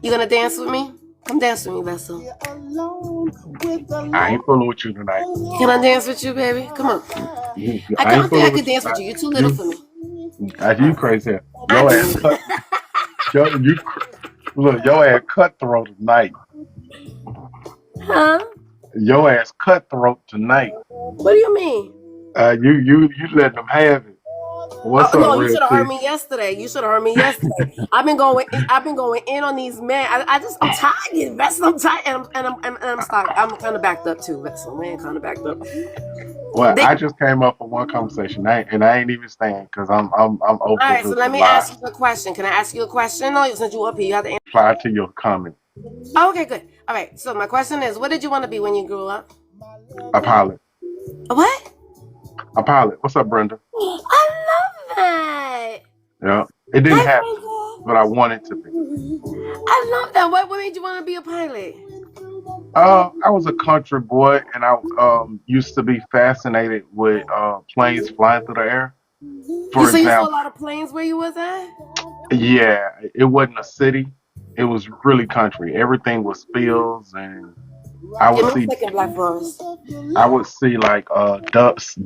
You gonna dance with me? Come dance with me, Vessel. I ain't fooling with you tonight. Can I dance with you, baby? Come on. I I ain't don't think I fooling could with you dance with tonight. you. You're too little for me. You crazy. Your ass I, cut. Look. Your ass cutthroat tonight. huh? Your ass cutthroat tonight. What do you mean? You let them have it. What's up, No, you Red should have heard T? me yesterday. You should have heard me yesterday. I've been going in on these men. I'm tired. Vessel, I'm tired, and I'm stuck. I'm kind of backed up too. Vessel, man, kind of backed up. Well, They, I just came up for one conversation, and I ain't even staying because I'm all open right, so let to me ask lie. you a question. Can I ask you a question? No, since you up here, you have to answer. Reply to your comment. Oh, okay, good. All right. So my question is, what did you want to be when you grew up? A pilot. What? A pilot. What's up, Brenda? I love that. Yeah. It didn't Hi, happen, but I Brenda. wanted to be. I love that. What made you want to be a pilot? I was a country boy, and I used to be fascinated with planes flying through the air. For You saw a example, lot of planes where you was at? yeah, it wasn't a city; it was really country. Everything was fields, and I Give would me a see second, Black Forest. like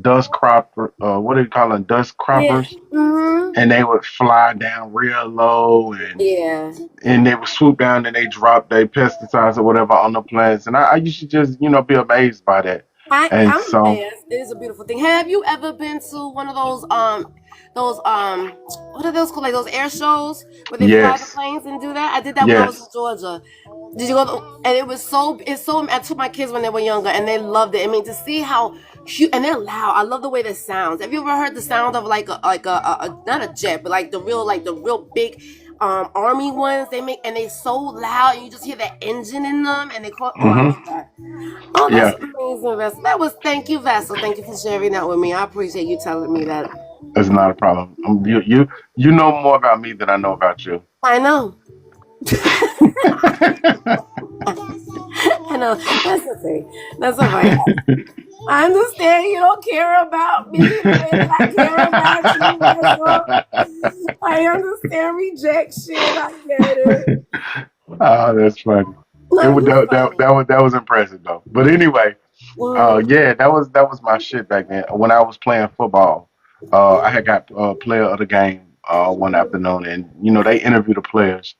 dust crop what do you call them, dust Yeah. croppers, Mm-hmm. and they would fly down real low, Yeah. and they would swoop down and they drop their pesticides or whatever on the plants, and I used to just be amazed by that, and I'm so yes, it is a beautiful thing. Have you ever been to one of those what are those called, like those air shows where they fly the yes, planes and do that? I did that when I was in yes. Georgia. Did you go and it's so I took my kids when they were younger and they loved it. I mean, to see how cute, and they're loud. I love the way that sounds. Have you ever heard the sound of like a not a jet, but like the real big army ones they make, and they so loud and you just hear that engine in them and they call, oh, I Hmm. love that. Oh, that's Yeah, amazing, Vessel. That was, thank you, Vessel. Thank you for sharing that with me. I appreciate you telling me that. that's not a problem. You know more about me than I know about you. I know. I know. That's okay. That's all right. I understand you don't care about me the way that I care about you, Vessel. I understand rejection. I get it. Oh, that's funny. It No, was you funny. that was impressive though. But anyway, Well, yeah, that was my shit back then. When I was playing football, I had got player of the game one afternoon, and they interview the players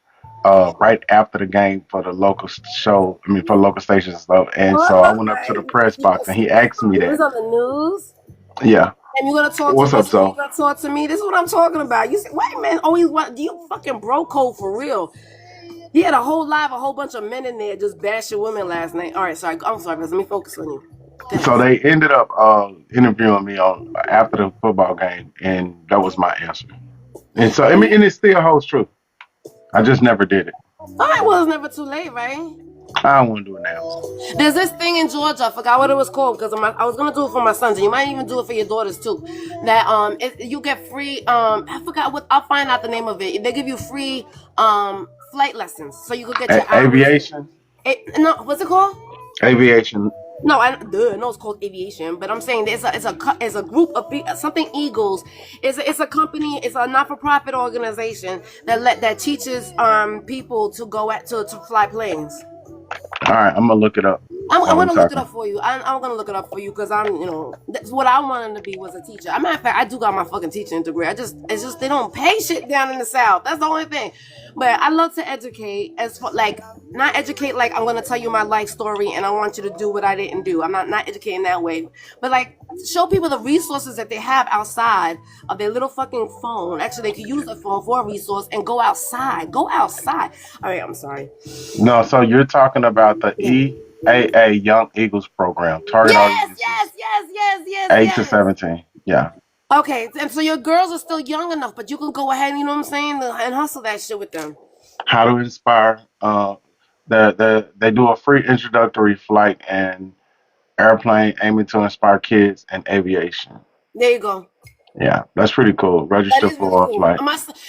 right after the game for the local show. I mean, for local stations and stuff. And all so I went up to the right. press box, and he asked me It was that. on the news. Yeah, And you're gonna talk to what's up, us when you so? gonna talk to me. This is what I'm talking about. You say white men always want, do you fucking bro code for real? He had a whole bunch of men in there just bashing women last night. All right, sorry. I'm sorry, guys. Let me focus on you. Go ahead. So they ended up interviewing me on after the football game, and that was my answer. And so I mean, and it still holds true. I just never did it. All right, well, it's never too late, right? I don't want to do it now. There's this thing in Georgia. I forgot what it was called because I was gonna do it for my sons, and you might even do it for your daughters too. That you get free. I forgot what. I'll find out the name of it. They give you free flight lessons, so you could get your hours. Aviation, No, what's it called? aviation. No, no, it's called aviation. But I'm saying it's a group of something Eagles. It's a company. It's a not for profit organization that teaches people to go to fly planes. All right, I'm gonna look it up I'm while we gonna look it talking. up for you. I'm gonna look it up for you because that's what I wanted to be, was a teacher. As a matter of fact, I do got my fucking teaching degree. It's just they don't pay shit down in the South. That's the only thing. But I love to educate, as for like, not educate like I'm gonna tell you my life story and I want you to do what I didn't do. I'm not educating that way. But like, show people the resources that they have outside of their little fucking phone. Actually, they could use the phone for a resource and go outside. Go outside. All right, I'm sorry. No, so you're talking about the Yeah. EAA Young Eagles program, target Yes, audiences yes, yes, yes, yes, 8 to yes. 17. Yeah. Okay, and so your girls are still young enough, but you can go ahead, you know what I'm saying, and hustle that shit with them. How to inspire. They do a free introductory flight and airplane aiming to inspire kids in aviation. There you go. Yeah, that's pretty cool. That Register is really for a cool. flight.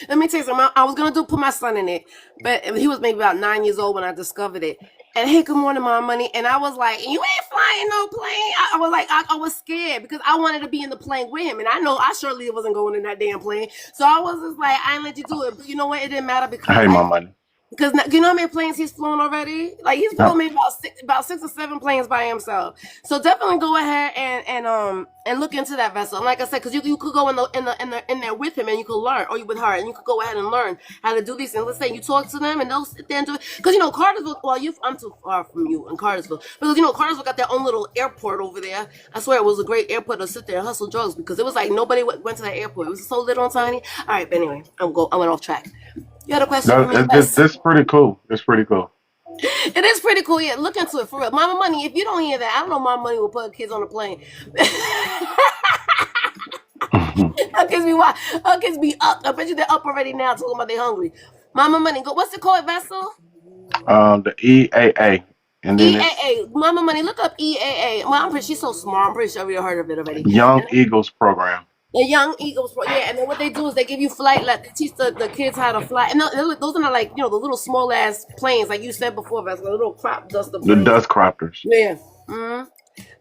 Let me tell you something. I was gonna put my son in it, but he was maybe about 9 years old when I discovered it. And hey, good morning, mom, money. And I was like, you ain't flying no plane. I was like, I was scared because I wanted to be in the plane with him, and I know I surely wasn't going in that damn plane. So I was just like, I didn't let you do it. But you know what? It didn't matter because Hey, my money. Because you know how many planes he's flown already? Like he's Yep. flown maybe about 6 or 7 planes by himself. So definitely go ahead and look into that vessel. And like I said, because you could go in there with him and you could learn, or you with her, and you could go ahead and learn how to do these things. Let's say you talk to them and they'll sit there and do it. Because Cartersville. Well, I'm too far from you in Cartersville because Cartersville got their own little airport over there. I swear it was a great airport to sit there and hustle drugs because it was like nobody went to that airport. It was so little and tiny. All right, but anyway, I went off track. You had a question for me? Yes. That's pretty cool. It's pretty cool. It is pretty cool. Yeah, look into it for real. Mama Money, if you don't hear that, I don't know Mama Money will put kids on the plane. Her kids be why? Her kids be up. I bet you they're up already now talking about they hungry. Mama Money, go. What's it called, Vessel? The EAA, and then it's EAA. Mama Money, look up EAA. Well, she's so smart. I'm pretty sure we heard of it already. Young Eagles Program. The Young Eagles, yeah, and then what they do is they give you flight, like they teach the kids how to fly, and those are not like the little small ass planes like you said before, that's the little crop duster The planes. dust croppers. Yeah.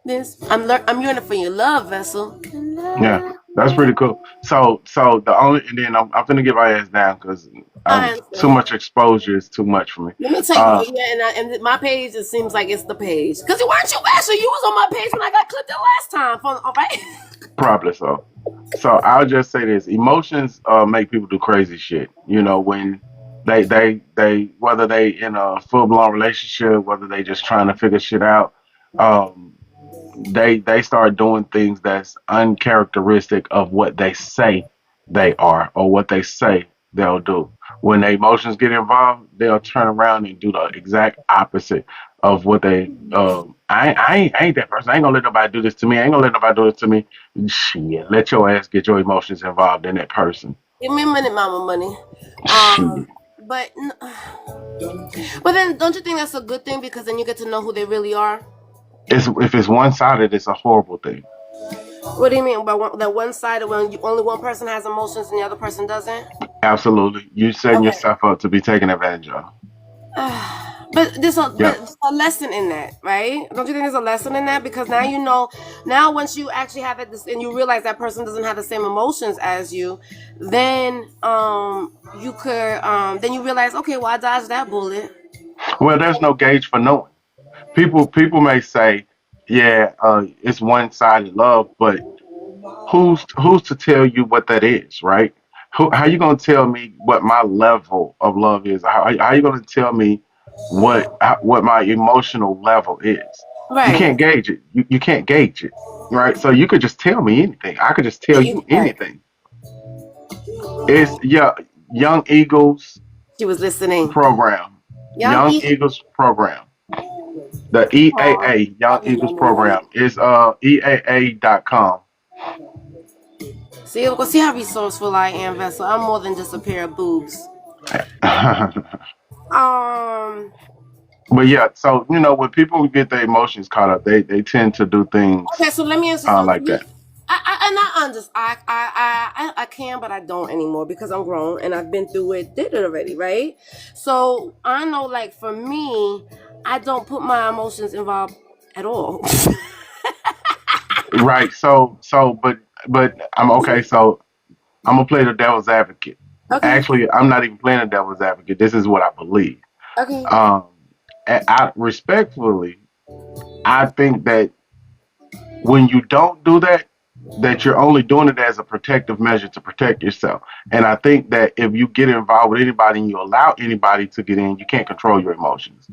This I'm yearning for your love, Vessel. Yeah, that's pretty cool. So the only and then I'm finna get my ass down because I too understand. much exposure is too much for me. Let me tell Uh, you, yeah, and my page, it seems like it's the page. Because you weren't you, Ashley? You was on my page when I got clipped the last time. All right? Probably so. So I'll just say this: emotions make people do crazy shit. When they whether they in a full blown relationship, whether they just trying to figure shit out, um, they start doing things that's uncharacteristic of what they say they are or what they say they'll do. When their emotions get involved, they'll turn around and do the exact opposite of what they. I ain't that person. I ain't gonna let nobody do this to me. I ain't gonna let nobody do this to me. Shit, let your ass get your emotions involved in that person. Give me a minute, Mama Money. Shit. But but then don't you think that's a good thing because then you get to know who they really are? If it's one sided, it's a horrible thing. What do you mean by that one sided when only one person has emotions and the other person doesn't? Absolutely, you setting Okay. yourself up to be taken advantage of. But Yep. there's a lesson in that, right? Don't you think there's a lesson in that? Because now now once you actually have it and you realize that person doesn't have the same emotions as you, then you could then you realize, okay, well I dodged that bullet. Well, there's no gauge for knowing. People may say, yeah, it's one sided love, but who's to tell you what that is, right? How you gonna tell me what my level of love is? How you gonna tell me what my emotional level is? You Right. can't gauge it. You can't gauge it, right? So you could just tell me anything. I could just tell you Right. anything. It's yeah, Young Eagles She was listening. program. Young Young E. Eagles program. The Aw, EAA Young love you, Eagles Mama Money. program is EAA.com. See how resourceful I am, Vessel. I'm more than just a pair of boobs. Um. But yeah, so when people get their emotions caught up, they tend to do things Okay, so let me answer something. like that. And I understand. I can, but I don't anymore because I'm grown and I've been through it, did it already, right? So I know, like for me, I don't put my emotions involved at all. Right. But I'm okay. So I'm gonna play the devil's advocate. Okay. Actually, I'm not even playing the devil's advocate. This is what I believe. Okay. Um, and I respectfully, I think that when you don't do that, that you're only doing it as a protective measure to protect yourself. And I think that if you get involved with anybody and you allow anybody to get in, you can't control your emotions.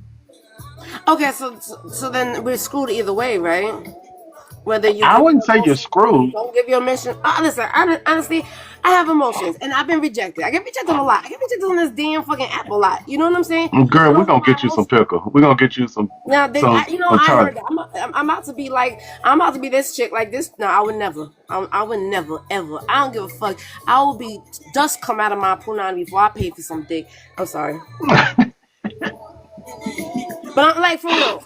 Okay. So then we're screwed either way, right? Whether you I give wouldn't your say you're emotions or you screwed. don't give your emotions. Listen, honestly, I have emotions and I've been rejected. I get rejected a lot. I get rejected on this damn fucking app a lot. You know what I'm saying? Girl, I we're don't put gonna my get you some emotions. pickle. We're gonna get you Now, some I heard charge. that. I'm about to be like, I'm about to be this chick like this. No, I would never. I would never, ever. I don't give a fuck. I will be dust come out of my punani before I pay for some dick. I'm sorry. But I'm like, for real.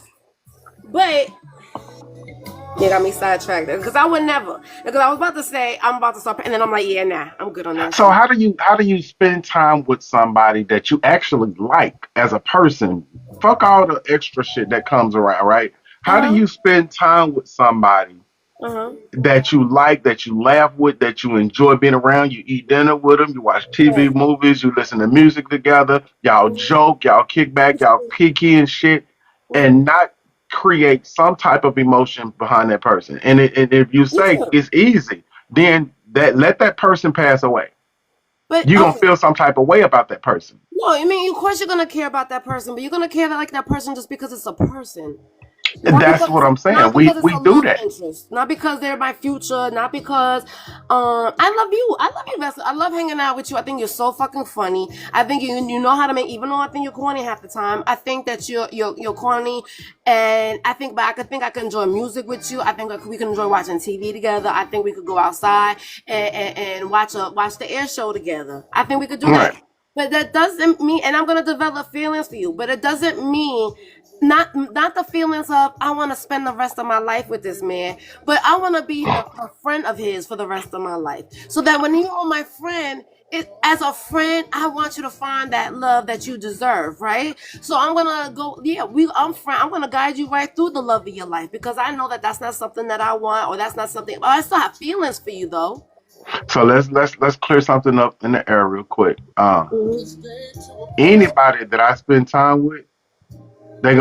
But you got me sidetracked because I would never. Because I was about to say I'm about to stop, and then I'm like, yeah, nah, I'm good on that So shit. how do you spend time with somebody that you actually like as a person? Fuck all the extra shit that comes around, right? How do Uh-huh. you spend time with somebody Uh-huh. that you like, that you laugh with, that you enjoy being around. You eat dinner with them, you watch TV, Right. movies, you listen to music together, y'all joke, y'all kick back, y'all kiki and shit, Mm-hmm. and not create some type of emotion behind that person. And if you say Yeah. it's easy, then that let that person pass away. But You're gonna okay. feel some type of way about that person. No, I mean, of course you're gonna care about that person, but you're gonna care like that person just because it's a person. And Not that's what because I'm saying. not We because it's we a do love that. interest. Not because they're my future. Not because I love you. I love you, Vessel. I love hanging out with you. I think you're so fucking funny. I think you know how to make, even though I think you're corny half the time. I think that you're corny, and I think but I could enjoy music with you. I think like we can enjoy watching TV together. I think we could go outside and watch the air show together. I think we could do Right. that. But that doesn't mean, and I'm gonna develop feelings for you. But it doesn't mean not the feelings of I want to spend the rest of my life with this man, but I want to be a friend of his for the rest of my life. So that when you're my friend, as a friend, I want you to find that love that you deserve, right? So I'm gonna go, yeah, I'm gonna guide you right through the love of your life because I know that that's not something that I want, or that's not something. Oh, I still have feelings for you though. So let's clear something up in the air real quick. Mhm. Anybody that I spend time with, they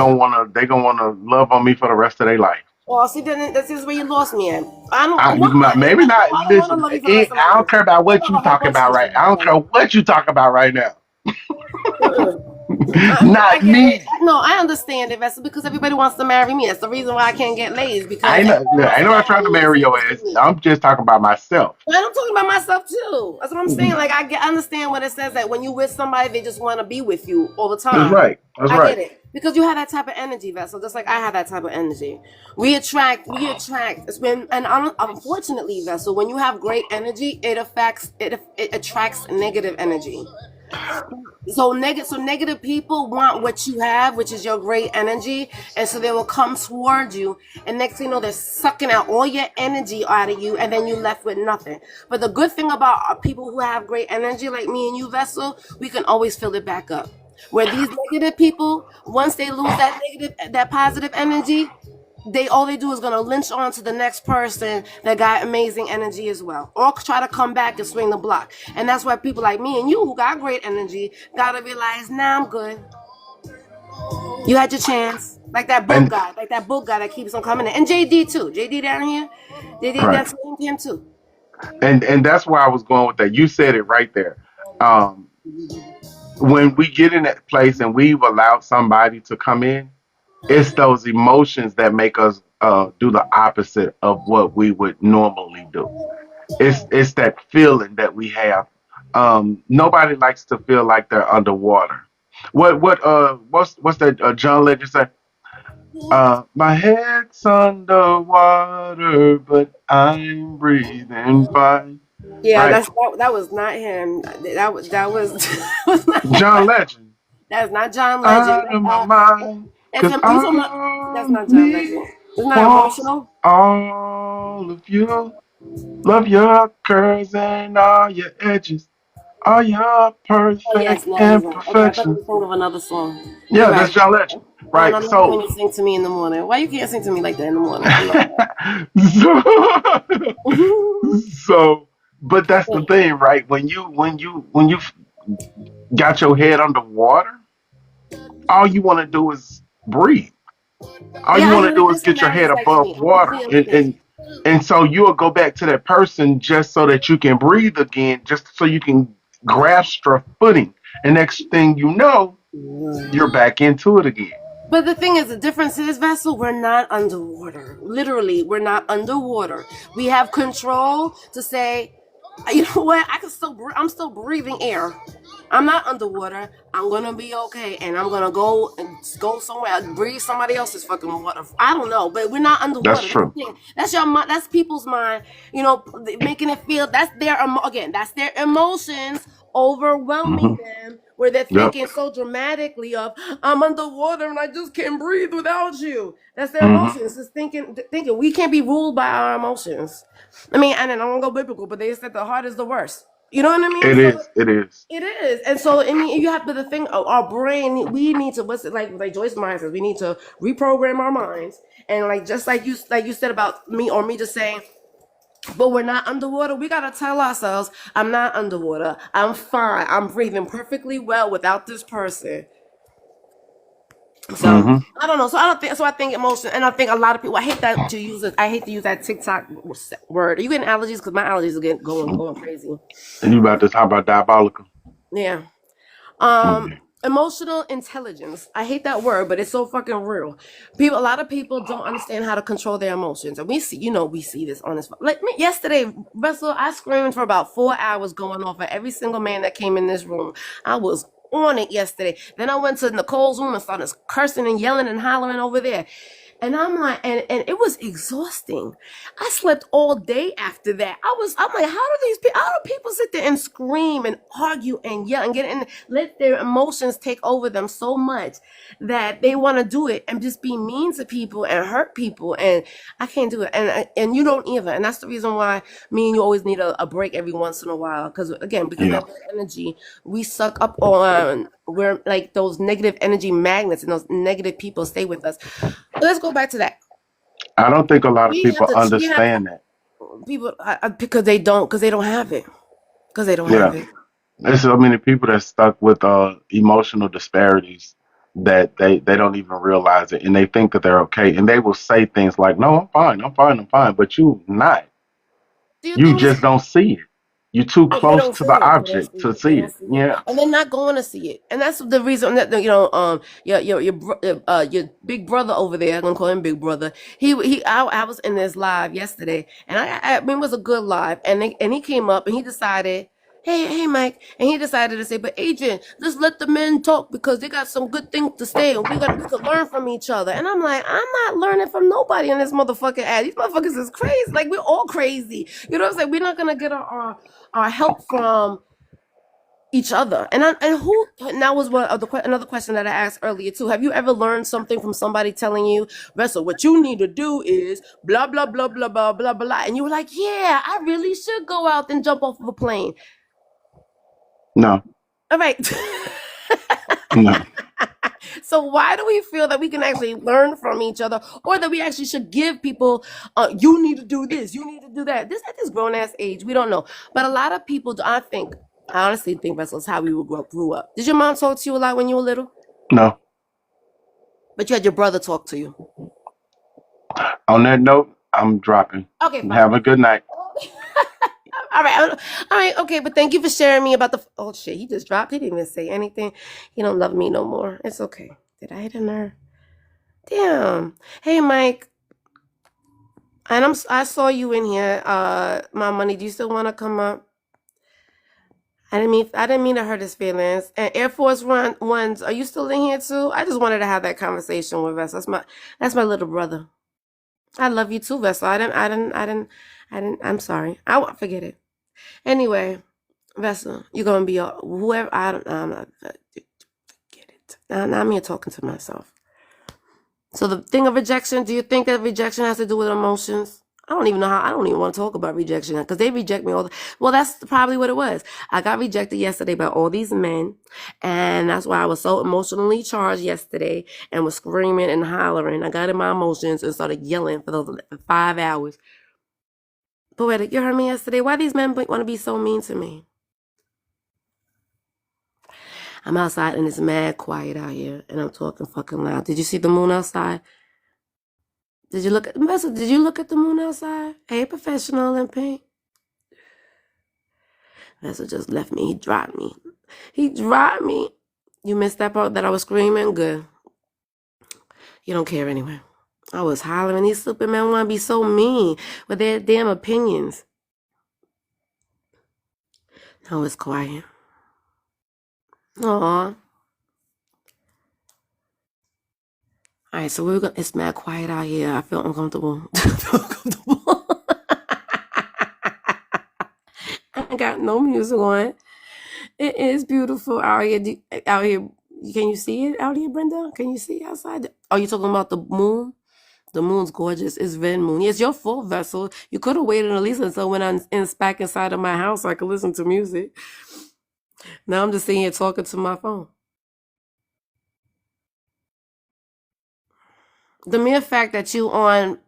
gonna wanna love on me for the rest of their life. Well, see, then this is where you lost me at. I don't. Why? Maybe not. I don't want to Listen, love you for the rest of my I don't life. care about I what love you a whole talking bunch of about you for right. the I rest of don't my care life. what you talking about right now. I Not get it. me. No, I understand it, Vessel, because everybody wants to marry me. That's the reason why I can't get laid, because I know. everybody wants I to know. I'm marry trying to me and marry say your this with ass. me. I'm just talking about myself. And I'm talking about myself too. That's what I'm saying. Like I understand what it says that when you with somebody, they just want to be with you all the That's time. right. That's I right. get it because you have that type of energy, Vessel, just like I have that type of energy. We attract. It's when, and unfortunately, Vessel, when you have great energy, it attracts negative energy. So negative people want what you have, which is your great energy, and so they will come towards you. And next thing you know, they're sucking out all your energy out of you, and then you left with nothing. But the good thing about people who have great energy, like me and you, Vessel, we can always fill it back up. Where these negative people, once they lose that positive energy, they all they do is gonna lynch on to the next person that got amazing energy as well, or try to come back and swing the block. And that's why people like me and you, who got great energy, gotta realize, nah, I'm good. You had your chance. And Like that book guy that keeps on coming in, and JD too. JD down here, JD, right. that's him too. And that's where I was going with that. You said it right there. Um, when we get in that place and we've allowed somebody to come in, it's those emotions that make us do the opposite of what we would normally do. It's that feeling that we have. Nobody likes to feel like they're underwater. What's that John Legend say? My head's underwater, but I'm breathing fine. Yeah, Right, that was not him. That was was not John Legend. that's not John Legend. Out of my mind, That's 'cause him. You talking about? That's all of not John Legend. me Isn't that wants emotional? all of you. Love your curves and all your edges, all your Oh yes, perfect no, he's not. Okay, I thought you imperfections. were thinking of another song. You're Yeah, that's right. John Legend. Oh Right. no, not when So, you sing to me in the morning. Why you can't sing to me like that in the morning? I know. so, so, but that's the thing, right? When you got your head underwater, all you want to do is breathe. All Yeah, you I want to get it. do is That's what get your marriage head is like to above me. I water, completely understand. and so you'll go back to that person just so that you can breathe again, just so you can grasp your footing. And next thing you know, you're back into it again. But the thing is, the difference is, Vessel, we're not underwater. Literally, we're not underwater. We have control to say, you know what? I'm still breathing air. I'm not underwater. I'm gonna be okay, and I'm gonna go somewhere, breathe somebody else's fucking water. I don't know, but we're not That's underwater. That's the true. thing. That's your mind. That's people's mind. You know, making it feel that's again. That's their emotions overwhelming Hmm. them, where they're Yep. thinking so dramatically of I'm underwater and I just can't breathe without you. That's their Hmm. emotions. Just thinking we can't be ruled by our emotions. I mean, and I don't want to go biblical, but they said the heart is the worst. You know what I mean? It So is. It is. it is. And so I mean, you have to the thing. Our brain, we need to, what's it like Joyce Meyer says, we need to reprogram our minds. And like just like you said about me, or me just saying, but we're not underwater. We gotta tell ourselves, I'm not underwater. I'm fine. I'm breathing perfectly well without this person. So Hmm. I don't know. So I don't think. So I think emotion, and I think a lot of people. I hate that to use it. I hate to use that TikTok word. Are you getting allergies? Because my allergies are getting going crazy. And you about to talk about diabolical? Yeah. Okay. Emotional intelligence. I hate that word, but it's so fucking real. People, a lot of people don't understand how to control their emotions, and we see, we see this on this. Like me, yesterday, Russell, I screamed for about 4 hours, going off at every single man that came in this room. I was on it yesterday. Then I went to Nicole's room and started cursing and yelling and hollering over there. And I'm like, and it was exhausting. I slept all day after that. I'm like, how do people sit there and scream and argue and yell and let their emotions take over them so much that they want to do it and just be mean to people and hurt people. And I can't do it. And you don't either. And that's the reason why me and you always need a break every once in a while. Because Yeah. that energy we suck up on, we're like those negative energy magnets, and those negative people stay with us. Let's go back to that. I don't think a lot of We have people to. We have understand that. people because they don't have it. Because they don't have Yeah. it. There's so many people that stuck with emotional disparities that they don't even realize it, and they think that they're okay, and they will say things like, "No, I'm fine, I'm fine, I'm fine," but you not. Do you You think it's just don't see it. You're too they close don't to see the it? They don't object see to it. They see don't it. see it, Yeah. and they're not going to see it. And that's the reason that your big brother over there. I'm gonna call him Big Brother. I was in this live yesterday, and I mean it was a good live, and he came up and he decided. Hey, Mike, and he decided to say, "But Adrian, just let the men talk because they got some good things to say, and we could learn from each other." And I'm like, I'm not learning from nobody in this motherfucking ad. These motherfuckers is crazy. Like we're all crazy. You know what I'm saying? We're not gonna get our help from each other. And who now was one of another question that I asked earlier too. Have you ever learned something from somebody telling you, Russell, what you need to do is blah blah blah blah blah blah blah, and you were like, yeah, I really should go out and jump off of a plane. No. All right. No. So why do we feel that we can actually learn from each other, or that we actually should give people, you need to do this, you need to do that? This at this grown ass age, we don't know. But a lot of people, I honestly think that's how we grew up. Did your mom talk to you a lot when you were little? No. But you had your brother talk to you. On that note, I'm dropping. Okay, fine. Have a good night. All right, all right, okay. But thank you for sharing me about the. Oh shit, he just dropped. He didn't even say anything. He don't love me no more. It's okay. Did I hit a nerve? Damn. Hey, Mike. And I saw you in here. My money. Do you still want to come up? I didn't mean to hurt his feelings. And Air Force Ones, are you still in here too? I just wanted to have that conversation with Vessel. That's my little brother. I love you too, Vessel. I'm sorry. I won't forget it. Anyway, Vessel, you're gonna be whoever. I'm not forget it. Now I'm here talking to myself. So the thing of rejection, do you think that rejection has to do with emotions? I don't even know how. I don't even want to talk about rejection because they reject me all the. Well, that's probably what it was. I got rejected yesterday by all these men, and that's why I was so emotionally charged yesterday and was screaming and hollering. I got in my emotions and started yelling for those 5 hours. Poetic, you heard me yesterday. Why these men want to be so mean to me? I'm outside and it's mad quiet out here, and I'm talking fucking loud. Did you see the moon outside? Did you look at the moon outside? Hey, professional in pink. Vessel just left me. He dropped me. You missed that part that I was screaming? Good. You don't care anyway. I was hollering. These stupid men want to be so mean with their damn opinions. Now it's quiet. Aw. Alright, so it's mad quiet out here. I feel uncomfortable. I feel uncomfortable. I ain't got no music on. It is beautiful out here. Out here, can you see it out here, Brenda? Can you see outside? Are you talking about the moon? The moon's gorgeous. It's Ven moon. It's your full vessel. You could have waited at least until when I'm back inside of my house so I could listen to music. Now I'm just sitting here talking to my phone. The mere fact that you on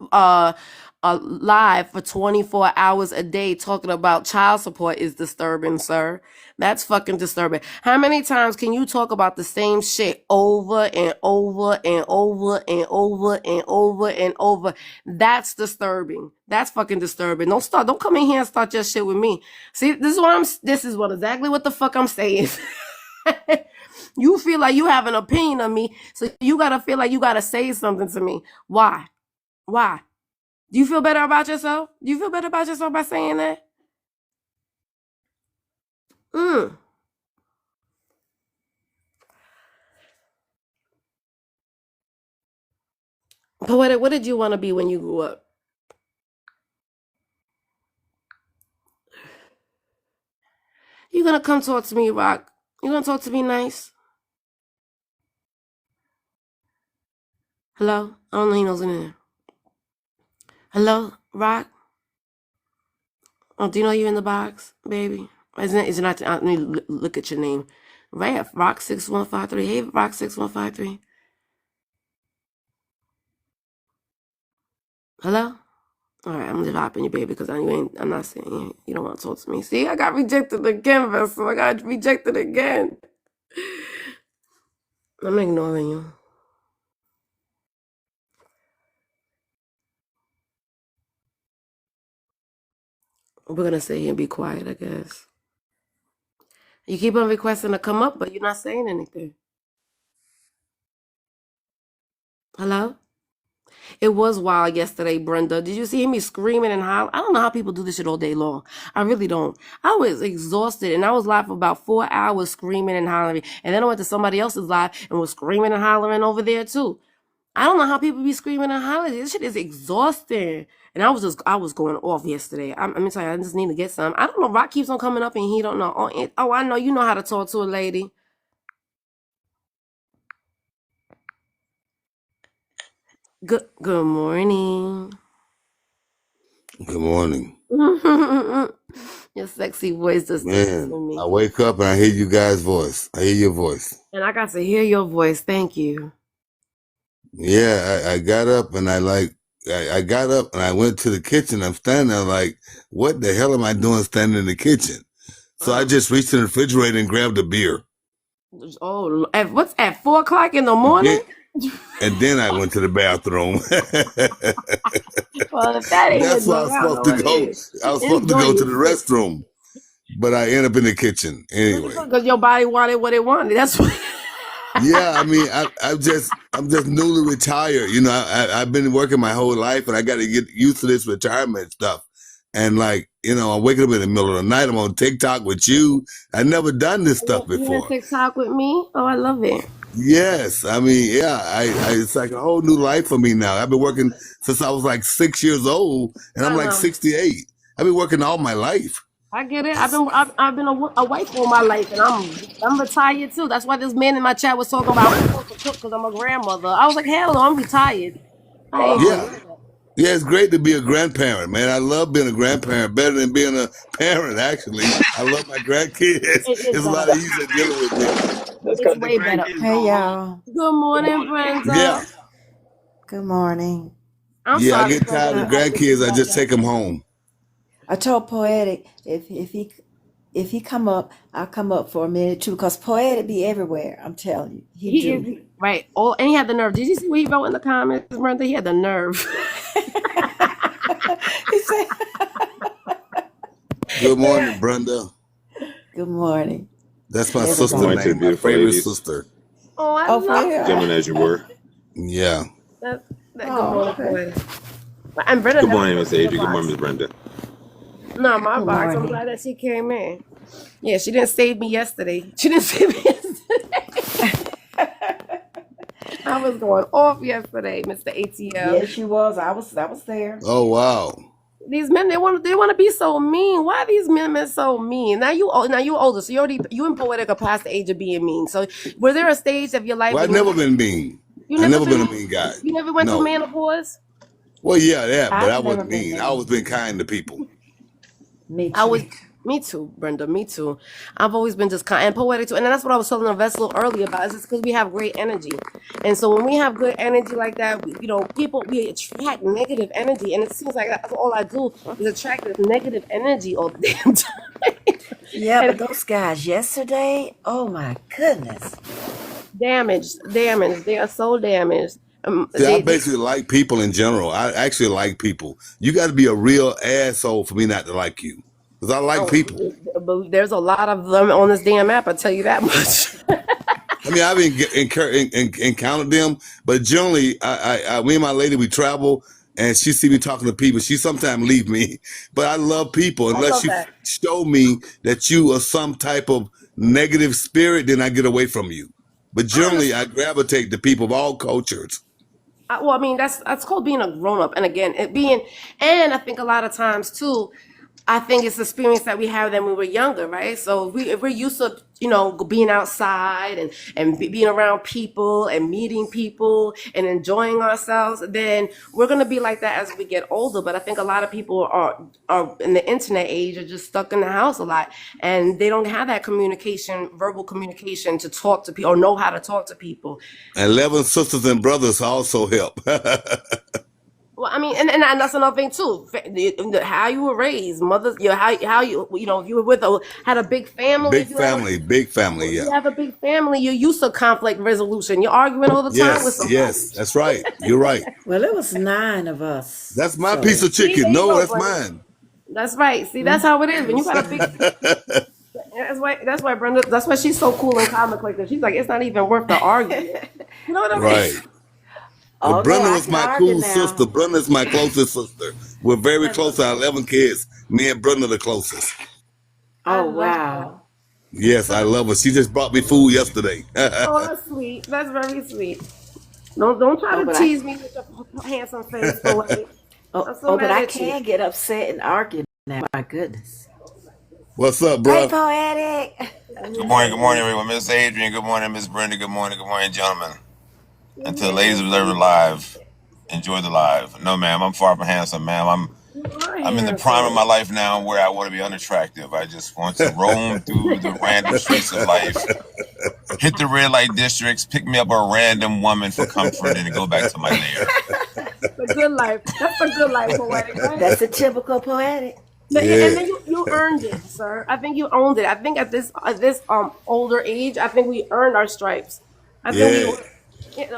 live for 24 hours a day talking about child support is disturbing, sir. That's fucking disturbing. How many times can you talk about the same shit over and over and over and over and over and over? That's disturbing. That's fucking disturbing. Don't come in here and start your shit with me. See, this is what exactly what the fuck I'm saying. You feel like you have an opinion of me, so you gotta feel like you gotta say something to me. Why? Why? Do you feel better about yourself? Do you feel better about yourself by saying that? But what did you want to be when you grew up? You gonna come talk to me, Rock? You gonna talk to me nice? Hello? I don't know he knows in there. Hello, Rock? Oh, do you know you're in the box, baby? Is it not? Let me look at your name. Right, Rock6153. Hey, Rock6153. Hello? All right, I'm just hopping you, baby, because I'm not saying you don't want to talk to me. See, I got rejected again, Vessel. I got rejected again. I'm ignoring you. We're going to sit here and be quiet, I guess. You keep on requesting to come up, but you're not saying anything. Hello? It was wild yesterday, Brenda. Did you see me screaming and hollering? I don't know how people do this shit all day long. I really don't. I was exhausted, and I was live for about 4 hours screaming and hollering. And then I went to somebody else's live and was screaming and hollering over there, too. I don't know how people be screaming and hollering. This shit is exhausting. And I was going off yesterday. I'm gonna tell you, I just need to get some. I don't know. Rock keeps on coming up and he don't know. Oh, I know. You know how to talk to a lady. Good morning. Good morning. Your sexy voice just Man, me. I wake up and I hear you guys' voice. I hear your voice. And I got to hear your voice. Thank you. Yeah, I got up and I got up and I went to the kitchen. I'm standing there like, what the hell am I doing standing in the kitchen? So I just reached in the refrigerator and grabbed a beer. Oh, what's at 4 o'clock in the morning? And then I went to the bathroom. Well, if that ain't That's where I was supposed to go. I was supposed to go to the restroom, but I ended up in the kitchen anyway. Because your body wanted what it wanted. That's what. Yeah, I mean, I'm just newly retired. You know, I've been working my whole life, and I got to get used to this retirement stuff. And like, you know, I'm waking up in the middle of the night. I'm on TikTok with you. I've never done this stuff before. You on TikTok with me? Oh, I love it. Yes, I mean, yeah, it's like a whole new life for me now. I've been working since I was like 6 years old, and I'm like 68. I've been working all my life. I get it. I've been a wife all my life, and I'm retired too. That's why this man in my chat was talking about I'm supposed to cook because I'm a grandmother. I was like, hell no, I'm retired. Yeah, it's great to be a grandparent, man. I love being a grandparent better than being a parent. Actually, I love my grandkids. It's a lot easier dealing with them. It's way better. Hey, y'all. Good morning, Brenda. Yeah. Good morning. I'm sorry, I get tired of grandkids. I just take them home. I told Poetic if he come up, I'll come up for a minute too, because Poetic be everywhere. I'm telling you, he do. Right. Oh, and he had the nerve. Did you see what he wrote in the comments, Brenda? He had the nerve. He said, "Good morning, Brenda." Good morning. That's my sister name, my favorite sister. Oh, I love that. Gentlemen, as you were. Yeah. Good morning. And Brenda. Good morning, Miss Adrian. Good morning, Miss Brenda. No, my box. I'm glad that she came in. Yeah, she didn't save me yesterday. I was going off yesterday, Mr. ATL. Yes, you was. I was there. Oh wow. These men, they want to be so mean. Why are these men so mean? Now you older, so you and Poetic are past the age of being mean. So was there a stage of your life? Well, I've never been mean. I've never been a mean guy. You never went through menopause? Well, yeah, that, but I I've never wasn't been mean. I there. always been kind to people. Me I was, too. me too, Brenda, me too. I've always been just kind and poetic too. And that's what I was telling the vessel earlier about. It's just because we have great energy. And so when we have good energy like that, we, people, we attract negative energy. And it seems like that's all I do is attract this negative energy all the damn time. Yeah, And but those guys yesterday, oh my goodness. damaged, damaged. They are so damaged. See, I They basically like people in general. I actually like people. You got to be a real asshole for me not to like you, because I like oh, people. but there's a lot of them on this damn app. I tell you that much. I mean, I've encountered them, but generally, me and my lady, we travel, and she see me talking to people. She sometimes leave me, but I love people. I Unless love you that. show me that you are some type of negative spirit, then I get away from you. But I generally, I understand. gravitate to people of all cultures. Well, I mean, that's called being a grown up, and again, and I think a lot of times too, I think it's the experience that we have when we were younger, right? So if we're used to, being outside and being around people and meeting people and enjoying ourselves, then we're gonna be like that as we get older. But I think a lot of people are in the internet age are just stuck in the house a lot, and they don't have that communication, verbal communication, to talk to people or know how to talk to people. 11 sisters and brothers also help. Well, I mean, and that's another thing too. How you were raised, mothers, how you, if you were had a big family, if you have Big family, if yeah. you have a big family, you're used to conflict resolution. You're arguing all the time with somebody. Yes, that's right. You're right. Well, it was 9 of us. That's my piece So, of See, there chicken. you No, go, that's Brenda. mine. That's right. See, that's how it is. When you got a big, that's why Brenda. That's why she's so cool and calm and collected. She's like, it's not even worth the argument. You know what I mean? Right. But oh no, Brenda I was can my argue cool sister. now. Brenda's my closest sister. We're very close. I have 11 kids. Me and Brenda the closest. I Oh love that. wow. Yes, I love her. She just brought me food yesterday. Oh, that's sweet. That's very sweet. Don't try Oh, to but tease me with your handsome face, boy. I'm so but mad I at you. can get upset and argue now. My goodness. What's up, Hey, bruh? poetic. Good morning, everyone. Miss Adrian, good morning, Miss Brenda, good morning, gentlemen. And to the ladies observing live, enjoy the live. No, ma'am, I'm far from handsome, ma'am. You are I'm in the prime of handsome. my life now where I want to be unattractive. I just want to roam through the random streets of life, hit the red light districts, pick me up a random woman for comfort, and go back to my lair. The good life. That's the good life, poetic, right? That's a typical poetic. And Yeah. then you earned it, sir. I think you owned it. I think at this older age, I think we earned our stripes. I think Yeah.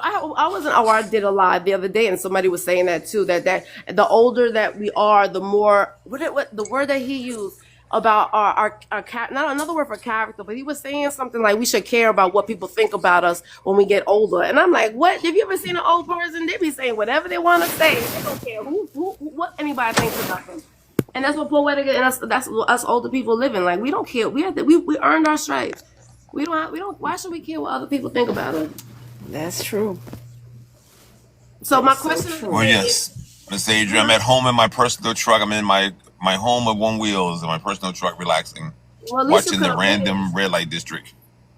I wasn't. Oh, I did a live the other day, and somebody was saying that too. That the older that we are, the more what the word that he used about not another word for character, but he was saying something like we should care about what people think about us when we get older. And I'm like, what? Have you ever seen an old person? They be saying whatever they want to say. They don't care what anybody thinks about them. And that's what poetic and that's what us older people living. Like we don't care. We earned our stripes. Why should we care what other people think about us? That's true. So my That's so question true. Well, is, yes, Miss Adrian, I'm at home in my personal truck. I'm in my home of one wheels in my personal truck, relaxing, well, at least you watching the committed. random red light district.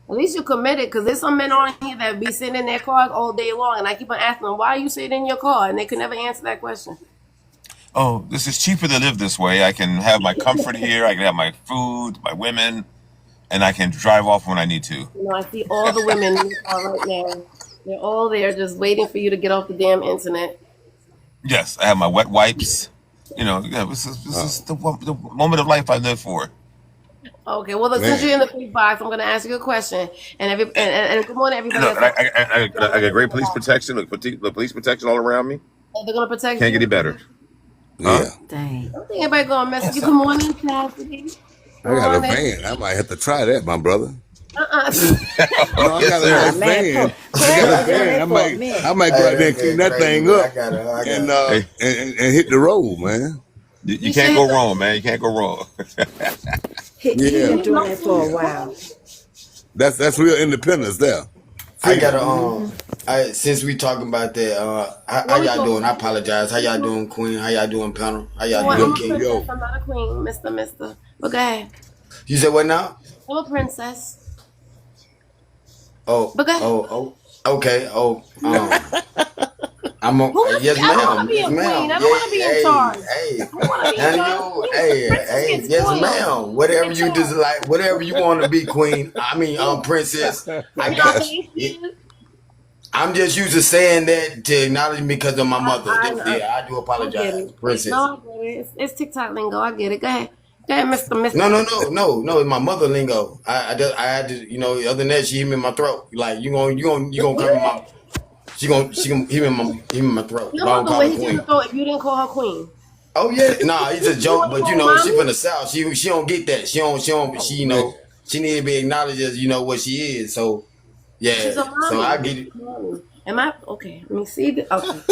At least you committed, because there's some men on here that be sitting in their cars all day long, and I keep on asking them, why are you sitting in your car? And they could never answer that question. Oh, this is cheaper to live this way. I can have my comfort here. I can have my food, my women, and I can drive off when I need to. I see all the women in your car right now. They're all there just waiting for you to get off the damn internet. Yes, I have my wet wipes. This is the moment of life I live for. Okay, well, look, since you're in the big box, I'm going to ask you a question. And good morning, everybody. Look, I got great police protection. Look, the police protection all around me. They're going to protect Can't you. get any better. Yeah. Dang. I don't think anybody going to mess with you. Good morning, Cassidy. I got a van. I might have to try that, my brother. Uh-uh. No, I got a Oh, nice man, van. poetic I got a doing van. it I for might, me. I might go out there and clean that thing up I got it. and hit the road, man. You can't go wrong, man. You can't go wrong. He Yeah. been doing it for a while. That's real independence there. I got a since we talking about that, how y'all doing? I apologize. How y'all doing, Queen? How y'all doing, panel? How y'all Well, doing, I'm a King? princess. I'm not a queen, Mister. But go ahead. You said what now? I'm a princess. Oh, But go ahead. okay. I'm a, Who wants to yes, be? I don't want to ma'am. be Yes, a queen. ma'am. I don't want to be Yeah, in hey, charge. hey. I don't want to be in Honey, charge. you, hey, Princess hey, gets yes, spoiled. ma'am. She's Whatever in you charge. like, whatever you want to be, queen. I mean, princess. I You know what I got mean? She you. is. I'm just used to saying that to acknowledge me because of my mother. I, Yeah, I do I get apologize, it. princess. No, I get it. It's TikTok lingo. I get it. Go ahead. Go ahead, Mister. No. It's my mother lingo. I had to, other than that, she hit me in my throat. Like you gonna come in my, she gonna hit me in my throat. If Your I don't mother call would her hit you in the queen. throat if you didn't call her queen. Oh yeah, nah, it's a You joke, want to but call her she mommy? from the south. She don't get that. She Man. she need to be acknowledged as what she is. So yeah, She's a so I mommy. get it. Mommy. Am I okay? Let me see. Okay.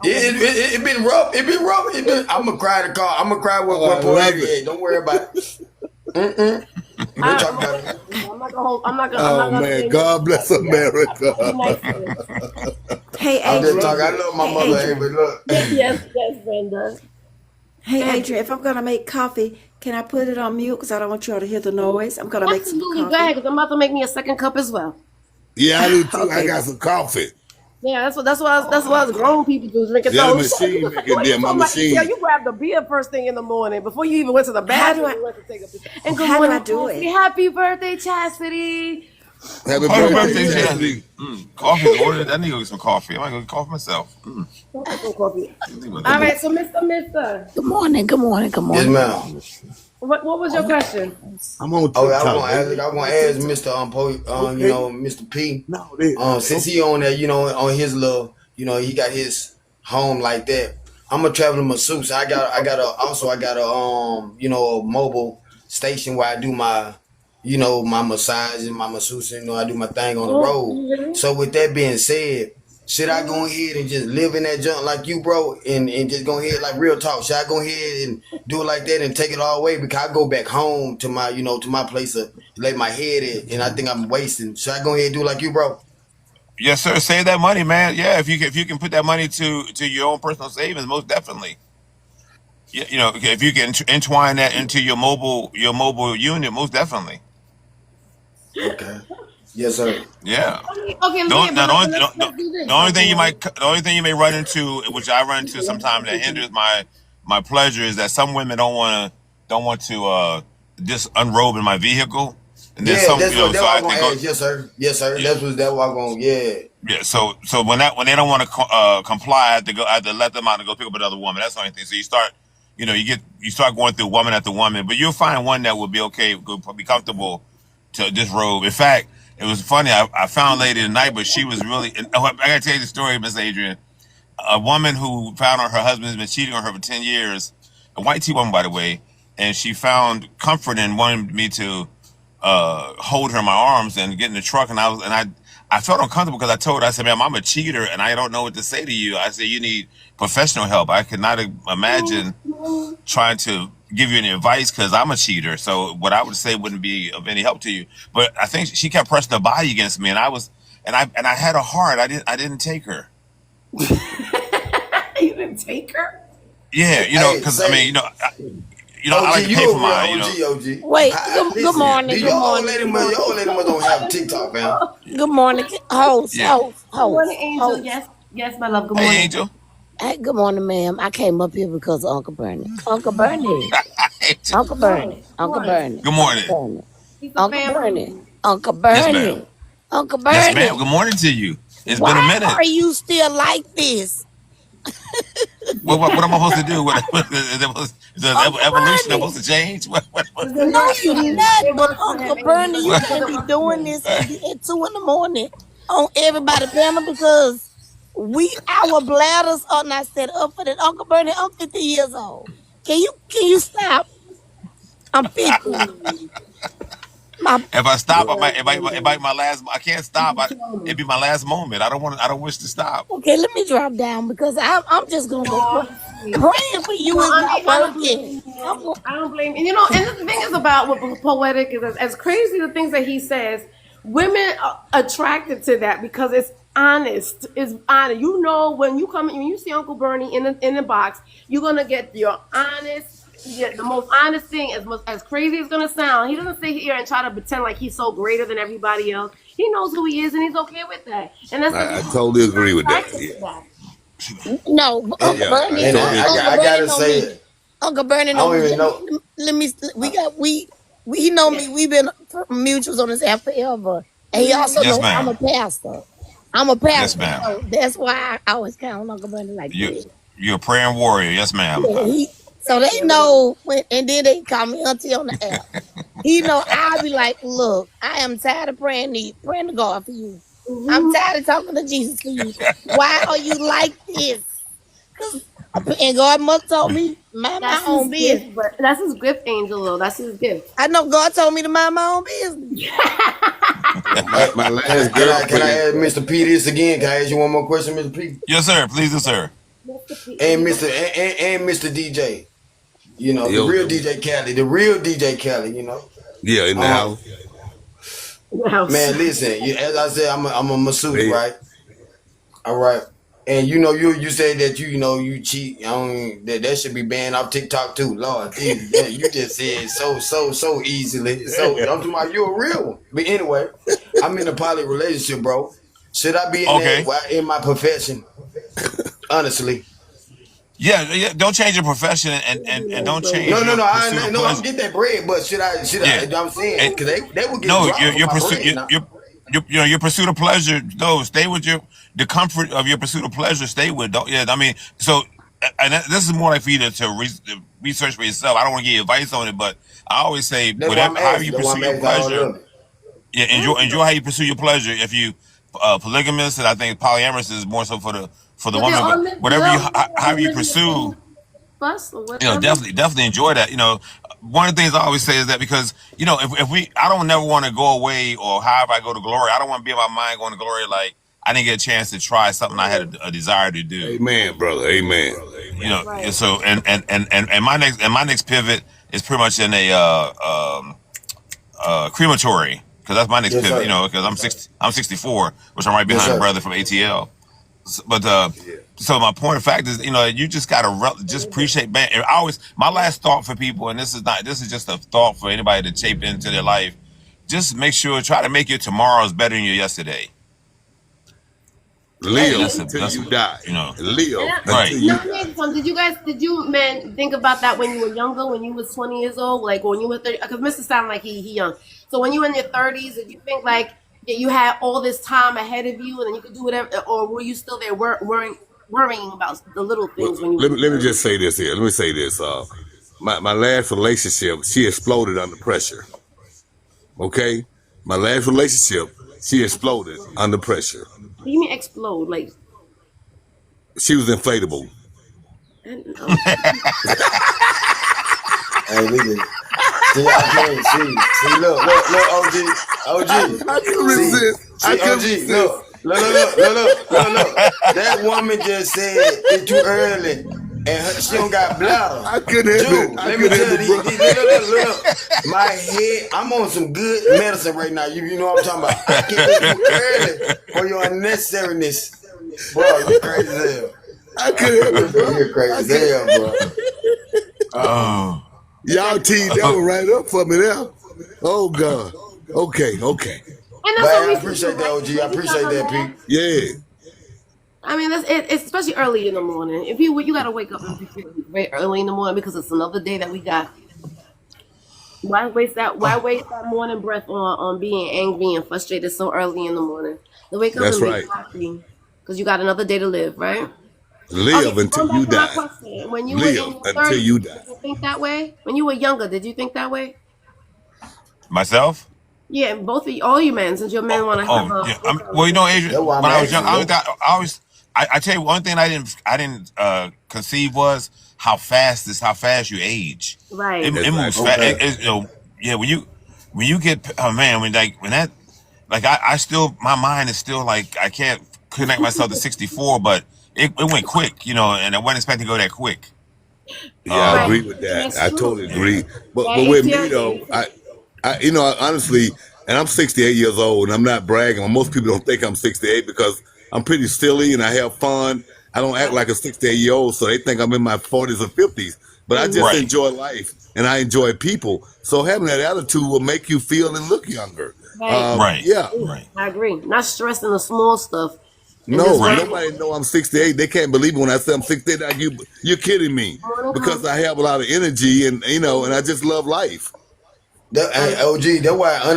It been rough. It been rough. I'm gonna cry in the car. I'm gonna cry with Oh, I love poetic. it. Hey, don't worry about it. We gonna talk about it. I'm not gonna hold. I'm not gonna. I'm Oh not gonna man, say God anything. bless America. I'll be nice to you. Hey, I'm just Adrian. talking. I love my Hey, mother. Hey, Adrian. but look. Yes, Brenda. Hey, Go ahead. Adrian, if I'm going to make coffee, can I put it on mute? Because I don't want y'all to hear the noise. I'm going to make some Absolutely. Go ahead, coffee. because I'm about to make me a second cup as well. Yeah, I do too. I Okay. got some coffee. Yeah, that's what us grown people do. Drinking Yeah, the those. machine What making are there. you My talking about? Yeah, machine. you grabbed the beer first thing in the morning before you even went to the How do bathroom. I You went to take a piss. And good how do I morning, do Chastity. it? Happy birthday, Chastity. Happy Happy birthday, birthday, Chastity. Chastity. Coffee ordered. I need to go get some coffee. I might go get coffee myself. Don't get some coffee. Think about All that. right, so Mister, Good morning, good morning, good Yes, morning, good ma'am. morning. what was your question? I'm on Oh, TikTok, baby. I was I'm on gonna ask TikTok. Mr. Okay. Mr. P. No, they Since okay. he on that, on his little, he got his home like that. I'm a traveling masseuse. I got a a mobile station where I do my, my massage and my masseuse. I do my thing on the road. Mm-hmm. So with that being said, should I go ahead and just live in that junk like you, bro, and just go ahead like real talk? Should I go ahead and do it like that and take it all away? Because I go back home to my, to my place to lay my head in, and I think I'm wasting. Should I go ahead and do it like you, bro? Yes, sir. Save that money, man. Yeah, if you can put that money to your own personal savings, most definitely. Yeah, if you can entwine that into your mobile unit, most definitely. Okay. Yes, sir. Yeah. Okay, Don't but now, let's do this. the only thing Okay, the only thing you may run into, which I run into sometimes that hinders my pleasure, is that some women don't want to just unrobe in my vehicle, and then Yeah, some that's so what I I'm have to gonna go. ask. Yes, sir. Yes, sir. Yeah, That's what I'm gonna. Yeah. yeah. So when they don't want to comply, I have to let them out and go pick up another woman. That's the only thing. So you start. You start going through woman after woman, but you'll find one that will be okay, will be comfortable to disrobe. In fact, it was funny. I found a lady tonight, but she was really. And I gotta tell you the story, Miss Adrian. A woman who found out her husband has been cheating on her for 10 years, a white tea woman, by the way, and she found comfort in wanting me to hold her in my arms and get in the truck, and I felt uncomfortable because I told her, I said, "Ma'am, I'm a cheater, and I don't know what to say to you." I said, "You need professional help." I could not imagine trying to give you any advice because I'm a cheater. So what I would say wouldn't be of any help to you. But I think she kept pressing her body against me, and I had a heart. I didn't take her. you didn't take her. Yeah, Hey, because I say, mean, I like OG, to you pay a for real mine. OG. Wait, good Listen, morning, good morning, good your morning, old lady must don't have TikTok, man. good morning, host, Yeah. host, Good morning, host, Angel. host. Yes, my love. Good Hey, morning. Angel. Hey, good morning, ma'am. I came up here because of Uncle Bernie. Uncle Bernie, Angel. Uncle Of course, Bernie, of Uncle course. Bernie, Good Uncle morning. Bernie, He's a Uncle family. Bernie, Uncle Yes, ma'am. Bernie, Uncle Yes, ma'am. Bernie. Good morning to you. It's been a Why minute. are you still like this? What am I supposed to do? Is the Uncle evolution Bernie. supposed to change? Because it No, works for you him. not, It but works for him, Uncle Angel. Bernie, you Because can't it be works for doing him. this at 2 in the morning on everybody panel because our bladders are not set up for that. Uncle Bernie, I'm 50 years old. Can you stop? I'm 50. My If I stop, Yes, it Angel. might be my last. I can't stop. You tell It'd me. be my last moment. I don't wish to stop. okay, let me drop down because I'm just gonna go Oh, pray. sweet. Praying for you is not I don't working. blame you. I don't blame you. And the thing is about what poetic is, as crazy the things that he says, women are attracted to that because it's honest. It's honest. When you see Uncle Bernie in the box, you're gonna get your honest. Yeah, the most honest thing, as crazy as it's gonna sound, he doesn't sit here and try to pretend like he's so greater than everybody else. He knows who he is, and he's okay with that. And that's the I beauty. totally He's not agree with that. attracted Yeah. to that. No, Uncle Yeah, Bernie, I And told you. Uncle I Bernie gotta know say me. it. Uncle Bernie I know don't me. even know. Let me. He know me. We've been mutuals on this app forever, and he also Yes, know I'm a ma'am. pastor. I'm a Yes, pastor, ma'am. so that's why I always count on Uncle Bernie like You this. you're a praying warrior. Yes, ma'am. Yeah, so they know when, and then they call me auntie on the app. He know I'll be like, look, I am tired of praying to God for you. I'm tired of talking to Jesus for you. Why are you like this? Cause and God must told me mind my That's his own business. gift, but that's his gift, Angel. Though that's his gift. I know God told me to mind my own business. Hey, My last can I girlfriend. ask Mr. P this again? Can I ask you one more question, Mr. P? Yes, sir. Please, yes, sir. And Mr. DJ. You know, the Yo, real DJ Khaled, the real DJ Khaled, you know. yeah, in the Um, house. man, listen, as I said, I'm a masseuse, Man, right? All right. And you said that you know you cheat. I don't, that should be banned off TikTok too. Lord Jesus, man, you just said so easily. So I'm talking about you a real one. But anyway, I'm in a poly relationship, bro. Should I be in Okay. that in my profession? Honestly. Yeah, yeah. Don't change your profession and don't change No, no, your no. pursuit of I'm pleasure. get that bread, but should I? Yeah. I'm saying And because they would get no, dropped for your my pursuit, bread now. your pursuit of pleasure. No, stay with the comfort of your pursuit of pleasure. Stay with. Don't. Yeah. I mean, so and this is more like for you to research for yourself. I don't want to give you advice on it, but I always say That's why whatever, I'm however asking. you That's why pursue I'm your asking. I don't pleasure. love it. Yeah, enjoy how you pursue your pleasure. If you polygamous, and I think polyamorous is more so for the But they woman. all But live whatever you love. however you Live in the pursue, same bus or whatever. definitely enjoy that. One of the things I always say is that because if I don't never want to go away or however I go to glory, I don't want to be in my mind going to glory like I didn't get a chance to try something I had a desire to do. amen, brother. Amen. Right. So and my next pivot is pretty much in a crematory because that's my next Yes, pivot. sir. Because I'm 64, which I'm right Yes, behind the sir. brother from ATL. But so my point of fact is, you just gotta just appreciate. Man, and my last thought for people, and this is just a thought for anybody to shape into their life. Just make sure, try to make your tomorrows better than your yesterday. And Live Hey, until that's you die. Live right. until you let me die. ask you something. Did you men think about that when you were younger, when you was 20 years old, like when you were 30? Because Mr. sound like he young. So when you were in your 30s, did you think like that you had all this time ahead of you and then you could do whatever, or were you still there worrying about the little Well, things when you were let in me your let me 30s? just say this here. Let me say this. My last relationship, she exploded under pressure. Okay, my last relationship, she exploded under pressure. What do you mean explode? Like, She was inflatable. okay. Hey, listen. See, I can't see. Look, I OG. couldn't resist. I See, couldn't OG. resist. Look. That woman just said it's too early, and she don't got bladder. I couldn't help it. Dude, I let me couldn't tell help you, it, bro. look. My head, I'm on some good medicine right now. You know what I'm talking about? I can't it's too early for your unnecessariness. Bro, you crazy as hell. I couldn't help it, bro. You're crazy as hell, bro. Oh, Y'all teed that one right up for me there. Oh God. Okay. And But that's what I we should appreciate do, that, right? OG. I Make each appreciate other that, laugh. P. Yeah. I mean, it's especially early in the morning. If you got to wake up and prepare very early in the morning because it's another day that we got. Why waste that? Why waste that morning breath on being angry and frustrated so early in the morning? To wake up That's and be right. happy because you got another day to live, right? Okay, Live so until going you back to my die. question, when you were in Live your until 30s, you did die. you think that way? When you were younger, did you think that way? myself. Yeah, both of you, all you men, since your men want to have Oh a yeah. workout Adrian, That's why I'm when I was young, asking, yo. I tell you one thing I didn't conceive was how fast you age. right? It moves Exactly. fast. Okay. Yeah. When you get oh man when that like I still my mind is still like I can't connect myself to 64, but it went quick, and I wasn't expecting to go that quick. Yeah, I Right, agree Um, with and that. that's I totally true. agree. But That with me ATL, though, honestly, and I'm 68 years old, and I'm not bragging. Most people don't think I'm 68 because I'm pretty silly and I have fun. I don't act like a 68-year-old, so they think I'm in my 40s or 50s. But I just right. enjoy life and I enjoy people. So having that attitude will make you feel and look younger. right. Right. Yeah, Ooh, Right. I agree. Not stressing the small stuff. in this No, world. nobody know I'm 68. They can't believe me when I say I'm 68. Like you're kidding me because I have a lot of energy and and I just love life. Hey, OG, that's why I'm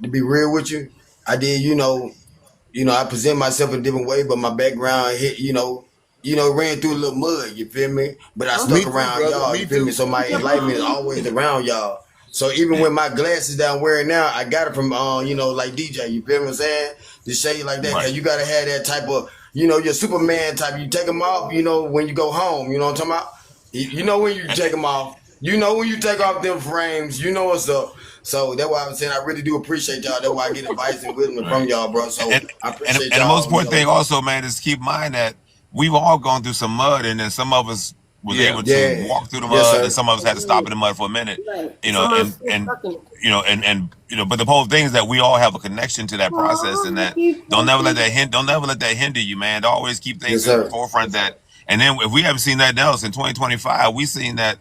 to be real with you, I did, I present myself in a different way, but my background hit, ran through a little mud, you feel me? But I Me stuck too, around brother. y'all, Me you feel me? too. So my enlightenment is always around y'all. So even when my glasses that I'm wearing now, I got it from like DJ, you feel what I'm saying? To show you like that, Right. cause you gotta have that type of, your Superman type. You take them off, when you go home, you know what I'm talking about? You know when you take them off. You know when you take off them frames, you know what's up. So that's why I'm saying I really do appreciate y'all. That's why I get advice and wisdom from Right. y'all, bro. So And, I appreciate and the most y'all, important thing also, man, is keep in mind that we've all gone through some mud, and then some of us was Yeah. able to Yeah. walk through the Yes, mud, and sir. some of us had to stop in the mud for a minute, Right. you know, Some of us and get stuck in it. but the whole thing is that we all have a connection to that process, and Oh, that don't never let that hinder you, man. To always keep things Yes, in the sir. forefront that, and then if we haven't seen that else in 2025, we've seen that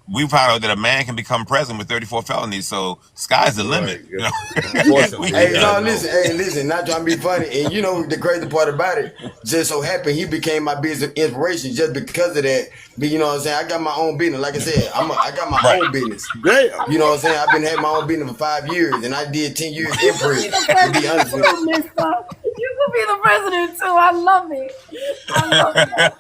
we found out that a man can become president with 34 felonies. So sky's the limit. Right. You know, Unfortunately, Hey, yeah, I no, know. listen, not trying to be funny. And you know the crazy part about it, just so happened he became my business inspiration just because of that. But you know what I'm saying? I got my own business. Like I said, I got my right? own business. Damn. You know what I'm saying? I've been having my own business for 5 years and I did 10 years in You could be prison, the to be president honest with too, mister. You could be the president too. I love it. I love that.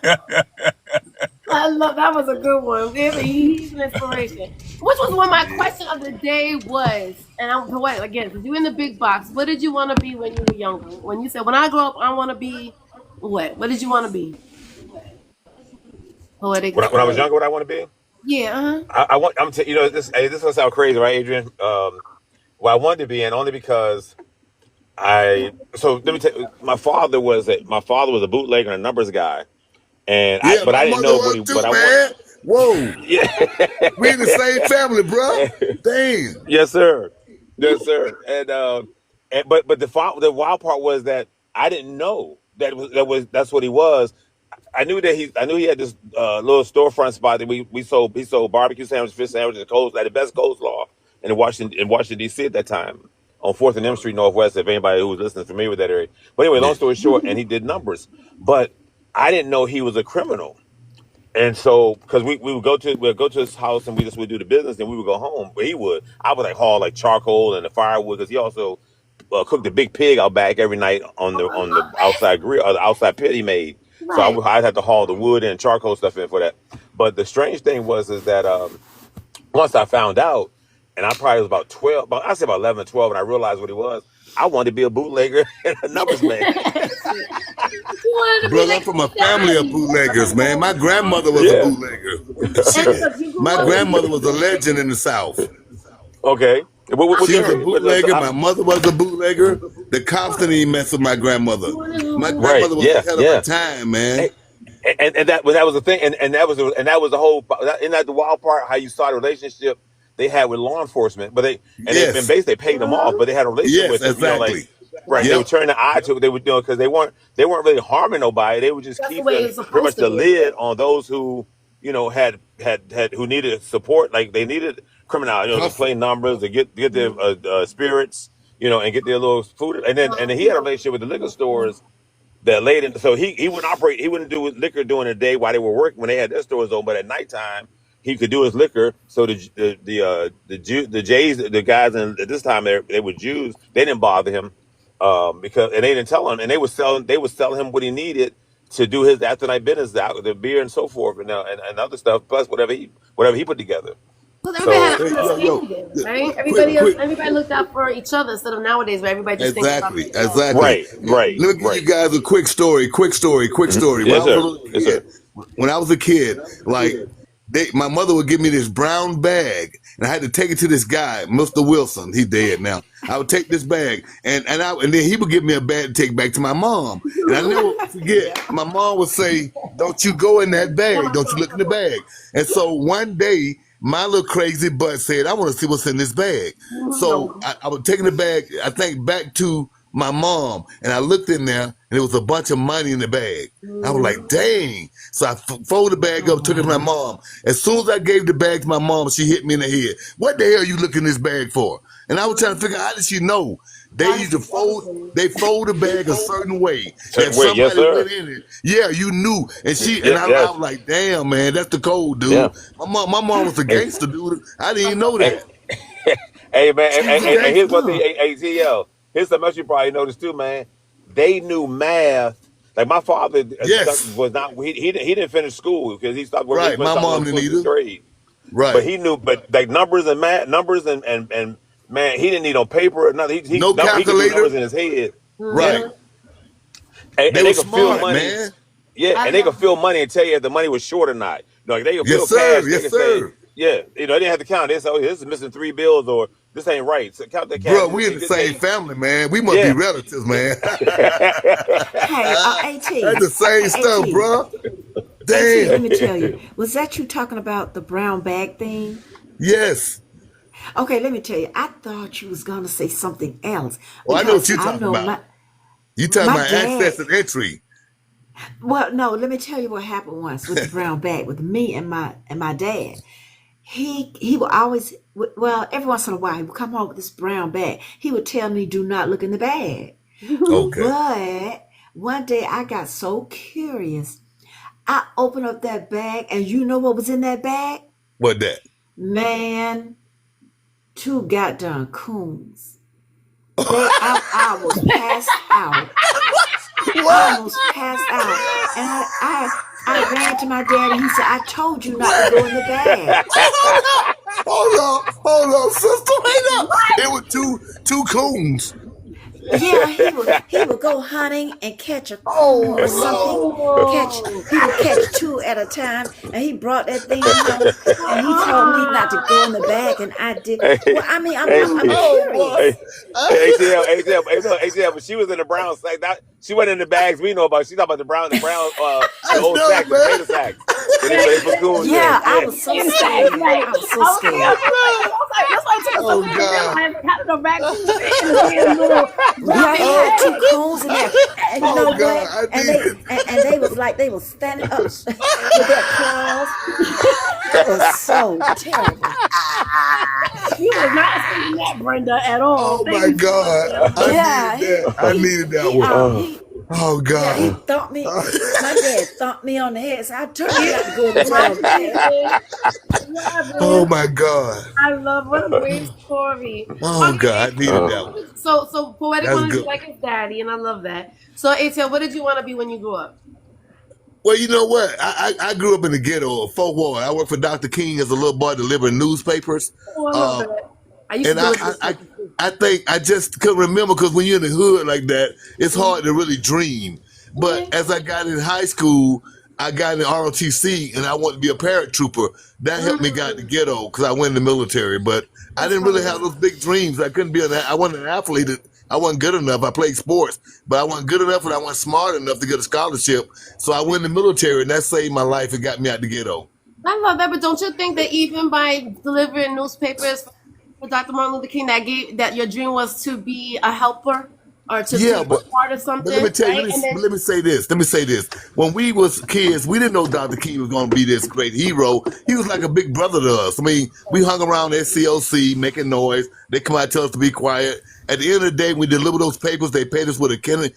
I love that was a good one. He's an inspiration. Which was what my question of the day was. And I'm poetic again, because you in the big box. What did you want to be when you were younger? When you said, when I grow up, I want to be what? What did you want to be? Poetic. When I was younger, what I want to be? Yeah, uh-huh. I want. This. Hey, this gonna sound crazy, right, Adrian? What I wanted to be in only because I. So let me tell you, my father was a bootlegger and a numbers guy, Yeah, but my I didn't mother know was what too, I want. man. Whoa. We in the same Yeah. family, bro. Dang. Yes, sir. Yes, sir. But the wild part was that I didn't know that's what he was. I knew he had this little storefront spot that he sold barbecue sandwiches, fish sandwiches, like the best coleslaw in Washington D.C. at that time on 4th and M Street Northwest. If anybody who was listening is familiar with that area, but anyway, long Yeah. story short, and he did numbers, but I didn't know he was a criminal. And so, because we'd go to his house and we just would do the business, and we would go home. But he would, I would like haul like charcoal and the firewood because he also cooked the big pig out back every night on Oh, I the love outside grill or the outside pit he made. that. So Right. I'd have to haul the wood and charcoal stuff in for that. But the strange thing is that once I found out, and I probably was about 12, I say about 11 or 12, and I realized what he was. I wanted to be a bootlegger and a numbers man. You wanted to be Brother, I'm like from a Sweet family of Daddy. bootleggers, man. My grandmother was a Yeah. bootlegger. And Shit. because you grew My up in grandmother was a legend in the South. Okay. What She I'm was a area? bootlegger. My mother was a bootlegger. The cops didn't even mess with my grandmother. you wanted to My boot Right. grandmother was Yeah. ahead of her Yeah. time, man. Hey, and that was the thing, and that was the whole. Isn't that the wild part? How you start a relationship they had with law enforcement, but and Yes. basically they paid them off, but they had a relationship Yes, with them. You know, like exactly. right, they right. were Yep. turning the eye to what they were doing because they weren't really harming nobody. They were just That's the way keeping it's pretty supposed much to the be. lid on those who had who needed support, like they needed criminal, to Hustle. play numbers, to get their spirits, and get their little food, and then he had a relationship with the liquor stores that late in, so he wouldn't do liquor during the day while they were working when they had their stores open, but at nighttime he could do his liquor. So the Jays, the guys, and at this time they were Jews, they didn't bother him because and they didn't tell him, and they would sell him what he needed to do his after night business, the beer and so forth, and other stuff, plus whatever he put together. Because everybody had So an Hey, yo, understanding, right? quick, quick. Everybody looked out for each other instead of nowadays where everybody just thinks about Exactly, themselves. exactly. right, right, Let me give you right. guys a quick story. Quick story. When Yes, I was a sir. little Yes, kid, sir. like my mother would give me this brown bag, and I had to take it to this guy, Mr. Wilson. He's dead now. I would take this bag, and then he would give me a bag to take back to my mom. And I never forget. Yeah. My mom would say, "Don't you go in that bag. Don't you look in the bag." And so one day, my little crazy butt said, "I want to see what's in this bag." So No. I was taking the bag, I think, back to my mom, and I looked in there, and there was a bunch of money in the bag. I was like, dang. So I folded the bag up, took it to my mom. As soon as I gave the bag to my mom, she hit me in the head. "What the hell are you looking in this bag for?" And I was trying to figure out, how did she know? They used to fold the bag a certain way. If Wait, yes, somebody sir. went in it, yeah, you knew. And I Yes. was like, damn, man, that's the code, dude. Yeah. My mom was a Hey, gangster, dude. I didn't even know that. hey, man, She was a and here's one gangster. thing, ATL. Here's something else you probably noticed too, man. They knew math. Like my father Yes. was not. He didn't finish school because he stopped working. Right. He My stopped mom working didn't for the either. trade. But Right. he knew, but like numbers and math, numbers and man, he didn't need no paper or nothing. He No could do calculator. numbers in his head. Right. And They they were could feel smart, money. man. Yeah, and they could feel money and tell you if the money was short or not. Like they could feel Yes, sir. cash. They Yes, could say, sir. yeah, they didn't have to count. They say, oh, this is missing 3 bills or this ain't right. So count the cash. Bro, we in the same family, man. We must be Yeah. relatives, man. Hey, AT. That's the same stuff, bro. AT, Damn. let me tell you. Was that you talking about the brown bag thing? Yes. Okay, let me tell you. I thought you was gonna say something else. Well, I know what Because you're I talking know about. You talking my about dad. access and entry. Well, no, let me tell you what happened once with the brown bag with me and my dad. He would always, well, every once in a while he would come home with this brown bag. He would tell me, "Do not look in the bag." Okay. But one day I got so curious. I opened up that bag, and you know what was in that bag? What that? Man, 2 goddamn coons. I was passed out. I almost passed out. And I ran to my dad and he said, "I told you not to go in the bag." Hold on, sister, wait up. It was two coons. Yeah, he would go hunting and catch a coon or something. He would catch 2 at a time, and he brought that thing home, and he told me not to go in the bag, and I did. Well, I mean, I'm curious. ATL, but she was in the brown sack. She wasn't in the bags we know about. She talking about the brown, the old sacks, the potato sacks. They put coons in. Yeah, I was so scared. I was so scared. Oh, God. Yeah, he had 2 coons in there, and you know God, what? And they was like they was standing up with their claws. It was so terrible. You was not seeing that, Brenda, at all. Oh my God. I needed that one. Oh Yeah, he God. thumped me. My dad thumped me on the head, so I turned out to go to the bag. Oh my God. I love what a great story. Oh God, I needed that one. So poetic That's wanted to good. be like his daddy, and I love that. So ATL, what did you want to be when you grew up? Well, you know what? I grew up in the ghetto, Fort Ward. I worked for Dr. King as a little boy delivering newspapers. Oh, I love that. I used And to do it. I think I just couldn't remember because when you're in the hood like that, it's hard to really dream. But as I got in high school, I got in ROTC and I wanted to be a paratrooper. That helped me get in the ghetto because I went in the military. But I didn't really have those big dreams. I couldn't be I wasn't an athlete. I wasn't good enough. I played sports, but I wasn't good enough and I wasn't smart enough to get a scholarship. So I went in the military and that saved my life and got me out the ghetto. I love that, but don't you think that even by delivering newspapers for Dr. Martin Luther King, that your dream was to be a helper or to Yeah, be but part of something? let me tell you, right? let me say this. When we was kids, we didn't know Dr. King was going to be this great hero. He was like a big brother to us. I mean, we hung around SCLC making noise. They come out and tell us to be quiet. At the end of the day, we delivered those papers. They paid us with a Kennedy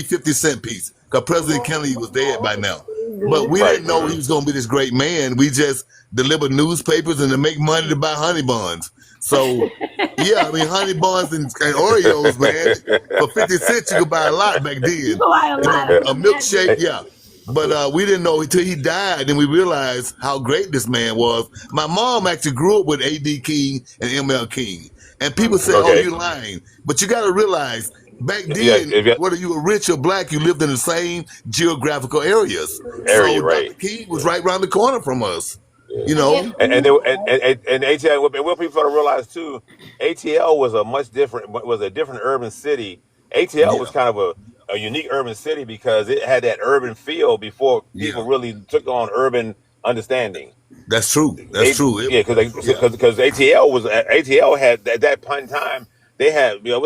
50-cent piece because President Kennedy was dead by now. But we didn't know he was going to be this great man. We just delivered newspapers and to make money to buy honey buns. So, yeah, I mean, honey buns and Oreos, man, for 50 cents, you could buy a lot back then. A milkshake, yeah. But we didn't know until he died, and we realized how great this man was. My mom actually grew up with A.D. King and M.L. King. And people say, oh, you're lying. But you got to realize, back then, whether you were rich or black, you lived in the same geographical areas. So Dr. King was right around the corner from us. You know, and ATL, and what people sort of realize too, ATL was a different urban city. ATL was kind of a unique urban city because it had that urban feel before people really took on urban understanding. That's true. That's true. Yeah, because ATL had at that point in time they had give me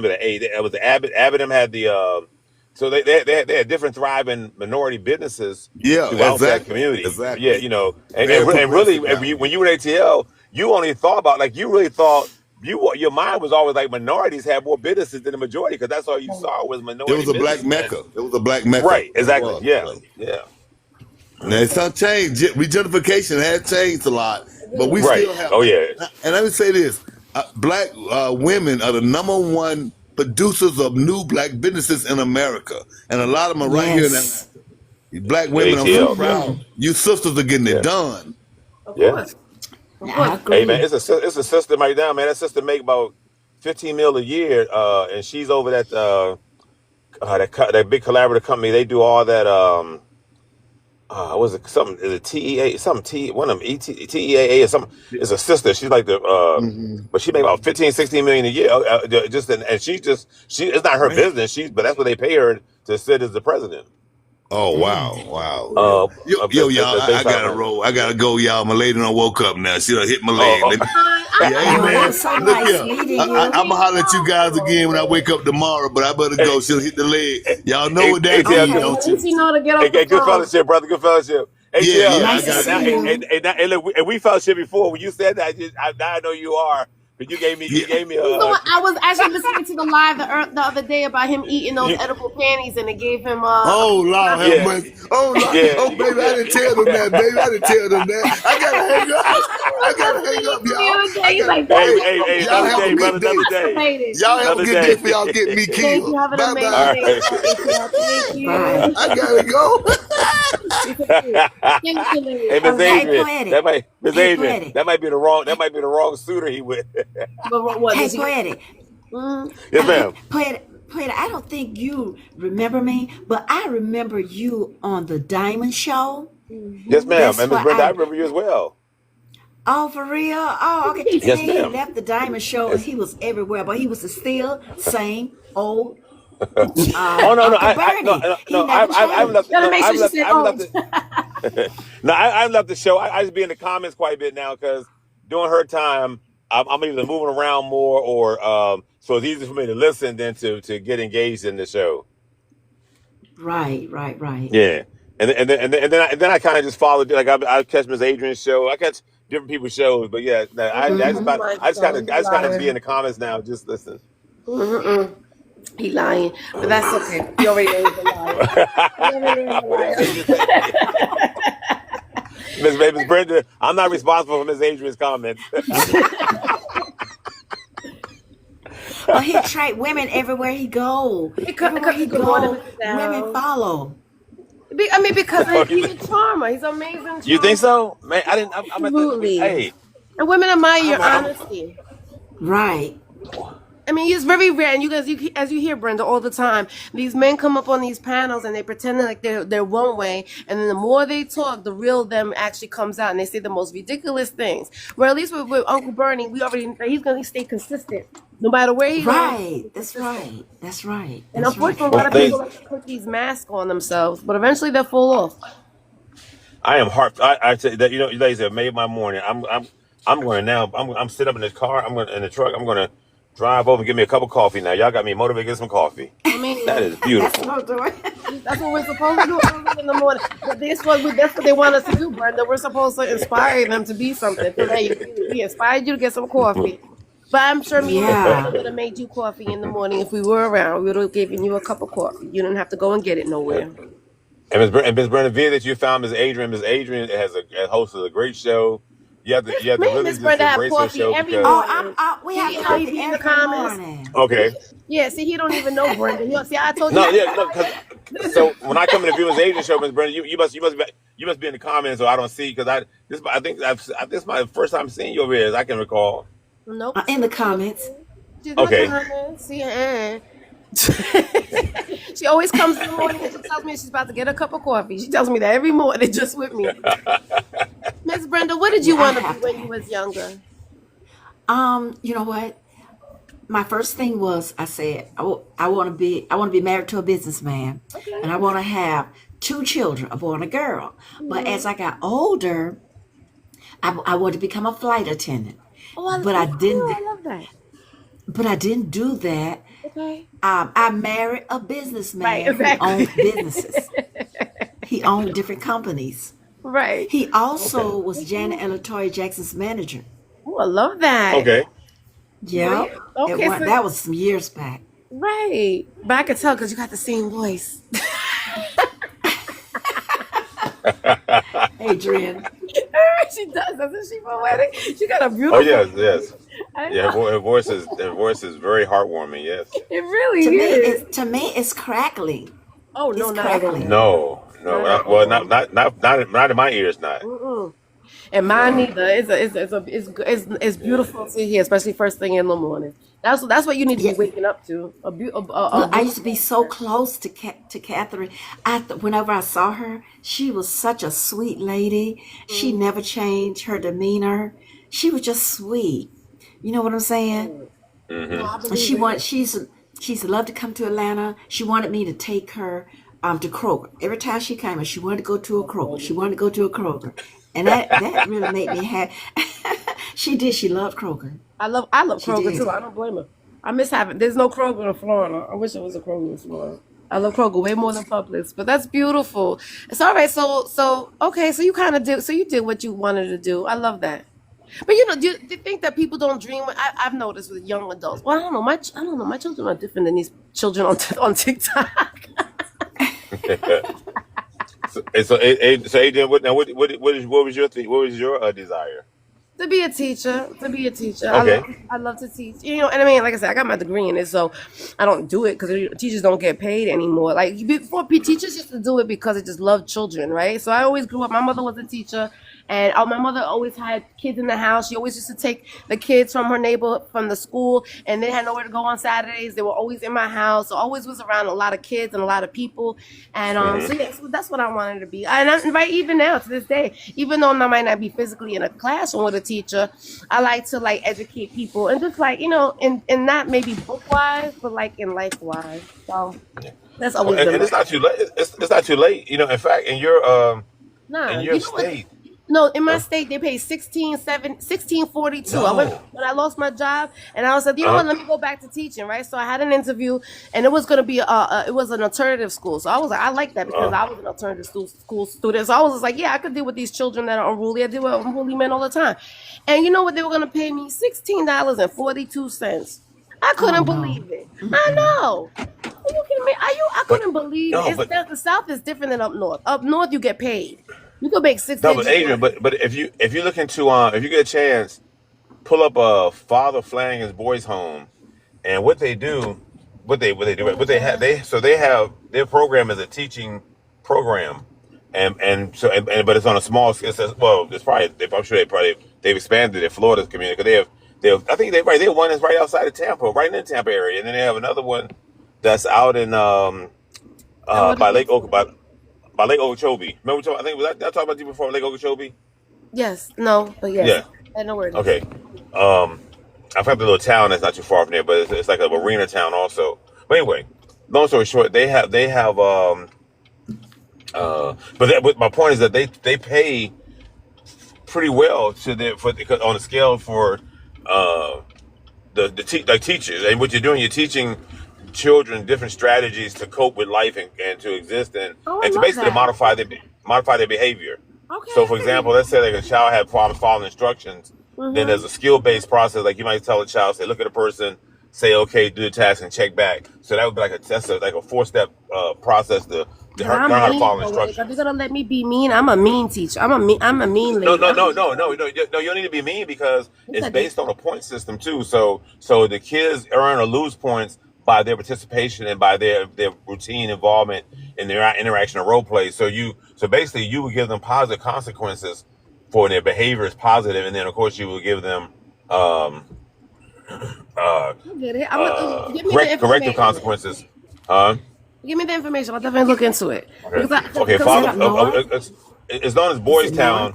the A. It was the Abbott had the. So they had different thriving minority businesses throughout that community. Exactly. Yeah, and really when you were in ATL, you only thought about your mind was always like minorities had more businesses than the majority because that's all you saw was It minority was a black businessmen. mecca. It was a black mecca. Right, exactly. It was. Yeah, So, yeah. now it's not changed. Regentrification has changed a lot, but we Right. still have. Oh yeah. And let me say this: black women are the #1 producers of new black businesses in America, and a lot of them are right here in Atlanta. Yes. Black The women, I'm so ATL. proud. You sisters are getting Yeah. it done. Of Yeah. course. Of I course. Hey man, agree. it's a system right now, man. That system make about 15 mil a year, and she's over that that big collaborative company. They do all that. Was it something? Is it TEA? Something T? One of them TEAA or something. It's a sister. She's like the. But she make about 15, 16 million a year. And she it's not her business. But that's what they pay her to sit as the president. Oh Dang. wow. Yo, y'all, I gotta roll. I gotta go, y'all. My lady done woke up now. She done hit my leg. Yeah, hey Oh, man. it was so Look nice here. meeting I'm you. gonna holler at you guys again when I wake up tomorrow, but I better go. She'll hit the leg. Y'all know what that ATL, means, At don't least you? you know to get off the good phone. fellowship, brother. Good fellowship. Yeah, ATL. I Nice to gotta see go. you. And look, we fellowship before. When you said that, now I know you are. But you gave me You know what? I was actually listening to the live the other day about him eating those you, edible panties, and it gave him Oh Lord have yeah, mercy. Oh Lord. yeah, Oh baby, I didn't tell them that, baby. I didn't tell them that. I gotta hang up. I gotta hang up, the y'all. other day. I He's got like, Hey, "Don't hey, get hey, y'all another have a day, brother, good day. another day, constipated." Y'all have a another good day day. for y'all get me Thank killed. you. Have an Bye amazing All bye. day, right. ATL. Thank Bye. you. I gotta go. Thank you, lady. Hey, Miss Hey, Adrian, poetic. Miss Hey, Adrian, poetic. that might be the wrong suitor he with. But what Hey, did you get? poetic. Yes, ma'am. Poetic. I don't think you remember me, but I remember you on the Diamond Show. Yes, ma'am. That's And Miss what Brenda, I I. remember you as well. Oh, for real? Oh, okay. And Yes, then he ma'am. left the Diamond Show and Yes. he was everywhere, but he was the still same old Oh no, no, Uncle Bernie. He never I've left. changed. Gotta No, make sure she said I've left old. it. No, I've left the show. I just be in the comments quite a bit now because during her time, I'm either moving around more or so it's easier for me to listen than to get engaged in the show. Right. Yeah, and then I kind of just followed. Like I catch Miss Adrian's show. I catch different people's shows, but yeah, no, Mm-hmm. My I just kind of be in liar. the comments now, just listen. Mm-mm. He lying, but that's okay. You already know he's a liar. You already know he's a What did liar. you say? Miss Brenda, I'm not responsible for Miss Adrian's comments. But he attract women everywhere he go. Everywhere he Good morning, go, Mrs. women Dow. follow. I mean, because he's a charmer. He's an amazing You think charmer. so, man? I didn't. I'm at the. Absolutely. Hey, And women admire your I'm honesty. Right. I mean, it's very rare, and you guys, as you hear Brenda all the time, these men come up on these panels and they pretend like they're one way, and then the more they talk, the real them actually comes out, and they say the most ridiculous things. Where at least with Uncle Bernie, we already he's gonna stay consistent, no matter where he goes. Right. He's That's consistent. right. That's right. And That's right. unfortunately, a lot well, of thanks. people like to put these masks on themselves, but eventually they'll fall off. I am heart. I say that you ladies have made my morning. I'm going to now. I'm sitting up in this car. I'm going in the truck. I'm going to drive over and get me a cup of coffee. Now y'all got me motivated to get some coffee. I mean, That is That's beautiful. what I'm doing. that's what we're supposed to do early in the morning. But that's what they want us to do, Brenda. We're supposed to inspire them to be something. So we inspired you to get some coffee. But I'm sure me and Miss Brenda Yeah. would have made you coffee in the morning if we were around. We would have given you a cup of coffee. You didn't have to go and get it nowhere. And Miss Brenda, via that you found Miss Adrian. Miss Adrian has hosted a great show. You have to Me and really Miss just Brenda have embrace her coffee show every because Oh, morning. we See, have you know, he coffee be in the every comments. morning. okay. Yeah, see, he don't even know Brenda. See, I told you. No, yeah, no, because so when I come in to view Miss Adrian show, Miss Brenda, you must be in the comments or I don't see because I think this is my first time seeing you over here as I can recall. Nope. In the comments. She's in the Okay. comments. See, she always comes in the morning and she tells me she's about to get a cup of coffee. She tells me that every morning just with me. Miss Brenda, what did you Yeah, I want to be have to when you have was it. younger? You know what? My first thing was I said I want to be married to a businessman, and I want to have 2 children, a boy and a girl. But as I got older, I wanted to become a flight attendant. But I didn't. I love that. But I didn't do that. Okay. I married a Right, businessman who exactly. owned businesses. He owned different companies. Right. He also was Janet and Latoya Jackson's manager. Oh, I love that. Okay. Yep. Okay, so That was some years back. right, but I could tell because you got the same voice. Adrian. She does, doesn't she? Poetic. She got a Oh beautiful yes, voice. yes. I Yeah, know. her voice is very heartwarming. Yes. It really To me, is. it's crackling. Oh no, It's not at crackling. all. No. Not at Well, all. not in my ears. Not. Mm-mm. And mine No. neither. It's beautiful to hear, especially first thing in the morning. That's what you need to be Yeah. waking up to. A Look, I voice. used to be so close to Catherine. Whenever I saw her, she was such a sweet lady. She Mm, never changed her demeanor. She was just sweet. You know what I'm saying? mm. No, Hmm. I And believe it. she's loved to come to Atlanta. She wanted me to take her to Kroger. Every time she came, she wanted to go to a Kroger. She wanted to go to a Kroger, and that really made me happy. She did. She loved Kroger. I love She Kroger too. did. I don't blame her. I miss having. There's no Kroger in Florida. I wish there was a Kroger in Florida. I love Kroger way more than Publix, but that's beautiful. It's all right. So okay. So you kind of did. So you did what you wanted to do. I love that. But do you think that people don't dream? I've noticed with young adults. Well, I don't know. I don't know. My children are different than these children on TikTok. So Adrian, what was your thing? What was your desire? To be a teacher, Okay. I love to teach. And I mean, like I said, I got my degree in it, so I don't do it because teachers don't get paid anymore. Like before, teachers used to do it because they just loved children, right? So I always grew up. My mother was a teacher, and my mother always had kids in the house. She always used to take the kids from her neighborhood, from the school, and they had nowhere to go on Saturdays. They were always in my house. So I always was around a lot of kids and a lot of people, and Hmm. so yeah, so that's what I wanted to be. And right even now to this day, even though I might not be physically in a classroom with a teacher, I like to like educate people and just like and not maybe book wise, but like in life wise. So that's Well, always been and my it's not too late. It's not too late. In fact, in nah. your You know what? state. No, in my Huh? state they pay 1642. I went No. when I lost my job, and I was like, Uh what? huh. Let me go back to teaching, right? So I had an interview, and it was gonna be it was an alternative school. So I was like, I like that because Uh, I was an alternative school student. So I was just like, yeah, I could deal with these children that are unruly. I deal with unruly men all the time. And you know what? They were gonna pay me $16.42. I Oh couldn't no. believe it. I Mm-mm. know. Are you kidding me? I but couldn't believe it. no, It's but the South is different than up north. Up north, you get paid. You could make six no, but digits Adrian, work. but if you look into if you get a chance, pull up Father Flanagan's Boys Home, and what they have they have their program is a teaching program, and but it's on a small scale. It's probably I'm sure they've expanded in Florida's community because they have I think they have one that's right outside of Tampa, right in the Tampa area, and then they have another one that's out in And what is by it? By Lake Okeechobee. Remember, I think was I talked about you before Lake Okeechobee. Yes, no, but yes, Yeah. I know where it is. Okay. Um, I forgot the little town that's not too far from there, but it's like a marina town also. But anyway, long story short, they have but my point is that they pay pretty well to their for because on a scale for uh like teachers, and what you're doing, you're teaching children different strategies to cope with life and to exist Oh, I and to love basically that. modify their behavior. So, for Okay. example, let's say like a child had problems following instructions. Then Mm-hmm. there's a skill-based process. Like you might tell a child, say, look at a person, say, okay, do the task, and check back. So that would be like a four-step process to But I'm learn how to mean, follow poetic. Are they instructions. gonna let me be mean? I'm a mean teacher. I'm a mean No, lady. no, no, no, no, no, no. You don't need to be mean because Yes, it's I do. based on a point system too. So the kids earn or lose points by their participation and by their routine involvement in their interaction or role play. So basically you would give them positive consequences for their behavior is positive, and then of course you will give them um uh I get it. I'm gonna give me the corrective information. consequences. Uh, Give me the information. I'll definitely look into it Okay. because I Okay. Is because that Father. up north? It's known as Is Boys it north? Town.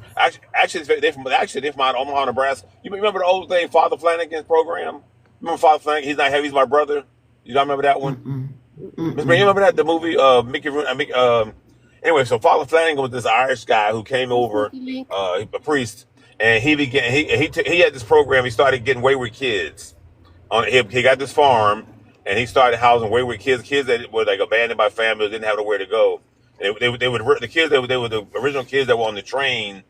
They're from out of Omaha, Nebraska. You remember the old thing, Father Flanagan's program? Remember Father Flanagan? He's not heavy. He's my brother. You don't remember that one? Mm-mm. Miss Mary, you Mm-mm. remember that the movie? Anyway, so Father Flanagan was this Irish guy who came over, sneaky link. a priest, and he had this program. He started getting wayward kids he got this farm and he started housing wayward kids that were like abandoned by families, didn't have nowhere to go. And they would the kids that they were the original kids that were on the train.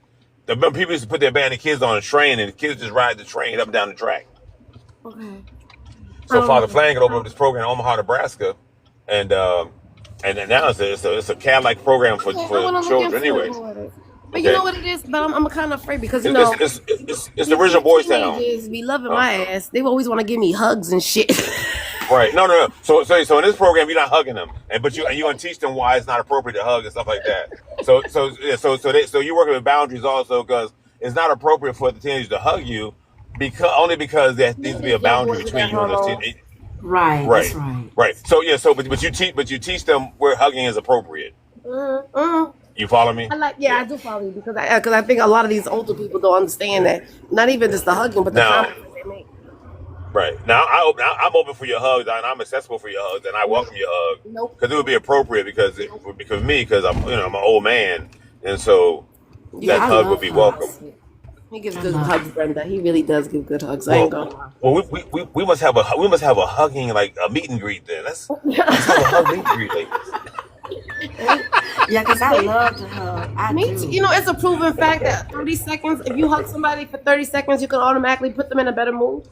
The people used to put their abandoned kids on a train, and the kids just ride the train up and down the track. Okay. So Father Flanagan opened up this program in Omaha, Nebraska, and then now it's a CAD-like program for I want to look children. into it Anyways, more. But you okay, know what it is? But I'm kind of afraid because, you it's know, it's it's, it's the original these Boys Town. teenagers be loving my ass. They always want to give me hugs and shit. Right. No. So in this program, you're not hugging them, but you're gonna teach them why it's not appropriate to hug and stuff like that. So you're working with boundaries also, because it's not appropriate for the teenagers to hug you, because there needs to be a boundary between you and those teenagers. Right. That's right. Right. So but you teach them where hugging is appropriate. You follow me? I do follow you because I think a lot of these older people don't understand that. Not even just the hugging, but the comments that they make. Right. Now I'm open for your hugs, and I'm accessible for your hugs, and I welcome your hug. Nope. Because it would be appropriate because I'm an old man, and so that hug would be welcome. He gives good hugs, Brenda. He really does give good hugs. I ain't gonna lie. Well, we must have a hugging, like a meet and greet then. Let's have a hug meet and greet, ladies. Yeah, because I love to hug. Me too. You know, it's a proven fact that 30 seconds, if you hug somebody for 30 seconds, you can automatically put them in a better mood.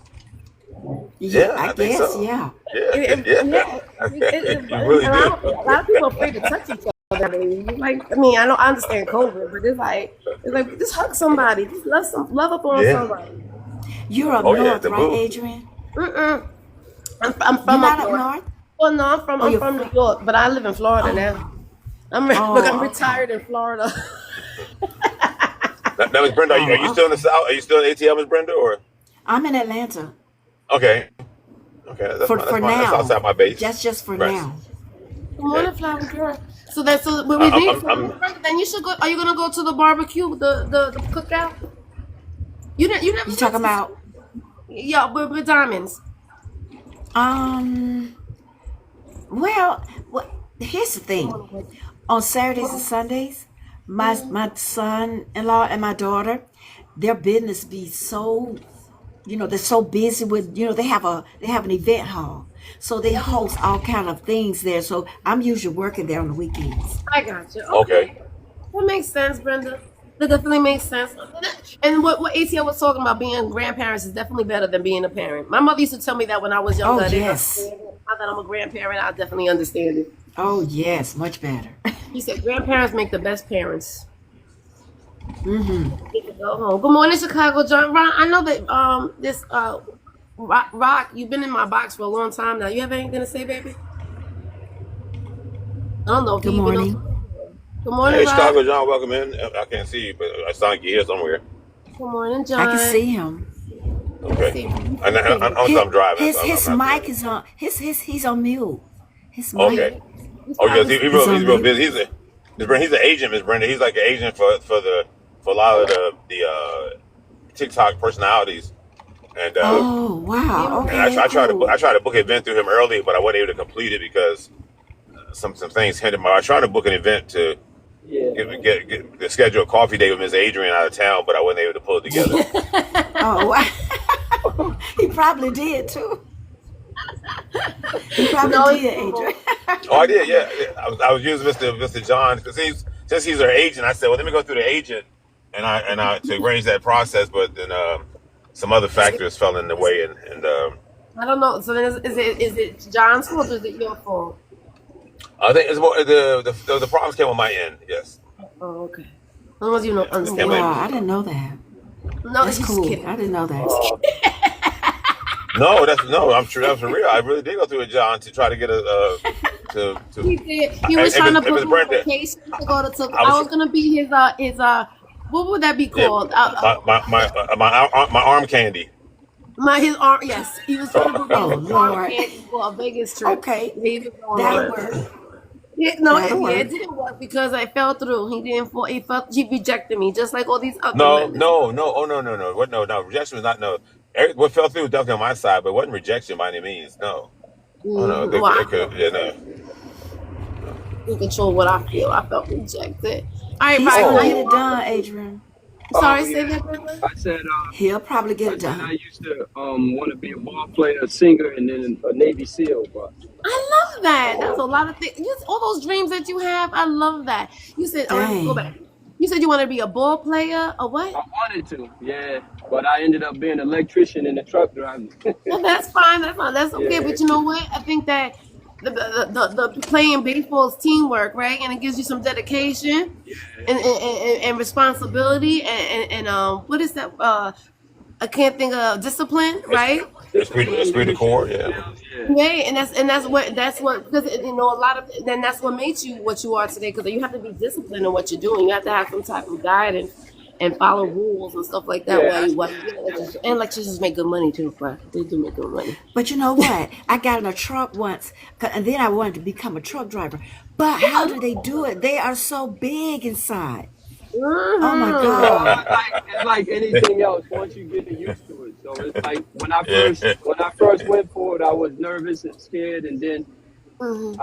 Yeah, I think guess, so. Yeah. You really do. A lot of people are afraid to touch each other. Like, I mean, I understand COVID, but it's like just hug somebody, just love up on somebody. You're up north, right, Adrian? I'm from You're not up north. Well, no, I'm from New York, but I live in Florida now. I'm retired in Florida. Now, Miss Brenda, are you still in the South? Are you still in ATL, Miss Brenda, or? I'm in Atlanta. Okay. That's for now. That's outside my base. Just for now. Good morning, flower girl. So when we leave, then you should go. Are you gonna go to the barbecue, the cookout? You never. You talking about? Yeah, with diamonds. Well, here's the thing. On Saturdays and Sundays, my son-in-law and my daughter, their business be so, they're so busy with, they have an event hall. So they host all kind of things there. So I'm usually working there on the weekends. I got you. Okay. That makes sense, Brenda. That definitely makes sense. And what ATL was talking about, being grandparents is definitely better than being a parent. My mother used to tell me that when I was younger. Oh, yes. Now that I'm a grandparent, I definitely understand it. Oh, yes. Much better. He said grandparents make the best parents. Go home. Good morning, Chicago, John. Ron, I know that this Rock, you've been in my box for a long time now. You have anything to say, baby? I don't know. Good morning. Good morning, Hey, Rock. Chicago, John. Welcome in. I can't see you, but I sound like you're here somewhere. Good morning, John. I can see him. Okay. I'm driving. His mic is on. He's on mute. His mic. Okay. Yes, he's real busy. He's an agent, Miss Brenda. He's like an agent for a lot of the TikTok personalities. And oh wow! Okay. And I tried to book an event through him early, but I wasn't able to complete it because some things hindered I tried to book an event to get schedule a coffee date with Miss Adrian out of town, but I wasn't able to pull it together. Oh wow! He probably did too. He probably did, Adrian. Oh, I did. Yeah, I was using Mr. John because since he's our agent. I said, well, let me go through the agent and I to arrange that process, but then some other factors fell in the way, and I don't know. So then, is it John's fault or is it your fault? I think it's more the problems came on my end. Yes. Oh, okay. As long as you don't understand. Wow, I didn't know that. No, that's cool. I didn't know that. I'm sure that's for real. I really did go through it, John, to try to get to. He did. He was trying to book a vacation to go to. I was gonna be his what would that be called? My arm candy. His arm. Yes, he was trying to book arm candy for a Vegas trip. Okay, that worked. It didn't work because I fell through. He didn't fall. He rejected me, just like all these other women. No. What? No. Rejection was not no. What fell through was definitely on my side, but it wasn't rejection by any means. No. They could. You control what I feel. I felt rejected. All right, he's gonna get it done, Adrian. Sorry, say that, brother. I said he'll probably get it done. I used to want to be a ball player, a singer, and then a Navy SEAL. But I love that. That's a lot of things. All those dreams that you have, I love that. You said, all right, go back. You said you wanted to be a ball player or I what? wanted to, yeah, but I ended up being an electrician and a truck driver. Well, that's fine. That's fine. That's okay. Yeah, But you know what? I think that the playing baseball is teamwork, right? And it gives you some dedication and responsibility and what is that? I can't think of discipline, right? discipline, Esprit de leadership corps, yeah. skills. Yeah, Right, and that's what because you know a lot of then that's what makes you what you are today because you have to be disciplined in what you're doing. You have to have some type of guidance and follow rules and stuff like that. yeah, While you and electricians make good money too. But they do make good money. But you know what? I got in a truck once, and then I wanted to become a truck driver. But how do they do it? They are so big inside. Oh my Mm-hmm. Well, God. it's like anything else. Once you get used to it, so it's like Yeah. when I first went for it, I was nervous and scared, and then Mm-hmm.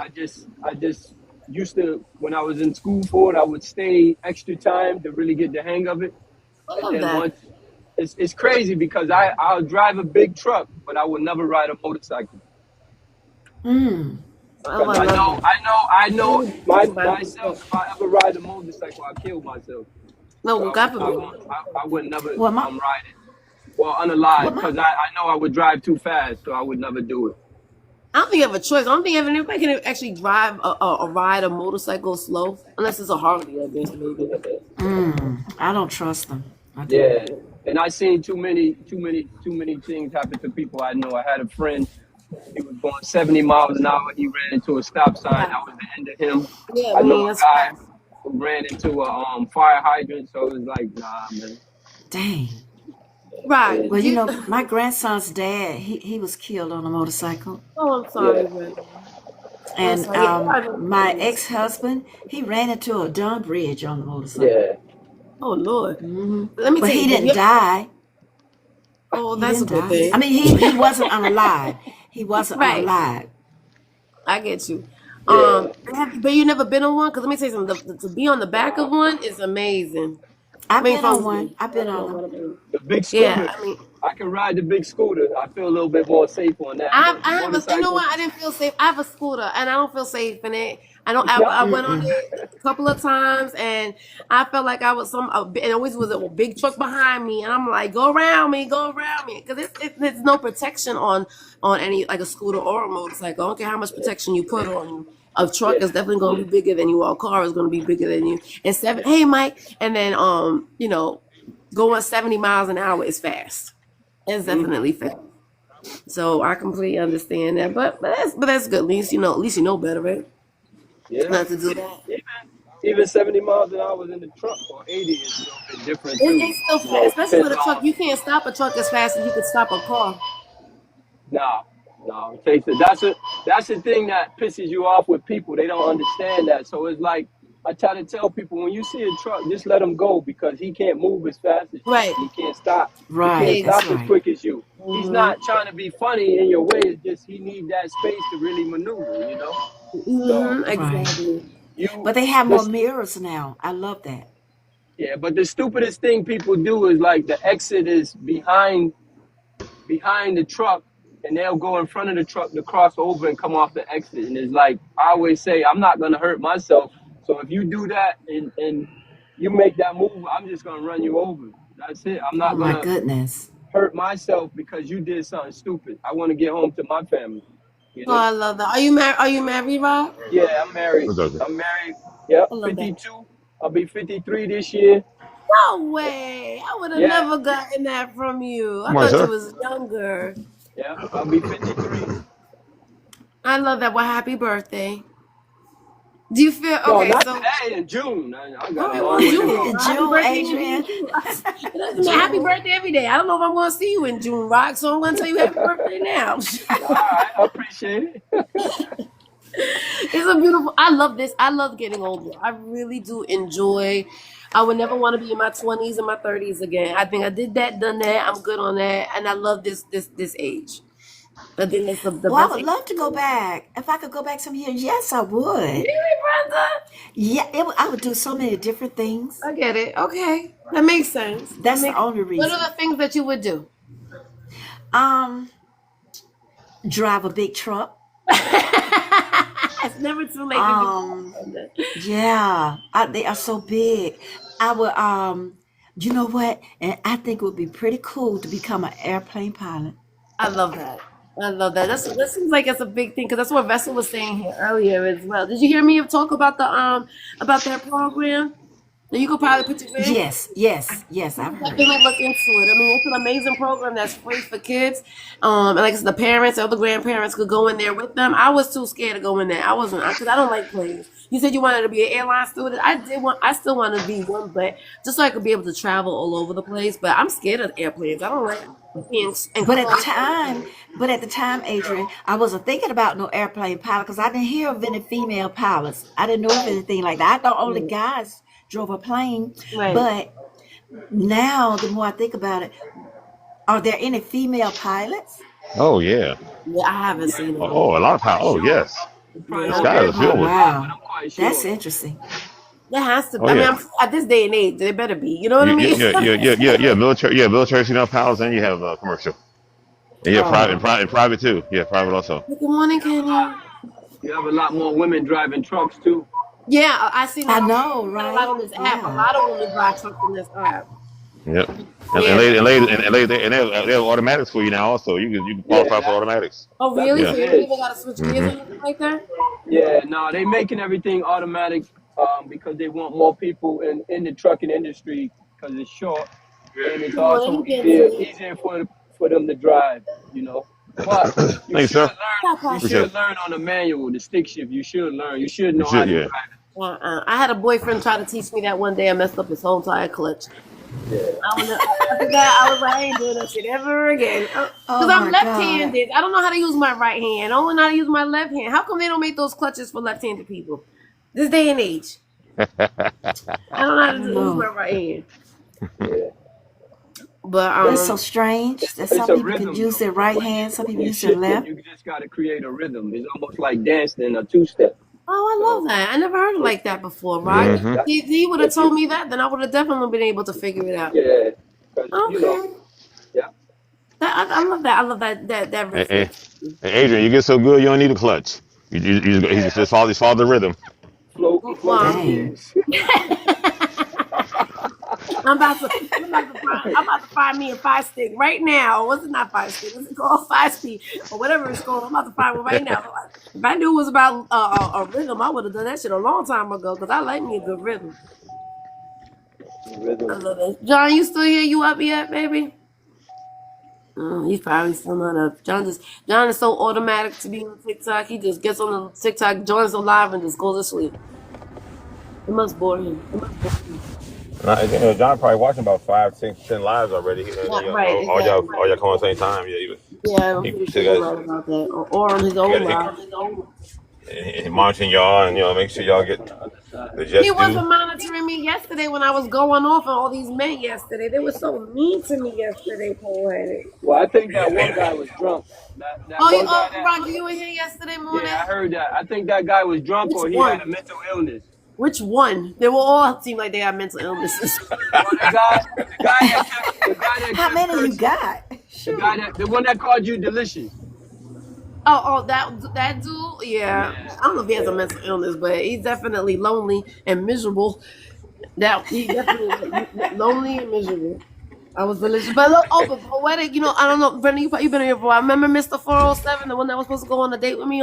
I just used to when I was in school for it, I would stay extra time to really get the hang of it, I and love then that. once it's crazy because I'll drive a big truck, but I would never ride a motorcycle Mm. Oh, because I love that. I know myself. No, If I ever ride a motorcycle, I'll kill myself. So well, God forbid. I would never Well, ride it. Well, unalive, well, my, because I know I would drive too fast, so I would never do it. I don't think you have a choice. I don't think anybody can actually drive a ride a motorcycle slow unless it's a Harley, I guess maybe. I don't trust them. I don't. Yeah, and I seen too many things happen to people I know. I had a friend. He was going 70 miles an hour. He ran into a stop sign. That was the end of him. Yeah, I I know mean a that's guy fast. who ran into a fire hydrant. So it was like, nah, man. Dang. Right. Well, you know, my grandson's dad, he was killed on a motorcycle. Oh, I'm Yeah, sorry, man. I'm And sorry. Yeah, I know what my it is. ex-husband, he ran into a dumb bridge on the motorcycle. yeah. Oh Lord. Hmm. Let me But tell he you this. didn't Yep. die. Oh, He that's a didn't good die. I thing. mean, he wasn't unalive. He wasn't Right. unalive. I get you. Yeah, But you never been on one? Because let me tell you something. To be on the back of one is amazing. I I've mean, been on from one. I've I been don't know on them. what I mean. the big Yeah, scooter. I mean, I can ride the big scooter. I feel a little bit more safe on that, I but the I have a you know motorcycle, what I didn't feel safe. I have a scooter and I don't feel safe in it. I don't. I no. went on it a couple of times and I felt like I was and always was a big truck behind me and I'm like, go around me, because there's no protection on any like a scooter or a motorcycle. I don't care how much protection you put on you. A truck Yeah, is definitely going to be bigger than you. Or a car is going to be bigger than you. And hey Mike, and then going 70 miles an hour is fast. It's definitely fast. So I completely understand that, but that's good. At least you know better, right? yeah. Not to do that. Even even 70 miles an hour in the truck or 80 is a little bit different too. It's still You know, fast, it especially with depends a truck. on You can't stop a truck as fast as you could stop a car. no, no. It takes it. That's the thing that pisses you off with people. They don't understand that. So it's like I try to tell people when you see a truck, just let him go because he can't move as fast as you Right. and he can't stop. He can't Right. That's stop as right. quick as you. He's Mm-hmm. not trying to be funny in your way. It's just he needs that space to really maneuver. You know. So Mm-hmm. Right. Exactly. you But they have more this mirrors now. I love that. yeah. But the stupidest thing people do is like the exit is behind the truck and they'll go in front of the truck to cross over and come off the exit. And it's like I always say, I'm not gonna hurt myself. So if you do that and you make that move, I'm just gonna run you over. That's it. I'm Oh not my gonna goodness. hurt myself because you did something stupid. I wanna get home to my family. You Oh, know? I love that. Are you married? Are you married, Rob? Yeah, I'm married. What's up? I'm married. Yep, I love that. 52. I'll be 53 this year. No way. I would have Yeah, never gotten that from you. I Come on, thought you sir. was younger. yeah, I'll be 53. I love that. Well, happy birthday. Do you feel No, okay? not So today, in June. I all got a right, well, long in way to June. go. In Happy June, birthday in Adrian. June. It doesn't matter. Happy June. birthday every day. I don't know if I'm going to see you in June, Rock. So I'm going to tell you happy birthday now. All right, I appreciate it. It's a beautiful. I love this. I love getting older. I really do enjoy. I would never want to be in my 20s and my 30s again. I think I did that, done that. I'm good on that, and I love this age. I think that's the Well, I best would age. love to go back. If I could go back some years, yes, I would. Really, Brenda? Yeah, I would do so many different things. I get it. Okay, that makes sense. That That's the makes. only What are reason. the things that you would do? Um, drive a big truck. It's never too late to do Um, something. yeah, they are so big. I would you know what? And I think it would be pretty cool to become an airplane pilot. I love that. I love that. That seems like it's a big thing because that's what Vessel was saying here earlier as well. Did you hear me talk about that program? That you could probably put your in? Yes, I've heard. Definitely look into it. I mean, it's an amazing program that's free for kids. And like I said, the parents or the grandparents could go in there with them. I was too scared to go in there. I wasn't because I don't like planes. You said you wanted to be an airline student. I still want to be one, but just so I could be able to travel all over the place. But I'm scared of airplanes. I don't like being But at the time, Adrian, I wasn't thinking about no airplane pilot because I didn't hear of any female pilots. I didn't know of anything like that. I thought only guys drove a plane. Right. But now, the more I think about it, are there any female pilots? Oh yeah. Yeah, I haven't seen it. Oh, a lot of power. Oh yes. Yeah, Sky is filled with. Wow, I'm quite sure. that's interesting. there has to be. Oh I mean, yeah. at this day and age, there better be. You know what I mean? Yeah. Military female pilots, and you have commercial. And yeah, Oh. private too. Yeah, private also. Good morning, Kenny. You have a lot more women driving trucks too. Yeah, I seen I that know, a right? lot on this app. A Yeah. lot of women drive trucks on this app. Yep. And Yeah. they have automatics for you now. Also, you can qualify for automatics. Oh, really? Yeah. So you don't even gotta switch gears or anything like that? Yeah, no, they making everything automatic because they want more people in the trucking industry because it's short and it's Well, also you get easier for them to drive, you know. But you Thanks, should sir. learn. You Appreciate should it. learn on the manual, the stick shift. You should learn. You should You know how should, to yeah. drive. I had a boyfriend try to teach me that one day. I messed up his whole entire clutch. Yeah. After that, I was like, I ain't doing that shit ever again. Because Oh I'm my left-handed. I don't know how to use my right hand. I only know how to use my left hand. How come they don't make those clutches for left-handed people? This day and age. I don't know how to use know. my right hand. Yeah. But That's so strange that It's some a people rhythm. can use their right hand, some people You use their shift it. left. You just got to create a rhythm. It's almost like dancing in a two-step. I love that. I never heard it like that before, right? Mhm. If he would have told me that, then I would have definitely been able to figure it out. Yeah. 'Cause, Okay. yeah. I love that. I love that Hey, riff. hey, hey, Adrian, you get so good, you don't need a clutch. You just follow the rhythm. Float Wow. Dang. I'm about to find me a 5-stick right now. What's it not 5-stick? What's it called? 5-speed or whatever it's called. I'm about to find one right now. If I knew it was about a rhythm, I would have done that shit a long time ago because I like me a good rhythm. I love it. John, you still here? You up yet, baby? He's probably still not up. John is so automatic to be on TikTok. He just gets on the TikTok, joins the live, and just goes to sleep. It must bore him. John probably watching about 5, 6, 10 lives already. Right, All y'all exactly. calling at the same time. Yeah, Yeah, I'm he, pretty he, sure got, right about that. Or on his own he, live. he monitoring y'all and make sure y'all get the just He due. wasn't monitoring me yesterday when I was going off on all these men yesterday. They were so mean to me yesterday, Paul headed. Well, I think that one guy was drunk. That Oh, one guy that, Roger, you were here yesterday morning? yeah, I heard that. I think that guy was drunk Which or he one? had a mental illness. Which one? They were all seem like they had mental illnesses. Well, the guy that How kept many you cursing, got? the one that called you delicious. That dude? Yeah. I don't know if he has a mental illness, but he's definitely lonely and miserable. He definitely lonely and miserable. I was delicious. But look, but poetic, I don't know, Brenda, you've been here before. I remember Mr. 407, the one that was supposed to go on a date with me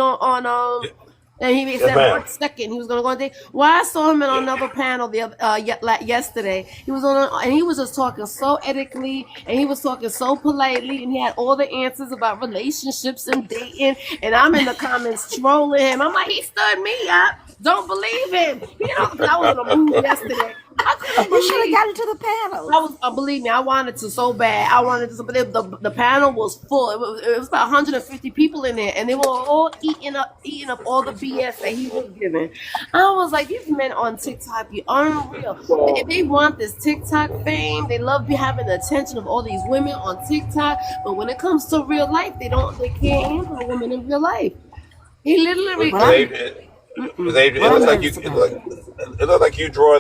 and he said ma'am. March 2nd he was gonna go on a date. Well, I saw him on another panel yesterday. He was and he was just talking so ethically and he was talking so politely and he had all the answers about relationships and dating. And I'm in the comments trolling him. I'm like, he stood me up. Don't believe him. Because I was in a mood yesterday. I couldn't You should have believe. got into the panel. Believe me, I wanted to so bad. I wanted to, but the panel was full. It was about 150 people in there, and they were all eating up all the BS that he was giving. I was like, these men on TikTok, you unreal. If they want this TikTok fame, they love having the attention of all these women on TikTok. But when it comes to real life, they can't handle a woman in real life. He literally. It looks like you draw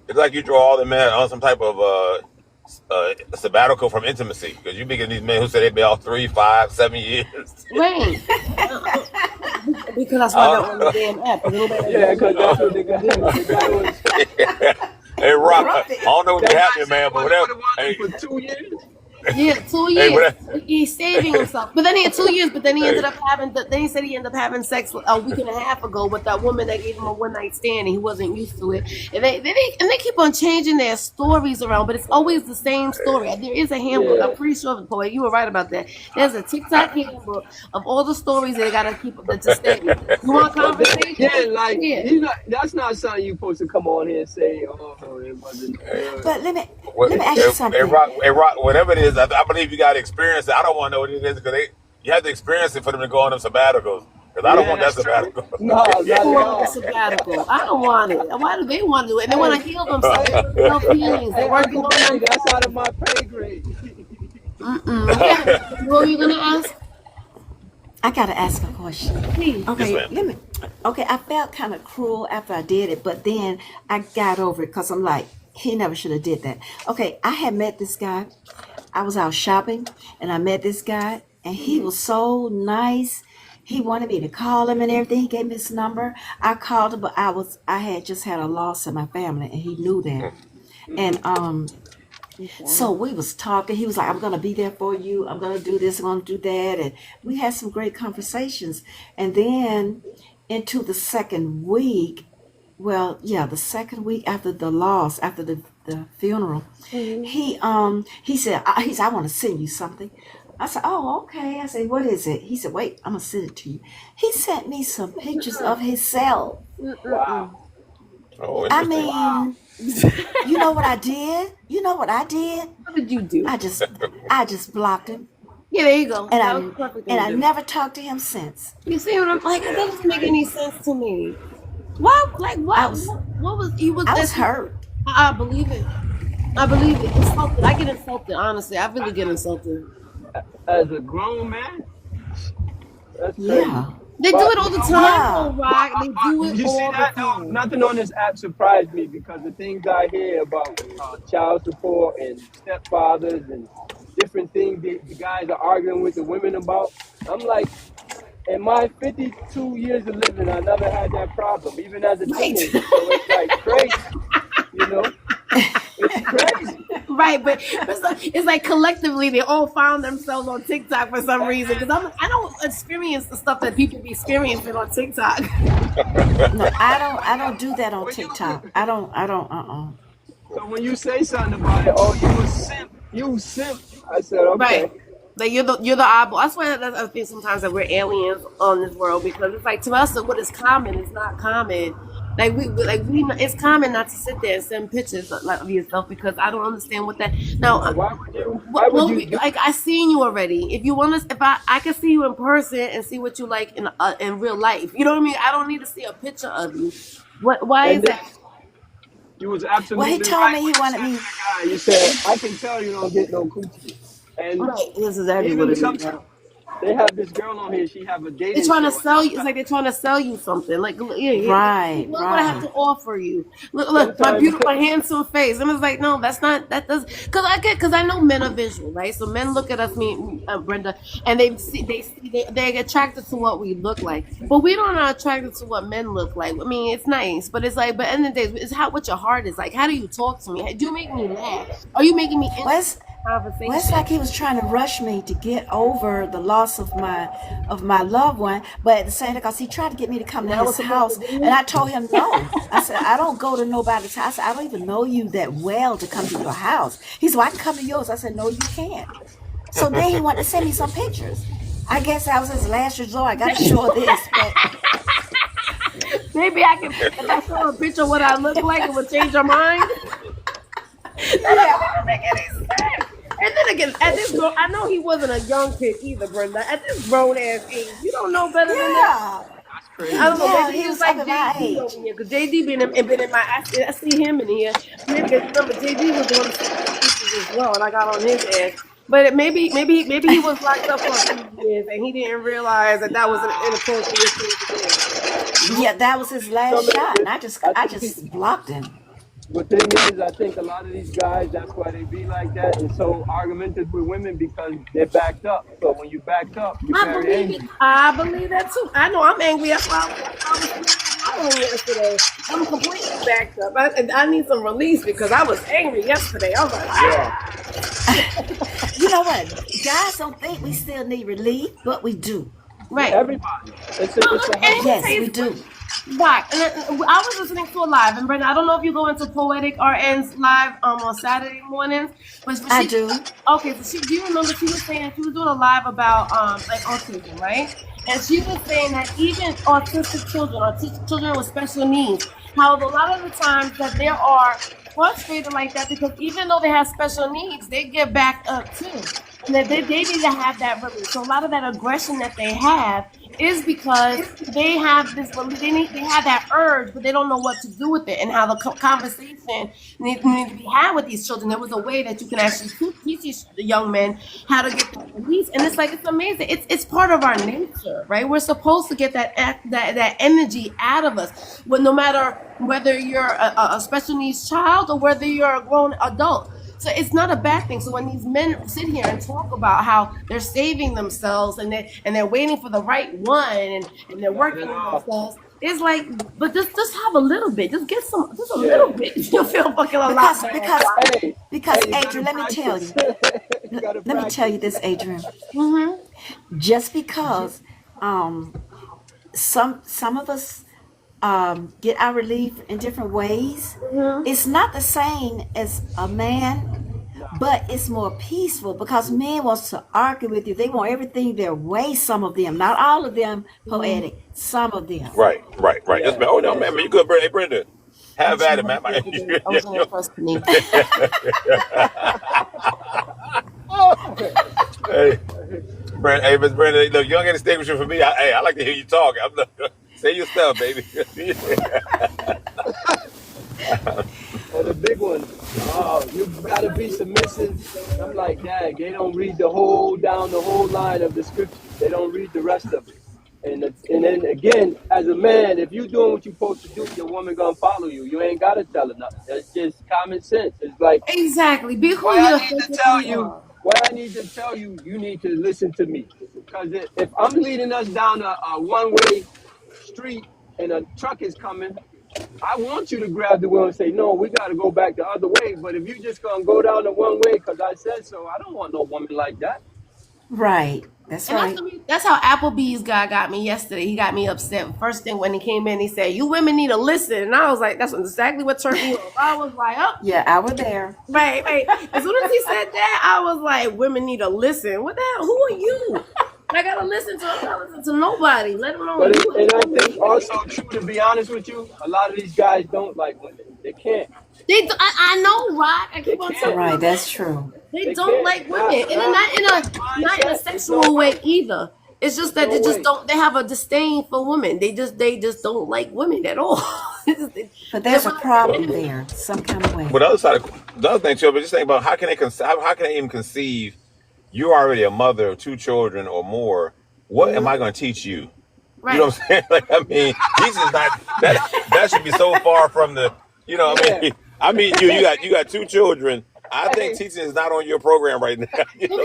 it's like you draw all the men on some type of sabbatical from intimacy because you be getting these men who say they've been out 3, 5, 7 years. Right. Because that's why I got on the damn app. Yeah, because that's what the guy was. Hey, Rock, I Rough it. don't know what That be guy happening, said man, he but wasn't whatever. with a woman Hey, for 2 years. Yeah, 2 years. whatever. He's saving himself. But then he had 2 years, but then he Hey, ended up then he said he ended up having sex a week and a half ago with that woman that gave him a one night stand and he wasn't used to it. And they keep on changing their stories around, but it's always the same story. There is a handbook. Yeah. I'm pretty sure, Poet, you were right about that. There's a TikTok handbook of all the stories they gotta keep to stay. You want But then conversation? again, like Yeah. that's not something you're supposed to come on here and say, oh, it wasn't good. But let me Well, ask you something. Rock, whatever it is, I believe you got to experience it. I don't want to know what it is because you have to experience it for them to go on them sabbaticals. Because I don't Yeah, want that that's true. sabbatical. No, not I at want a all. sabbatical. I don't want it. Why do they want to do it? And they want to heal themselves. Hey, Self healings. They're hey, working Uncle on Benny, themselves. that's out of my pay grade. Yeah. What were you gonna ask? I gotta ask a question. Please. Yes, Okay, ma'am. let me. Okay, I felt kind of cruel after I did it, but then I got over it because I'm like, he never should have did that. Okay, I had met this guy. I was out shopping and I met this guy, and he was so nice. He wanted me to call him and everything. He gave me his number. I called him, but I had just had a loss in my family, and he knew that. And so we was talking. He was like, I'm gonna be there for you. I'm gonna do this, I'm gonna do that. And we had some great conversations. And then into the second week, well, yeah, the second week after the loss, after the funeral, he said, I want to send you something. I said, oh, okay. I said, what is it? He said, wait, I'm gonna send it to you. He sent me some pictures of himself. Wow. Oh, I interesting. mean, you know what I did? You know what I did? What did you do? I just blocked him. Yeah, there you go. And That was the perfect thing I to do. never talked to him since. You see what I'm like? That doesn't make any sense to me. What? Like what? I was What was he was? I was hurt. I believe it. I believe it. Insulted. I get insulted. Honestly, I really get insulted. As a grown man, that's crazy. Yeah. They do it all the time, Yeah. though, Rock. They do it You see all the that? No, time. nothing on this app surprised me because the things I hear about child support and stepfathers and different things the guys are arguing with the women about, I'm like, in my 52 years of living, I never had that problem, even as a Right. teenager. So it's like crazy, you know? It's crazy. Right, but it's like collectively they all found themselves on TikTok for some reason. Because I don't experience the stuff that people be experiencing on TikTok. No, I don't do that on TikTok. I don't So when you say something about it, oh, you simp. I said, okay. Right. Like you're the oddball. That's why I think sometimes that we're aliens on this world because it's like to us what is common is not common. Like we it's common not to sit there and send pictures of yourself because I don't understand what that. Now, Why would you do like I seen you already. If you want to, if I can see you in person and see what you like in real life, you know what I mean. I don't need to see a picture of you. Why is And then that? you was Well, absolutely he told right me when he you wanted said to me. the guy. You said, I can tell you don't get no coochie. And Right, this is exactly what even it is. sometimes they have this girl on here. She have a They're dating trying to show. sell you. It's like they're trying to sell you something. Like, yeah. Right, Look what I have right. to offer you. Look, my Sometimes beautiful, handsome face. And it's like, no, that's not. That does because I know men are visual, right? So men look at us, Brenda, and they get attracted to what we look like, but we don't are attracted to what men look like. I mean, it's nice, but it's like, but at the end of the day, it's what your heart is like. How do you talk to me? Do you make me laugh? Are you making me Well, it's, conversation? well, it's like he was trying to rush me to get over the loss of my loved one, but at the same time, because he tried to get me to come to Now his it's house, supposed to be? and I told him no. I said I don't go to nobody's house. I don't even know you that well to come to your house. He said, well, I can come to yours. I said, no, you can't. So then he wanted to send me some pictures. I guess that was his last resort. I got to show this, but Maybe I can. If I show a picture of what I look like, it would change your mind. That doesn't make any sense. And then again, at this I know he wasn't a young kid either, Brenda. At this grown ass age, you don't know better than that. yeah, That's crazy. I don't know. yeah, Maybe he he was was like up at my JD age. over here because JD been in my. I see him in here. Maybe remember JD was the one that sent me pictures as well, and I got on his ass. But maybe he was locked up for a few years and he didn't realize that was an inappropriate thing to do. Yeah, that was his last shot, and I think just blocked him. the thing is, I think a lot of these guys, that's why they be like that and so argumentative with women because they're backed up. So when you backed up, you're I very believe angry. it. I believe that too. I know I'm angry. That's why I was yesterday. I'm completely backed up. I need some release because I was angry yesterday. I was like, You know what? Guys don't think we still need relief, but we do. right. Everybody. It's a And let me Yes, tell you we do. Right, and I was listening to a live, and Brenda, I don't know if you go into Poetic RN's live on Saturday mornings, but I do. Okay, so do you remember she was saying she was doing a live about like autism, right? And she was saying that even autistic children, children with special needs, how a lot of the times that they are frustrated like that because even though they have special needs, they get backed up too. And that they need to have that release. So a lot of that aggression that they have is because they have this they have that urge, but they don't know what to do with it and how the conversation needs to be had with these children. There was a way that you can actually teach these young men how to get that release, and it's like it's amazing. It's part of our nature, right? We're supposed to get that energy out of us, no matter whether you're a special needs child or whether you're a grown adult. So it's not a bad thing. So when these men sit here and talk about how they're saving themselves and they're waiting for the right one and they're working on themselves, it's like, but just have a little bit, just get some, just a little bit. You'll feel fucking a lot better. Because Adrian, let me tell you. Let me tell you this, Adrian. Just because some of us get our relief in different ways, it's not the same as a man, but it's more peaceful because men wants to argue with you. They want everything their way. Some of them, not all of them, Poetic. Some of them. Right. Yes, man. Oh no, man, you good, Brenda? Hey, Brenda, have at it, man. I was on your first knee. Hey, Brenda. Hey, Miss Brenda. Look, you don't get a distinguishing for me. I like to hear you talk. Say your stuff, baby. Or the big one, you gotta be submissive. I'm like, Dad, they don't read the whole line of the scripture. They don't read the rest of it. And then again, as a man, if you doing what you're supposed to do, your woman gonna follow you. You ain't gotta tell her nothing. That's just common sense. It's like Exactly. Be who what I need to tell you, you need to listen to me. Because if I'm leading us down a one-way street and a truck is coming, I want you to grab the wheel and say, no, we got to go back the other way. But if you just going to go down the one way because I said so, I don't want no woman like that. Right. That's right. That's how Applebee's guy got me yesterday. He got me upset. First thing when he came in, he said, "You women need to listen." And I was like, "That's exactly what turned me off." I was like, "Oh, yeah, I was there." Right. As soon as he said that, I was like, "Women need to listen." What the hell? Who are you? I gotta listen to. I gotta listen to nobody. Let them know. But and I think also, true, to be honest with you, a lot of these guys don't like women. They can't. I know, right? I keep on telling you. Right, that's true. They don't like women, and not in a sexual way either. It's just that they just don't. They have a disdain for women. They just don't like women at all. But there's a problem there, some kind of way. But the other thing too, but just think about how can they even conceive? You're already a mother of 2 children or more. What am I going to teach you? Right. You know what I'm saying? Like, I mean, Jesus, not that should be so far from the. You know, I mean, you got 2 children. I think teaching is not on your program right now. You know?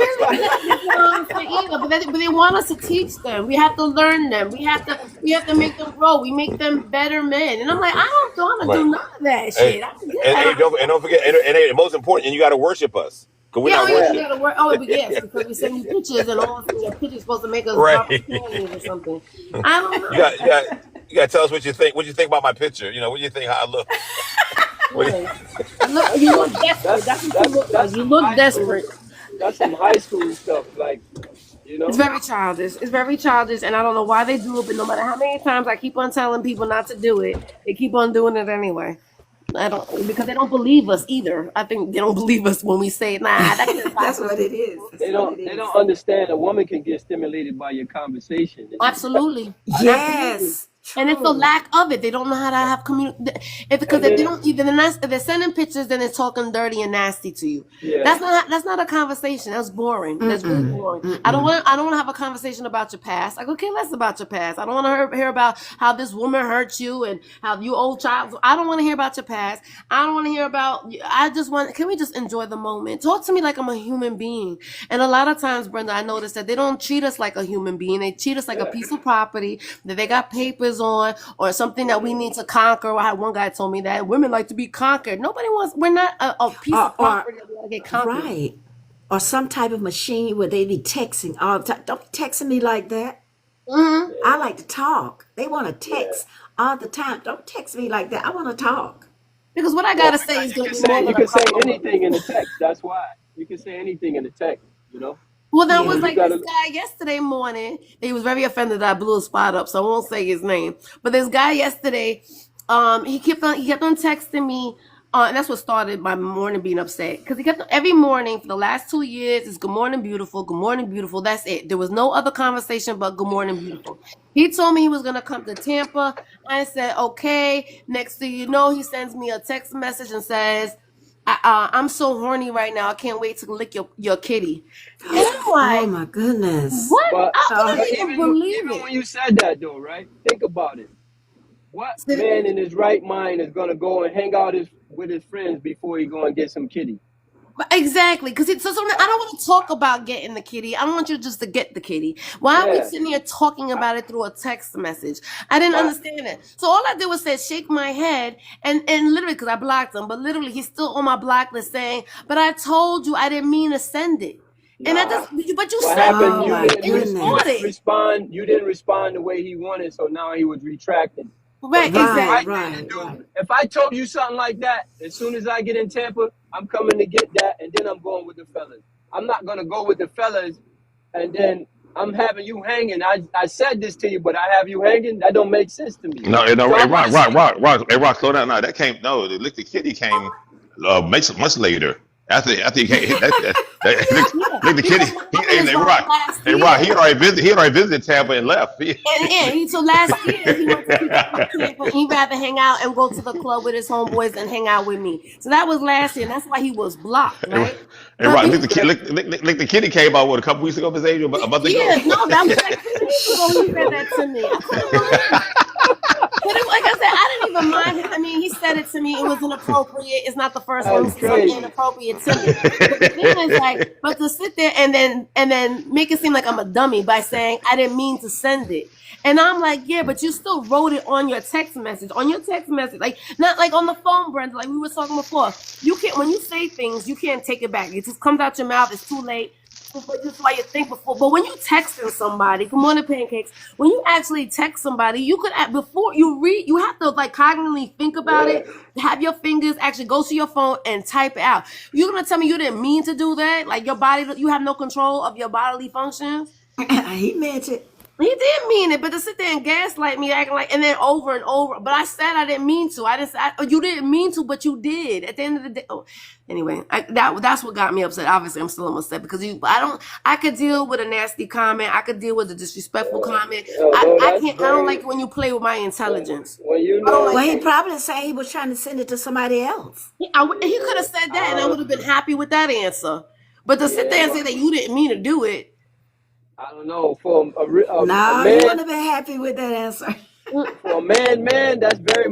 But they want us to teach them. We have to learn them. We have to make them grow. We make them better men. And I'm like, I don't want to do none of that shit. And don't forget, and most important, and you got to worship us. Because we're not worshiping. Oh, yes, because we send you pictures and all your pictures supposed to make us right. or something. I don't know. You got to tell us what you think. What you think about my picture? You know, what do you think how I look? You look desperate. That's what you look like. You look desperate. That's some high school stuff, like, you know. It's very childish. And I don't know why they do it, but no matter how many times I keep on telling people not to do it, they keep on doing it anyway. Because they don't believe us either. I think they don't believe us when we say, nah, that's what it is. They don't understand a woman can get stimulated by your conversation. Absolutely. Yes. And it's the lack of it. They don't know how to have communication. Because if they don't, if they're sending pictures, then they're talking dirty and nasty to you. Yeah. That's not a conversation. That's boring. That's really boring. I don't want to have a conversation about your past. Like, okay, less about your past. I don't want to hear about how this woman hurt you and how you old child. I don't want to hear about your past. I don't want to hear about. Can we just enjoy the moment? Talk to me like I'm a human being. And a lot of times, Brenda, I noticed that they don't treat us like a human being. They treat us like a piece of property. That they got papers blinders on or something that we need to conquer. I had one guy told me that women like to be conquered. Nobody wants. We're not a piece of property that we gotta get conquered. Right. Or some type of machine where they be texting all the time. Don't be texting me like that. Mm-hmm. I like to talk. They want to text all the time. Don't text me like that. I want to talk. Because what I gotta say is You gonna can be more say than a couple of anything in the text. That's why you can say anything in the text. You know. Well, that Yeah. was You like gotta. this guy yesterday morning. He was very offended that I blew his spot up, so I won't say his name. But this guy yesterday, he kept on texting me, and that's what started my morning being upset. Because he kept every morning for the last 2 years, it's good morning, beautiful, good morning, beautiful. That's it. There was no other conversation but good morning, beautiful. He told me he was gonna come to Tampa. I said okay. Next thing you know, he sends me a text message and says, I'm so horny right now. I can't wait to lick your kitty. And I'm Oh like, my goodness. what? But I Oh, couldn't even believe even it. when you said that though, right? Think about it. What So, man in his right mind is gonna go and hang out with his friends before he go and get some kitty? exactly, because it's so I don't want to talk about getting the kitty. I don't want you just to get the kitty. Why are we Yeah. sitting here talking about it through a text message? I didn't But understand it. So all I did was say shake my head and literally because I blocked him, but literally he's still on my block list saying, "But I told you I didn't mean to send it." And I nah. just, but you What said happened? oh you my and you fought goodness. it. You didn't respond the way he wanted, so now he was retracting. So Right, what's the Right, right exactly. thing to right, do? right. If I told you something like that, as soon as I get in Tampa, I'm coming to get that, and then I'm going with the fellas. I'm not gonna go with the fellas, and then I'm having you hanging. I said this to you, but I have you hanging. That don't make sense to me. No, So hey, I'm Rock, gonna Rock, say, Rock, Rock, hey, Rock, slow down. No, that came. No, the Lick the Kitty came much later. After he came, Yeah, Lick the because Kitty. what He, happened is hey, Rob Rock, last hey, Rock. year. He had already visited Tampa and left. And yeah, so last year he went to pick up his camper. He'd rather hang out and go to the club with his homeboys than hang out with me. So that was last year, and that's why he was blocked, Hey, right? hey, But Rock, he, Lick the Kitty came out what a couple weeks ago, Miss Angel, a month ago. yeah, no, that was like 2 days ago. He said that to me. I couldn't believe it. But like I said, I didn't even mind him. I mean, he said it to me. It was inappropriate. It's not the first one who that's said something crazy. inappropriate to me. But the thing is, like, but to sit there and then make it seem like I'm a dummy by saying I didn't mean to send it. And I'm like, yeah, but you still wrote it on your text message. On your text message, like not like on the phone, Brenda. Like we were talking before. You can't when you say things, you can't take it back. It just comes out your mouth. It's too late. But just why you think before. But when you texting somebody, good morning, pancakes. When you actually text somebody, you could before you read, you have to like cognitively think about it. Have your fingers actually go to your phone and type it out. You're gonna tell me you didn't mean to do that? Like your body, you have no control of your bodily functions. He meant it. He did mean it, but to sit there and gaslight me, acting like, and then over and over. But I said I didn't mean to. I didn't say you didn't mean to, but you did. At the end of the day, anyway, that's what got me upset. Obviously, I'm still upset because I could deal with a nasty comment. I could deal with a disrespectful comment. No, I that's can't. I don't very like it when you play with my intelligence. when you I don't know. like Well, he that. probably said he was trying to send it to somebody else. He could have said that, and I would have been happy with that answer. But to sit Yeah, there and but say that you didn't mean to do it. I don't know. For a No, he man, wouldn't have been happy with that answer. for a man, that's very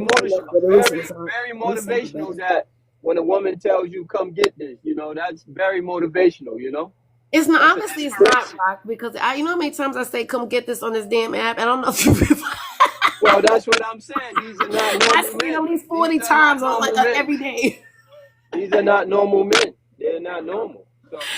very We said the motivational. best. That when a woman tells you, "Come get this," that's very motivational. It's not That's an honestly. It's not inspiration. rock because you know how many times I say, "Come get this" on this damn app. I don't know if you. Well, that's what I'm saying. These are not I normal say it at men. least These 40 are not times on like normal men. every day. These are not normal men. They're not normal. So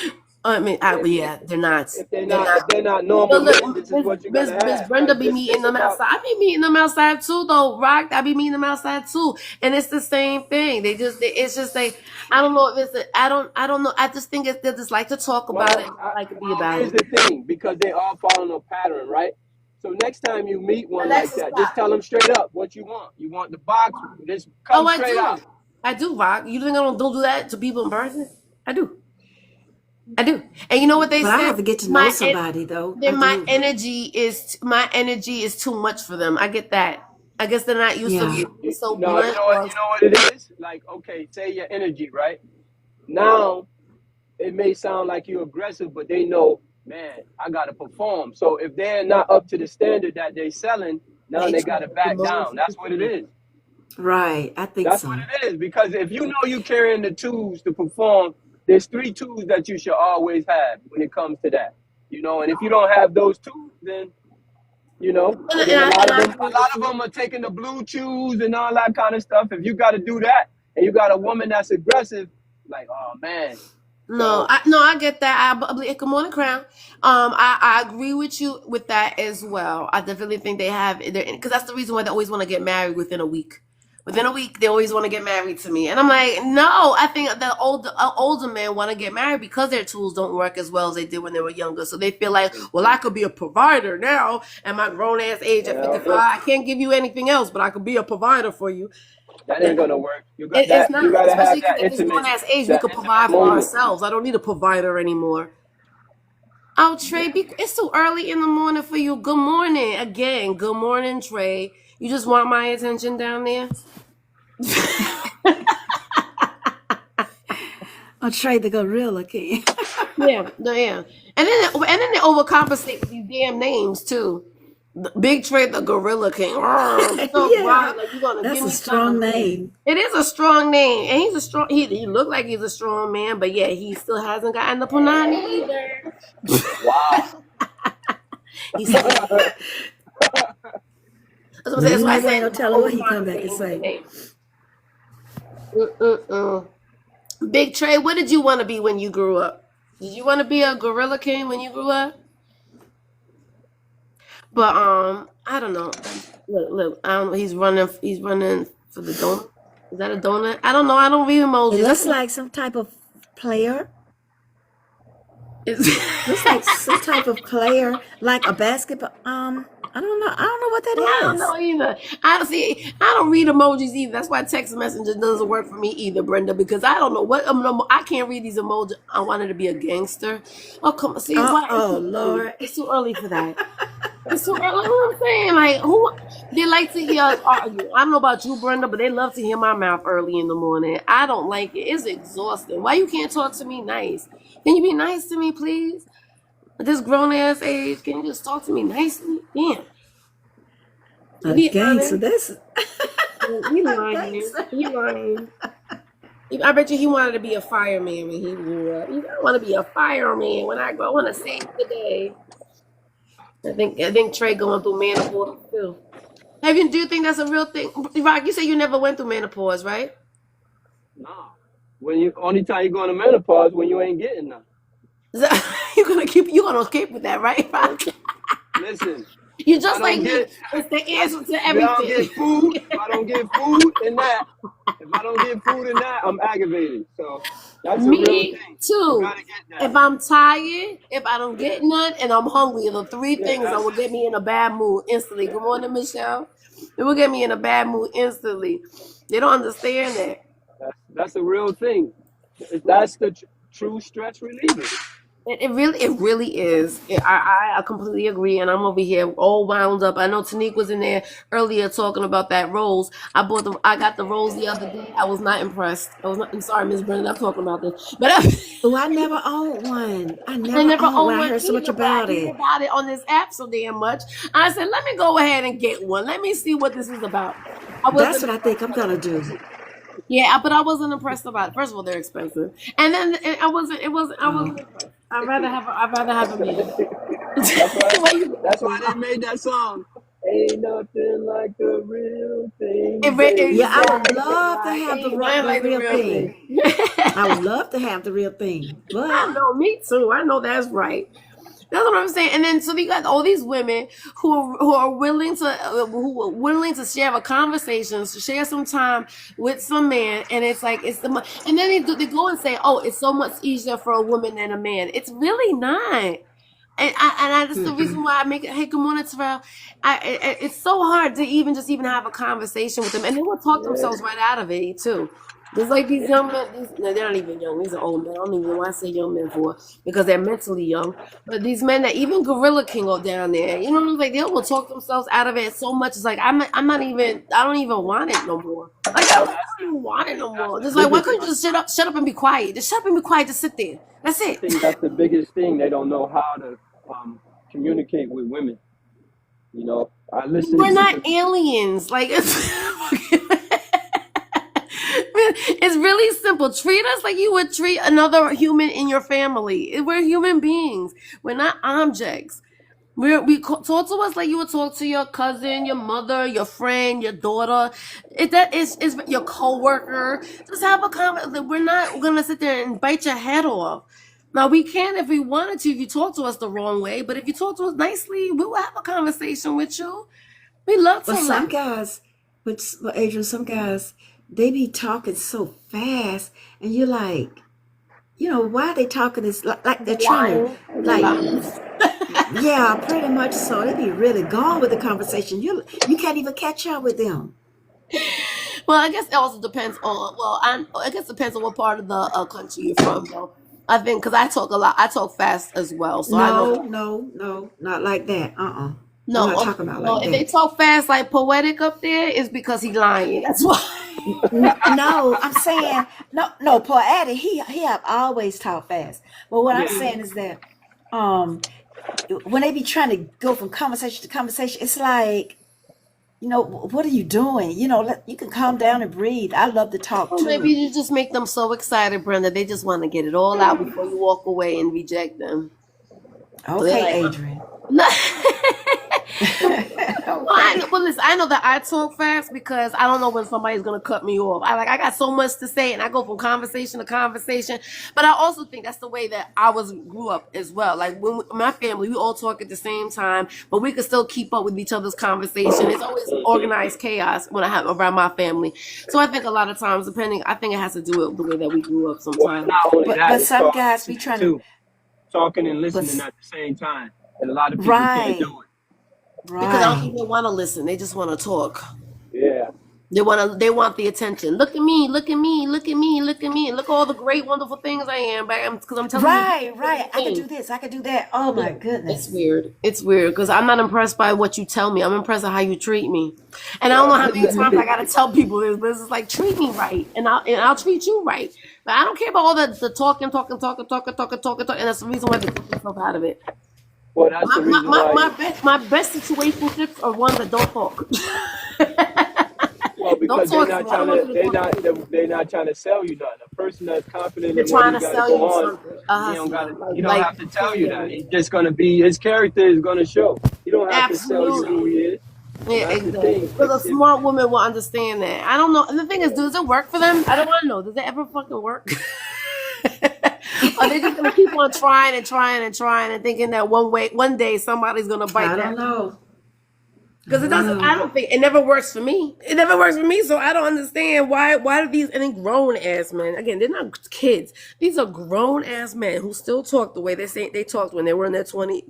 I mean, if yeah, they're not. if They're not. they're not But normal men, look, this is what you're Miss gonna Miss have. Brenda Like be meeting it's them about. outside. I be meeting them outside too, though. Rock, I be meeting them outside too, and it's the same thing. It's just like I don't know if it's. I don't know. I just think they just like to talk about it. Well, And like to be about here's it. the thing, because they all follow a pattern, right? So next time you meet one like Alexa, that, just stop. tell them straight up what you want. You want the box? Just Oh, come I straight do. out. I do, Rock. You think I don't do that to people in person? I do. I do. And you know what they But I say? have to get to know somebody, though. I Then do. my energy is too much for them. I get that. I guess they're not used to Yeah. me being so No, blunt or you know what it is? Like, okay, say your energy, right? Now it may sound like you're aggressive, but they know, man, I gotta perform. So if they're not up to the standard that they're selling, now they they try gotta to back promote down. That's what it is. Right. I think That's so. what it is. Because if you know you're carrying the tools to perform, there's three tools that you should always have when it comes to that. And if you don't have those tools, then you know. And, And and then I, and I a agree lot with of you. them are taking the blue chews and all that kind of stuff. If you got to do that, and you got a woman that's aggressive, like, oh man. No, So I get that. Good morning, Crown. I agree with you with that as well. I definitely think they have because that's the reason why they always want to get married within a week. Within a week, they always want to get married to me, and I'm like, no. I think the older men want to get married because their tools don't work as well as they did when they were younger. So they feel like, well, I could be a provider now at my grown ass age at 55. I can't give you anything else, but I could be a provider for you. that ain't gonna work. You got It's that. You not, gotta have especially because at this grown ass age, we could provide for moment. ourselves. I don't need a provider anymore. Oh, Trey, it's too early in the morning for you. Good morning again. Good morning, Trey. You just want my attention down there? I'll trade the gorilla king. Yeah, yeah. And then they overcompensate with these damn names too. Big Trey, the Gorilla King. So Yeah, like you're gonna that's give a me strong something. name. It is a strong name, and he's a strong. He looked like he's a strong man, but yeah, he still hasn't gotten the punani either. Wow. He's still. That's why I Maybe said I'll tell her what he come back and say. Big Trey, what did you want to be when you grew up? Did you want to be a Gorilla King when you grew up? But I don't know. Look. I don't know. He's running for the donut. Is that a donut? I don't know. I don't read emojis. It looks like some type of player. Looks like some type of player, like a basketball. I don't know. I don't know what that is. I don't know either. I don't read emojis either. That's why text messages doesn't work for me either, Brenda, because I don't know what I can't read these emojis. I wanted to be a gangster. Oh, come on. See, why? Oh Lord. It's too early for that. It's too early. What I'm saying, like, they like to hear us argue. I don't know about you, Brenda, but they love to hear my mouth early in the morning. I don't like it. It's exhausting. Why you can't talk to me nice? Can you be nice to me, please? At this grown ass age, can you just talk to me nicely? Damn. A gangster. That's He lying. I bet you he wanted to be a fireman when he grew up. I want to be a fireman when I grow. I want to save the day. I think Trey going through menopause too. Do you think that's a real thing? Rock, you say you never went through menopause, right? No. Only time you go into menopause when you ain't getting none. You're gonna escape with that, right? Listen. You just like me. It's the answer to everything. I don't get food. If I don't get food in that, I'm aggravated. So that's a real thing. Too. You gotta get that. If I'm tired, if I don't get none, and I'm hungry, the three things that will get me in a bad mood instantly. Good morning, Michelle. It will get me in a bad mood instantly. They don't understand that. That's a real thing. That's the true stress reliever. It really is. I completely agree, and I'm over here all wound up. I know Tanique was in there earlier talking about that rose. I got the rose the other day. I was not impressed. I'm sorry, Miss Brennan. I'm talking about this, but I never owned one. I never owned one. I heard so much about it. About it on this app so damn much. I said, let me go ahead and get one. Let me see what this is about. That's what I think I'm gonna do. Yeah, but I wasn't impressed about it. First of all, they're expensive, and then I wasn't impressed. I'd rather have a man. That's why they made that song. Ain't nothing like the real thing. Yeah, I would love to have the real thing. I would love to have the real thing. But I know, me too. I know that's right. That's what I'm saying. And then so you got all these women who are willing to share a conversation, to share some time with some man, and it's like and then they go and say, oh, it's so much easier for a woman than a man. It's really not. And that's the reason why I make it. Hey, good morning, Terrell. It's so hard to even have a conversation with them, and they will talk themselves right out of it too. There's like these young men. They're not even young. These are old men. I don't even know why I say young men for, because they're mentally young. But these men that even Gorilla King go down there, you know what I'm saying? They will talk themselves out of it so much. It's like I don't even want it no more. Like I don't even want it no more. Just like, why couldn't you just shut up and be quiet? Just shut up and be quiet. Just sit there. That's it. I think that's the biggest thing. They don't know how to communicate with women. You know, I listen. We're not aliens. Like it's really simple. Treat us like you would treat another human in your family. We're human beings. We're not objects. Talk to us like you would talk to your cousin, your mother, your friend, your daughter. That is your coworker. Just have a comment. We're not gonna sit there and bite your head off. Now we can if we wanted to. If you talk to us the wrong way, but if you talk to us nicely, we will have a conversation with you. We love to But some laugh. guys, but Adrian, some guys, they be talking so fast, and you're like, why are they talking this like they're trying to like, yeah, pretty much so. They be really gone with the conversation. You can't even catch up with them. Well, I guess it also depends on. Well, I guess it depends on what part of the country you're from, though. I think because I talk a lot, I talk fast as well, so I know. No, not like that. I'm No, not talking about no. like If they that. talk fast like poetic up there, it's because he lying. That's why. No, I'm saying no. Poetic, he have always talked fast. But what I'm Yeah. saying is that, when they be trying to go from conversation to conversation, it's like, what are you doing? You can calm down and breathe. I love to talk Or maybe too. you just make them so excited, Brenda. They just want to get it all out before you walk away and reject them. So they're Okay, like, Adrian. no. Okay. Well, listen, I know that I talk fast because I don't know when somebody's gonna cut me off. I got so much to say, and I go from conversation to conversation. But I also think that's the way that I grew up as well. Like my family, we all talk at the same time, but we can still keep up with each other's conversation. It's always organized chaos when I have around my family. So I think a lot of times, I think it has to do with the way that we grew up. Well, Sometimes. not only that, But it's some guys be talking trying to, too, talking and but listening at the same time, and a lot of people can't right, do it. Because I don't think right, they want to listen. They just want to talk. Yeah. They want the attention. Look at me, look at me, look at me, look at me. Look at all the great, wonderful things I am. Because I'm telling you, right. I could do this. I could do that. Oh my it's goodness. weird. It's weird because I'm not impressed by what you tell me. I'm impressed by how you treat me. And I don't know how many times I gotta tell people this, but it's just like treat me right, and I'll treat you right. But I don't care about all the talking, and that's the reason why they took themselves out of it. Well, that's the reason why. My best situationships are ones that don't talk. Well, Don't because talk to me. I don't want you to talk to me. they're not trying to sell you nothing. A person that's confident They're in what trying he to got to sell go you on, something. he don't got Like, he don't have to tell you that. He's just gonna be his character is gonna show. He don't have to tell you who absolutely. he is. Yeah, That's the exactly. thing. Because a smart woman will understand that. I don't know. And the thing is, does it work for them? I don't want to know. Does it ever fucking work? Or they just gonna keep on trying and thinking that one day somebody's gonna bite I that? don't know. Because I it don't doesn't. I know. don't think it never works for me. It never works for me. So I don't understand why. Why do these grown ass men? Again, they're not kids. These are grown ass men who still talk the way they say they talked when they were in their 20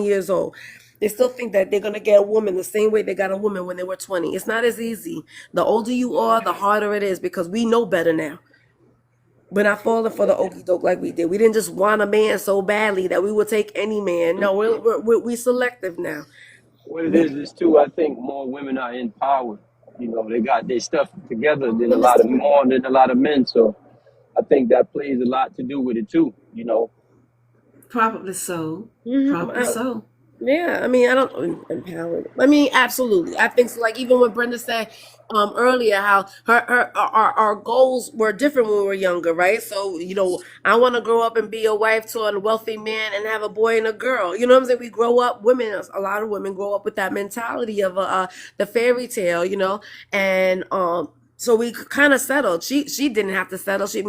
years old. They still think that they're gonna get a woman the same way they got a woman when they were 20. It's not as easy. The older you are, the harder it is because we know better now. We're not falling for the okey doke like we did. We didn't just want a man so badly that we would take any man. No, we're selective now. What it is too. I think more women are empowered. You know, they got their stuff together than Let me see. more than a lot of men. So I think that plays a lot to do with it too. You know. Probably so. Probably Mhm. so. Yeah, I mean, I don't empowered. I mean, absolutely. I think so. Like even when Brenda said earlier, how our goals were different when we were younger, right? So I want to grow up and be a wife to a wealthy man and have a boy and a girl. You know what I'm saying? We grow up. A lot of women grow up with that mentality of the fairy tale, and so we kind of settled. She didn't have to settle. She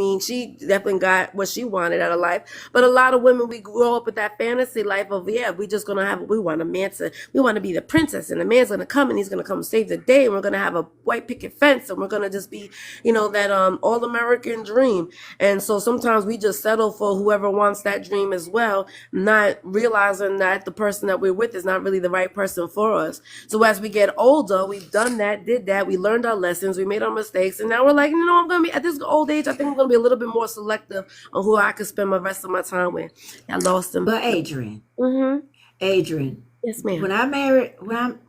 definitely got what she wanted out of life. But a lot of women, we grow up with that fantasy life of we just gonna we want to be the princess, and the man's gonna come and he's gonna come save the day, and we're gonna have a white picket fence, and we're gonna just be that all American dream. And so sometimes we just settle for whoever wants that dream as well, not realizing that the person that we're with is not really the right person for us. So as we get older, we've done that, did that, we learned our lessons, we made our mistakes, and now we're like, I'm gonna be at this old age. I think I'm gonna be a little bit more selective on who I could spend my rest of my time with. I lost him. But Adrian, Mm-hmm. Adrian, Yes, ma'am. when I married, when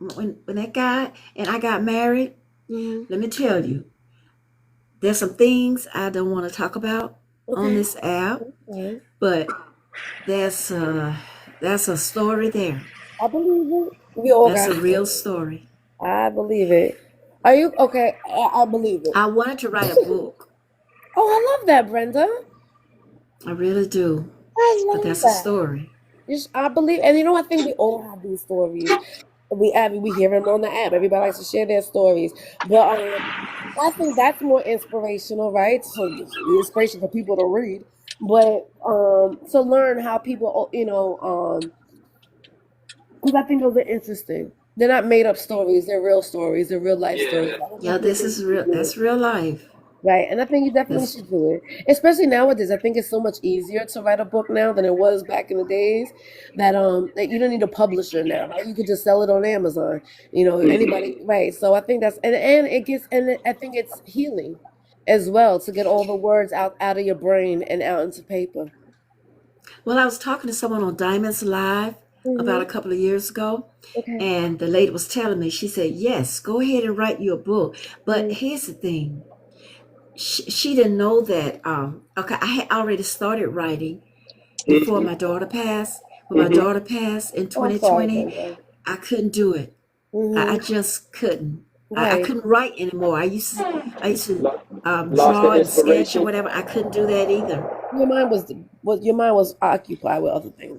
that guy and I got married, let me tell you, there's some things I don't want to talk about on this app, Okay. but that's a story there. I believe it. We all That's got a real story. I believe it. Are you okay? I believe it. I wanted to write a book. Oh, I love that, Brenda. I really do. I But love that's a that. story. I believe, and I think we all have these stories. We hear them on the app. Everybody likes to share their stories, but I think that's more inspirational, right? So the inspiration for people to read, but to learn how people, because I think those are interesting. They're not made up stories. They're real stories. They're real life stories. I don't Yeah, think this people is should real. do it. That's real life. Right, and I think you definitely That's should do it, especially nowadays. I think it's so much easier to write a book now than it was back in the days. That you don't need a publisher now, right? You could just sell it on Amazon. Anybody, right? So I think that's and it gets I think it's healing as well to get all the words out of your brain and out into paper. well. I was talking to someone on Diamonds Live about a Hmm. couple of years ago, Okay. and the lady was telling me. She said, "Yes, go ahead and write your book." But Mm-hmm. here's the thing: she didn't know that. Okay, I had already started writing before my daughter passed. When my Mm-hmm. daughter passed in Oh, I'm sorry, 2020, Brenda. I couldn't do it. I Mm-hmm. just couldn't. I Right. couldn't write anymore. I used to Lost the draw and sketch or inspiration. whatever. I couldn't do that either. Your mind was occupied with other things.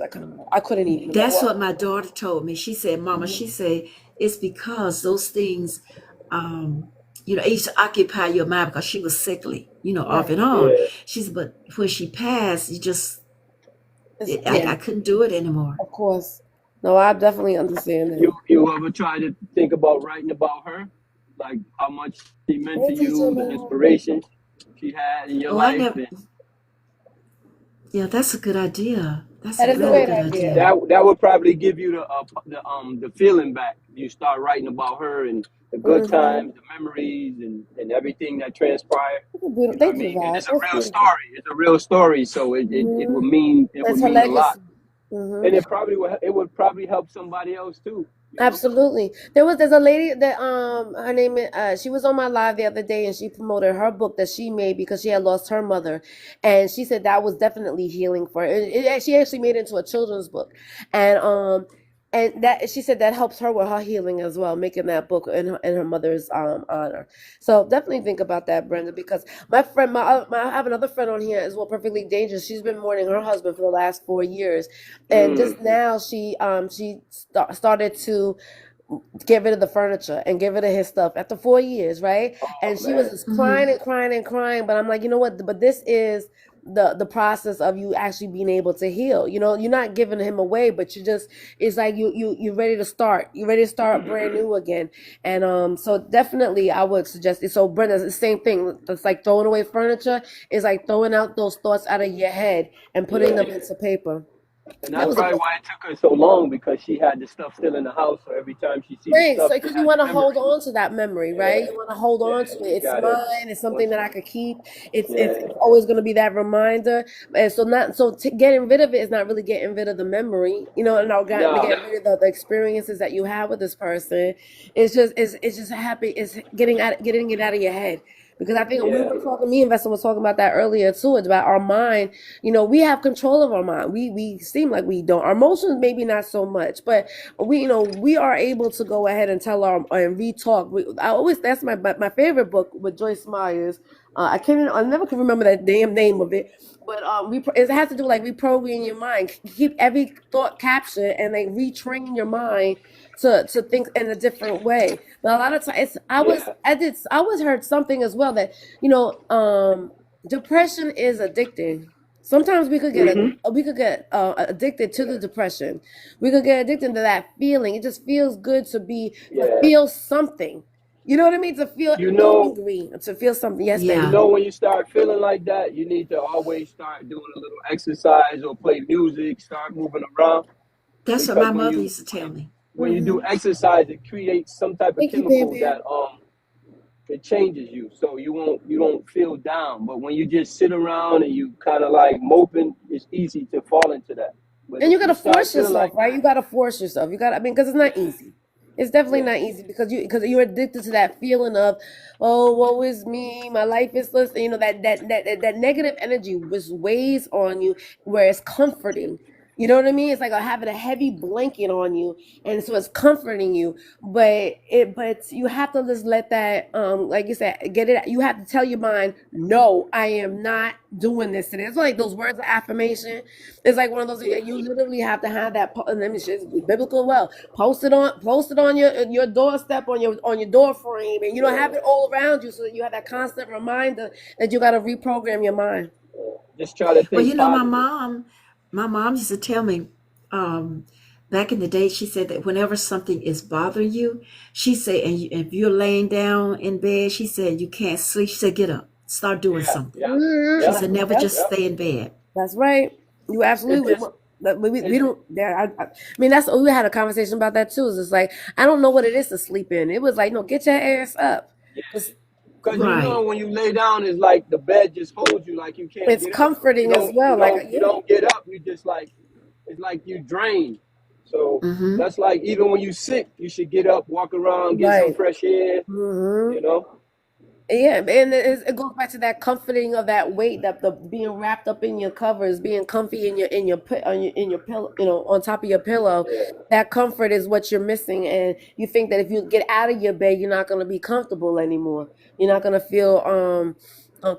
I couldn't even. That's what my daughter told me. She said, "Mama," she said, "it's because those things, um, it used to occupy your mind because she was sickly, off Right. and on." Yeah. She said, "But when she passed, Yeah. I couldn't do it anymore." Of course. No, I definitely understand You that. you ever try to think about writing about her, like how much she meant Hey, to teacher, you, the man. inspiration she had in your Oh, I life, never. and Yeah, that's a good idea. That's a That is a that really great good idea. idea. that would probably give you the feeling back. You start writing about her and the good Mm-hmm. times, the memories, and everything that transpired. You know what I Thank you, mean? And God. it's a That's real beautiful. story. It's a real story, so Mm-hmm. it would That's her mean a lot, legacy. Mm-hmm. and it would probably help somebody else too. You know? Absolutely. There's a lady that her name is she was on my live the other day and she promoted her book that she made because she had lost her mother, and she said that was definitely healing for her. She actually made it into a children's book, and that she said that helps her with her healing as well, making that book in her mother's honor. So definitely think about that, Brenda, because my friend, I have another friend on here as well, Perfectly Dangerous. She's been mourning her husband for the last 4 years, and Mm. just now started to get rid of the furniture and get rid of his stuff after 4 years, right? And Oh she was man. just Hmm. crying and crying and crying. But I'm like, you know what? But this is the process of you actually being able to heal. You're not giving him away, but it's like you're ready to start. You're ready to start brand new again. And so definitely I would suggest it. So Brenda, it's the same thing. It's like throwing away furniture is like throwing out those thoughts out of your head and putting them Yeah. into paper. And That that's was a probably why it took her so long because she had the stuff still in the house. So every time she see the Right, stuff, so she because you had want to the hold memory. on to that memory, right? Yeah, You want to hold on to yeah. it. You It's gotta mine. It's something once. that I could keep. It's Yeah, always going to be that reminder. And so getting rid of it is not really getting rid of the memory, and not no, getting rid of the experiences that you have with this person. It's just happy. It's getting it out of your head. Because I think we yeah, were talking, me and Vesta was talking about that earlier too. It's about our mind. We have control of our mind. We seem like we don't. Our emotions maybe not so much, but we are able to go ahead and tell our and re-talk. I always that's my favorite book with Joyce Myers. I never can remember that damn name of it, but it has to do like reprogramming your mind. Keep every thought captured and like retrain your mind to think in a different way. But a lot of times, yeah. I was heard something as well that depression is addicting. Sometimes Mhm. we could get addicted to the depression. We could get addicted to that feeling. It just feels good to Yeah. feel something. You know what I mean? To feel You know, angry, to feel something. Yes, you baby. Yeah, know when you start feeling like that, you need to always start doing a little exercise or play music, start moving around that's what because my mother used to tell me. when you do Hmm. exercise, it creates some type of Thank you, Bam chemical Bam. that it changes you, so you don't feel down. But when you just sit around and you kind of like moping, it's easy to fall into that. But And if you you gotta start force feeling yourself, like right? You that, gotta force yourself. Because it's not yeah, easy. It's definitely yeah, not easy because you're addicted to that feeling of, oh, woe is me, my life is less. That negative energy just weighs on you, where it's comforting. You know what I mean? It's like having a heavy blanket on you, and so it's comforting you. But you have to just let that, like you said, get it. You have to tell your mind, no, I am not doing this today. It's like those words of affirmation. It's like one of those. You literally have to have that. And let me just biblical well. Post it on your doorstep, on your door frame, and you don't have it all around you, so that you have that constant reminder that you got to reprogram your mind. Just try to Well, think my mom used to tell me, back in the day, she said that whenever something is bothering you, she said, and if you're laying down in bed, she said you can't sleep. She said, get up, start doing something. She said, never just stay in bed. That's right. You absolutely. We don't. Yeah, I mean, that's we had a conversation about that too. It's like I don't know what it is to sleep in. It was like, no, get your ass up. Because when you lay down, it's like the bed just holds you, like you can't. It's comforting as well. You don't get up. You just like it's like you drain. So that's like even when you sick, you should get up, walk around, get some fresh air. You know. Yeah, and it goes back to that comforting of that weight, that the being wrapped up in your covers, being comfy in your pillow, on top of your pillow. That comfort is what you're missing, and you think that if you get out of your bed, you're not going to be comfortable anymore. You're not going to feel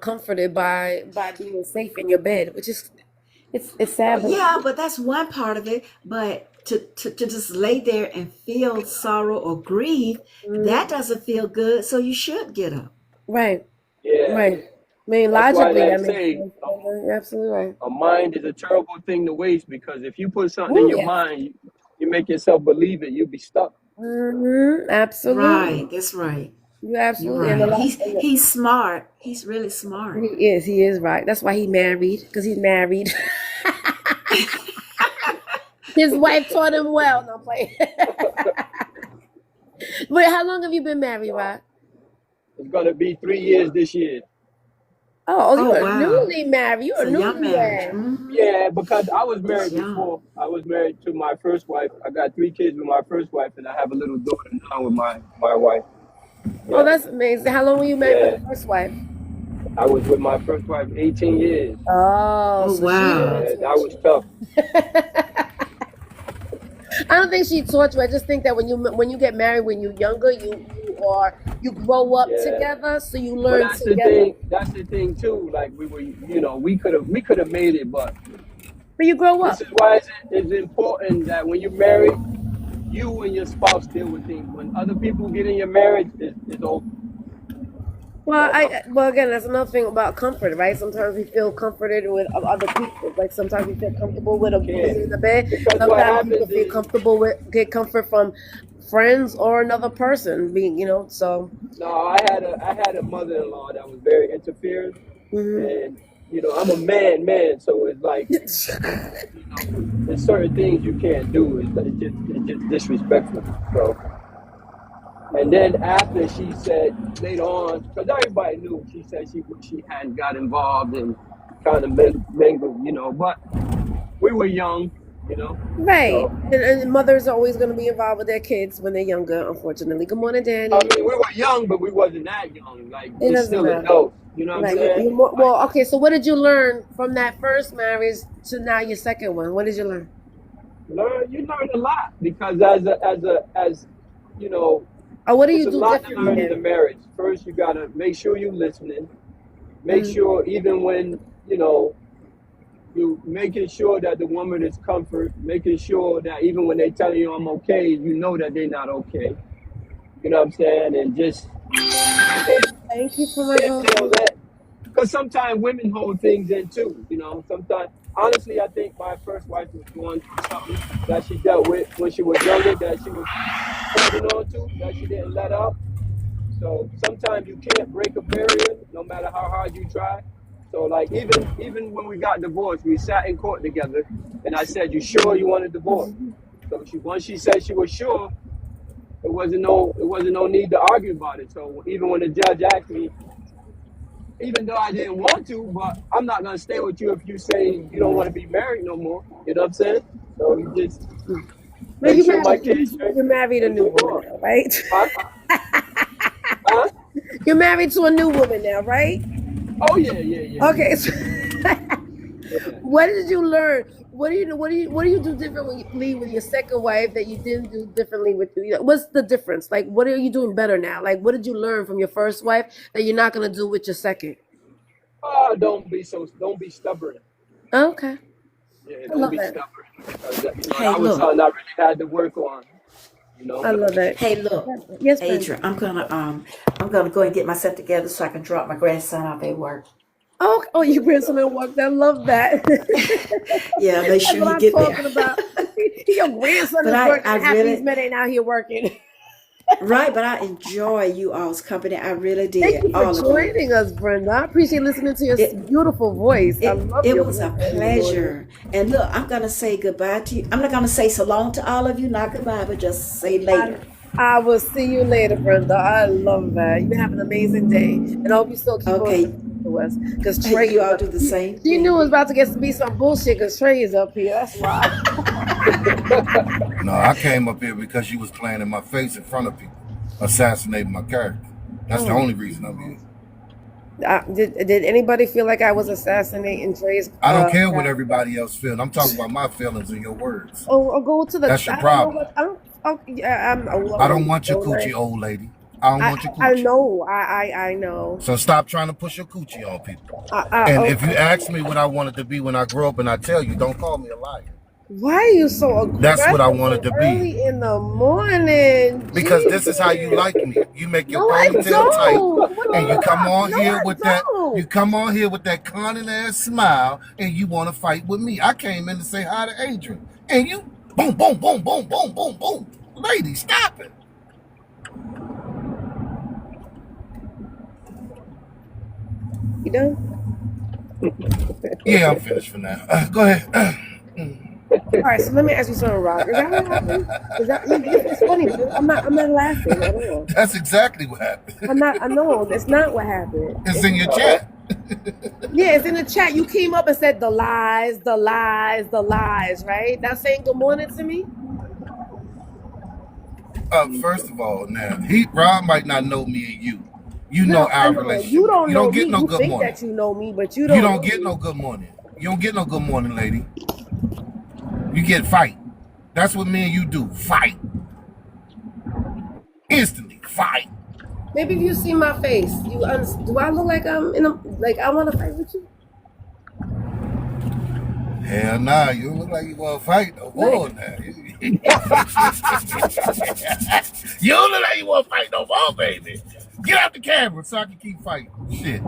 comforted by being safe in your bed, which is it's sad. Yeah, but that's one part of it. But to just lay there and feel sorrow or grief, that doesn't feel good. So you should get up. Right. Yeah. Right. I mean, That's logically, why you're absolutely right. A mind is a terrible thing to waste, because if you put something in your mind, you make yourself believe it, you'll be stuck. Absolutely. Right. That's right. You absolutely. You're right. He's smart. He's really smart. He is right. That's why he married, because he's married. His wife taught him well. No, I'm playing. But how long have you been married, Rod? It's gonna be 3 years this year. Oh, you're newly married. You're newly married. Yeah, because I was married before. I was married to my first wife. I got 3 kids with my first wife, and I have a little daughter now with my wife. Yeah. Oh, that's amazing. How long were you married with the first wife? I was with my first wife 18 years. Oh, so wow. That was tough. I don't think she taught you. I just think that when you get married when you're younger, you grow up together, so you learn together. That's the thing too. Like we were, we could have made it, but you grow up. This is why it's important that when you're married, you and your spouse deal with things. When other people get in your marriage, it's over. Well, again, that's another thing about comfort, right? Sometimes we feel comforted with other people. Like sometimes we feel comfortable with a woman in the bed. Because sometimes people feel comfortable get comfort from friends or another person. So. No, I had a mother-in-law that was very interferent, and I'm a man, so it's like there's certain things you can't do. It's just disrespectful. So. And then after she said later on, because everybody knew, she said she hadn't got involved and kind of mingled, but we were young, Right. So, and mothers are always going to be involved with their kids when they're younger, unfortunately. Good morning, Danny. I mean, we were young, but we wasn't that young. Like, we're still adults. You know what I'm saying? Well, okay, so what did you learn from that first marriage to now your second one? What did you learn? You learn a lot, because as what do you do differently? To learn in the marriage. First, you gotta make sure you're listening. Make sure even when you making sure that the woman is comfort. Making sure that even when they tell you I'm okay, you know that they're not okay. You know what I'm saying? And just thank you for my that. Because sometimes women hold things in too. Sometimes. Honestly, I think my first wife was going through something that she dealt with when she was younger, that she was holding on to, that she didn't let up. So sometimes you can't break a barrier, no matter how hard you try. So like even when we got divorced, we sat in court together, and I said, "You sure you want a divorce?" So once she said she was sure, it wasn't no need to argue about it. So even when the judge asked me, even though I didn't want to, but I'm not going to stay with you if you say you don't want to be married no more. You know what I'm saying? So you just make sure my kids... You're married a new woman now, right? Huh? You're married to a new woman now, right? Oh, yeah. Okay. So what did you learn What do you do differently with your second wife that you didn't do differently with you? What's the difference? Like, what are you doing better now? Like, what did you learn from your first wife that you're not gonna do with your second? Don't be stubborn. Okay, Yeah, I don't love be that. stubborn. Because, Hey, that was look. something I really had to work on. I love that. Hey, look. Yes, Brenda. Adrian, I'm gonna go and get myself together so I can drop my grandson off at work. Oh, you bring someone work. I love that. Yeah, make That's sure what he I'm get talking there. about. Your grandson But is working. I Half these really, men ain't out here working. right, but I enjoy you all's company. I really Thank did, you for all of you. joining us, Brenda. I appreciate listening to your It beautiful voice. I love it your was a voice early in the morning. pleasure. And look, I'm gonna say goodbye to you. I'm not gonna say so long to all of you, not goodbye, but just say I, later. I will see you later, Brenda. I love that. You have an amazing day, and I hope you still keep on Okay, listening to us. Because Trey you is all up. do the same She knew it was thing. about to get to be some bullshit. Because Trey is up here. That's why. No, I came up here because you was playing in my face in front of people, assassinating my character. That's the Oh, only reason I'm here. did anybody feel like I was assassinating Trey's I don't care what character? everybody else feels. I'm talking about my feelings and your words. Oh, I'll go to the. That's your I don't know problem. what. I don't. Oh, yeah, I'm old I don't already, want your don't coochie, I? old lady. I don't want your I coochie. know. I know. So stop trying to push your coochie on people. And if you Okay. ask me what I wanted to be when I grew up and I tell you, don't call me a liar. Why are you so That's what I aggressive wanted so to be. early in the morning? Because this is how you Jesus. like me. You make your No, I ponytail tight don't. What and the you come fuck? on No, here I with that you don't. come on here with that cunning ass smile and you want to fight with me. I came in to say hi to Adrian. And you boom, boom, boom, boom, boom, boom, boom. Lady, stop it. You done? Yeah, I'm finished for now. Go ahead. All right, so let me ask you something, Rock. Is that what happened? Is that it's funny, but I'm not laughing at all. That's exactly what happened. I'm not. I know that's not what happened. It's in your chat. Yeah, it's in the chat. You came up and said the lies, the lies, the lies, right? That's saying good morning to me. First of all, now Rob might not know me and you. You know No, I our know. You relationship. don't You know don't me. get no You good think morning. that you know me, but you You don't don't know get me. no good morning. You don't get no good morning, lady. You get fight. That's what me and you do. Fight. Instantly. Fight. Maybe if you see my face, do I look like I'm in a like I want to fight with you? Hell nah, you don't look like you want to fight no more now. You don't look like you want to fight no more, baby. Get out the camera so I can keep fighting. Shit.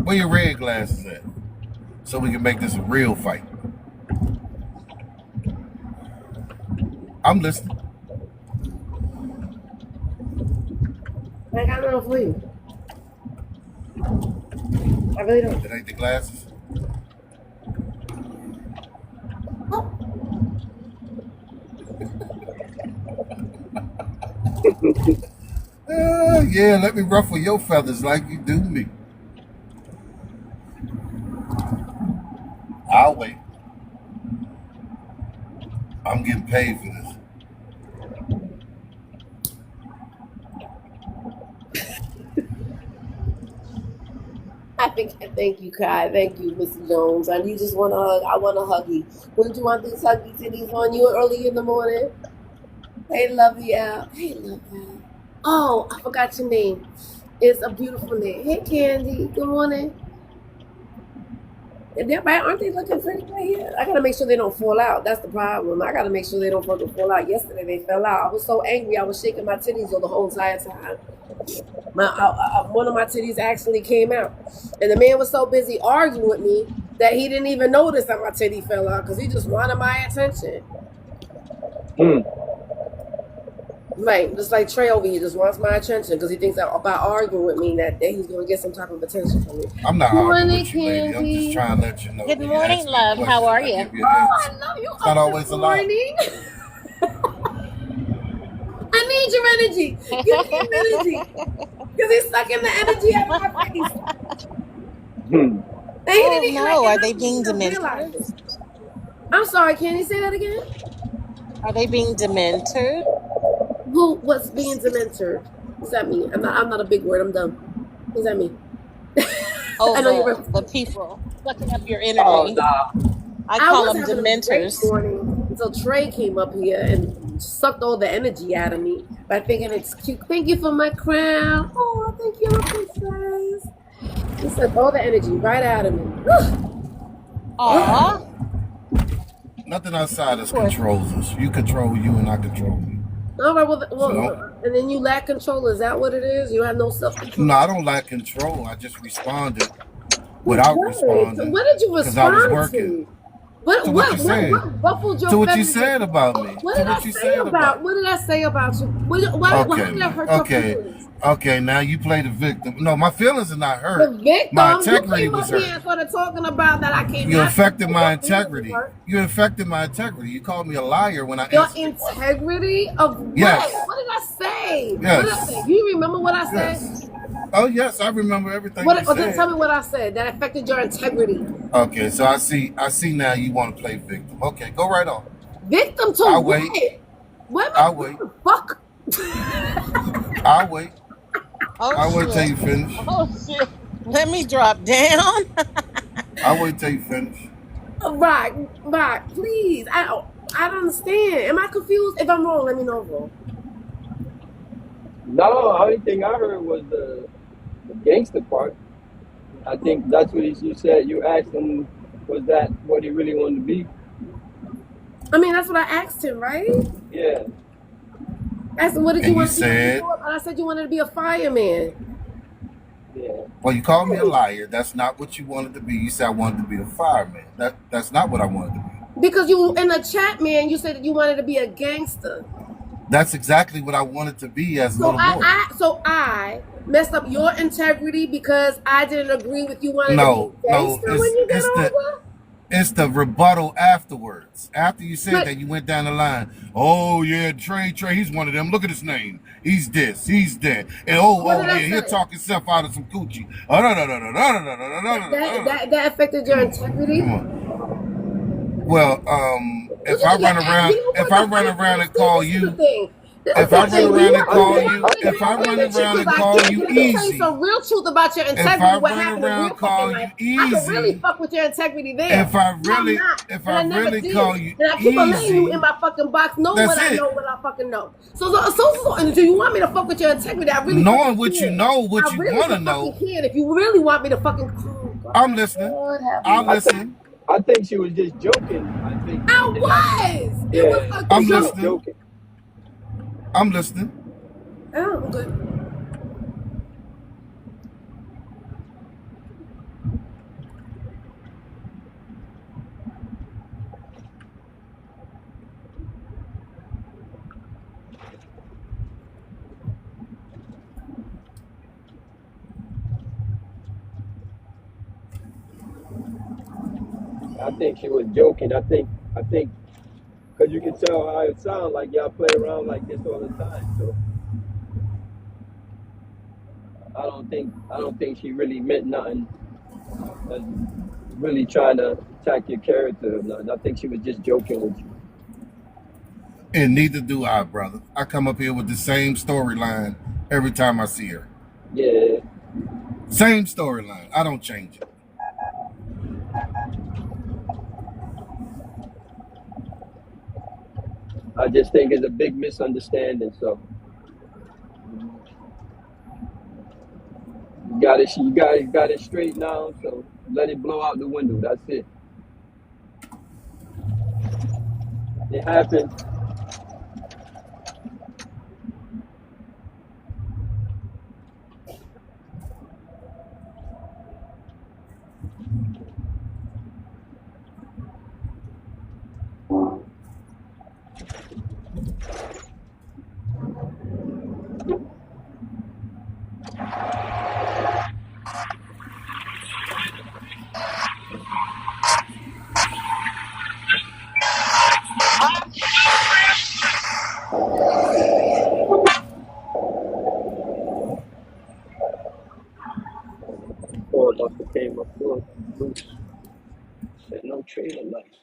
Where your red glasses at? So we can make this a real fight. I'm listening. I got nothing for you. I really don't. It ain't the glasses. Yeah, let me ruffle your feathers like you do me. I'll wait. I'm getting paid for this. Thank you, Kai. Thank you, Mr. Jones. And you just want to hug. I want to hug you. Wouldn't you want these huggy titties on you early in the morning? Hey, love you, Al. Hey, love you. Oh, I forgot your name. It's a beautiful name. Hey, Candy. Good morning. And they're right, aren't they looking pretty right here? I gotta make sure they don't fall out. That's the problem. I gotta make sure they don't fucking fall out. Yesterday they fell out. I was so angry. I was shaking my titties the whole entire time. One of my titties actually came out, and the man was so busy arguing with me that he didn't even notice that my titty fell out because he just wanted my attention. Right, just like Trey over here just wants my attention because he thinks that by arguing with me that he's going to get some type of attention from me. I'm not arguing with you, lady. I'm Candy. just trying to let you know. Good when morning, ask me love. a How question, are I you? give you an Oh, answer. I love you. It's not always a lie. Morning. I need your energy. Give me your energy. Because he's sucking the energy out of my face. And he Oh didn't no, and are they I didn't being even realize demented? it. I'm sorry, can you say that again? Are they being demented? Who was being demented? What's that mean? I'm not a big word, I'm dumb. What does that mean? Oh, I know you're the people. sucking up your Oh energy. nah. I I call was them having a great dementors. morning until Trey came up here and sucked all the energy out of me by thinking it's cute. Thank you for my crown. Oh, thank you, my princess. He sucked all the energy right out of me. Aw, Nothing outside you us poor. controls us. You control you, and I control me. All right, So don't. and then you lack control. Is that what it is? You have no self No, control. I don't lack control. I just responded without Right. So responding what did you because I was respond working. to? What To what what you what said. what ruffled To your what you feathers? said about me. What To did I what you say said about about? me. What did I say about you? How Okay, did that man. hurt your Okay. feelings? Okay, now you play the victim. No, my feelings are not The hurt. My victim. You integrity came was up here hurt. and started talking about that I came You after you. affected So my your feelings was integrity. hurt. You affected my integrity. You called me a liar when I Your answered your question. integrity of what? Yes. What did I say? What did I say? Yes. Do you remember what I said? Yes. Oh yes, I remember everything What? you Okay, tell said. me what I said that affected your integrity. Okay, so I see now you want to play victim. Okay, go right on. Victim to I'll what? wait. What I'll wait. the fuck? I'll wait. Oh I'll wait till shit. you finish. Oh shit. Let me drop down. I'll wait till you finish. Right, please. I don't understand. Am I confused? If I'm wrong, let me know I'm wrong. No, only thing I heard was the gangster part. I think that's what you said. You asked him, was that what he really wanted to be? I mean, that's what I asked him, right? Yeah. I said, what did you And you want to be said, before? And I said you wanted to be a fireman. Yeah. well, you called me a liar. That's not what you wanted to be. You said I wanted to be a fireman. That's not what I wanted to be. Because you in the chat, man, you said that you wanted to be a gangster. That's exactly what I wanted to be as a So little boy. I messed up your integrity because I didn't agree with you wanting No, to be a gangster when you got older. it's the rebuttal afterwards. After you said But that, you went down the line. Oh yeah, Trey, he's one of them. Look at his name. He's this, he's that. And what did yeah, I he'll say? talk himself out of some Cuchie. That affected your integrity. Come on. Well, if I run around, if I run around and call you, if I run around and call you, if I run around and call you Let me tell you easy, some real truth about your if integrity. I What run happened in around real and fucking call life? you I could really easy, fuck with your integrity there. if I I'm really, not, if and I I never really did. call you And I keep on letting you in easy, my fucking box. Know that's what I it. know, what I fucking know. So, and do you want me to fuck with your integrity? I really Knowing fucking what you can. know, what I you really want to fucking know, can. If you really want me to fucking, oh, God, I'm listening. Lord have I'm mercy. listening. I think she was just joking. I think. I was. Yeah. It was a I'm She was joke. listening. joking. I'm listening. Oh, good. I think she was joking. I think, because you can tell how it sounds like y'all play around like this all the time. So I don't think she really meant nothing. Really trying to attack your character or nothing. I think she was just joking with you. And neither do I, brother. I come up here with the same storyline every time I see her. Yeah. Same storyline. I don't change it. I just think it's a big misunderstanding. So you got it straight now. So let it blow out the window. That's it. It happened. Cord must have came up loose. Said no trailer lights.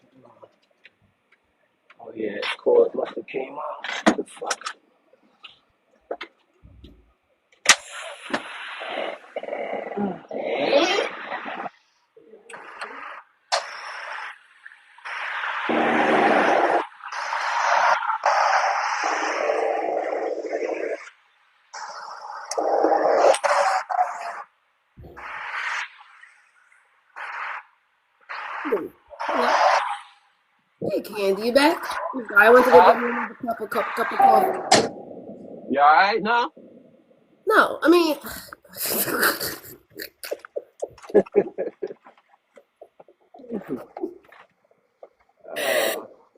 Oh yeah, cord must have came out. The fuck. Hey, Candy, you back? I went to go get me another cup of coffee. You all right now? No, I mean,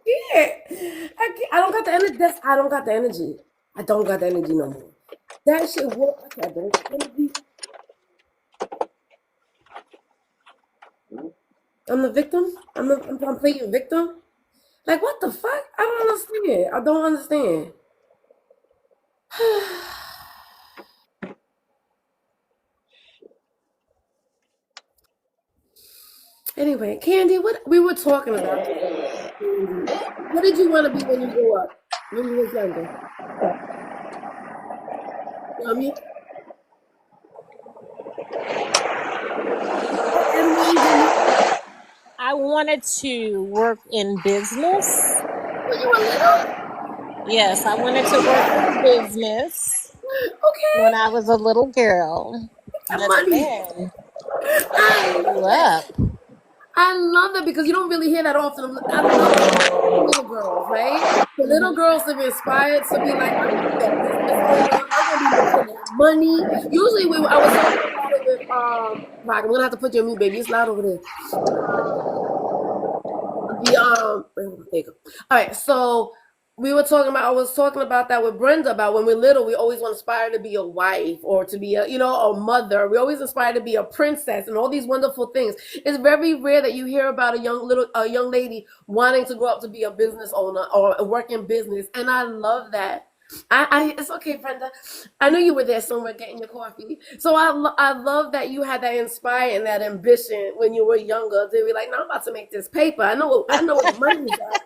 yeah, I don't got the energy. I don't got the energy. I don't got the energy no more. That shit work. I don't got the energy. I'm the victim. I'm playing victim. Like what the fuck? I don't understand. I don't understand. Anyway, Candy, what we were talking about today. Candy, what did you want to be when you grew up? When you was younger? You and what did you I wanted to work in business. when you were little? Yes, I wanted to work in business when Okay, I was a little girl. got But money. then as I I grew love that. up, I love that because you don't really hear that often. I love that for little girls, right? For little mhm, girls to be inspired to be like, I'm gonna be a business owner. I'm gonna be making that money. Usually, I was talking about it with Rock. I'm gonna have to put you on mute, baby. It's loud over there. Where did I go? All right, so I was talking about that with Brenda about when we're little, we always want to aspire to be a wife or to be a mother. We always aspire to be a princess and all these wonderful things. It's very rare that you hear about a young lady wanting to grow up to be a business owner or work in business, and I love that. It's okay, Brenda. I knew you were there somewhere getting your coffee. So I love that you had that inspire and that ambition when you were younger to be like, no, I'm about to make this paper. I know where the money's at.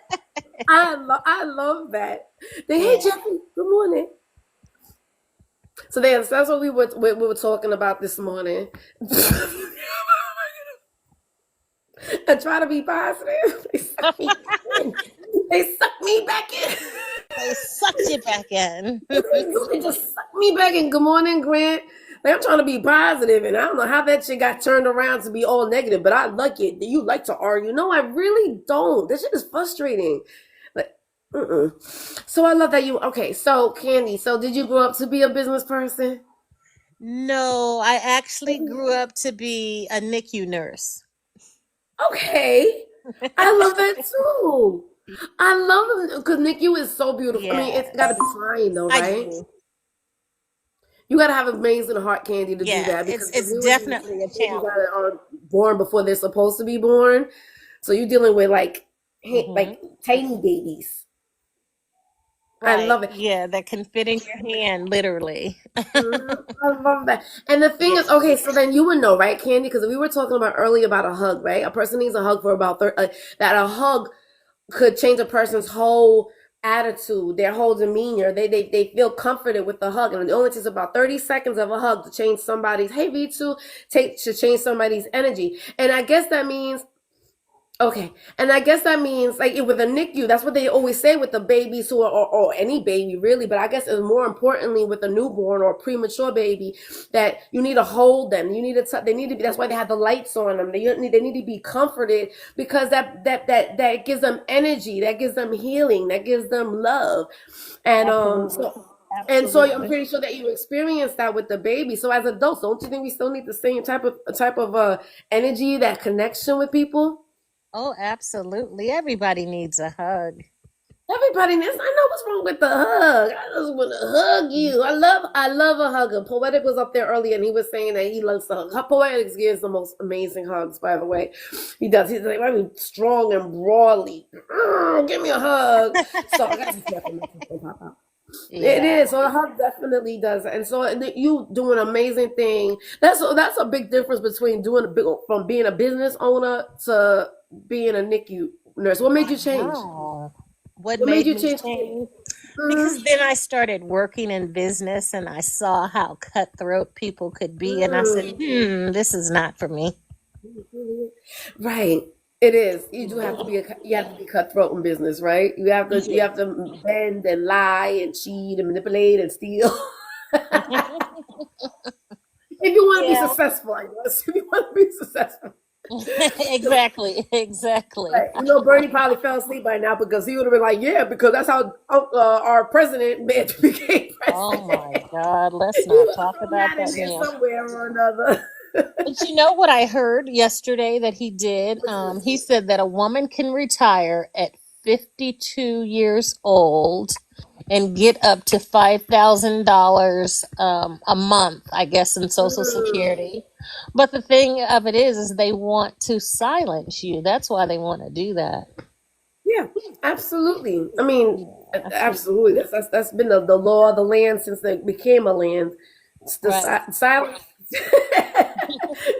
I love that. Hey, yeah. Jeffrey, good morning. So that's what we were talking about this morning. I try to be positive. They suck me back in. They suck me back in. They sucked you back in. They just suck me back in. Good morning, Grant. Like, I'm trying to be positive, and I don't know how that shit got turned around to be all negative, but I like it. You like to argue. No, I really don't. This shit is frustrating. Like, So I love that okay, so Candy, so did you grow up to be a business person? No, I actually grew up to be a NICU nurse. Okay. I love that too. I love it because NICU is so beautiful. I mean, it's got to be Yes, trying though, I right? do. You got to have amazing heart candy to do Yeah, that because it's we were dealing with definitely a babies challenge. that are born before they're supposed to be born. So you're dealing with Hmm. like tiny babies. I Right. love it. Yeah, that can fit in your hand, literally. I love that. And the thing is, Yeah. okay, so then you would know, right, Candy? Because we were talking about earlier about a hug, right? A person needs a hug for about that a hug could change a person's whole attitude, their whole demeanor. They feel comforted with the hug, and it only takes about 30 seconds of a hug to change somebody's. Hey, V2, to change somebody's energy, and I guess that means. Okay, and I guess that means like with a NICU, that's what they always say with the babies who are, or any baby really, but I guess it's more importantly with a newborn or premature baby that you need to hold them. You need to, they need to be, that's why they have the lights on them. They need to be comforted because that gives them energy, that gives them healing, that gives them love. And Absolutely. so I'm Absolutely. pretty sure that you experienced that with the baby. So as adults, don't you think we still need the same type of energy, that connection with people? Oh, absolutely. Everybody needs a hug. Everybody needs. I know what's wrong with the hug. I just want to hug you. I love a hugger. Poetic was up there earlier, and he was saying that he loves to hug. Poetic gives the most amazing hugs. By the way, he does. He's like very strong and broadly. Give me a hug. So I got to be careful not to pop out. It Yeah. is. So the hug definitely does. And so you do an amazing thing. That's a big difference between from being a business owner to being a NICU nurse. What made you change? Oh, what What made made you me change? change? Mm, Because then I started working in business and I saw how cutthroat people could be. And I said, mm. this is not for me. Right. It is. You do have to you have to be cutthroat in business, right? You Yeah. have to bend and lie and cheat and manipulate and steal. If you want to be Yeah. successful, I guess. If you want to be successful. Exactly, exactly. Right. Bernie probably fell asleep by now because he would have been like, yeah, because that's how our president became Oh president. my God, let's He not would have talk thrown about that that in there man. somewhere or another. But you know what I heard yesterday that he did? He said that a woman can retire at 52 years old and get up to $5,000 a month, I guess, in Social Security. But the thing of it is they want to silence you. That's why they want to do that. Yeah, absolutely. I mean, Yeah, I see. absolutely. That's been the law of the land since it became a land. It's the Right. silence.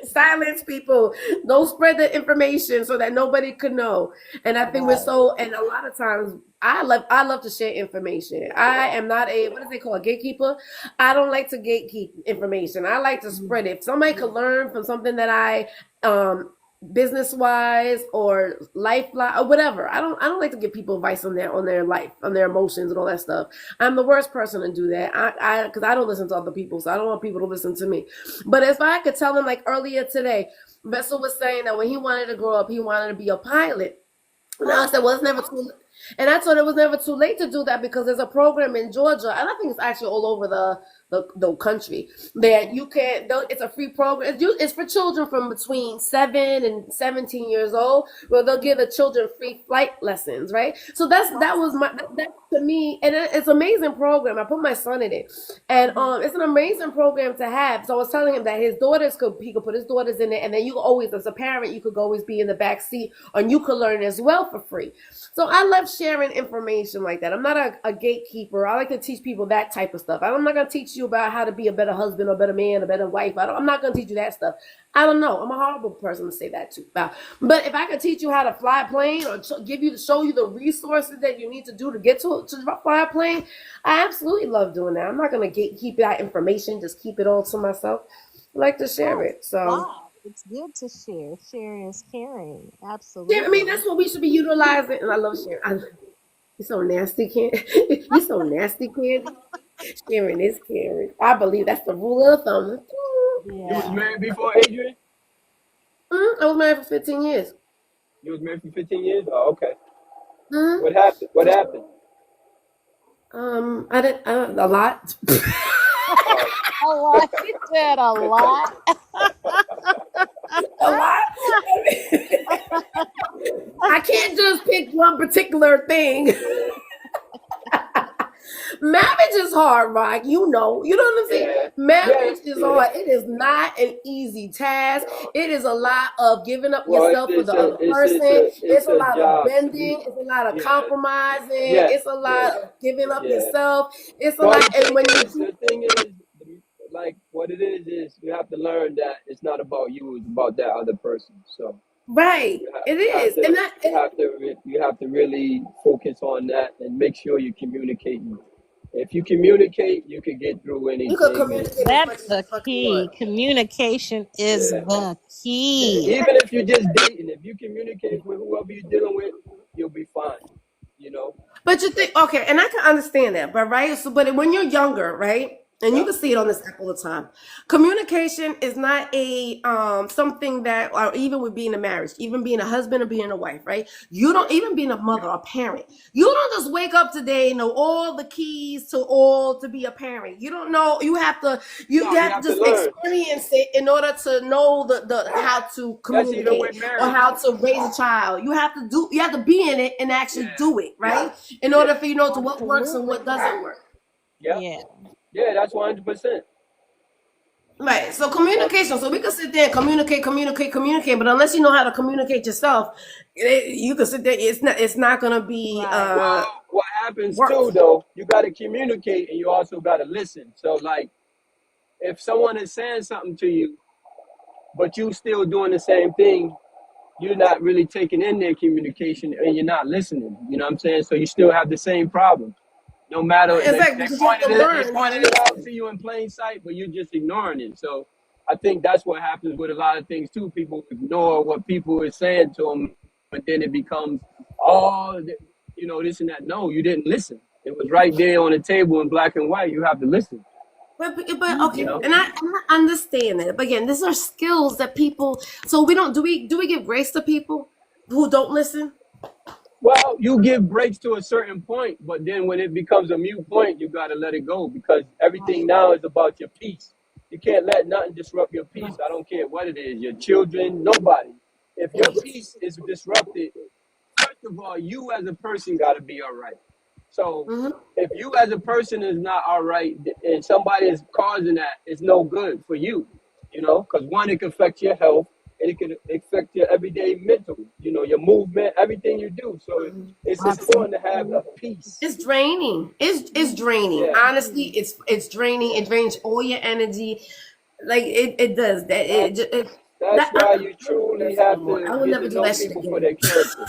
Silence people. Don't spread the information so that nobody could know. And I think we're Right. so. And a lot of times, I love to share information. I am not a what is they call a gatekeeper. I don't like to gatekeep information. I like to spread it. If somebody could learn from something that I business wise or life or whatever. I don't like to give people advice on their life, on their emotions and all that stuff. I'm the worst person to do that. I because I don't listen to other people, so I don't want people to listen to me. But if I could tell them, like earlier today, Vessel was saying that when he wanted to grow up, he wanted to be a pilot. And I said, well, it's never too. And I told it was never too late to do that because there's a program in Georgia, and I think it's actually all over the country that you can. It's a free program. It's for children from between 7 and 17 years old, where they'll give the children free flight lessons. Right. So that was that to me, and it's an amazing program. I put my son in it, and it's an amazing program to have. So I was telling him that he could put his daughters in it, and then you always, as a parent, you could always be in the back seat, and you could learn as well for free. So I love sharing information like that. I'm not a gatekeeper. I like to teach people that type of stuff. I'm not going to teach you about how to be a better husband or better man, a better wife. I'm not going to teach you that stuff. I don't know. I'm a horrible person to say that too. But if I could teach you how to fly a plane or show you the resources that you need to do to get to fly a plane, I absolutely love doing that. I'm not going to gatekeep that information. Just keep it all to myself. I like to share Oh, it. So. wow. It's good to share. Sharing is caring. Yeah, I mean Absolutely. that's what we should be utilizing, and I love sharing. You're so nasty, Candy. You're so nasty, Candy. Sharing is caring. I believe that's the rule of thumb. You was Yeah. married before, Adrian? I was married for 15 years. You was married for 15 years? Oh, okay. Mm, What happened? What for happened? sure. I did a lot. Oh, A lot. He said a lot. A lot. I can't just pick one particular thing. Marriage is hard, right? You know what I'm saying? yeah. Yeah, Marriage is yeah. hard. It is not an easy task. No. It is a lot of giving up Well, yourself for the other person. It's it's a a lot of job. bending. It's a lot of Yeah, compromising. yeah, It's a yeah, lot of giving up yeah. yourself. It's a Well, lot. And when you do, the thing is, like, what it is you have to learn that it's not about you; it's about that other person. So right, it is, and that and you have to really focus on that and make sure you're communicating. If you communicate, you can get through you could anything. And communicate as much That's as you the fucking key. want. Communication is yeah, the yeah. key. Even if you're just dating, if you communicate with whoever you're dealing with, you'll be fine. You know. But you think, okay, and I can understand that, but right? So, but when you're younger, right? And you Yep. can see it on this app all the time. Communication is not a something that, or even with being a marriage, even being a husband or being a wife, right? You don't even being a mother or parent. You don't just wake up today and know all the keys to be a parent. You don't know. You No, you have to have to just learn. experience it in order to know the how to That's even communicate with or marriage. how to raise a child. You have to be in it and actually Yeah. do it, right? In Yeah. order for you know to what works and Absolutely. what doesn't work. Yep. Yeah. Yeah. That's 100%. Right. So communication. So we can sit there and communicate. But unless you know how to communicate yourself, you can sit there. It's not gonna be Right. Well, what happens work. too, though, you got to communicate and you also got to listen. So, like, if someone is saying something to you, but you still doing the same thing, you're not really taking in their communication and you're not listening. You know what I'm saying? So you still have the same problem. No matter Exactly, because you have to they learn how to pointed it out listen. to you in plain sight, but you're just ignoring it. So I think that's what happens with a lot of things too. People ignore what people are saying to them, but then it becomes, oh, this and that. No, you didn't listen. It was right there on the table in black and white. You have to listen. But Mhm. okay, know. and I understand that. But again, these are skills that people. So we don't do we give grace to people who don't listen? Well, you give breaks to a certain point, but then when it becomes a mute point, you got to let it go because everything now is about your peace. You can't let nothing disrupt your peace. Right. I don't care what it is, your children, nobody. If your peace is disrupted, first of all, you as a person got to be all right. So Mm-hmm. if you as a person is not all right and somebody is causing that, it's no good for you, because one, it can affect your health and it can affect your everyday mental, your movement, everything you do. So it's important to have a peace. It's draining. It's draining. Yeah, Honestly, it's draining. It drains all your energy. Like it does that. that's that's That why you I won't do truly this have anymore. to I will get never to do know that shit people for again. their character.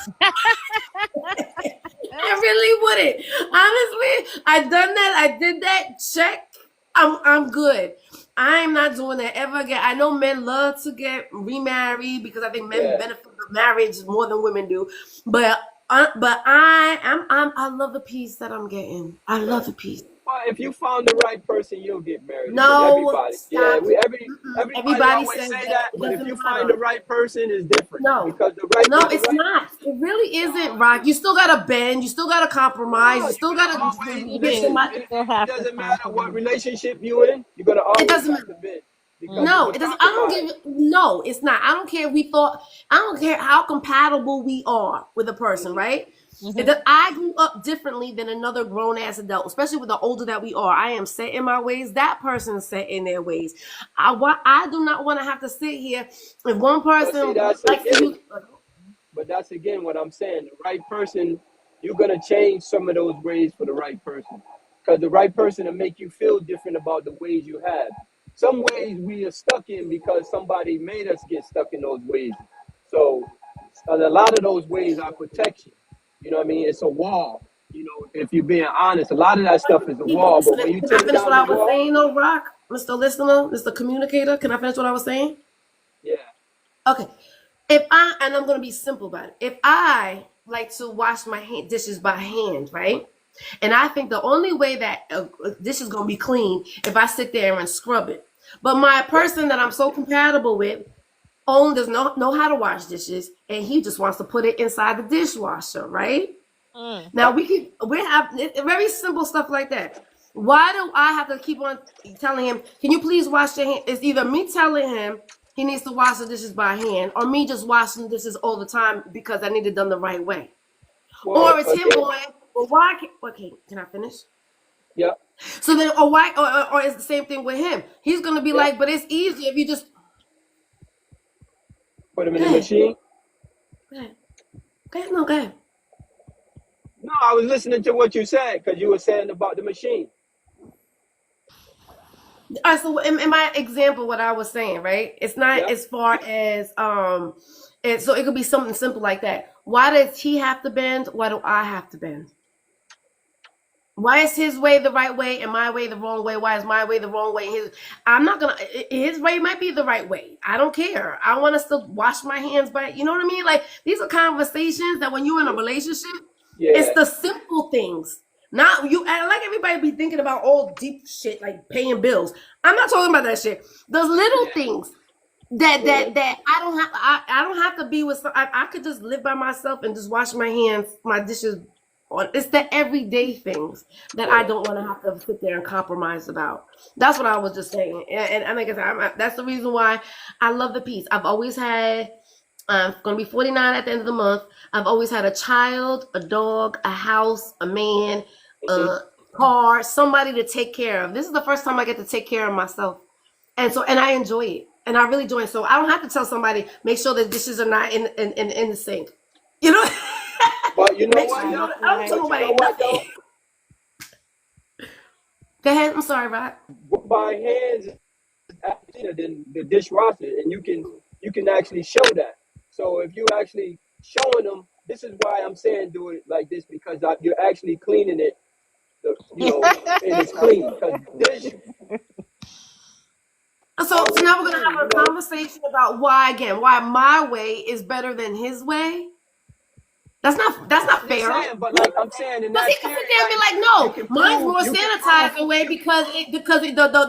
I really wouldn't. Honestly, I done that. I did that. Check. I'm good. I'm not doing that ever again. I know men love to get remarried because I think men Yeah. benefit from marriage more than women do. But I love the peace that I'm getting. I love the peace. Well, if you found the right person, you'll get married again. No, Everybody, yeah, stop. everybody Everybody always says say that. that, It but if doesn't you find the matter. right person, it's different No. because No, the it's right not. It really isn't, Rock. person. You still gotta bend. You still gotta compromise. No, You you're still gonna gotta always You get do. listen. somebody. You It, still it have to doesn't matter what compromise. relationship you in. You're gonna It always doesn't have matter. to bend because Hmm. if No, you it doesn't. I don't compromise, give. No, it's not. I don't care. I don't care how compatible we are with a person, mhm, right? Hmm. I grew up differently than another grown ass adult, especially with the older that we are. I am set in my ways. That person is set in their ways. I do not want to have to sit here if one but see, person that's likes to use. again. But that's again what I'm saying. The right person, you're gonna change some of those ways for the right person, because the right person will make you feel different about the ways you have. Some ways we are stuck in because somebody made us get stuck in those ways. So a lot of those ways are protection. You know what I mean? It's a wall. If you're being honest, a lot of that stuff is a People wall. But listening. when you Can I take finish what down the I was wall, saying, though, Rock, Mr. Listener, Mr. Communicator? Can I finish what I was saying? yeah, Okay. If I and I'm gonna be simple about it. If I like to wash my dishes by hand, right? And I think the only way that a dish is gonna be clean if I sit there and scrub it. But my yep, person that I'm so compatible with only does not know how to wash dishes, and he just wants to put it inside the dishwasher, right? Mm. Now we have very simple stuff like that. Why do I have to keep on telling him, "Can you please wash your hand?" It's either me telling him he needs to wash the dishes by hand, or me just washing the dishes all the time because I need it done the right way, well, or it's him again, going, "Well, why?" Okay, can I finish? yep, So then, or why? Or it's the same thing with him. He's gonna be yep. like, "But it's easy if you just Put them in go the ahead, machine. go ahead, go ahead, no, go ahead." No, I was listening to what you said because you were saying about the machine. All right, so in my example, what I was saying, right? It's not Yeah. as far as so it could be something simple like that. Why does he have to bend? Why do I have to bend? Why is his way the right way and my way the wrong way? Why is my way the wrong way? I'm not gonna. His way might be the right way. I don't care. I want to still wash my hands, but you know what I mean. Like these are conversations that when you're in a relationship, it's Yeah. the simple things. Not you. I like everybody be thinking about all deep shit like paying bills. I'm not talking about that shit. Those little Yeah. things that Yeah. I don't have. I don't have to be with. I could just live by myself and just wash my hands, my dishes. It's the everyday things that I Yeah. don't want to have to sit there and compromise about. That's what I was just saying, and like I said, that's the reason why I love the peace. I've always had. I'm going to be 49 at the end of the month. I've always had a child, a dog, a house, a man, Hmm. a car, somebody to take care of. This is the first time I get to take care of myself. And I enjoy it. And I really enjoy it. So I don't have to tell somebody, make sure the dishes are not in the sink. You know? But you know Make sure what you know Right, though? that I don't tell right. But you know nobody what nothing. though? Go ahead. I'm sorry, Rod. By hands is cleaner than the dishwasher, and you can actually show that. So if you actually showing them, this is why I'm saying do it like this because you're actually cleaning it. And it's clean because dish So always now we're gonna clean. have a conversation about why my way is better than his way. That's not I'm just fair. saying, but like I'm saying, in Because he that can period, sit there and be like like, you no, can mine's prove, more you can sanitized prove. away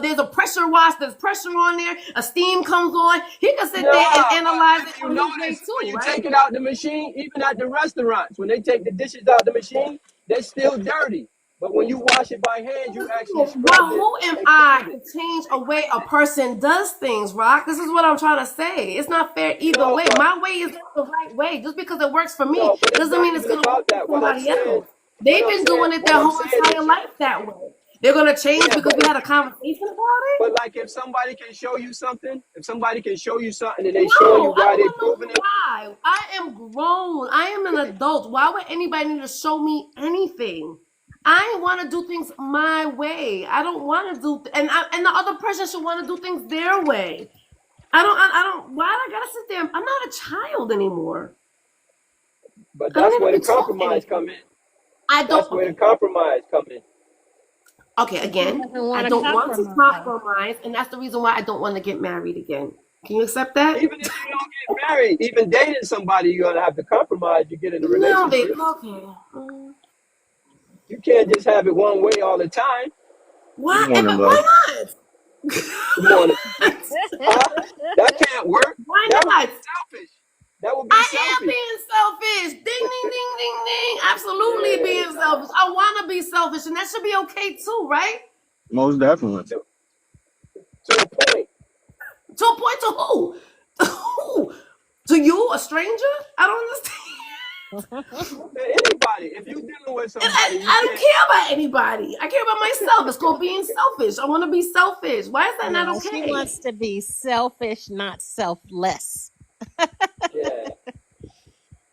there's a pressure wash, there's pressure on there, a steam comes on. He can sit there and Nah, analyze but it if you on his way notice, when too, you right? take it out the machine, even at the restaurants, when they take the dishes out the machine, they're still dirty. But when you wash it by hand, you actually scrub Well, it who am and I clean it. to change a way a person does things, Rock? This is what I'm trying to say. It's not fair either No, way. but My way is not the right way. Just because it works for me no, but it's doesn't not mean it's even going to work about for that. somebody else. They've been doing it What their I'm whole saying entire is, life that way. They're going to change yeah, because we had a conversation about it? but like if somebody can show you something, if somebody can show you something and they showing you No, I why don't they want to proving know it, why. I am grown. I am an adult. Why would anybody need to show me anything? I want to do things my way. I don't want to do, and the other person should want to do things their way. I don't. Why do I gotta sit there? I'm not a child anymore. but I don't that's even where the be taught compromise anything. come in. I That's don't. where the Okay. compromise come in. Okay. But she Again, doesn't I want to don't want to compromise. compromise, and that's the reason why I don't want to get married again. Can you accept that? Even if you don't get married, even dating somebody, you're gonna have to compromise. You get in a No, babe. relationship. Okay. You can't just have it one way all the time. Good Why? morning, But love. why Good morning. not? Huh? That can't work. Why That would be not? selfish. That would be I am selfish. being selfish. Ding, ding, ding, ding, ding. Absolutely Yeah, being selfish. I want to be selfish, and that should be okay too, right? Most definitely. to a point. To a point to who? Who? To you, a stranger? I don't understand. To anybody. If you're dealing with And somebody, you I don't can't. care about anybody. I care about myself. It's called being selfish. I want to be selfish. Why is that not No, she okay? wants to be selfish, not selfless. Yeah,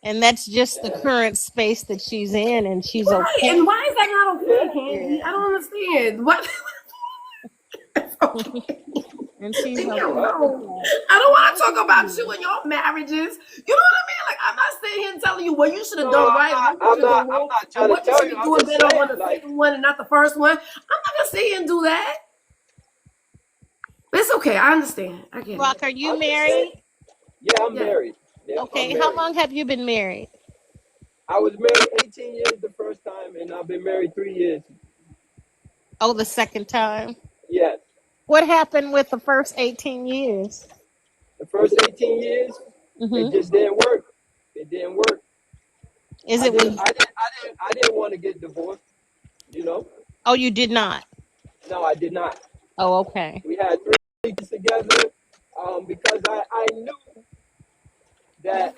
And that's just the yeah, current space that she's in, and she's Right. okay. And why is that not okay, yeah. Candy? I Yeah. don't understand. What? Okay. And she's Leave me okay Well, with alone. that. I don't want to Good talk for about you you. and your marriages. You know what I mean? Like, I'm not sitting here telling you what you should have no, done right, what you I'm should have not. done I'm wrong, not or trying to what you tell should you. be I'm doing just better on saying, the like, second one and not the first one. I'm not gonna sit here and do that. But it's okay. I understand. I get it. Rock, are you I'm just saying. married? Yeah, I'm Yeah. married. Yep, I'm Okay, how married. long have you been married? I was married 18 years the first time, and I've been married 3 years. Oh, the second time. Yes, What happened with the first 18 years? the first 18 years, it Mm-hmm. just didn't work. It didn't work. Is I it didn't. when? I didn't want to get divorced. You know. Oh, you did not. No, I did not. Oh, okay. We had 3 kids together because I knew that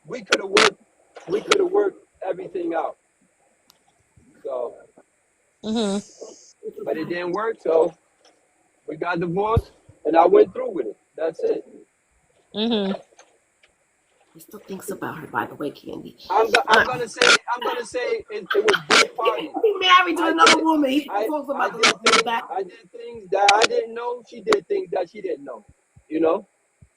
we could have worked everything out. So, Mm-hmm. but it didn't work. So we got divorced, and I went through with it. That's it. Mm-hmm. He still thinks about her, by the way, Candy. I'm gonna say it was both He parties. can be married to I another did woman. He I talks I about the did love in the things back. I did things that I didn't know. She did things that she didn't know. You know.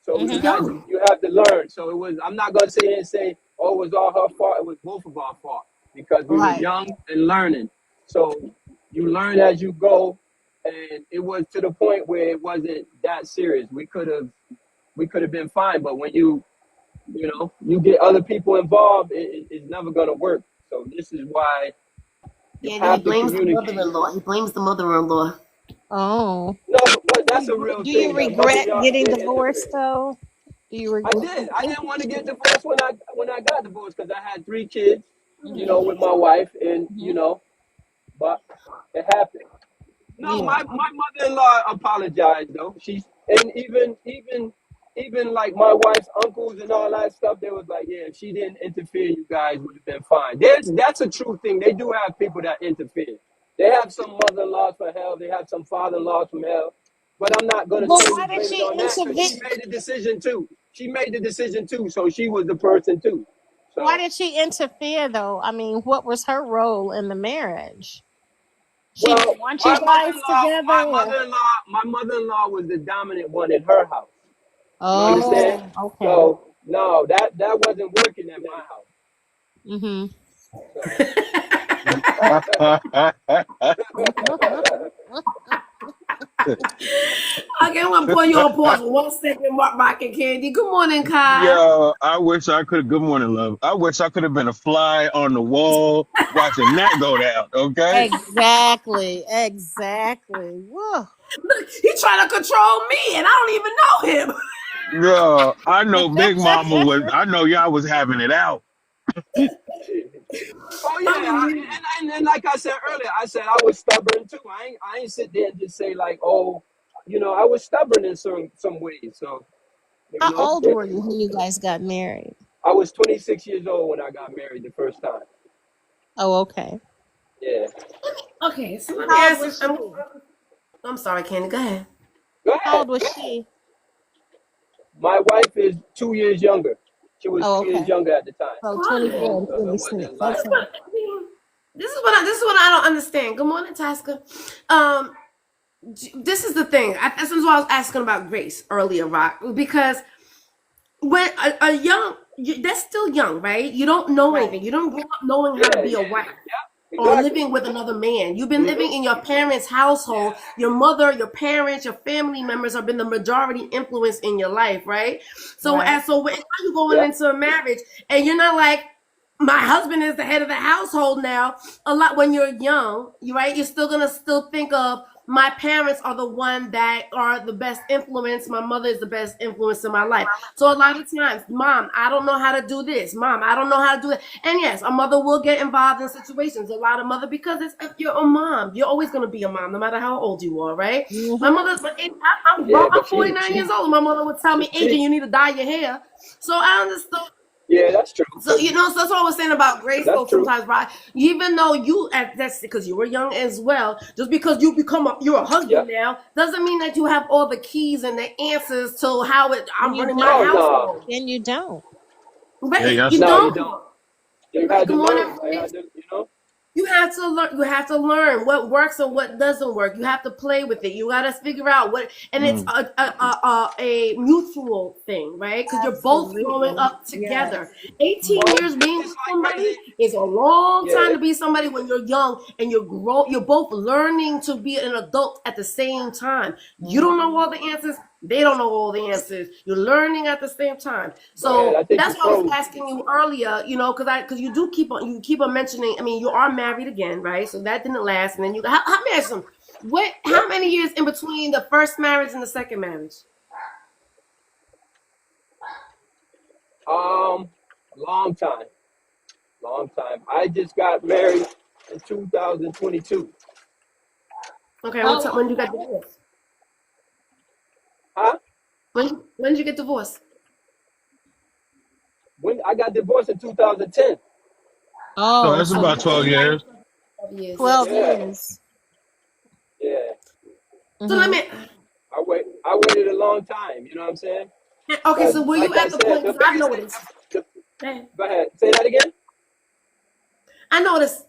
So He's Mm-hmm. young. you have to learn. So it was. I'm not gonna sit here and say, oh, it was all her fault. It was both of our fault because we were Right. young and learning. So you learn as you go, and it was to the point where it wasn't that serious. We could have been fine, but when you get other people involved, it's never gonna work. So this is why you Candy, he have to blames the communicate. mother-in-law. He blames the mother-in-law. Oh. No, but that's a real Do you thing that mother regret y'all getting did divorced interfere. though? Do you I regret? did. I didn't want to get divorced when I got divorced because I had 3 kids, Mm-hmm. with my wife, and Mm-hmm. but it happened. No, Yeah. my mother-in-law apologized though. And even like my wife's uncles and all that stuff, they was like, yeah, if she didn't interfere, you guys would have been fine. That's a true thing. They do have people that interfere. They have some mother-in-laws from hell. They have some father-in-laws from hell. But I'm not gonna But totally why did blame it she on that because intervene? she made the decision too. She made the decision too, so she was the person too. Why So, did she interfere though? I mean, what was her role in the marriage? She well, didn't want you my guys mother-in-law, together. Or? my mother-in-law was the dominant one in her house. You understand? Oh, okay. So no, that wasn't working at my house. Mm-hmm. So Okay, I'm gonna pour you on pause for 1 second, Mark Rock and Candy. Good morning, Kai. Yo, I wish I could. Good morning, love. I wish I could have been a fly on the wall watching that go down. Okay. Exactly. Exactly. Whoa. Look, he trying to control me, and I don't even know him. Yo, I know Big Mama was. I know y'all was having it out. Oh yeah, and like I said earlier, I said I was stubborn too. I ain't sit there and just say like, oh, I was stubborn in some ways. So How old were you when you guys got married? I was 26 years old when I got married the first time. Oh, okay. Yeah. Okay, so let me How old ask was you. she? I'm sorry, Candy. Go ahead. Go How ahead. old was she? My wife is 2 years younger. She was Oh, 2 years okay. younger at the time. So Okay. 24 and So it 26. wasn't This like is Okay. what I mean. This is what I don't understand. Good morning, Tasca. Um, this is the thing. This is why I was asking about Grace earlier, Rock, because when a young, that's still young, right? You don't know Right. anything. You don't grow up knowing how to yeah, be a yeah, wife or exactly. living with another man. You've been Hmm. living in your parents' household. Your mother, your parents, your family members have been the majority influence in your life, right? Right. So when you going Yeah. into a marriage and you're not like, my husband is the head of the household now. A lot when you're young, right? You're still gonna still think of my parents are the one that are the best influence. My mother is the best influence in my life. So a lot of times, mom, I don't know how to do this. Mom, I don't know how to do that. And yes, a mother will get involved in situations. A lot of mother because it's if you're a mom, you're always gonna be a mom, no matter how old you are, right? My Mm-hmm. mother, but Yeah, I'm but 49 years old. My mother would tell me, she Adrian, you need to dye your hair. So I understand. yeah, that's true. So so that's what I was saying about grace. That's Though true. sometimes, right? Even though that's because you were young as well. Just because you're a Yeah. husband now doesn't mean that you have all the keys and the answers to how And I'm you running my Oh don't. no. household. And you don't. Yeah, Right? y'all. You No, you don't. don't. You Right? had Good to morning, learn. I Grace. had to, You have to learn. You have to learn what works and what doesn't work. You have to play with it. You got to figure out what, and it's Mm. a mutual thing, right? Because you're both growing Absolutely. up Yes. together. 18 well, years being it's with like somebody raising. is a long time Yeah. to be somebody when you're young and You're both learning to be an adult at the same time. You don't know Mm-hmm. all the answers. They don't know all the answers. You're learning at the same time. Go ahead. So I think that's you why I was froze. asking you earlier, because you do keep on mentioning. I mean, you are married again, right? So that didn't last, and then how many ask them, what Yep. how many years in between the first marriage and the second marriage? Long time. Long time. I just got married in 2022. Okay, Oh, when you got okay. divorced? Huh? When did you get divorced? When I got divorced in 2010. So Oh, that's So so about you've been 12 married years. for 12 years. 12 Yeah. years. Yeah. So let Mm-hmm. me. I waited a long time. You know what I'm saying? Okay, Because, so were you like I at the said, point? the Because I've biggest thing. noticed. Man, Go ahead. Say that again. I noticed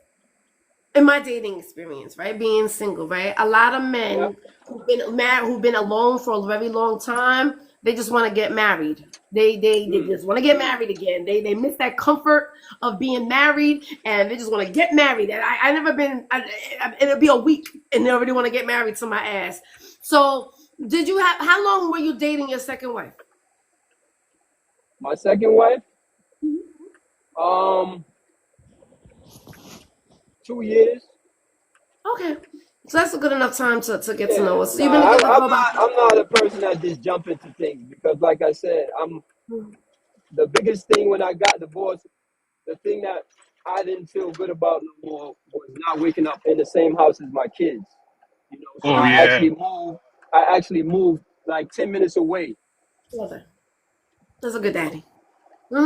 in my dating experience, right, being single, right, a lot of Yeah. men who've been married, who've been alone for a very long time, they just want to get married. They Mm. just want to get married again. They miss that comfort of being married, and they just want to get married. And I never been. It'll be a week, and they already want to get married to my ass. So, did you have? How long were you dating your second wife? My second wife. Um, 2 years. Okay, so that's a good enough time to get to Yeah. know us. So Nah, you've been together for I'm about. not. I'm not a person that just jump into things because, like I said, I'm the biggest thing when I got divorced. The thing that I didn't feel good about no more was not waking up in the same house as my kids. So Oh yeah. I actually moved like 10 minutes away. Love it. That's a good daddy.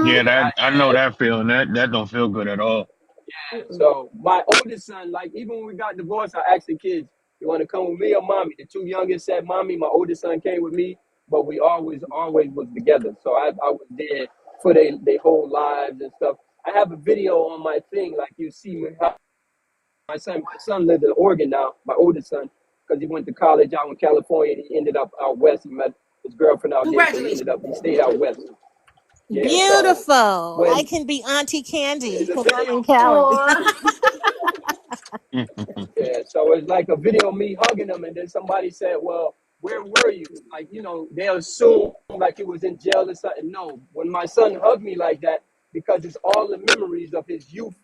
Yeah, Mm-hmm. that I know Yeah. that feeling. That don't feel good at all. Mm-mm. So my oldest son, like even when we got divorced, I asked the kids, "You want to come with me or mommy?" The two youngest said, "Mommy." My oldest son came with me, but we always was together. So I was there for they whole lives and stuff. I have a video on my thing, like you see me. My son lives in Oregon now. My oldest son, because he went to college out in California. And he ended up out west. He met his girlfriend out there, so Congratulations. he stayed out west. Yeah. So Beautiful. I when can be Auntie Candy the because I'm video in Cali. Aw. Yeah, so it's like a video of me hugging him, and then somebody said, "Well, where were you?" Like, they'll assume like he was in jail or something. No, when my son hugged me like that, because it's all the memories of his youth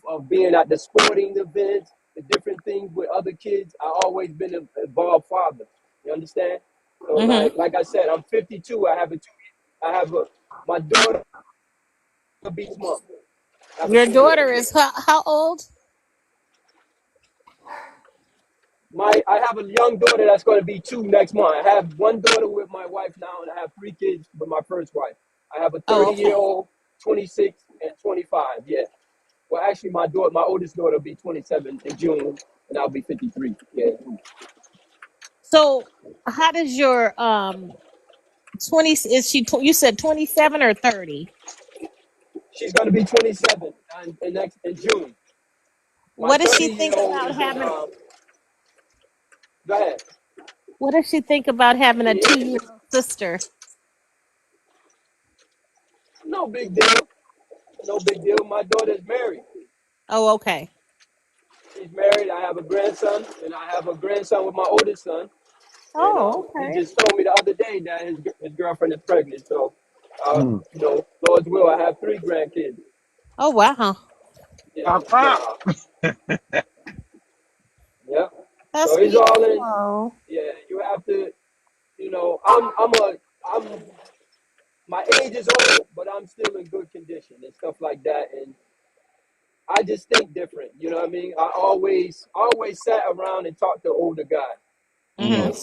of being at the sporting events, the different things with other kids. I always been an involved father. You understand? So Hmm. like I said, I'm 52. I have my daughter will be 2 months. I have a Your 2 year. daughter is how old? I have a young daughter that's going to be 2 next month. I have one daughter with my wife now, and I have 3 kids with my first wife. I have a Oh, 30-year okay. old, 26, and 25. Yeah. Well, actually, my oldest daughter, will be 27 in June, and I'll be 53. Yeah. So, how does your 20, is she you said 27 or 30? She's going to be 27 in June. My What does she 30-year think old about is in. having Go ahead. what does she think about having a Yeah. 2-year-old sister? No big deal. No big deal. My daughter's married. Oh, okay. She's married. I have a grandson, and I have a grandson with my oldest son. And Oh, he okay. just told me the other day that his girlfriend is pregnant. So, Mm. Lord's will, I have 3 grandkids. Oh, wow. Yeah, Pop, pop. so, yeah. That's So it's all in. beautiful. Yeah, you have to. I'm my age is old, but I'm still in good condition and stuff like that. And I just think different. You know what I mean? I always sat around and talked to older guys. You Mm. Hmm. know,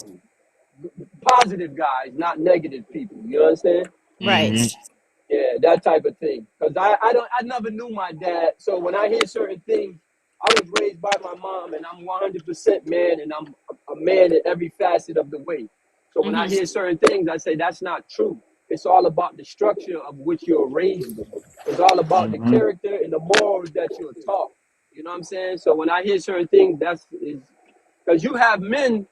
positive guys, not negative people. You know what I'm saying? Right. Mm-hmm. Yeah, that type of thing. Cause I never knew my dad. So when I hear certain things, I was raised by my mom, and I'm 100% man, and I'm a man in every facet of the way. So when I Hmm. hear certain things, I say that's not true. It's all about the structure of which you're raised with. It's all about the Mm-hmm. character and the morals that you're taught. You know what I'm saying? So when I hear certain things, that's is because you have men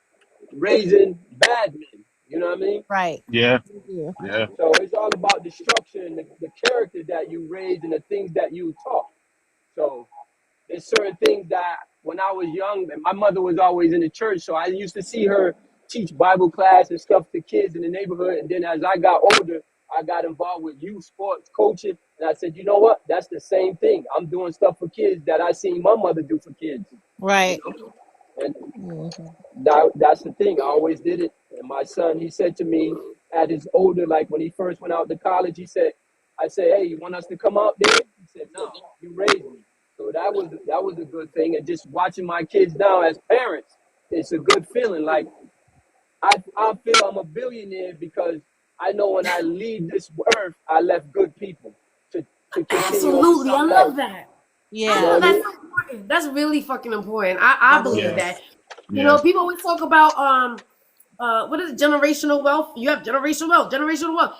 raising bad men. You know what I mean? Right. Yeah. Yeah. Yeah. So it's all about the structure and the character that you raised and the things that you taught. So there's certain things that when I was young, and my mother was always in the church, so I used to see her teach Bible class and stuff to kids in the neighborhood. And then as I got older, I got involved with youth sports coaching, and I said, you know what? That's the same thing. I'm doing stuff for kids that I seen my mother do for kids. You Right. know, and Hmm. that's the thing. I always did it. And my son, he said to me at his older, like when he first went out to college, I said, hey, you want us to come out there? He said, no, you raised me. So that was a good thing. And just watching my kids now as parents, it's a good feeling. Like I feel I'm a billionaire because I know when I leave this earth, I left good people to, to continue on with Absolutely. I something love else. that. I You Yeah. know love what I that's mean? so important. That's really fucking important. I That believe Yeah. that. is. Yeah. People always talk about what is it, generational wealth? You have generational wealth, generational wealth.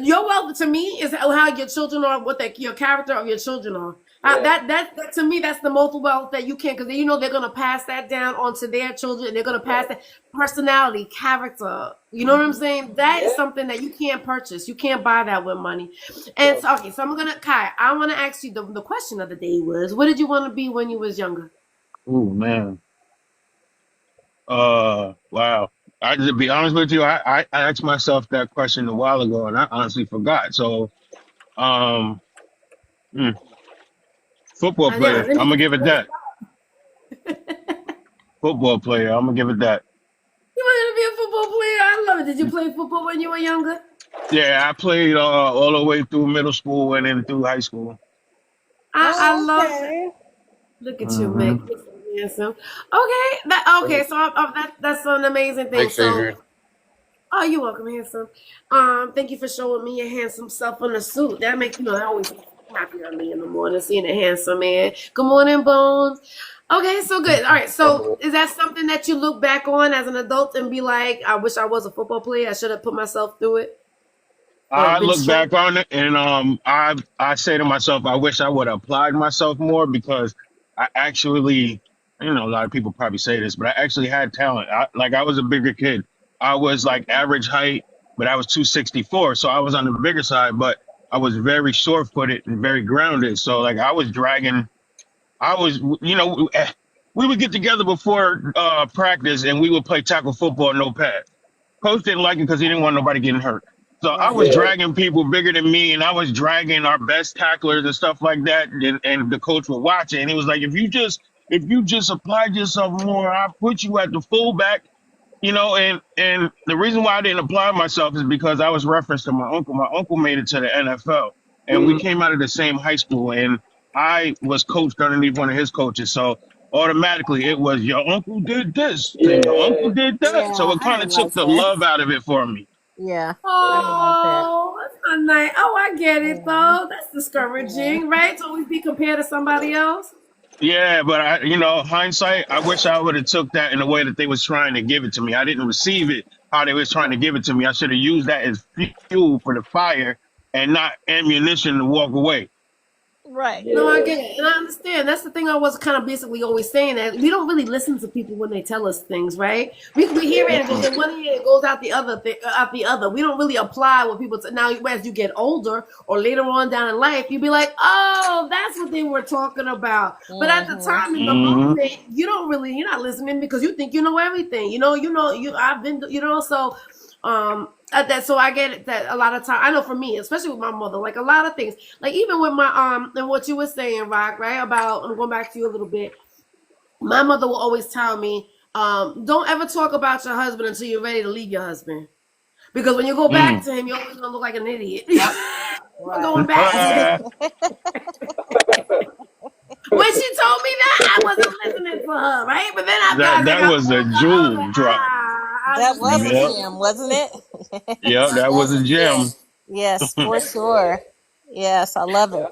Your wealth to me is how your children are, your character of your children are. Yeah, That to me, that's the most wealth that you can, because they're gonna pass that down onto their children. They're gonna pass right. that personality, character. You know what I'm saying? That is Yeah. something that you can't purchase. You can't buy that with money. And So so, okay, so Kai. I want to ask you the question of the day was, what did you want to be when you was younger? Ooh, man. Wow. To be honest with you, I asked myself that question a while ago, and I honestly forgot. So, um, mm, football Yeah, player. let I'm me. gonna give it that. Football player. I'm gonna give it that. You want to be a football player? I love it. Did you play football when you were younger? Yeah, I played all the way through middle school and then through high school. I Oh, love that. okay. Look at you, Hmm Meg. You're so handsome. Okay, okay. So that's an amazing thing. Thanks, So, Adrian. oh, you're welcome, handsome. Thank you for showing me your handsome self in the suit. That makes that always makes me happy early in the morning seeing a handsome man. Good morning, Bones. Okay, so good. All right. So, is that something that you look back on as an adult and be like, I wish I was a football player. I should have put myself through it or I been look strong. back on it and I say to myself, I wish I would have applied myself more because I actually, a lot of people probably say this, but I actually had talent. I was a bigger kid. I was like average height, but I was 264, so I was on the bigger side, but I was very short footed and very grounded. So like I was dragging. I was, we would get together before practice and we would play tackle football, no pads. Coach didn't like it because he didn't want nobody getting hurt. So I was Right. Yeah. dragging people bigger than me, and I was dragging our best tacklers and stuff like that. And the coach would watch it, and he was like, "If you just applied yourself more, I'll put you at the fullback." And the reason why I didn't apply myself is because I was referenced to my uncle. My uncle made it to the NFL, and we Mhm. came out of the same high school, and I was coached underneath one of his coaches. So automatically it was your uncle did this and your uncle Yeah. did that. So Yeah, it I kind didn't of took like the that. love out of it for me. Yeah, I Yeah. didn't like that. Oh, that's not nice. Oh, I get it Yeah. though. That's discouraging, right? To always be compared to somebody else. Yeah, but hindsight, I wish I would have took that in the way that they was trying to give it to me. I didn't receive it how they was trying to give it to me. I should have used that as fuel for the fire and not ammunition to walk away. Right. No, I Yeah. get it. And I understand. That's the thing I was kind of basically always saying that we don't really listen to people when they tell us things, right? We hear it, it goes in one ear, it goes out the other, out the other. We don't really apply what people say. Now, as you get older or later on down in life, you be like, oh, that's what they were talking about. But at the Mm-hmm. time in the Hmm. moment, you're not listening because you think you know everything. I've been, so so I get it that a lot of time I know for me, especially with my mother, like a lot of things, like even with my and what you were saying, Rock, right? About I'm going back to you a little bit. My mother will always tell me, don't ever talk about your husband until you're ready to leave your husband. Because when you go back Mm. to him, you're always gonna look like an idiot. You're Right. going back to him. When she told me that, I wasn't listening to her, right? But then after that as I that got was a older, I was jewel like, drop. I That just was never a Yep. should. gem, wasn't it? Yep, that was Yes, a it did. gem. Yes, for sure. Yes, I love it. Yeah.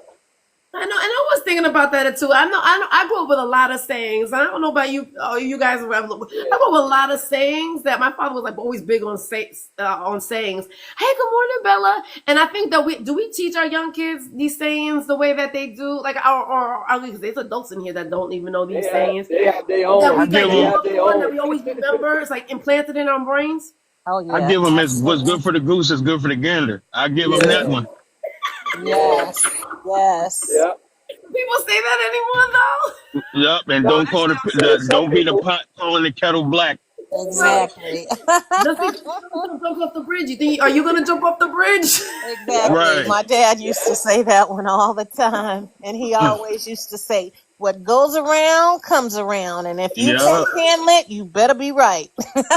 I know, and I was thinking about that too. I grew up with a lot of sayings. I don't know about you, you guys. I grew up with Yeah. a lot of sayings that my father was like always big on on sayings. Hey, good morning, Bella. And I think that we teach our young kids these sayings the way that they do, like or at least there's adults in here that don't even know these sayings They have their that I own. we give like They them, grew have up their on that own. we always remember. It's like implanted in our brains. Oh I yeah, give them as what's absolutely. good for the goose is good for the gander. I give them that Yeah. one. Yeah. Yes, yes. Yeah. People say that anymore though. Yep, and No, don't they call still say it. Some don't be the people. pot calling the kettle black. Right. Exactly. Just because you jump off the bridge, you think are you gonna jump off the bridge? Yeah. Exactly. Right. My dad used Yeah. to say that one all the time. And he always used to say, what goes around comes around. And if you can't Yep. handle it, you better be right.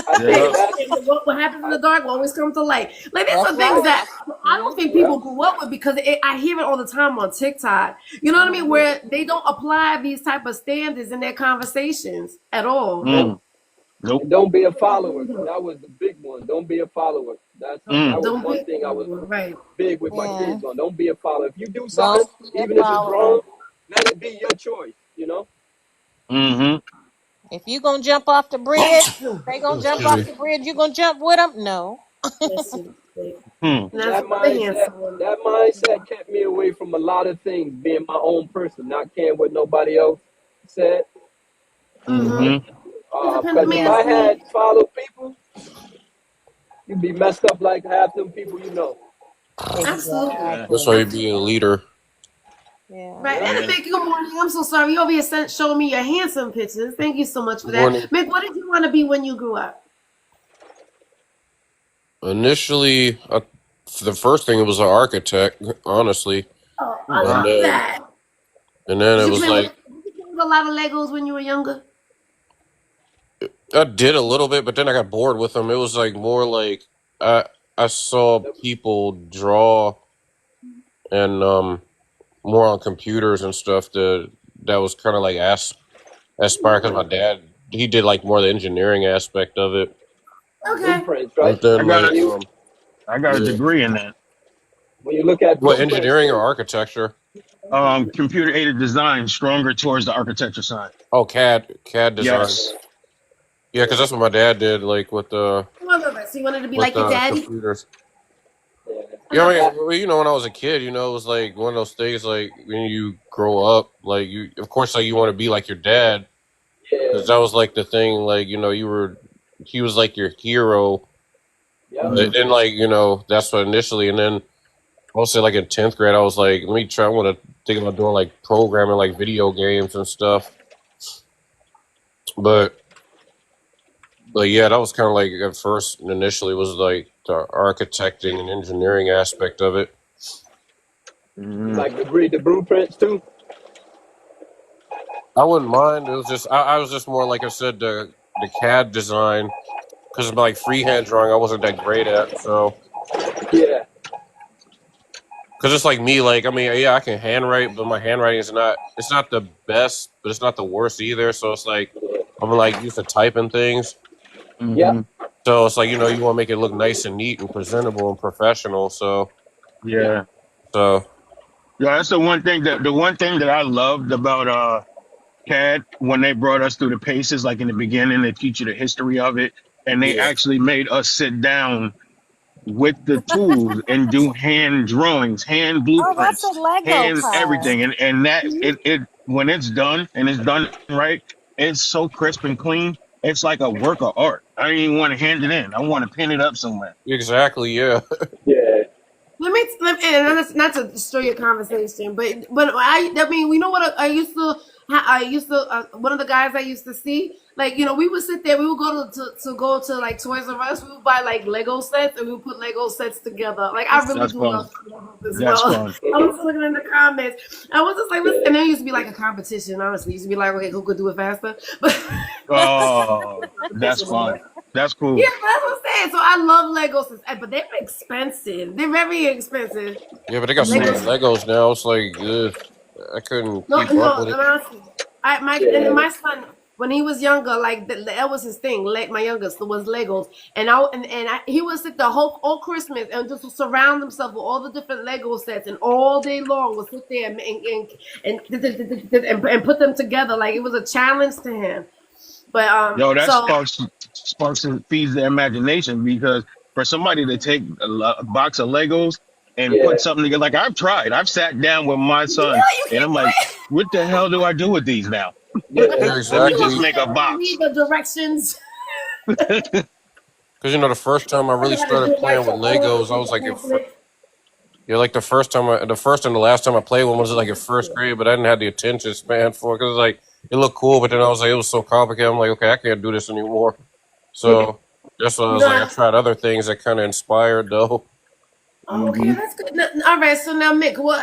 I think Yep. that's. And what happens in I, the dark will always come to light. Like these That's are things right. that I don't think yeah. people grew up with because I hear it all the time on TikTok. You know what I mean? Mhm. Where they don't apply these type of standards in their conversations at all. Nope. Mm. Nope. And don't be a follower. That was the big one. Don't be a follower. That Mm. was Don't one be thing I was right. big with my Yeah. kids on. Don't be a follower. If you do something, Don't be a even if it's follower. wrong, let it be your choice. You know. Mm-hmm. If you going to jump off the bridge, they going to jump Excuse off me. the bridge, you going to jump with them? No. That's it. Hmm. And that's That what the mindset, handsome one. that mindset kept me away from a lot of things. Being my own person, not caring what nobody else said. Mm-hmm. Mm-hmm. Independent. I Because if mean, Yeah. I I mean, had followed people, you'd be messed up like half them people you know. absolutely. Yeah. That's why Exactly. you be a leader. Yeah. Right. Yep. And Yeah. Mick, good morning. I'm so sorry. You over here showing me your handsome pictures. Thank you so much for Good that. morning. Mick, what did you want to be when you grew up? Initially, the first thing it was an architect, honestly, Oh, Oh, I and wow. love then that. and then Did it you was play with like did you play with a lot of Legos when you were younger? I did a little bit, but then I got bored with them. It was like more like I I saw people draw and more on computers and stuff that was kind of like aspired because my dad he did like more the engineering aspect of it, Okay. Blueprints, but right? I then got When like you a yeah, degree in that. when you look at what blueprints, engineering or then architecture? Computer aided design, stronger towards the architecture side. Oh, CAD design. Yes. Yeah, because that's what my dad did, like with the I love it. So you wanted to be with like your the daddy? computers. Yeah. I Yeah, love I mean, that. well, when I was a kid, it was like one of those things. Like when you grow up, like you, of course, like you want to be like your dad, Yeah. because that was like the thing. Like he was like your hero. Yep. But Mm. then, like that's what initially, and then also like in 10th grade, I was like, let me try. I want to think about doing like programming, like video games and stuff. But yeah, that was kind of like at first initially was like the architecting and engineering aspect of it. Like the blueprints too. I wouldn't mind. It was just I was just more like I said the CAD design because like freehand drawing I wasn't that great at. So Yeah. because it's like me, like I mean, yeah, I can handwrite, but my handwriting is not it's not the best, but it's not the worst either. So it's like I'm like used to typing things. Yeah. So it's like you want to make it look nice and neat and presentable and professional. So Yeah. so Yeah, that's the one thing that I loved about CAD when they brought us through the paces, like in the beginning, they teach you the history of it, and they yeah, actually made us sit down with the tools and do hand drawings, hand Oh, that's a blueprints, Lego hand part. everything, and that it when it's done and it's done right, it's so crisp and clean. It's like a work of art. I don't even want to hand it in. I want to pin it up somewhere. exactly, yeah. Yeah. And not to destroy your conversation, but I mean, we know what I used to one of the guys I used to see, like we would sit there, we would go to like Toys R Us, we would buy like Lego sets and we would put Lego sets together. Like I really That's do fun. love Legos as That's well. fun. I was looking in the comments, I was just like, and there used to be like a competition. Honestly, it used to be like, okay, who could do it faster? But Oh, that's fun. That's yeah, cool. but that's what I'm saying. So I love Legos, but they're expensive. They're very expensive. Yeah, but they got so many Legos. Man. Legos now. It's like I couldn't No, keep up no. with it. Honestly, and then my son when he was younger, like that was his thing. Like my youngest was Legos, he would sit the whole all Christmas and just surround himself with all the different Lego sets, and all day long would sit there and put them together. Like it was a challenge to him. But Yo, that so sparks and feeds their imagination because for somebody to take a box of Legos and Yeah. put something together, like I've sat down with my yeah, son you and keep I'm like, what the hell do I do with these now? Yeah. Yeah, Let me just exactly. make a read box. the directions. Because the first time I I really had to do started it playing like with I don't have to Legos, I read was the like, pamphlet. yeah, like the first and the last time I played one was like in first grade, but I didn't have the attention span for it because like it looked cool, but then I was like, it was so complicated. I'm like, okay, I can't do this anymore. So that's why I You was know, like, I tried other things that kind of inspired though. oh, okay, that's good. All right, so now Mick, well,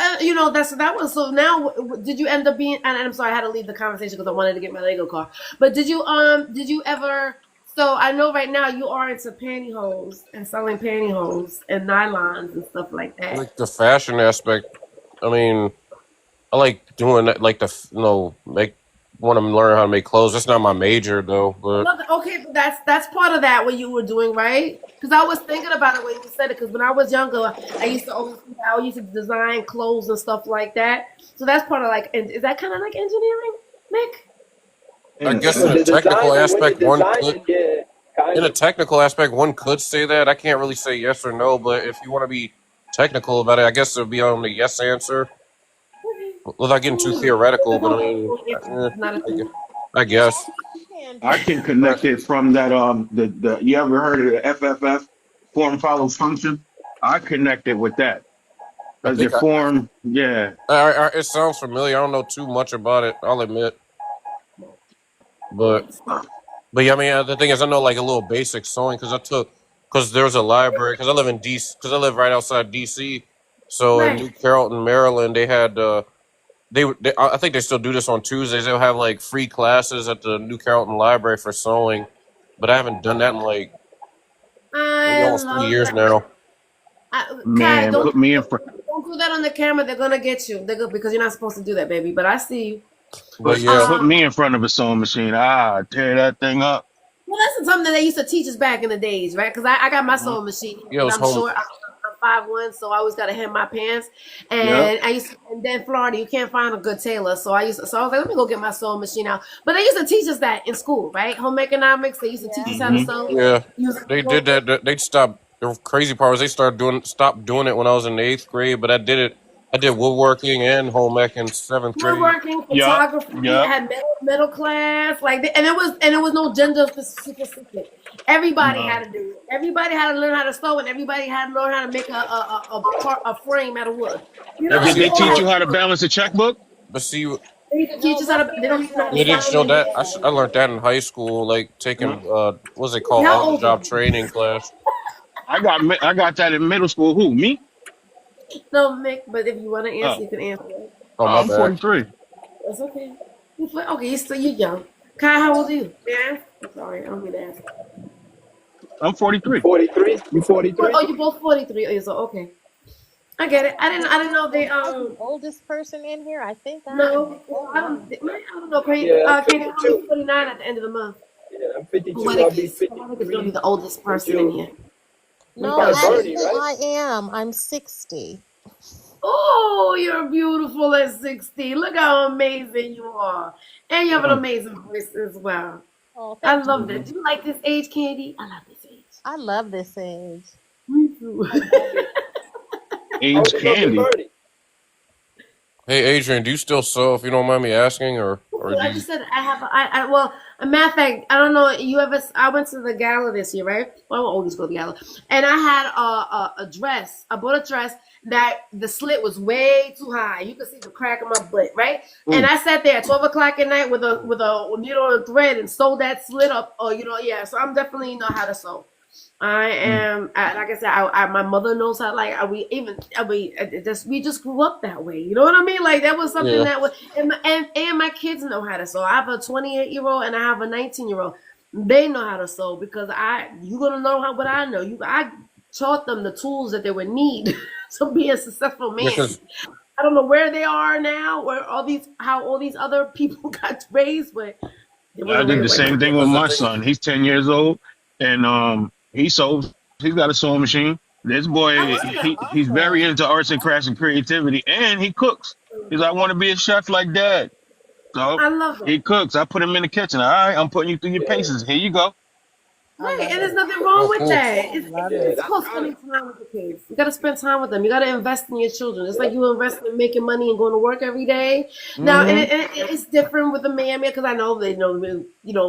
that was so. Now, did you end up being? And I'm sorry, I had to leave the conversation because I wanted to get my Lego car. But did you ever? So I know right now you are into pantyhose and selling pantyhose and nylons and stuff like that. Like the fashion aspect, I mean, I like doing that, like make want to learn how to make clothes. That's not my major though, but Well, okay, but that's part of that what you were doing, right? Because I was thinking about it when you said it. Because when I was younger, I used to design clothes and stuff like that. So that's part of like, is that kind of like engineering, Mick? I In a guess in a sense. The technical designing when you're aspect, designing, yeah, in kind a of. technical aspect, one could say that. I can't really say yes or no, but if you want to be technical about it, I guess it would be on the yes answer without getting too theoretical. But I mean, Not a thing. I guess. I can But connect it from that the you ever heard of the FFF form follows function? I connect it with that. I Because your think form, yeah. it sounds familiar. I don't know too much about it. I'll admit, but yeah, I mean, the thing is, I know like a little basic sewing because there's a library because I live in DC because I live right outside DC. So in Right. New Carrollton, Maryland, they had I think they still do this on Tuesdays. They'll have like free classes at the New Carrollton Library for sewing, but I haven't done that in like maybe I almost 3 love years that. now. Kai, Man, don't put me in front don't do that on the camera. They're gonna get you. They're because you're not supposed to do that, baby. But I see you. But yeah, put me in front of a sewing machine. Ah, tear that thing up. Well, that's something that they used to teach us back in the days, right? Because I got my Mhm. sewing machine, yeah, it and was I'm home. short. I'm 5'1", so I always got to hem my pants. Yep. And and then Florida, you can't find a good tailor, so so I was like, let me go get my sewing machine out. But they used to teach us that in school, right? Home economics. They used to teach us how to Hmm. sew. Yeah, Use they did that. They stopped. The crazy part was they stopped doing it when I was in the 8th grade. But I did it. I did woodworking and home ec in 7th grade. woodworking, Yep. photography. I Yep. had middle class, and it was no gender specific. Everybody No. had to do it. Everybody had to learn how to sew, and everybody had to learn how to make a frame out of wood. You know, Yeah, but Did we they see, all teach had you to how to do it. balance a checkbook? but see, They can teach No, us how my to. They don't even know how to They parents didn't sign show in. that. I learned that in high school, like taking what's it called, How on the old are job you? training class. I got that in middle school. Who, me? No, Mick. But if you want to answer, Oh, you can answer. It. Oh my I'm bad. 43. That's okay. Okay, you're young. Kai, how old are you? Yeah. I'm sorry, I don't mean to ask. I'm You 43. 43? You 43? Oh, you're both 43 years old. Okay, I get it. I didn't know am they I the oldest person in here? I think I no. am. Well, Oh I wow. don't. I don't know. Yeah, I'm Candy, I'll be 52. 49 at the end of the month. Yeah, I'm 52. I'll be Poetic is gonna be 53 the oldest in person in June. here. We No, Probably gotta see. Bernie, actually right? I am. I'm 60. Oh, you're beautiful at 60. Look how amazing you are. And you have an Uh, amazing voice as well. Oh, I thank love you. that. Do you like this age, Candy? I love this age. I love this age. Me too. I love it. How age old is Uncle candy. Bernie? Hey Adrian, do you still sew? If you don't mind me asking, or Well, do I you? just said I have. Well, a matter of fact, I don't know. You ever? I went to the gala this year, right? Well, I will always go to the gala, and I had a dress. I bought a dress that the slit was way too high. You could see the crack of my butt, right? And Mm. I sat there at 12 o'clock at night with a needle and thread and sewed that slit up. Or yeah. So I'm definitely know how to sew. I Mm. am, like I said, my mother knows how. Like we just grew up that way. You know what I mean? Like that was something Yeah. that was, and my kids know how to sew. I have a 28-year-old and I have a 19-year-old. They know how to sew because you gonna know what I know. I taught them the tools that they would need to be a successful Yeah, man. cause I don't know where they are now, where how all these other people got raised, but they I wasn't did raised the like same that. thing with cause the my thing. son. He's 10 years old, and he sews. He's got a sewing machine. This I boy, love that. he's very Awesome. into arts and crafts and creativity, and he cooks. He's like, I want to be a chef like dad. So I love that. he cooks. I put him in the kitchen. All right, I'm putting you through your paces. Here you go. I Right, love and there's it. nothing wrong Oh, with cool. that. I love Yeah, it. It's that's called kind of. spending time with the kids. You got to spend time with them. You got to invest in your children. It's like you invest in making money and going to work every day. Now, Hmm. it's different with a man because I know they know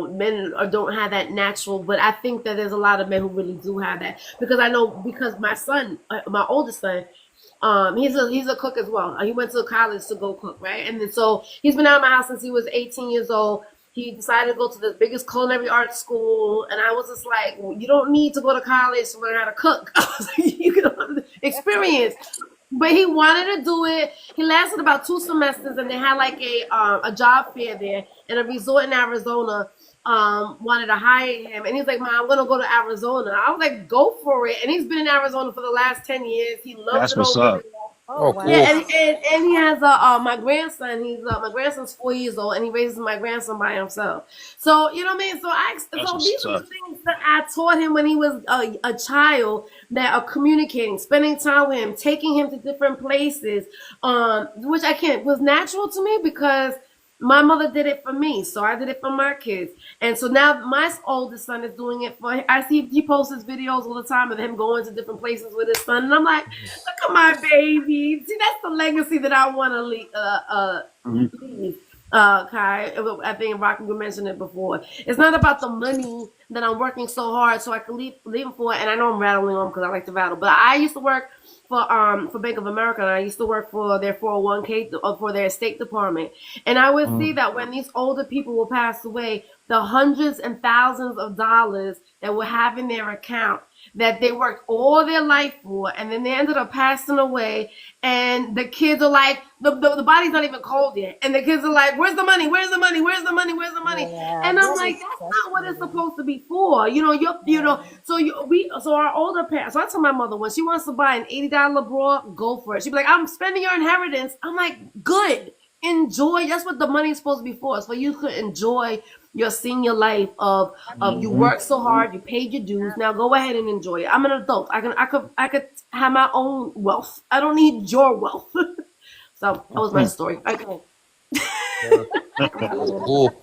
men don't have that natural, but I think that there's a lot of men who really do have that because I know because my son, my oldest son. He's a cook as well. He went to college to go cook, right? And then so he's been out of my house since he was 18 years old. He decided to go to the biggest culinary arts school, and I was just like, well, you don't need to go to college to learn how to cook. I was like, you can experience. But he wanted to do it. He lasted about 2 semesters, and they had like a job fair there in a resort in Arizona. Wanted to hire him, and he's like, "Mom, I'm gonna go to Arizona." I was like, "Go for it!" And he's been in Arizona for the last 10 years. He loves That's it what's over there. up. Oh Oh, Yeah, cool. wow. and he has my grandson. My grandson's 4 years old, and he raises my grandson by himself. So you know what I mean. That's So these what's are the up. things that I taught him when he was a child that are communicating, spending time with him, taking him to different places, which I can't was natural to me because my mother did it for me, so I did it for my kids. And so now my oldest son is doing it for. I see he posts his videos all the time of him going to different places with his son, and I'm like, look at my baby. See, that's the legacy that I want to leave. Mhm. Leave. Kai, I think Rocky mentioned it before. It's not about the money that I'm working so hard so I can leave him for. And I know I'm rattling on because I like to rattle, but I used to work for Bank of America, and I used to work for their 401k for their estate department. And I would see Mhm. that when these older people will pass away, the hundreds and thousands of dollars that will have in their account that they worked all their life for, and then they ended up passing away, and the kids are like, the body's not even cold yet, and the kids are like, where's the money? Where's the money? Where's the money? Where's the money? Yeah, And I'm that like, is that's not what it's frustrating. supposed to be for. Yeah. So our older parents. So I tell my mother when she wants to buy an $80 bra, go for it. She'd be like, I'm spending your inheritance. I'm like, good. Enjoy. That's what the money is supposed to be for. So you could enjoy your senior life of you Mhm. work so hard, you paid your dues. Now go ahead and enjoy it. I'm an adult. I could have my own wealth. I don't need your wealth. So that was my Mhm. story. Okay. Yeah. Got Oh, it. cool.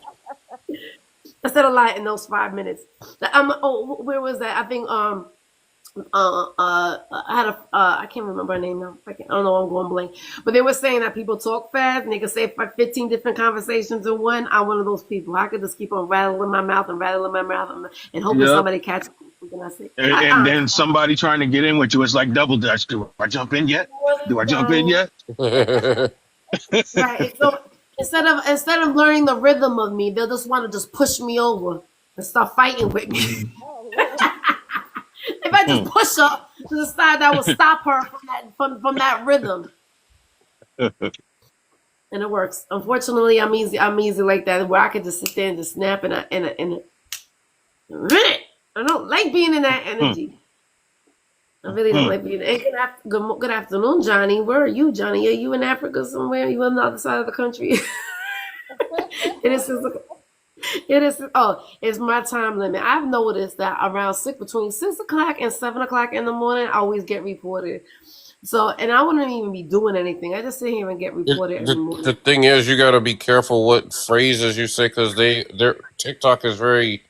I said a lot in those 5 minutes. Where was that? I think I had I can't remember her name now. I don't know. I'm going blank. But they were saying that people talk fast and they could say like 15 different conversations in one. I'm one of those people. I could just keep on rattling my mouth and hoping Yep. somebody catches something I say. And then somebody trying to get in with you, it's like double dutch. Do I jump in yet? Do I jump in So yet? right. So Instead of learning the rhythm of me, they'll just want to just push me over and start fighting with me. Oh Lord. If I just push her to the side, that will stop her from that rhythm. And it works. Unfortunately, I'm easy. I'm easy like that, where I can just sit there and just snap and I don't like being in that energy. I really don't like being. And good afternoon, Johnny. Where are you, Johnny? Are you in Africa somewhere? You on the other side of the country? It is. It is. Oh, it's my time limit. I've noticed that around between 6 o'clock and 7 o'clock in the morning, I always get reported. So, and I wouldn't even be doing anything. I just sit here and get reported every The morning. thing is, you got to be careful what phrases you say because their TikTok is very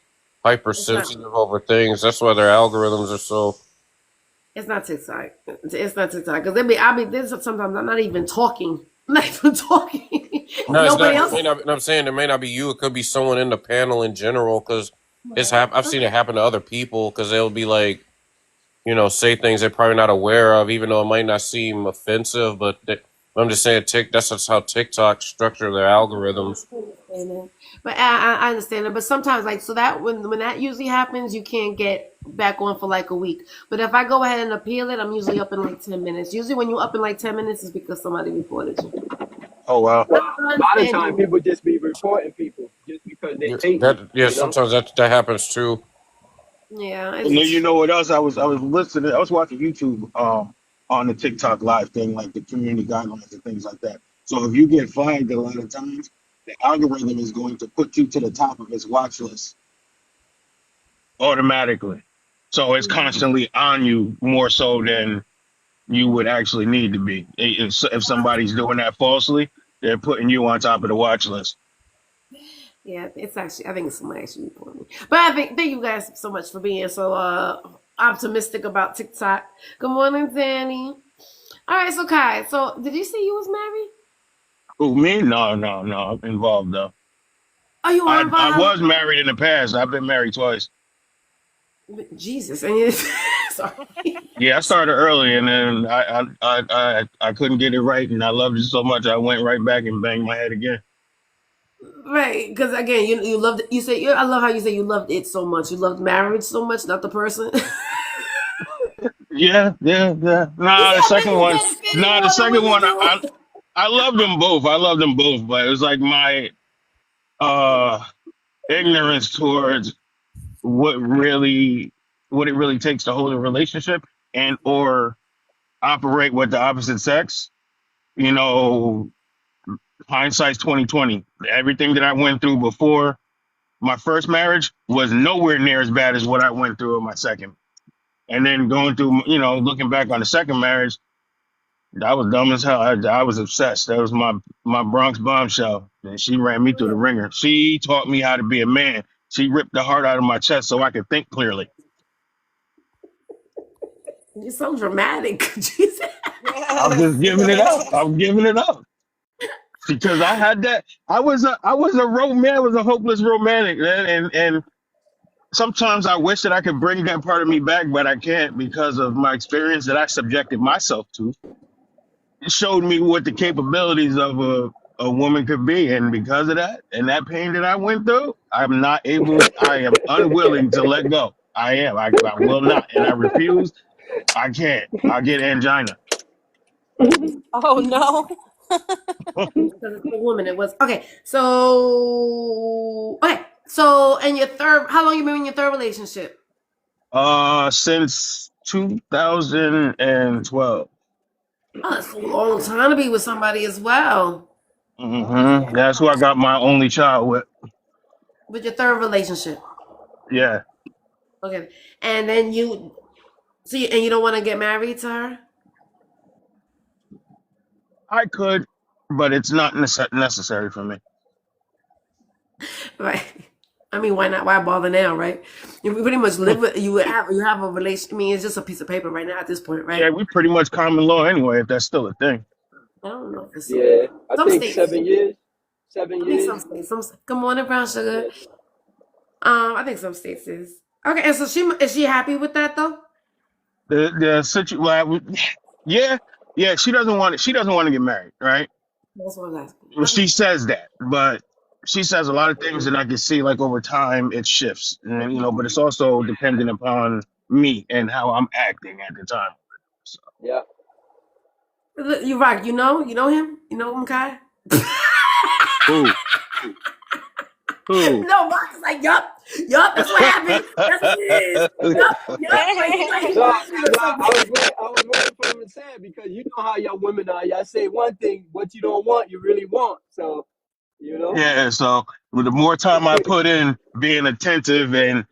It's not. hypersensitive over things. That's why their algorithms are so. It's not TikTok. It's not TikTok because I'll be this sometimes. I'm not even talking. I'm not even talking. No, it's Nobody not. It else. may not. I'm saying it may not be you. It could be someone in the panel in general because I've seen Okay. it happen to other people because they'll be like, say things they're probably not aware of, even though it might not seem offensive. But I'm just saying, that's just how TikTok structure their algorithms. But I understand it. But sometimes, like, so that when that usually happens, you can't get back on for like a week. But if I go ahead and appeal it, I'm usually up in like 10 minutes. Usually, when you up in like 10 minutes, it's because somebody reported you. Oh wow. But Well, I a lot of understand time you. people just be reporting people just because they Yeah, hating, you know. sometimes that happens too. Yeah, And then you it's know what else? I was listening. I was watching YouTube on the TikTok live thing, like the community guidelines and things like that. So if you get flagged a lot of times, the algorithm is going to put you to the top of its watch list automatically. So it's constantly on you more so than you would actually need to be. If somebody's doing that falsely, they're putting you on top of the watch list. yeah, it's actually. I think it's somebody actually reported me. But I think thank you guys so much for being so optimistic about TikTok. Good morning, Danny. All right, so Kai. So did you say you was married? Who, me? No, no, no. I'm involved though. Oh, you are I involved? was married in the past. I've been married twice. Jesus, and you, sorry. Yeah, I started early, and then I couldn't get it right, and I loved it so much I went right back and banged my head again. Right, because again, you loved it. You say I love how you say you loved it so much. You loved marriage so much, not the person. Yeah, yeah, yeah. You Nah, the said second niggas one. benefited Nah, the more than second women one. do. I loved them both. I loved them both, but it was like my uh ignorance towards what really what it really takes to hold a relationship and or operate with the opposite sex. You know, hindsight's 2020. Everything that I went through before my first marriage was nowhere near as bad as what I went through in my second. And then going through, looking back on the second marriage, I was dumb as hell. I was obsessed. That was my Bronx bombshell, and she ran me through the ringer. She taught me how to be a man. She ripped the heart out of my chest so I could think clearly. You're so dramatic. Jesus. I'm just giving it up. I'm giving it up because I had that. I was a romantic. I was a hopeless romantic, man, and sometimes I wish that I could bring that part of me back, but I can't because of my experience that I subjected myself to. It showed me what the capabilities of a woman could be, and because of that and that pain that I went through, I'm not able. I am unwilling to let go. I am. I will not, and I refuse. I can't. I'll get angina. Oh no. Because it's a woman. It was okay. So okay. So in your third, how long you been in your third relationship? Since 2012. Oh, that's a long time to be with somebody as well. That's who I got my only child with. With your third relationship. Yeah, Okay, and then you see, and you don't want to get married to her, I could, but it's not necessary for me. right? I mean, why not? Why bother now, right? You pretty much live with you have a relation. I mean, it's just a piece of paper right now at this point, Yeah, right? we pretty much common law anyway, if that's still a thing. I don't know if it's so. Yeah, I Some think states, 7 years. 7 years. some states, some. Good morning, brown sugar. Yeah. I think some states is okay. And so is she happy with that though? The situation, well, yeah, yeah. She doesn't want it. She doesn't want to get married, right? That's what I was asking. Well, Okay. she says that, but she says a lot of things that I can see like over time it shifts, and but it's also dependent upon me and how I'm acting at the time. So, Yeah. You rock. You know him. You know him, Kai. who, who? No, Mark is like, yup, that's what happened. That's what it is. Yup. Like he's like he No, wants you to because something. I was waiting for him to say it because you know how y'all women are. Y'all say one thing, what you don't want, you really want. So, you know. Yeah. So the more time I put in being attentive and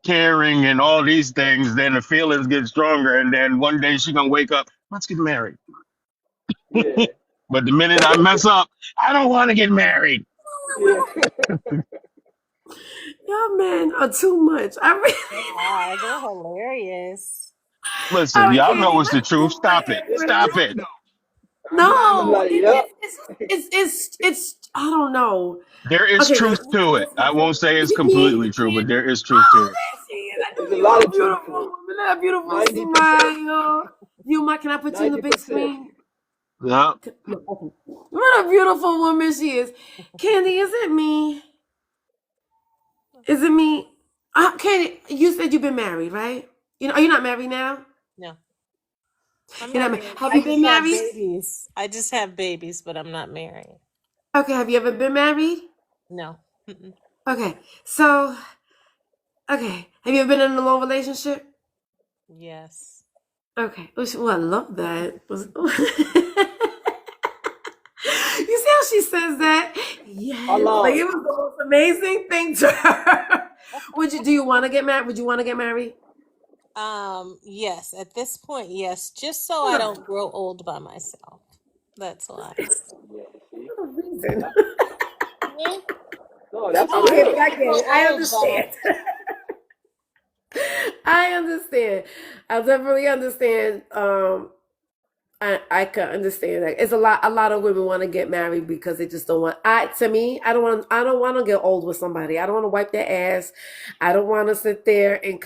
caring and all these things, then the feelings get stronger, and then one day she gonna wake up. Let's get married. Yeah. But the minute I mess up, I don't want to get married. Yeah. Y'all men are too much. They're hilarious. All Listen, right, y'all Candy, know it's the what truth. Stop it. It's the Stop truth it. though. I'm laughing no, like, yep. it's I don't know. There is Okay, truth to it. I won't say it's me, completely true, but there is truth oh, to it. there she is. I There's know a you lot a of truth beautiful to it. woman, that beautiful 90%. smile. You, Mike, can I put you in the big 90%. screen? Yeah. No, okay. What a beautiful woman she is. Candy, is it me? Is it me? Candy, you said you've been married, right? Are you not married now? No, I'm You're not not married. married. Have I you been just have married? babies. I just have babies, but I'm not married. Okay, have you ever been married? No. Mm-mm. Okay, so, okay. Have you ever been in a long relationship? Yes. Okay. Well, I love that. You see how she says that? How Yes. Like long? it was the most amazing thing to her. Do you want to get married? Would you want to get married? Yes. At this point, yes. Just so I don't grow old by myself. That's why. Yeah, see? What a reason. Yeah. Yeah. No, that's Oh, I real. I don't get grow it. I old by understand. I understand. I definitely understand. I can understand that. It's a lot of women want to get married because they just don't want I don't want to get old with somebody. I don't want to wipe their ass. I don't want to sit there and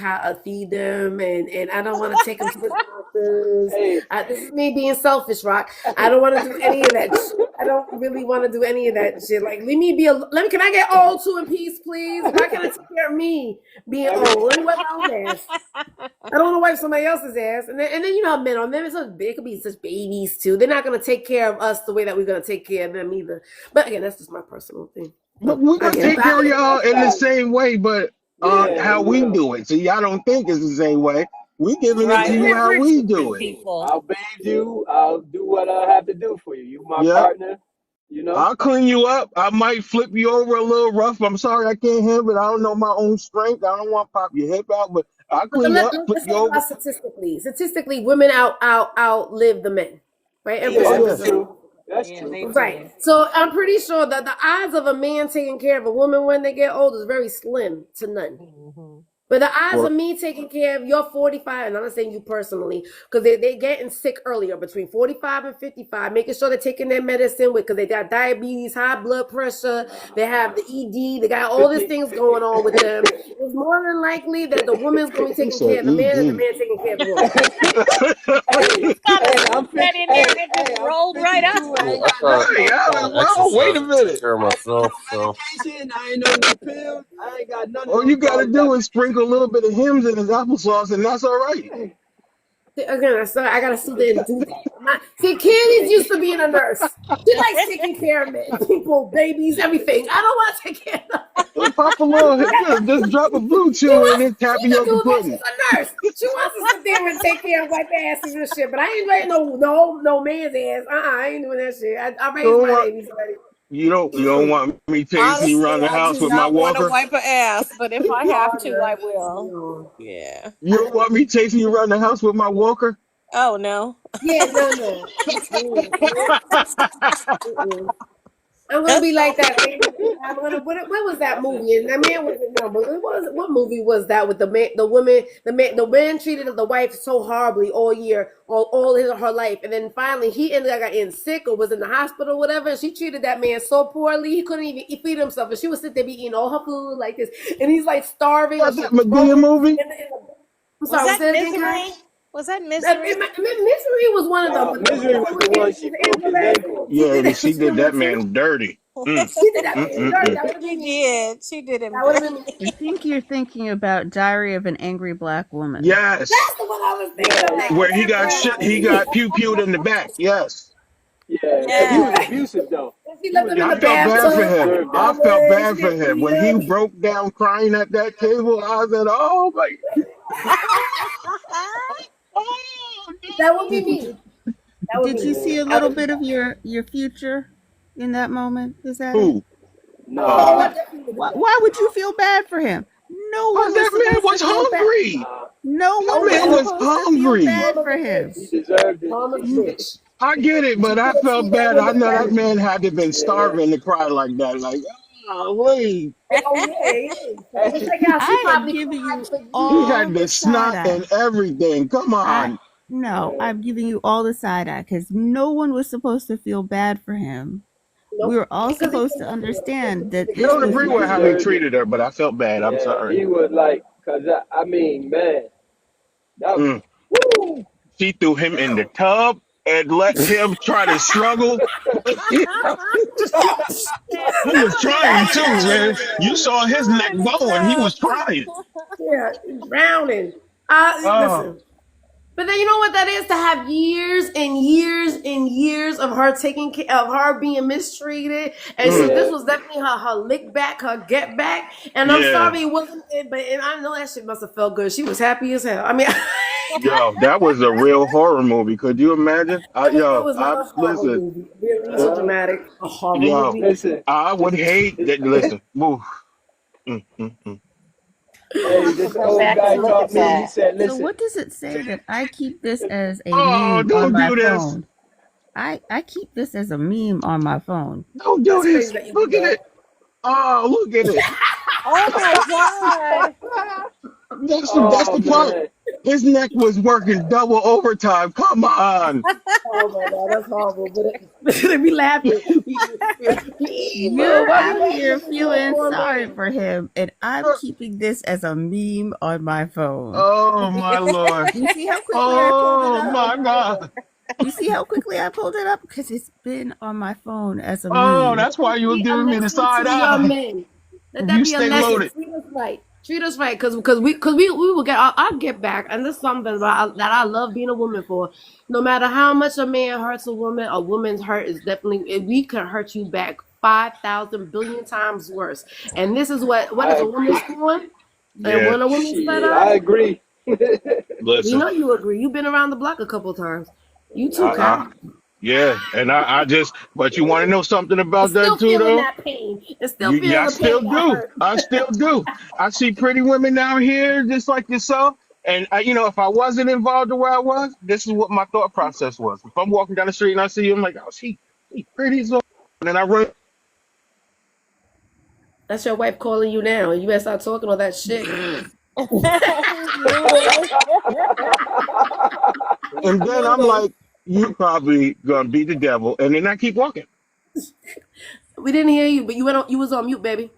feed them and I don't want to take them to the doctors. Hey, This is me being selfish, Rock. I don't want to do any of that shit. I don't really want to do any of that shit. Like leave me be a let me can I get old too in peace, please? Why can't I take care of me being every, old? Let me wipe my own ass. I don't want to wipe somebody else's ass. And then you know how men are. Men, it could be such babies too. They're not gonna take care of us the way that we're gonna take care of them either. But again, that's just my personal thing. But So we're I gonna get it. take But I care of think y'all in the same way, but yeah, how we we will. do it. So y'all don't think it's the same way. We giving it to Right. you how We're we do different it. people. I'll bathe you. I'll do what I have to do for you. You my Yep. partner, you know? I'll clean you up. I might flip you over a little rough. I'm sorry I can't handle it. I don't know my own strength. I don't want to pop your hip out, but I'll clean you up, flip let's you talk over. about statistically. Statistically, women outlive the men. Right? Everybody Yeah, Oh says that's yeah. this. true. That's Yeah, true. they Right. do. So I'm pretty sure that the odds of a man taking care of a woman when they get old is very slim to none. Hmm. But the odds Well, of me taking care of your 45, and I'm not saying you personally, because they're getting sick earlier between 45 and 55, making sure they're taking their medicine because they got diabetes, high blood pressure, they have the ED, they got all these 50, things 50. going on with them. It's more than likely that the woman's going to be he taking care said of the man and the ED. man taking care of the woman. Hey, Just kind of hey, I'm slipped that 50. in there Hey, and it just hey, I'm rolled right out. 52 and I Yeah, ain't got I nothing Hey, on I me. like, gotta well, wait a exercise and take minute. care of I ain't on myself. So no medication. I ain't on no pills. I ain't got none of All those you gotta drugs that do is sprinkle a little bit of Hims in his applesauce, and that's all right. make. Again, I gotta sit there and do that. See, Candy's used to being a nurse. She likes taking care of men, people, babies, everything. I don't want to take care of them. Just pop a little, just drop a blue chew in his She can tapioca do that. pudding. She's a nurse. She wants to sit there and take care of wipe asses and shit. But I ain't letting no man's ass. I ain't doing that shit. I You raised don't my want, babies already. you don't want me chasing you Honestly, around the I house do with my not want to walker. wipe an ass, but if I have Oh to, I no, will. no. Yeah. You don't want me chasing you around the house with my walker. Oh, no. Yeah, no. Mm-mm. I'm gonna be like So, that lady. I'm gonna. What was that movie? And that man wasn't no, but it was what movie was that with the man, the woman, the man treated the wife so horribly all year, all her life, and then finally he ended up getting sick or was in the hospital, or whatever. And she treated that man so poorly he couldn't even feed himself, and she would sit there be eating all her food like this, and he's like starving or That's he's that Medea throwing. movie. I'm was sorry. that Was that again, Kai? Misery? Was that That Misery? Misery was one of them, Nah, but the one Misery that was was the one getting she his broke ankle his back, ankle. she Yeah, did and that. she She did did that one too. man dirty. Mm, She did that mm, man mm, dirty. mm. That would have She been me. did. She did him That would have dirty. been me. I think you're thinking about Diary of an Angry Black Woman. Yes, That's the one I was thinking Yeah, about. yeah, where he That got yeah, shit, part. he got pew-pewed in the back. Yes. yeah. Because he You're was Yes. right. abusive though. And she He left was him in I the felt abusive, so bad he for bathtub with him. the deserved it. I mama, felt and bad she for getting him beat when he up. broke down crying at that table. I said, "Oh my, oh That would be no!" Did me. That would be did you me. see a I little would, bit of your future in that moment? Is that it? Who? oh, Nah, I Uh, definitely would do Why, that. why would you feel bad for him? No cause one was that man supposed to was feel bad. hungry. nah. No That one was man was supposed to feel hungry. bad Mama's for a him. He bitch. deserved it. Mama's a N- bitch. I get it, She but I could have felt treated that bad. I woman know that better. man had to have been Yeah. starving to cry like that. Like, oh, wait. Oh yeah, it is. But Hey, check out, she I am probably giving cried you for He years. all had the the side snot eye. and everything. Come I on. No, yeah. I'm giving you all the side eye because no one was supposed to feel bad for him. We Nope. were all Because he supposed was, to you know, he was understand a that I big this don't was agree He with how he deserved it. treated her, but I felt bad. I'm Yeah, sorry. he was like, cause I mean, man, that Mm. woo. She threw him in the tub and let him try to struggle. He was trying too, man. You saw his neck going. He was trying. yeah, drowning. Oh, Listen. But then you know what that is to have years and years and years of her taking care of her being mistreated, and so mm. this Yeah, was definitely her lick back, her get back. And I'm Yeah. sorry it wasn't, but and I know that shit must have felt good. She was happy as hell. I mean, Yo, that was a real horror movie. Could you imagine? it was not a horror Listen, movie. Really so uh, uh, dramatic. A horror yo, movie. listen, I would hate this, that. Listen, woo. Mm, mm, mm. I'm gonna hey, have to this go old back guy and look taught at me. He that. said, so. listen, What does it say that I keep this as a Oh, meme on don't my do this. phone? I keep this as a meme on my phone. Don't do That's crazy this. that you do Look at that. it. Oh, look at it. Oh my God. That's oh the part. man, His neck was working double overtime. Come on. Oh my god, that's horrible. But we laughing. You're Why we out laughing here at this little feeling poor sorry man? for him, and I'm keeping this as a meme on my phone. Oh my lord. You see how quickly I pulled it Oh up? my god. You see how quickly I pulled it up? Because it's been on my phone as a Oh, meme. that's why you were Be a giving me the lesson side to your eye. men. Let that You be a stay lesson. loaded. Treat us right. Treat us right, because we will get. I'll get back, and this is something that I love being a woman for. No matter how much a man hurts a woman's hurt is definitely we can hurt you back 5,000 billion times worse. And this is what I is a woman agree. scorn, and Yeah. when a woman's fed Shit, up. I agree. We Listen. know you agree. You've been around the block a couple times. You too, I, Kai. yeah. And I just but you want to know something And about that still too feeling though? that pain. And still Yeah, feeling I the pain still that do. hurt. I still do. I see pretty women out here just like yourself. And if I wasn't involved the way I was, this is what my thought process was. If I'm walking down the street and I see you, I'm like, oh, she pretty as well. And then I run. That's your wife calling you now. You better start talking all that shit. He's muted. He's And then I'm muted. like, you probably gonna be the devil. And then I keep walking. We didn't hear you, but you was on mute, baby.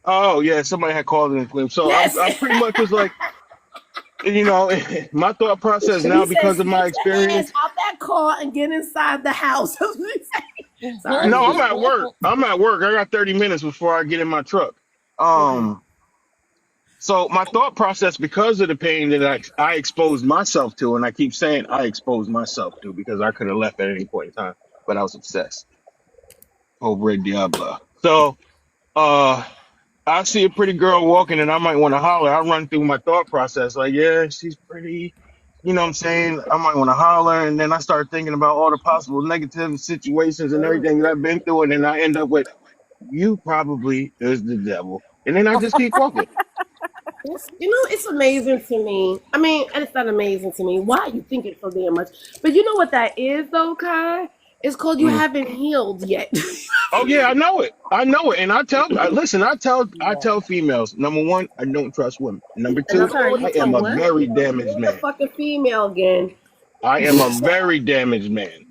Oh yeah, somebody had called in the claim. So Yes. I pretty much was like, my thought process He now says, because of my "Get your ass experience. out that car and get inside the house." That's what he said. Sorry. No, I'm at work. I'm at work. I got 30 minutes before I get in my truck. Okay. So my thought process, because of the pain that I exposed myself to, and I keep saying I exposed myself to because I could have left at any point in time, but I was obsessed. Pobre Diablo. So uh I see a pretty girl walking and I might want to holler. I run through my thought process like, yeah, she's pretty. You know what I'm saying? I might want to holler. And then I start thinking about all the possible negative situations and everything that I've been through. And then I end up with, you probably is the devil. And then I just keep walking. It's amazing to me. I mean, and it's not amazing to me. Why you think it so damn much? But you know what that is, though, Kai? It's called you Mm. haven't healed yet. Oh yeah, I know it. I know it. And listen, I tell females, number one, I don't trust women. Number And two, that's Sorry, what you I you am tell told a me. what? very You're damaged the man. fucking female again. I am a very damaged man.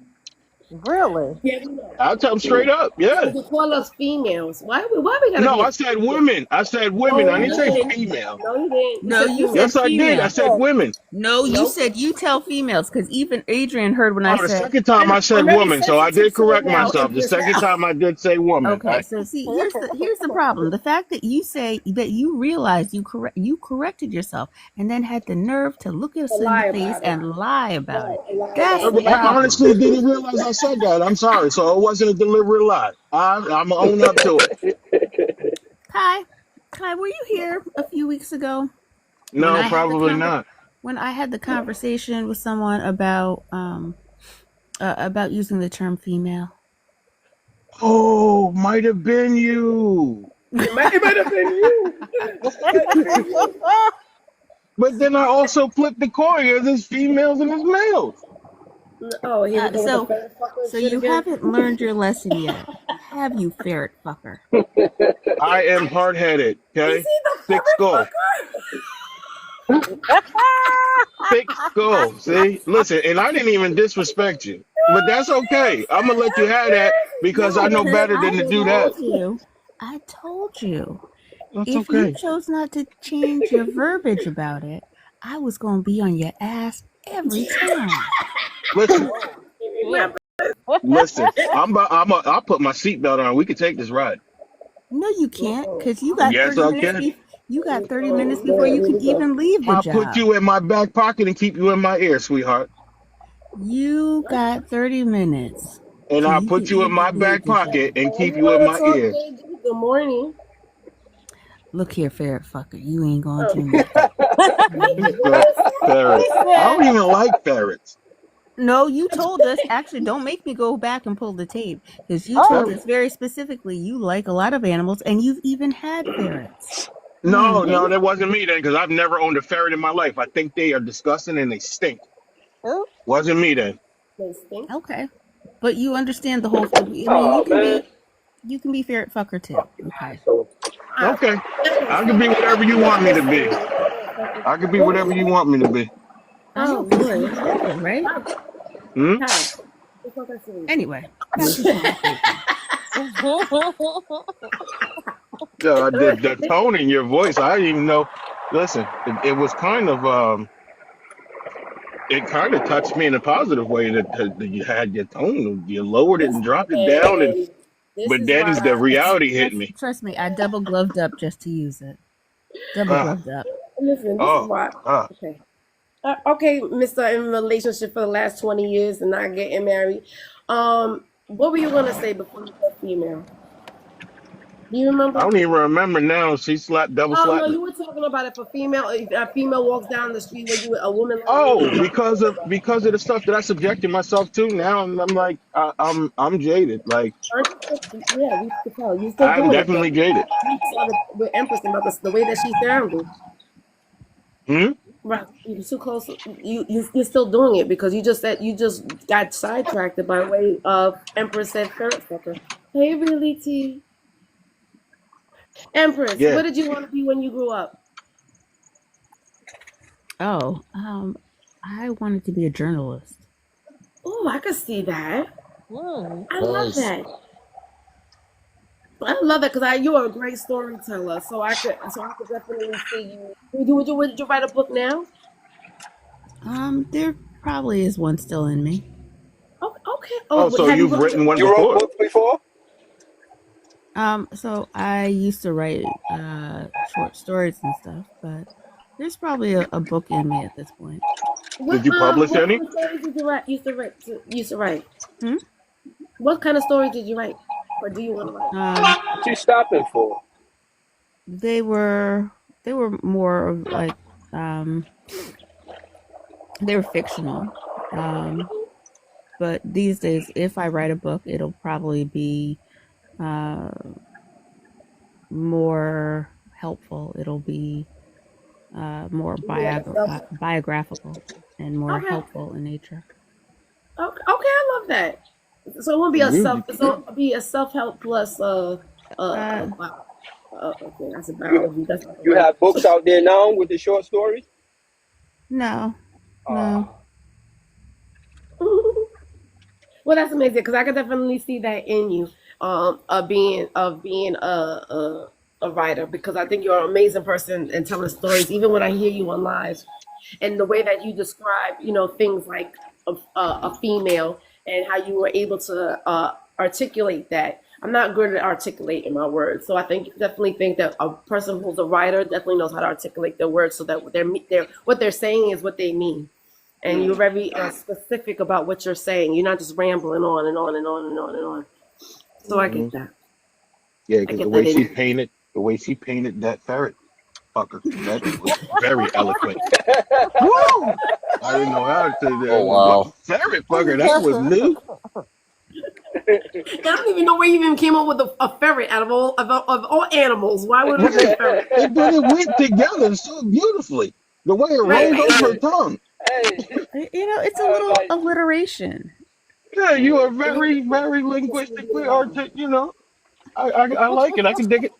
Really? Yeah, we know. I'll tell them straight up. Yeah. Because you call us females. Why we gotta No, be I a said women. I said women. no, I you didn't say didn't. female. No, you didn't. You No, said you female. said Yes, I did. I female. said women. No, you Nope. said you tell females because even Adrian heard when I Oh, the said, second time I said I'm very woman, so I sensitive did to it correct now, myself. The Empress. second time I did say woman. okay, so see, here's the problem. The fact that you say that you realized you corrected yourself and then had the nerve to look A us in the lie face about it. and lie about it. A lie That's about the it. I problem. honestly didn't realize I said that. I'm sorry. So it wasn't a deliberate lie. I'm gonna own up to it. Kai, Kai, were you here a few weeks ago when No, I had probably not. when I had the conversation with someone about using the term female? Oh, might have been you. It might have been you. It might have been you. But then I also flipped the coin. There's females and there's males. Oh, here we go with the So ferret fucker so shit you again. haven't learned your lesson yet, have you, ferret fucker? I am hard headed. Is Okay, he the thick ferret skull. Thick skull. See, listen, and I didn't even disrespect you, but that's okay. I'm gonna let you have that because I No, know because better than to do that. I told you, That's if you okay. chose not to change your verbiage about it, I was going to be on your ass every time. Listen, Yeah. listen. I'll put my seatbelt on. We can take this ride. No, you can't, because you got Yes, 30 I minutes. can. You got 30 minutes before you can even leave the I'll put job. you in my back pocket and keep you in my ear, sweetheart. You got 30 minutes. And till I'll you can put you in my even leave back the job. pocket and Oh, keep you you in want to my talk, ear. JD? Good morning. Look here, ferret fucker. You ain't going Oh. to nothing. So, ferret. He I don't said, even like ferrets. No, you told us. Actually, don't make me go back and pull the tape because you told oh, us very specifically you like a lot of animals and you've even had ferrets. No, Mm-hmm. no, that wasn't me then, because I've never owned a ferret in my life. I think they are disgusting and they stink. oh, Wasn't me then. They stink. Okay, but you understand the whole. I mean, Oh man. you can be ferret fucker too. Okay. So Okay. Empress, I can be whatever you want me to be. ferret I can be fucker. whatever you want me to be. I know, Oh, because I'm boy. a fucker, right? Hmm? Hi. Let's talk that serious. Anyway, back to conversation. The tone in your voice, I didn't even know. Listen, it was kind of it kind of touched me in a positive way that you had your tone, you lowered it This and dropped it down, and man, this but is then why the reality hit me. Trust me, I double gloved up just to use it. Double Ah, gloved up. listen, this is oh, why. ah. Okay. Okay, Mr. In a relationship for the last 20 years and not getting married. What were you gonna say before you said female? Do you I remember? don't even remember now. She double Oh no, slapped me. you were talking about if a female walks down the street with you, a woman like me, Oh, you don't. because of the stuff that I subjected myself to. Now I'm like I'm jaded. Like Aren't you still, yeah, we could tell you still I'm doing it, but definitely jaded. we saw with Empress about the way that she sounded. Hmm? Right, you're too close. You're still doing it because you just said you just got sidetracked by way of Empress said ferret fucker. Hey, really, T. Empress, Yeah. what did you want to be when you grew up? Oh, I wanted to be a journalist. Oh, I could see that. mm. I love Nice. that. I love that because you're a great storyteller. So I could definitely see you. Would you write a book now? There probably is one still in me. Oh, okay. Oh, Oh, so have you you've wrote written one you wrote before? books before? So I used to write short stories and stuff, but there's probably a book in me at this point. Did you publish What any? kind of stories did you write? Used to write. Hmm? What kind of stories did you write, or do you want to write? What you stopping for? They were more of like they were fictional. But these days, if I write a book, it'll probably be more helpful. It'll be more biographical and more Okay. helpful in nature. Okay, I love that. So it won't be a You, self-help plus wow. Okay, that's a You biology. That's not the you right. have books out there now with the short stories? No. Uh, Well, that's amazing because I could definitely see that in you, of being a writer because I think you're an amazing person and telling stories. Even when I hear you on live, and the way that you describe, things like a female and how you were able to articulate that. I'm not good at articulating my words, so I definitely think that a person who's a writer definitely knows how to articulate their words so that what they're saying is what they mean, and you're very specific about what you're saying. You're not just rambling on and on and on and on and on. So I Hmm. get that. Yeah, I because get that in you. the way she painted that ferret fucker, that was very eloquent. Woo! I didn't know how to say Oh that. What wow. ferret fucker? That was new. I don't even know where you even came up with a ferret out of all animals. Why would it be a Right. ferret? But it went together so beautifully. The way it Right, rolled right. off her tongue. Hey, It's a little like, alliteration. Yeah, you are We very, very linguistically artic. I Okay, like it. I can dig it.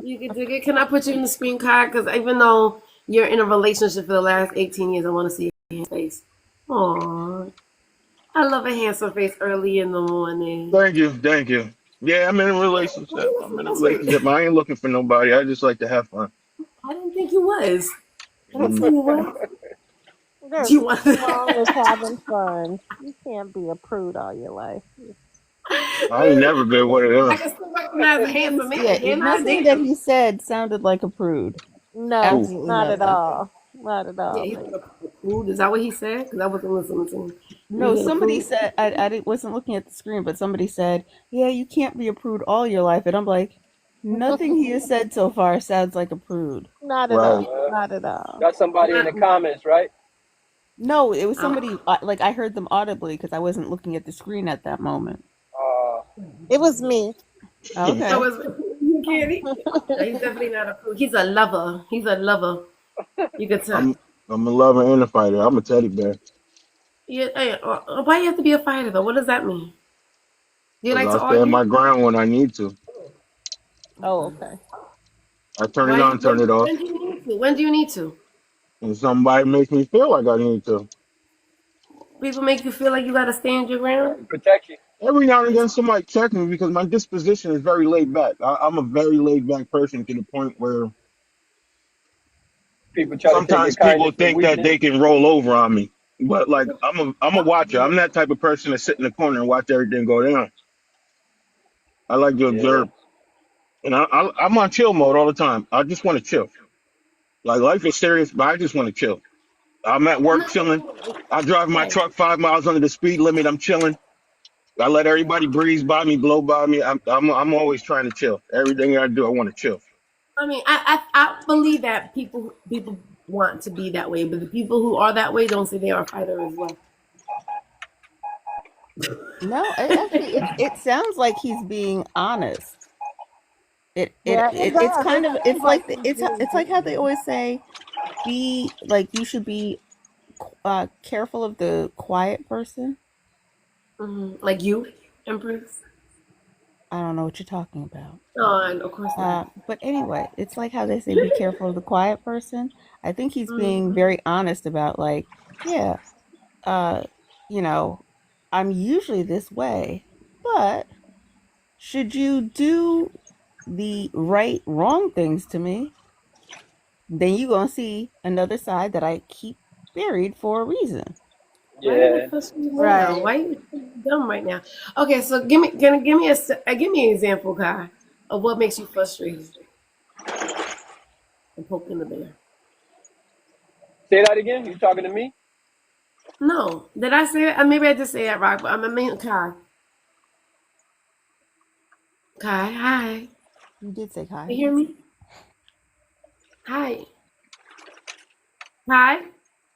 you can dig it. Can I put you in the screen card? Because even though you're in a relationship for the last 18 years, I want to see your face. Aww. I love a handsome face early in the morning. Thank you, thank you. Yeah, I'm in a relationship. I'm in a That's right. relationship. I ain't looking for nobody. I just like to have fun. I didn't think you was. I didn't Mm. think you was. Do There's you want nothing wrong with that? having fun. You can't be a prude all your life. I ain't never been one of I them. can still recognize a It didn't. handsome man, Yeah, can I? nothing that Damn. he said sounded like a prude. No, Ooh, Absolutely not at nothing. all. Not at Yeah, all, he baby. said a prude. Is that what he said? Because I wasn't listening to him. You No, said a somebody prude? said wasn't looking at the screen, but somebody said, "Yeah, you can't be a prude all your life," and I'm like, nothing he has said so far sounds like a prude. Not at all. right. Not at all. that's somebody in Not, the comments, right? No, it was oh, somebody like I heard them audibly because I wasn't looking at the screen at that moment. Uh, It was me. that Okay. was you, Candy. No, he's definitely not a prude. He's a lover. He's a lover. You could tell. I'm a lover and a fighter. I'm a teddy bear Yeah, hey, why you have to be a fighter though? What does that mean? Do you because like I to stand argue? my ground when I need to. Oh, okay. I turn it Why? on, turn it off, When do you need to? When do you need to? and somebody makes me feel like I need to. People make you feel like you got to stand your ground. protect you. Every now and again, somebody check me because my disposition is very laid back. I'm a very laid back person to the point where People try to take your sometimes people kindness for think that weakness. they can roll over on me. But like I'm a watcher. I'm that type of person that sit in the corner and watch everything go down. I like to Yeah, observe, and I'm on chill mode all the time. I just want to chill. Like life is serious, but I just want to chill. I'm at work chilling. I drive my Right. truck 5 miles under the speed limit. I'm chilling. I let everybody breeze by me, blow by me. I'm always trying to chill. Everything I do, I want to chill. I mean, I believe that people want to be that way, but the people who are that way don't say they are a fighter as well. No, it sounds like he's being honest. Yeah, it It's does. It kind of sounds like he's being it's like how they always say be like you should be careful of the quiet person. Like you, Empress. I don't know what you're talking about. No, and of course not. But anyway, it's like how they say be careful of the quiet person. I think he's being very honest about like, yeah, uh, you know, I'm usually this way, but should you do the wrong things to me, then you gonna see another side that I keep buried for a reason. Why are you yeah. frustrated now? right. Why are you dumb right now? Okay, so give me an example, Kai, of what makes you frustrated and poking the bear. Say that again. You talking to me? No, did I say it? Maybe I just say it right, but I mean Kai. Kai, hi. You did say You hi. hear me? Hi. Hi.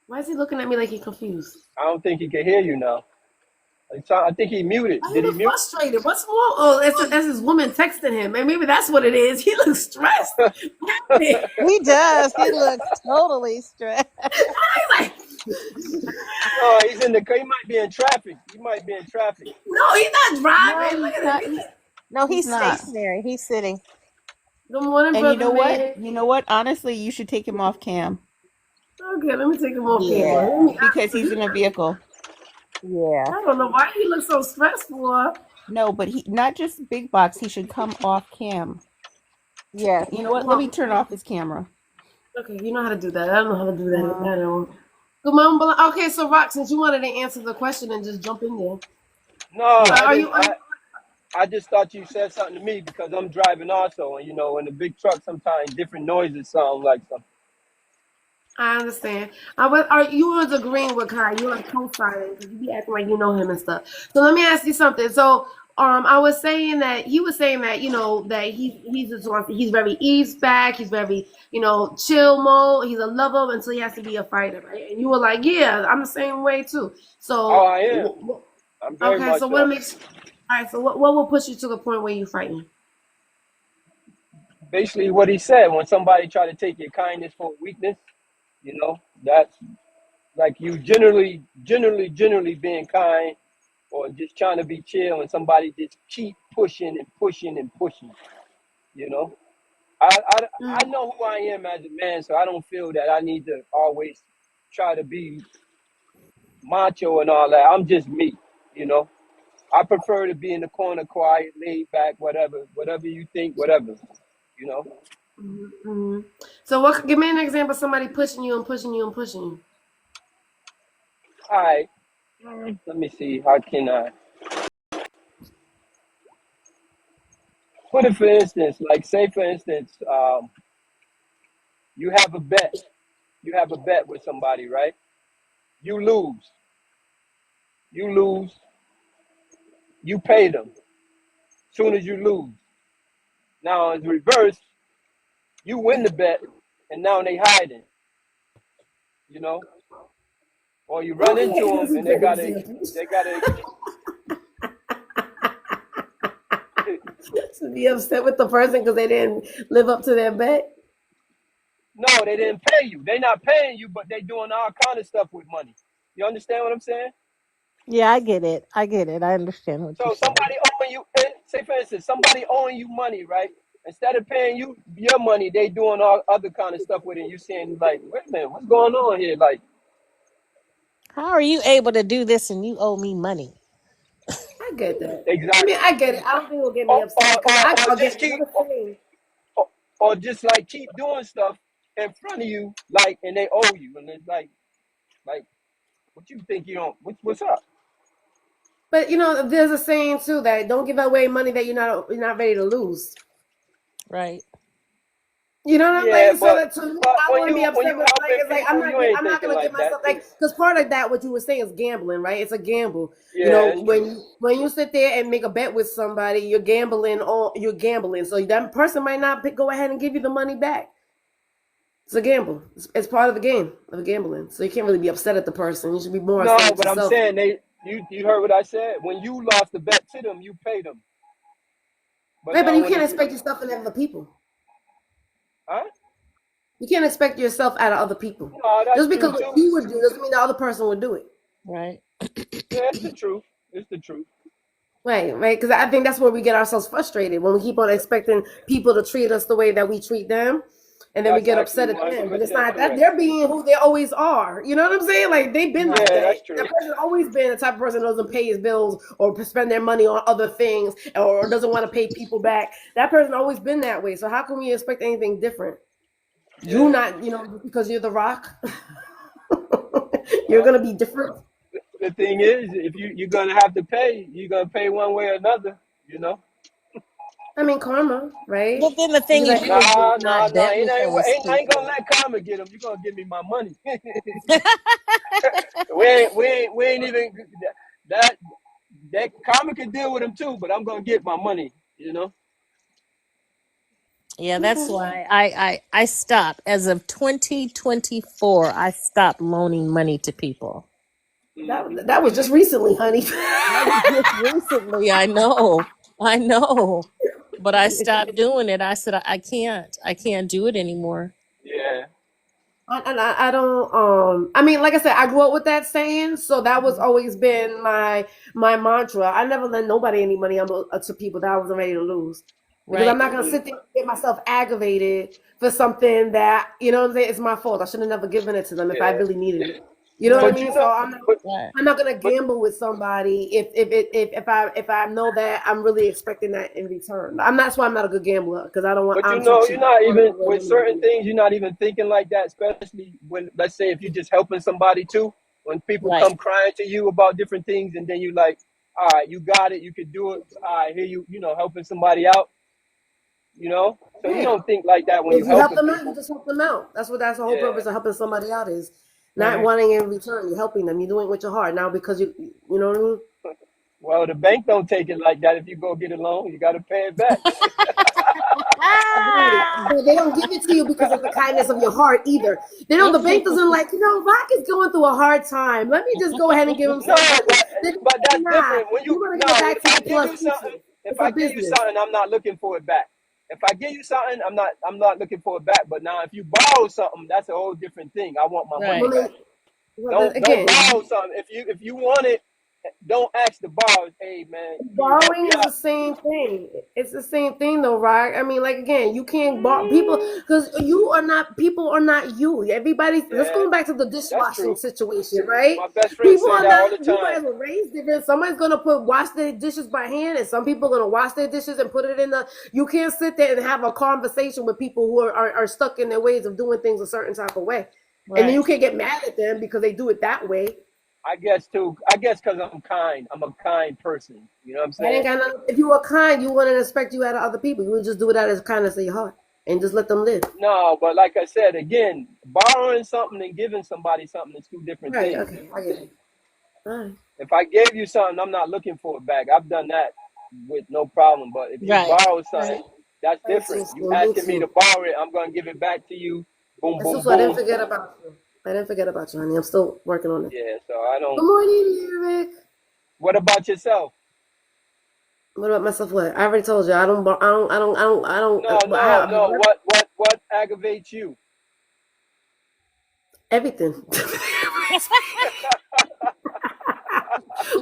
Why is he looking at me like he's confused? I don't think he can hear you now. I think he muted. Why he Did he look mute? frustrated? What's wrong? Oh, that's his woman texting him. And maybe that's what it is. He looks stressed. He's He does. He looks totally stressed. like, No, he's in the. He might be in traffic. He might be in traffic. no, he's not No, driving. Look he's at not. him. No, He's he's not. stationary. He's sitting. Good morning, And you brother know what? man. You know what? Honestly, you should take him off cam. Okay, let me take him off camera. Yeah. Let me Because he's in a vehicle. Yeah. I don't know why you look so stressful. No, but he not just big box. He should come off cam. Yes. You know what? Let me turn off his camera. Okay, you know how to do that. I don't know how to do that. Uh, I don't. Come on, okay. So, Rock, since you wanted to answer the question and just jump in there, No, yeah. I are didn't. you? Are you I just thought you said something to me because I'm driving also, and in the big truck sometimes different noises sound like something. I understand. Are you was agreeing with Kai? You like co-signing because you be acting like you know him and stuff. So let me ask you something. So I was saying that he was saying that that he's just wants he's very ease back. He's very chill mode. He's a lover until he has to be a fighter, right? And you were like, yeah, I'm the same way too. Oh, So I am. I'm very okay, so much what makes all right? So what will push you to the point where you fighting? basically what he said. When somebody try to take your kindness for weakness, that's like you generally being kind or just trying to be chill, and somebody just keep pushing and pushing and pushing. You know, I Mm, know who I am as a man, so I don't feel that I need to always try to be macho and all that. I'm just me. You know, I prefer to be in the corner, quiet, laid back, whatever you think, whatever. You know. mm. So what? Give me an example. Of somebody pushing you and pushing you and pushing you. All right. Let me see. How can I put it? For instance, like say for instance, you have a bet. You have a bet with somebody, right? You lose. You lose. You pay them. Soon as you lose. Now it's reverse. You win the bet, and now they hiding. You know, or you run into Okay, them that's a and they good gotta example. they gotta. To be upset with the person because they didn't live up to their bet. No, they didn't pay you. They not paying you, but they doing all kind of stuff with money. You understand what I'm saying? Yeah, I get it. I get it. I understand what you're So saying. somebody owing you, say for instance, somebody owing you money, right? Instead of paying you your money, they doing all other kind of stuff with it. And you saying like, wait a minute, what's going on here? Like, How are you able to do this and you owe me money? I get that. I mean, exactly. I get it. I don't think it'll get Or, me or, upset because or, I or again just keep, another thing. or just like keep doing stuff in front of you, like, and they owe you, and it's like, what you think you don't? What's up? But there's a saying too that don't give away money that you're not ready to lose. Right. You know what I'm Yeah, saying? So but that to me, but I when wouldn't be you upset with like helping it's like people, you ain't I'm not thinking gonna give like that. myself like because part of that what you were saying is gambling, right? It's a gamble. Yeah, it's true. When you sit there and make a bet with somebody, you're gambling. So that person might not go ahead and give you the money back. It's a gamble. It's part of the game of gambling. So you can't really be upset at the person. You should be more No, upset at but I'm yourself. saying you heard what I said. When you lost the bet to them, you paid them. But Right, but now you when can't it's expect yourself from other people. huh? You can't expect yourself out of other people. No, that's Just true because what too. you would do doesn't mean the other person would do it. Right. Yeah, it's the truth. It's the truth. Right. Because I think that's where we get ourselves frustrated when we keep on expecting people to treat us the way that we treat them, and then we That's get actually upset at them. But it's 100% not that correct. they're being who they always are. You know what I'm saying? Like they've been like Right. Yeah, that. that's That true. person always been the type of person that doesn't pay his bills or spend their money on other things or doesn't want to pay people back. That person always been that way. So how can we expect anything different? You Yeah. not, because you're the rock, you're Well, gonna be different. the thing is, if you're gonna have to pay, you're gonna pay one way or another. You know. I mean, karma, right? But then the You be thing you like, do is just Nah. not bet It with those I ain't gonna people. let karma get them. You're gonna give me my money. We ain't even that that karma can deal with them too, but I'm gonna get my money. You know. Yeah, that's okay. why I stopped as of 2024. I stopped loaning money to people. Hmm. That was just recently, honey. That was just recently. I know. I know. But I stopped doing it. I said I can't. I can't do it anymore. Yeah. And I don't I mean like I said I grew up with that saying so that was always been my mantra. I never lend nobody any money to people that I wasn't ready to lose because I'm Right. not gonna sit there and get myself aggravated for something that what I'm saying it's my fault. I should have never given it to them if I Yeah. really needed it. You know what I But Right. you mean? know, So but Right. I'm not gonna but gamble with somebody if I know that I'm really expecting that in return. That's why I'm not a good gambler because I don't want But you I'm too know, you're cheap. not I don't even know where with money certain is. things. You're not even thinking like that. Especially when, let's say, if you're just helping somebody too. When people Right. come crying to you about different things, and then you like, all right, you got it, you could do it. All right, here you know, helping somebody out. You know, so you Yeah. don't think like that when you If you help helping them out, you people. just help them out. That's the whole Yeah, purpose of helping somebody out is not Right. wanting in return. You're helping them. You're doing it with your heart now because you know what I mean. well, the bank don't take it like that. If you go get a loan, you got to pay it back. Right. Ah! But they don't give it to you because of the kindness of your heart either. The bank doesn't like, Rock is going through a hard time. Let me just go ahead and give him No, some money. but They're gonna but say, that's nah, different. When you you're gonna give it no, back if to I me give plus you something, interest. if It's a I give you business. something, I'm not looking for it back. If I give you something, I'm not looking for it back. But now, if you borrow something, that's a whole different thing. I want my money Right. Well, back. then, well, then Don't again, borrow something. If you want it, don't ask the borrower. Hey man, can you help borrowing me is the out? same thing. It's the same thing though, right? I mean, like again, you can't borrow people because people are not you. Everybody's let's Yeah, go back to the that's dishwashing true. situation, right? My best friend People say are that all not the you time. guys were raised different. Somebody's gonna wash their dishes by hand, and some people are gonna wash their dishes and put it in the you can't sit there and have a conversation with people who are stuck in their ways of doing things a certain type of way. And then Right. you can't get mad at them because they do it that way. I guess too. I guess because I'm kind. I'm a kind person. You know what I'm That ain't saying? got nothing. If you were kind, you wouldn't expect you out of other people. You would just do it out of kindness of your heart and just let them live. No, but like I said again, borrowing something and giving somebody something is two different Right. things. Okay. I get it. All right. If I gave you something, I'm not looking for it back. I've done that with no problem. But if you Right. borrow something, Right. that's Me different. too. You So me asking me to too. borrow it, I'm gonna give it back to you. Boom, That's boom, just so I didn't boom. forget about you. I didn't forget about you, honey. I'm still working on it. Yeah. So I Good don't. morning, Lyric. What about yourself? What about myself? What? I already told you. I don't. I don't. I don't. I don't. I don't. No, I no, have no. What aggravates you? everything.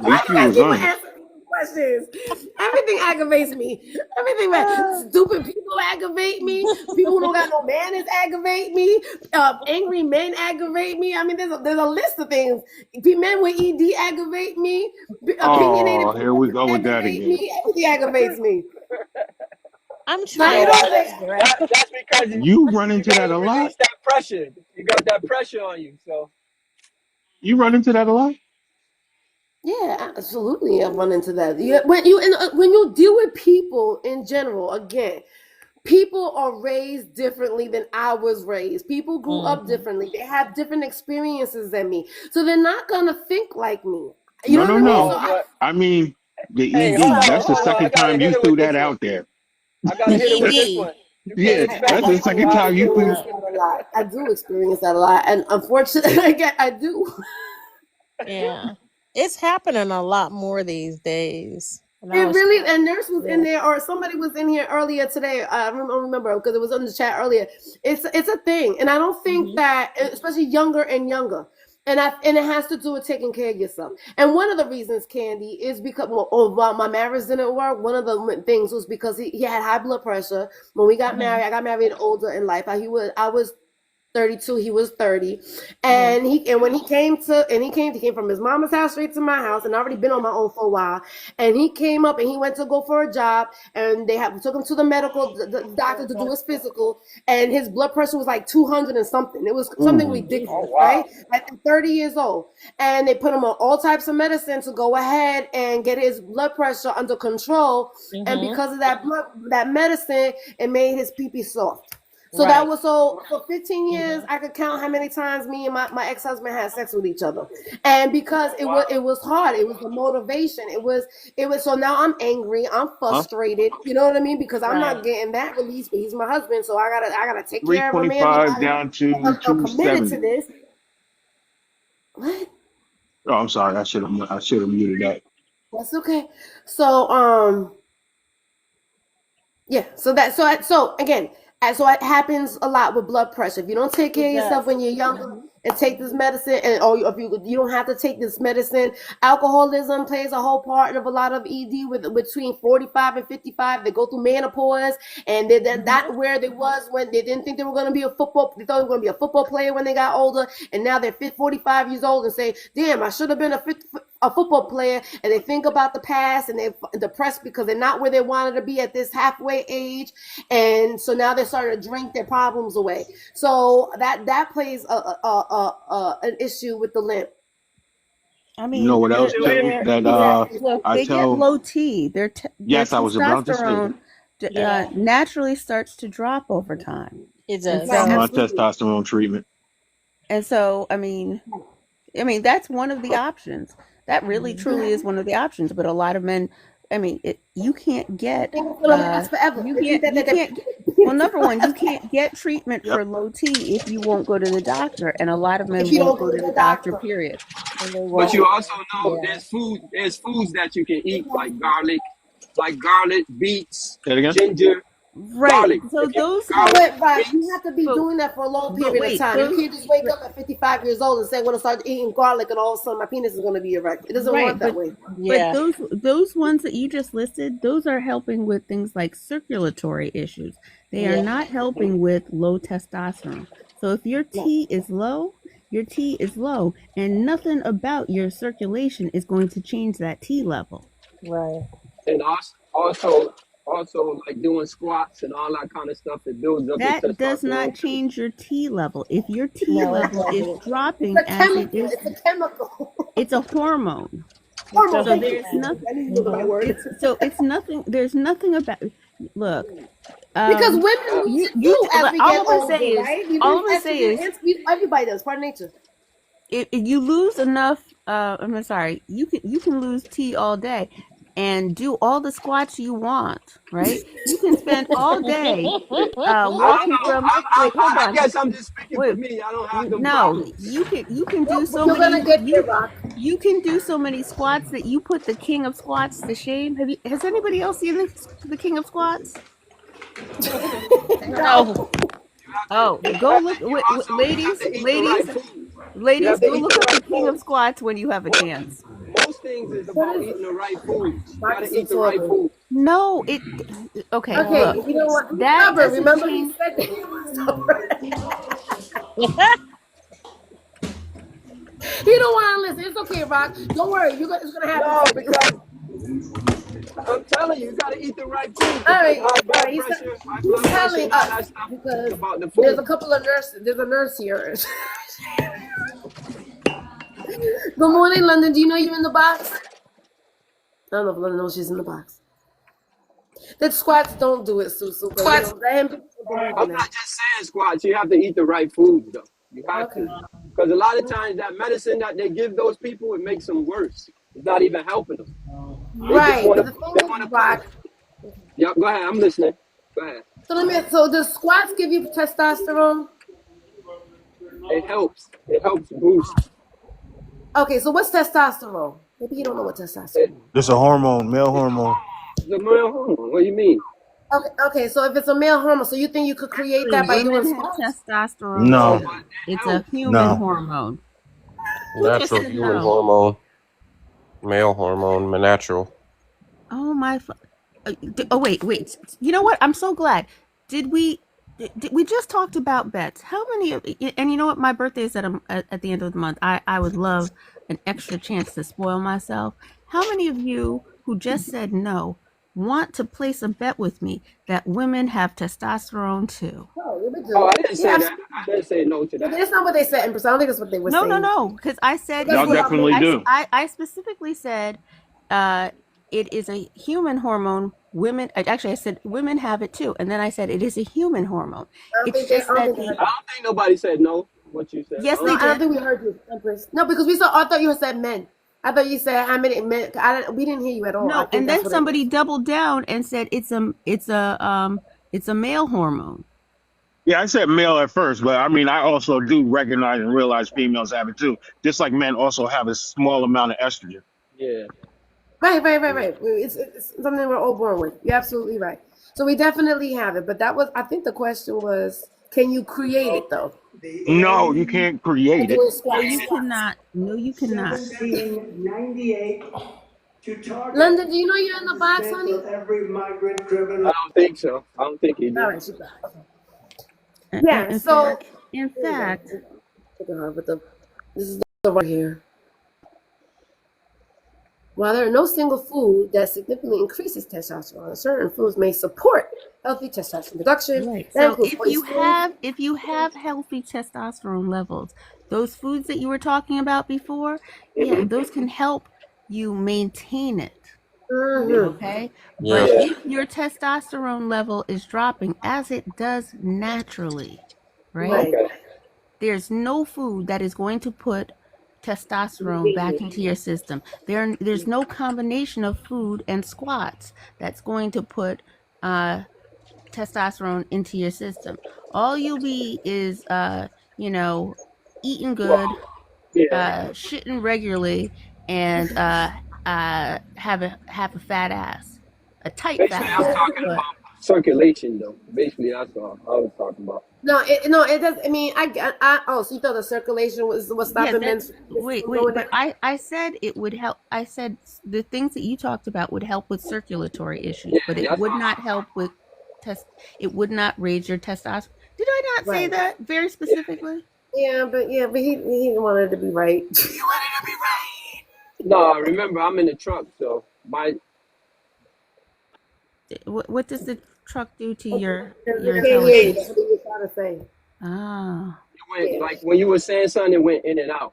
Why At do least you you guys was keep on honest. asking me questions? Everything aggravates me. Everything, stupid people aggravate me. People who don't got no manners aggravate me. Angry men aggravate me. I mean, there's a list of things. Men with ED aggravate me. Opinionated Oh, here people we go with that aggravate again. me. Everything aggravates me. I'm You Now know you trying know to why? what I'm That, saying? figure that out. that's because You run you into that gotta a lot. release that pressure. You got that pressure on you. So You run into that a lot. Yeah, absolutely. I've run into that. Yeah, when you deal with people in general, again, people are raised differently than I was raised. People grew up Hmm. differently. They have different experiences than me, so they're not gonna think like me. You No, know no, what I mean? So no. no, I, but I mean, the hey, it's hold ED. on, That's the hold on. I second gotta time hit you her threw with that this one. out there. I gotta The hit her with this ED. one. You can't Yeah, I, expect that's the I people second do how to time you deal with threw. experience you. Right. that a lot. I do experience that a lot, and unfortunately, I do. Yeah. It's happening a lot more these days. And I It was really, and nurse was in yeah. there, or somebody was in here earlier today. I don't remember because it was on the chat earlier. It's a thing, and I don't think Hmm. that, especially younger and younger, and it has to do with taking care of yourself. And one of the reasons, Candy, is because while my marriage didn't work, one of the things was because he had high blood pressure. When we got Hmm. married, I got married older in life. I was 32, he was 30, Hmm. and when he came from his mama's house straight to my house, and I already been on my own for a while. And he came up and he went to go for a job, and took him to the doctor to do his physical, and his blood pressure was like 200 and something. It was something Ooh, Oh ridiculous, right? wow. At 30 years old. And they put him on all types of medicine to go ahead and get his blood pressure under control. And Hmm. because of that medicine, it made his pee pee soft. So that Right. was so for 15 years Hmm. I could count how many times me and my ex-husband had sex with each other. And because Oh it wow. was hard, it was the motivation. It was so now I'm angry, I'm huh? frustrated. You know what I mean? Because I'm Right. not getting that release, but he's my husband, so I gotta take care of him and be 325 down to I'm committed to 270. this. What? Oh, I'm sorry. I should have muted that. That's okay. So yeah, so again, so it happens a lot with blood pressure. If you don't take care It of yourself does. when you're younger, Hmm. and take this medicine, and or if you don't have to take this medicine. Alcoholism plays a whole part of a lot of ED with between 45 and 55. They go through menopause, and that where they was when they didn't think they were going to be a football. They thought they were going to be a football player when they got older, and now they're 45 years old and say, "Damn, I should have been a football player." And they think about the past, and they're depressed because they're not where they wanted to be at this halfway age, and so now they're starting to drink their problems away. So that plays an issue with the limp. I You know mean, what else too? That Exactly. look, I they get tell. low T. Their Yes, I was about to say that. testosterone naturally starts to drop over time, It and does. Right, I'm so on absolutely. testosterone treatment. I mean, that's one of the options. That really truly is one of the options. But a lot of men, you can't get, Think it's gonna last forever. They think that you that can't get. Well, number one, you can't get treatment Yep. for low T if you won't go to the doctor, and a lot of if men you won't don't go go to to the the doctor. doctor. Period. And they But won't. you also know Yeah. there's foods that you can eat like garlic, beets, Say it again. ginger, Right. garlic. So If you those, Yeah, garlic, but you beets, have to be but doing that for a long but period of wait, time. You those. can't just wake up at 55 years old and say, "I'm going to start eating garlic," and all of a sudden my penis is going to be erect. It doesn't Right, work that way. but Yeah. those ones that you just listed, those are helping with things like circulatory issues. They are Yeah. not helping with low testosterone. So if your No. T is low, your T is low, and nothing about your circulation is going to change that T level. Right. and also like doing squats and all that kind of stuff. It builds up your That does not testosterone too. change your T level. If your T No, it level is doesn't. It's dropping a as it chemical. is, It's a chemical. it's a hormone. It's a Hormone. So Thank you. there's hormone. nothing. I need to know the right word. It's nothing. There's nothing about. Look, Because um, women lose you it you. too as we All get I'm gonna older, say is, right? We all lose I'm gonna say estrogen is, and everybody does. Part of nature. if you lose enough. I'm sorry. You can lose T all day, and do all the squats you want. Right? You can spend all day I don't walking know. from. Wait, hold I on. guess I'm just speaking for Wait, me. I don't have them no, problems. you can do Nope, but so you're gonna many. get there, You Rock. you can do so many squats that you put the king of squats to shame. Has anybody else seen the king of squats? No. No. Oh, go look, You have to eat the right food. You ladies, have to go eat look the up the right king of food. squats when you have a Most, chance. most things is What about is eating the right foods. You Rock gotta is so eat the right stubborn. food. No, okay, Okay, look, No. you know what? He's that stubborn. doesn't Remember he change. said that he was stubborn. He don't want to listen. It's okay, Rock. Don't worry. It's gonna happen No, for you. because I'm telling you, you gotta eat the right food All because right, high all blood right. pressure, He's and telling all us that stuff is because about the there's a food. couple of nurses. There's a nurse here. Good morning, London. Do you know you're in the box? I don't know if London knows she's in the box. The squats don't do it, Susu, but let him believe I'm in not that. just saying squats. You have to eat the right foods though. You have Okay. to, because a lot of times that medicine that they give those people, it makes them worse. It's not even helping them. They just Right, want but to. the thing They is, want to put it. Rock. Yep. Go ahead. I'm listening. Go ahead. So does squats give you testosterone? It helps. It helps boost. Okay, so what's testosterone? Maybe you don't know what It, testosterone is. It's a hormone, male it's a hormone. hormone. It's a male hormone. What do you mean? Okay, so if it's a male hormone, so you think you could create Actually, that by doing women have squats? testosterone No, No, too. but it It's a helps. human no. hormone. Who just Natural said human no? hormone, male hormone, natural. Oh my! Oh wait. You know what? I'm so glad. Did we? We just talked about bets. How many? And you know what? My birthday is at the end of the month. I would love an extra chance to spoil myself. How many of you who just said no want to place a bet with me that women have testosterone too? Oh, yeah, we Oh, do. I didn't Yeah, say that. absolutely. I didn't say no to But that. that's not what they said in person. I don't think that's what they were No, saying. because I said Because Y'all it is. what definitely do. I specifically said uh, it is a human hormone. Women, actually, I said women have it too, and then I said it is a human hormone. It's I just don't that think they heard I that. don't think nobody said no. What you said? I yes, No, they don't I don't think. did. think we heard you, Empress. No, because we saw. I thought you said men. I thought you said how many men. We didn't hear you at all. I No, think and that's then what it somebody was. doubled down and said it's a male hormone. Yeah, I said male at first, but I mean, I also do recognize and realize females have it too. Just like men also have a small amount of estrogen. Yeah. Right. It's something we're all born with. You're absolutely right. So we definitely have it. But that was, I think the question was, can you create it though? No, you can't create it. Doing No, squats. you cannot. No, you cannot. 1798 to target. London, do you know you're in the box, honey? Of every migrant driven. I don't think so. I don't think he All did. right, she's back. Okay. Yeah. So In here we fact, go. Look at her with the. This is the right here. While there are no single food that significantly increases testosterone, certain foods may support healthy testosterone production. right. That So includes if you have healthy testosterone levels, those foods that you were talking about before, yeah, those can help you maintain it. Okay. Yeah. But if your testosterone level is dropping, as it does naturally, right? Okay. There's no food that is going to put testosterone back into your system. There's no combination of food and squats that's going to put testosterone into your system. All you'll be is eating good, Yeah. shitting regularly, and have a fat ass, a tight Basically, fat I'm ass. talking But about circulation, though. Basically, that's all I was talking about. No, it does. I mean, oh, so you thought the circulation was yeah, stopping men that's from wait, going but down? I said it would help. I said the things that you talked about would help with circulatory issues, Yeah, but it that's would all. not help with test. It would not raise your testosterone. Did I not say Right. that very specifically? Yeah, but he wanted to be right. He wanted to be right. No, remember, I'm in the truck, so my What does the truck do to your I can't hear you. intelligence? That's what he was trying to say. Ah, it went like when you were saying something, it went in and out.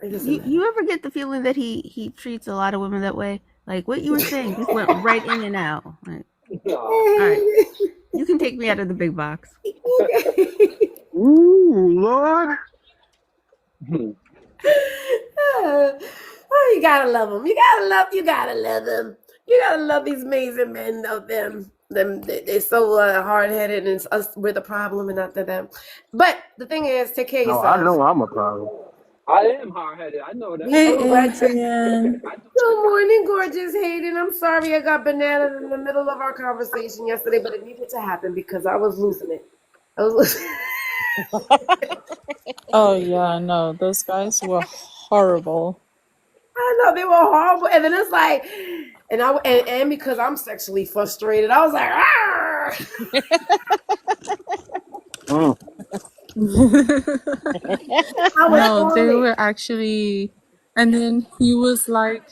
It doesn't you matter. you ever get the feeling that he treats a lot of women that way? Like what you were saying just went right in and out. Like, No. all right, you can take me out of the big box. Ooh, Lord. Oh, you gotta love them. You gotta love them. You gotta love these amazing men of them. They're so hard headed, and it's us we're the problem, and not them. But the thing is, take care of No, I yourselves. know I'm a problem. I am hard headed. I know that. I'm Hey, glad you. Adrian. Good morning, gorgeous Hayden. I'm sorry I got bananas in the middle of our conversation yesterday, but it needed to happen because I was losing it. I was losing. Oh, yeah, no, those guys were horrible. I know they were horrible, and then it's like, and because I'm sexually frustrated, I was like, Mm. I was No, on they it. were actually, and then he was like,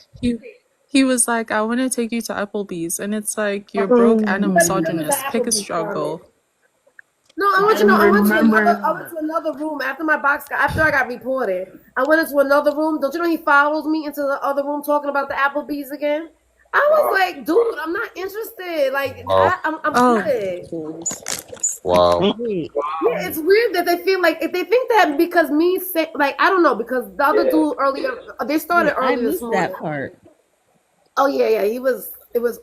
I want to take you to Applebee's, and it's like you're broke and a But it was misogynist. an Pick a Applebee's comment. struggle. No, I want you to know. I went to another room after my box. After I got reported, I went into another room. Don't you know he follows me into the other room talking about the Applebee's again? I was like, dude, I'm not interested. Like, Wow. I'm Oh, good. please. Wow. Wait, Yeah, it's weird that they feel like if they think that because me say like I don't know because the other Yeah. dude earlier they started I early this missed morning. that part. Oh yeah, he was. It was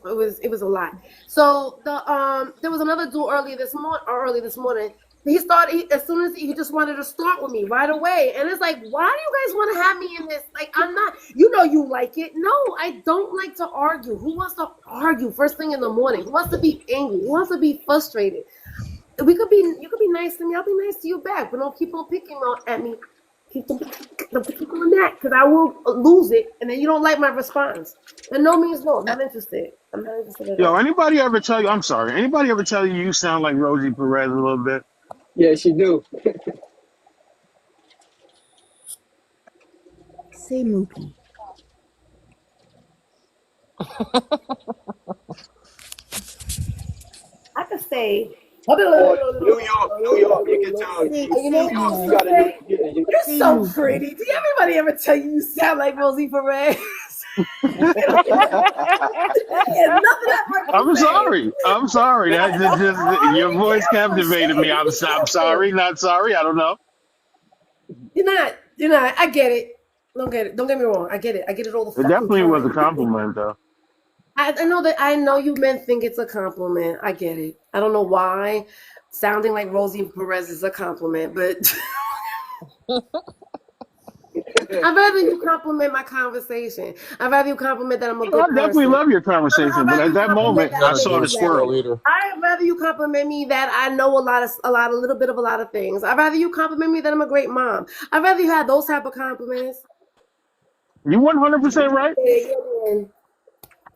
a lot. So there was another dude early this morning. He started as soon as he just wanted to start with me right away, and it's like, why do you guys want to have me in this? Like, I'm not. You know, you like it. No, I don't like to argue. Who wants to argue first thing in the morning? Who wants to be angry? Who wants to be frustrated? You could be nice to me. I'll be nice to you back, but don't keep on picking on at me. Don't keep on that because I will lose it, and then you don't like my response. And no means no. I'm not interested. I'm not interested at Yo, all. anybody ever tell you? I'm sorry. Anybody ever tell you you sound like Rosie Perez a little bit? Yeah, she do. Say Mookie. I could say. Or New York. You can tell Say New You know what York. else You to got a New. say? Yeah, You're say so Mookie. pretty. Did everybody ever tell you you sound like Rosie Perez? Yeah, nothing that much to I'm say. sorry. I'm sorry. Yeah, That no, just your be voice careful. captivated me. Shit, I'm be I'm careful. sorry. Not sorry. I don't know. You're not. You're not. I get it. Don't get it. Don't get me wrong. I get it. I get it all the It fucking definitely was a time. compliment, though. I know that I know you men think it's a compliment. I get it. I don't know why. Sounding like Rosie Perez is a compliment, but I'd rather you compliment my conversation. I'd rather you compliment that I'm a Oh, I good definitely person. love your No, conversation, I'd but rather at you that compliment moment, that I I'm That's saw the true independent. squirrel. cheerleader. I'd rather you compliment me that I know a little bit of a lot of things. I'd rather you compliment me that I'm a great mom. I'd rather you have those type of compliments. You 100% right. Yeah, yeah, man.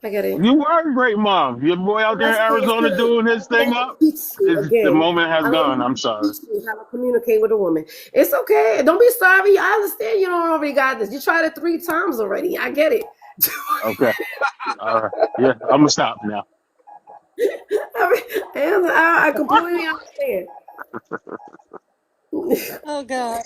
I get it. You are a great mom. Your boy out Well, there that's in okay. It's Arizona good. doing his I thing love to up. teach you The again. moment has I love gone. to I'm sorry. teach you how to communicate with a woman. It's okay. Don't be sorry. I understand you don't already got this. You tried it 3 times already. I get it. Okay. All right. Yeah, I'm gonna stop now. I completely understand. You Oh God.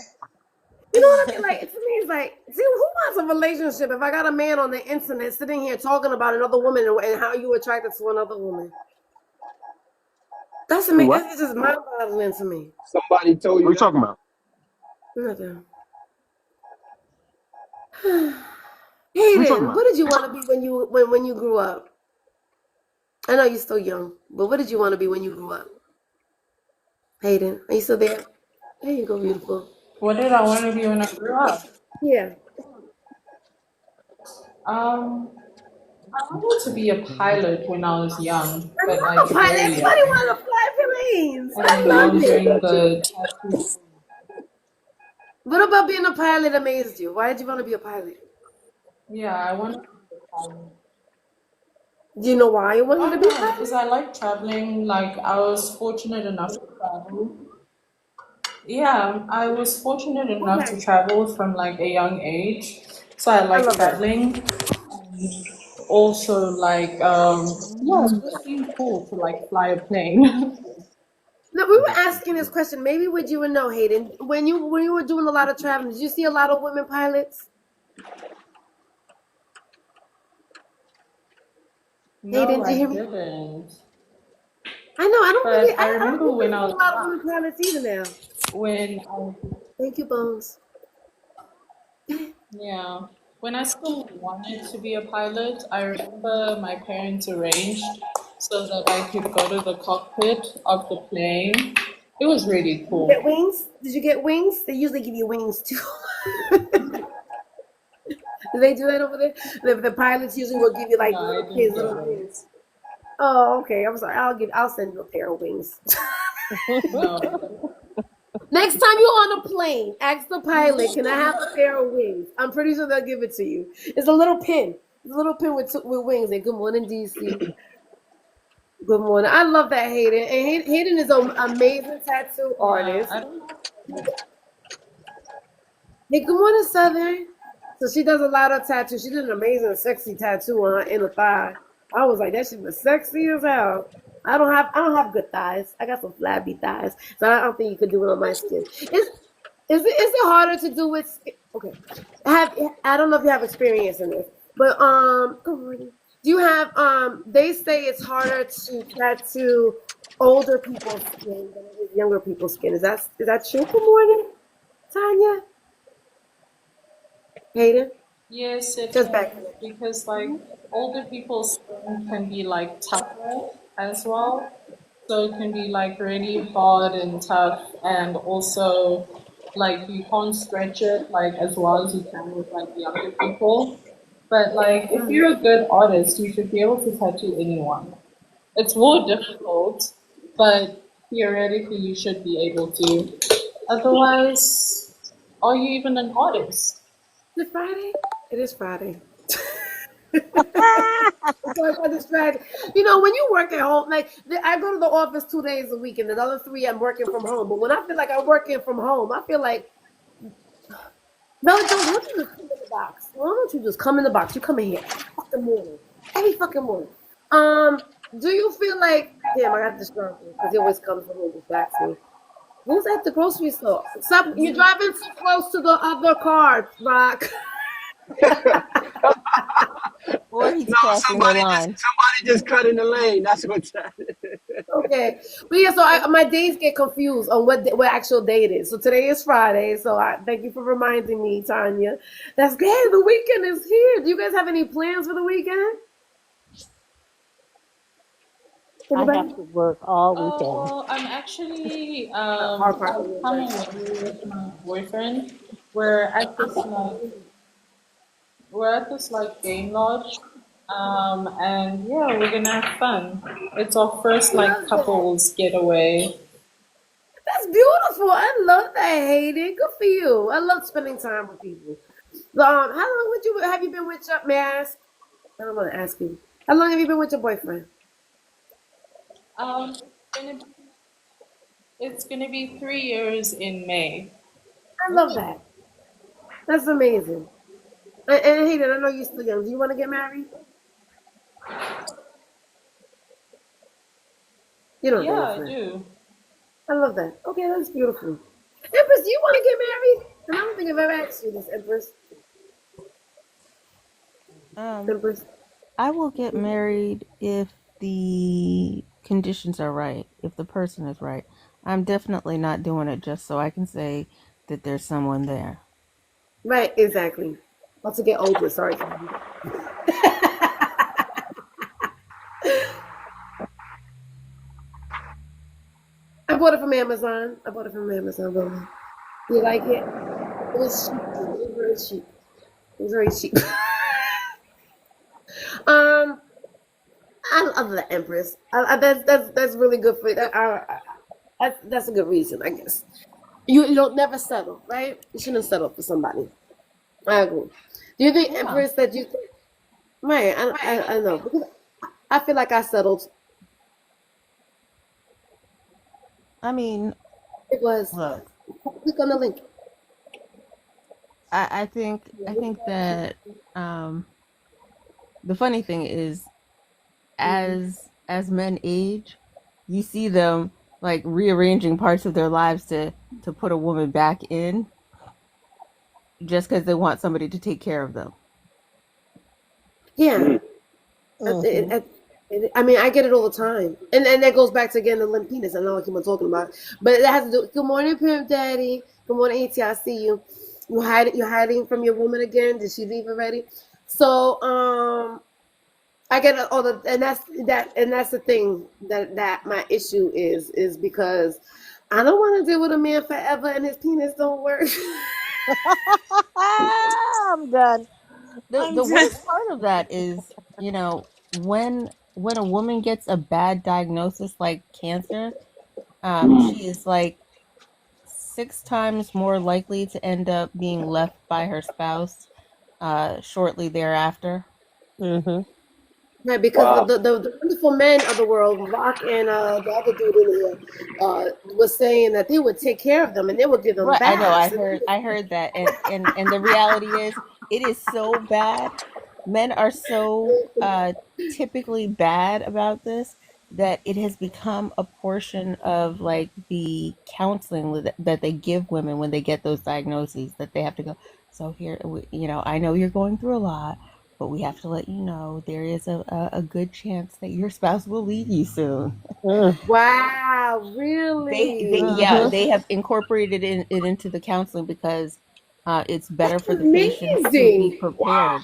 know what I mean? Like to me, it's like, see, who wants a relationship if I got a man on the internet sitting here talking about another woman and how you attracted to another woman? That's me. What? This is just mind-boggling to me. Somebody told What are you you that? talking about? Nothing. What are you talking Hayden, what about? did you want to be when you grew up? I know you're still young, but what did you want to be when you grew up? Hayden, are you still there? There you go, beautiful. What did I want to be when I grew up? Yeah. Um, I wanted to be a pilot when I was young, I but love a like pilot. very Everybody young. wants to fly planes. And I then now love I'm doing it. the tattoo. What about being a pilot amazed you? Why did you want to be a pilot? Yeah, I want to be a pilot. Do you know why you wanted Oh to be a no, pilot? because I like traveling. Like I was fortunate enough to travel. Yeah, I was fortunate enough Okay. to travel from like a young age. So I I like love that. traveling. Also like yeah, it just seemed cool to like fly a plane. No, we were asking this question. Maybe would you know, Hayden, when you were doing a lot of traveling, did you see a lot of women pilots? Hayden, No, did you I hear me? didn't. I know. I don't really. But I I don't remember think when there's I a was lot of women pilots either now. when I Thank you, Bones. yeah, when I still wanted to be a pilot, I remember my parents arranged so that I could go to the cockpit of the plane. It was really Did you cool. get wings? Did you get wings? They usually give you wings too. Do they do that over there? The pilots usually will give you No, like I little didn't kids, get little wings. wings. Oh, okay. I'm sorry. I'll send you a pair of wings. No. Next time you're on a plane, ask the pilot, "Can I have a pair of wings?" I'm pretty sure they'll give it to you. It's a little pin. It's a little pin with wings. And good morning, DC. Good morning. I love that Hayden. And Hayden is an amazing tattoo Yeah, artist. I don't know. Hey, good morning, Southern. So she does a lot of tattoos. She did an amazing, sexy tattoo on her inner thigh. I was like, that shit was sexy as hell. I don't have good thighs. I got some flabby thighs, so I don't think you could do it on my skin. Is it harder to do with skin? Okay, I don't know if you have experience in this, but good morning. Do you have They say it's harder to tattoo older people's skin than it is younger people's skin. Is that true? Good morning, Tanya. Hayden. Yes, it Just back is in it. because like older people's skin can be like tougher as well. So it can be like really hard and tough, and also like you can't stretch it like as well as you can with like younger people. But like if you're a good artist, you should be able to tattoo anyone. It's more difficult, but theoretically you should be able to. Otherwise, are you even an artist? Is it Friday? It is Friday. Sorry for distraction. You know, when you work at home, I go to the office 2 days a week, and the other three I'm working from home. But when I feel like I'm working from home, I feel like, Melly Jones, why don't you just come in the box? Why don't you just come in the box? You come in here every fucking morning. Every fucking morning. Do you feel like, damn, I got distracted because he always comes home and distracts me. Who's at the grocery store? Stop, you're driving too close to the other car, Rock. Or he's No, crossing the line. somebody just cut in the lane. That's what's happening. Okay, but yeah, so my days get confused on what actual day it is. So today is Friday, so I thank you for reminding me, Tanya. That's good. The weekend is here. Do you guys have any plans for the weekend? I Anybody? have to work all weekend. Oh, I'm actually Hard part of I've the come weekend. away with my boyfriend. We're at this like game lodge, and yeah, we're gonna have fun. It's our first I like love that. couples getaway. That's beautiful. I love that, Hayden. Good for you. I love spending time with people. How long would you have you been with your, may I ask? I don't want to ask you. How long have you been with your boyfriend? Um, it's gonna be 3 years in May. I love that. That's amazing. And Hayden, I know you're still young. Do you want to get married? You don't Yeah, think I so. do. I love that. Okay, that's beautiful. Empress, do you want to get married? And I don't think I've ever asked you this, Empress. Um, Empress. I will get married if the conditions are right, if the person is right. I'm definitely not doing it just so I can say that there's someone there. Right, exactly. About to get older. Sorry. I bought it from Amazon. I bought it from Amazon. Really. You like it? It was cheap. It was very cheap. It was very cheap. um, I love the Empress. That's really good for that. That's a good reason, I guess. You don't never settle, right? You shouldn't settle for somebody. I agree. Do you think Yeah. Empress that you right? I know because I feel like I settled. I mean, It was look, click on the link. I think that um the funny thing is as men age, you see them like rearranging parts of their lives to put a woman back in just because they want somebody to take care of them. Yeah, Mm-hmm. I mean, I get it all the time, and that goes back to again the limp penis. I know I keep on talking about, it. But it has to do. Good morning, Pimp Daddy. Good morning, AT. I see you. You're hiding from your woman again. Did she leave already? So, I get all the, and that's the thing that my issue is because I don't want to deal with a man forever and his penis don't work. I'm done. The worst part of that is, when a woman gets a bad diagnosis like cancer, she is like 6 times more likely to end up being left by her spouse shortly thereafter. Mm-hmm. Right, because Wow. the wonderful men of the world, Rock and the other dude in here, was saying that they would take care of them and they would give them Right, I know. I baths. heard. I heard that, and the reality is, it is so bad. Men are so typically bad about this that it has become a portion of like the counseling that they give women when they get those diagnoses that they have to go. So here, I know you're going through a lot, but we have to let you know there is a good chance that your spouse will leave you soon. Wow, Yeah, Mm-hmm. really? they have incorporated it into the counseling because it's better That's for the patients to be amazing. Wow. prepared.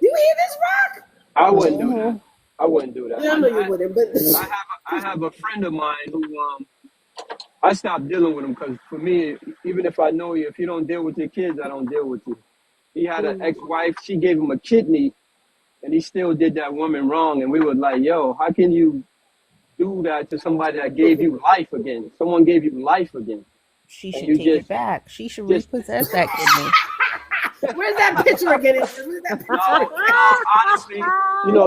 You hear this, Rock? I wouldn't do that. Mm-hmm. I wouldn't do that. Yeah, I know you wouldn't, but I have a friend of mine who I stopped dealing with him because for me, even if I know you, if you don't deal with your kids, I don't deal with you. He had an ex-wife. She gave him a kidney, and he still did that woman wrong. And we were like, "Yo, how can you do that to somebody that gave you life again? Someone gave you life again, She and should you take it back. She should just repossess that kidney. where's that picture again? Where's that no, picture again? no. Honestly,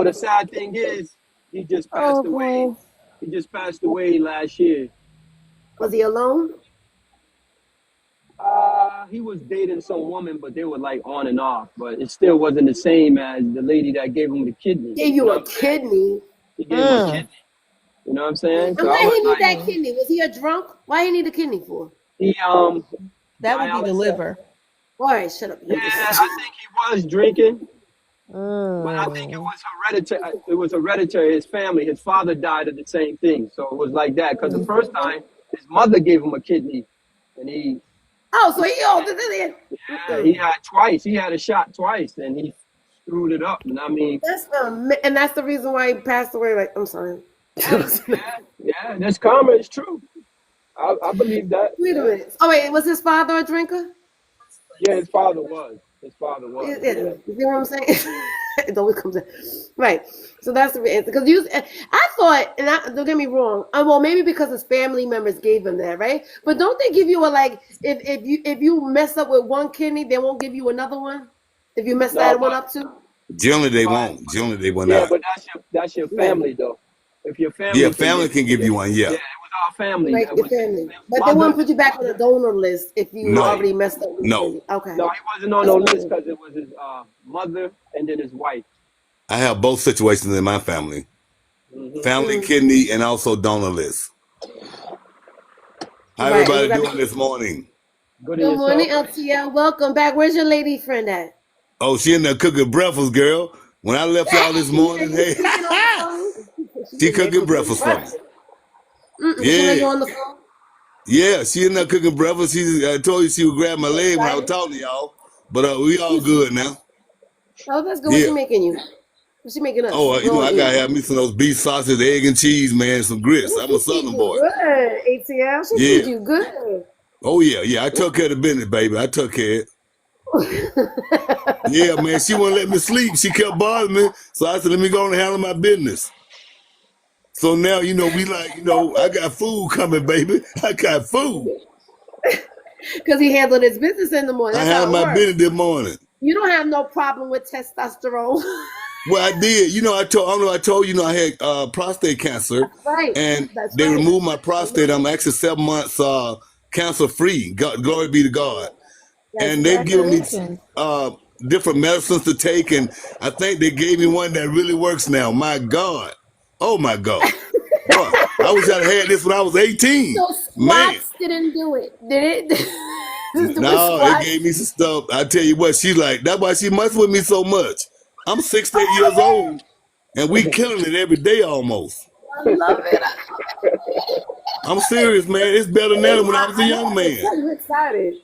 the sad thing is, he just passed Oh away. boy. He just passed away last year. Was he alone? He was dating some woman, but they were like on and off. But it still wasn't the same as the lady that gave him the kidney. Gave You you know a what I'm saying? kidney. He gave him a Mm. kidney. You know what I'm saying? And So I why was he need like, that kidney? Was he a drunk? Why he need a kidney for? he That would be the dialysis. liver. All right, shut up, Yeah, Empress. I think he was drinking, but I think it Mm. was hereditary. It was hereditary. His family, his father died of the same thing, so it was like that. Because the first time, his mother gave him a kidney, and Oh, so he oh, he had twice. He had a shot twice, and he screwed it up. And I mean, and that's the reason why he passed away. Like, I'm sorry. yeah, that's karma. It's true. I believe that. Wait a Yeah. minute. Oh wait, was his father a drinker? Yeah, his father was. His father was. Yeah, Yeah. you see what I'm saying? It always comes in. Right. So that's the answer. Because I thought, and don't get me wrong. Well, maybe because his family members gave him that, right? But don't they give you a like if you mess up with one kidney, they won't give you another one if you mess No, that but one up too? Generally, they but won't. Generally, they will yeah, not. but that's your Right. family though. If your Yeah, family can family give can you, give you one. yeah, Yeah. it was our family. Right, That the was family. But they mother. won't put you back on the donor list if you No. already messed up with a No. kidney. Okay. No, he wasn't on That's no what I'm list saying. because it was his mother and then his wife. I have both situations in my family: family Mm. kidney and also donor list. How Right. And you everybody got doing the this morning? Good in good morning, yourself. LTL. Welcome back. Where's your lady friend at? Oh, she in there cooking breakfast, girl. When I left y'all this You morning, you hey, speaking on the phone? She she in there cooking cooking breakfast for me. breakfast. Did she know Yeah, you on the phone? yeah, she in there cooking breakfast. I told you she would grab my She leg when I was excited. talking to y'all, but we all good now. Oh, that's good. What she Yeah. making you? What she making us? Oh, We want I to gotta eat. have me some of those beef sausage, egg and cheese, man, some grits. Ooh, I'm a she feed Southern you boy. good, ATL. She feed Yeah. you good. Oh yeah, yeah. I took care of the business, baby. I took care of it. Yeah, man. She wouldn't let me sleep. She kept bothering me. So I said, let me go and handle my business. So now, we like, I got food coming, baby. I got food. Because he handled his business in the morning. I That's had how it my works. business this morning. You don't have no problem with testosterone. Well, I did. I told you, I had prostate cancer, Right. and That's they right. removed my prostate. I'm actually 7 months cancer free. Glory be to God. That's And they've given me Congratulations. different medicines to take, and I think they gave me one that really works now. My God. Oh my God. Boy, I wish I'd had this when I was 18. So Man. squats didn't do it, did it? Just doing No, they squats. gave me some stuff. I tell you what, she's like, that's why she messing with me so much. I'm 68 years old, and we killing it every day almost. I love it. I'm serious, man. It's better now than when I was a I know. young I can man. tell you're excited.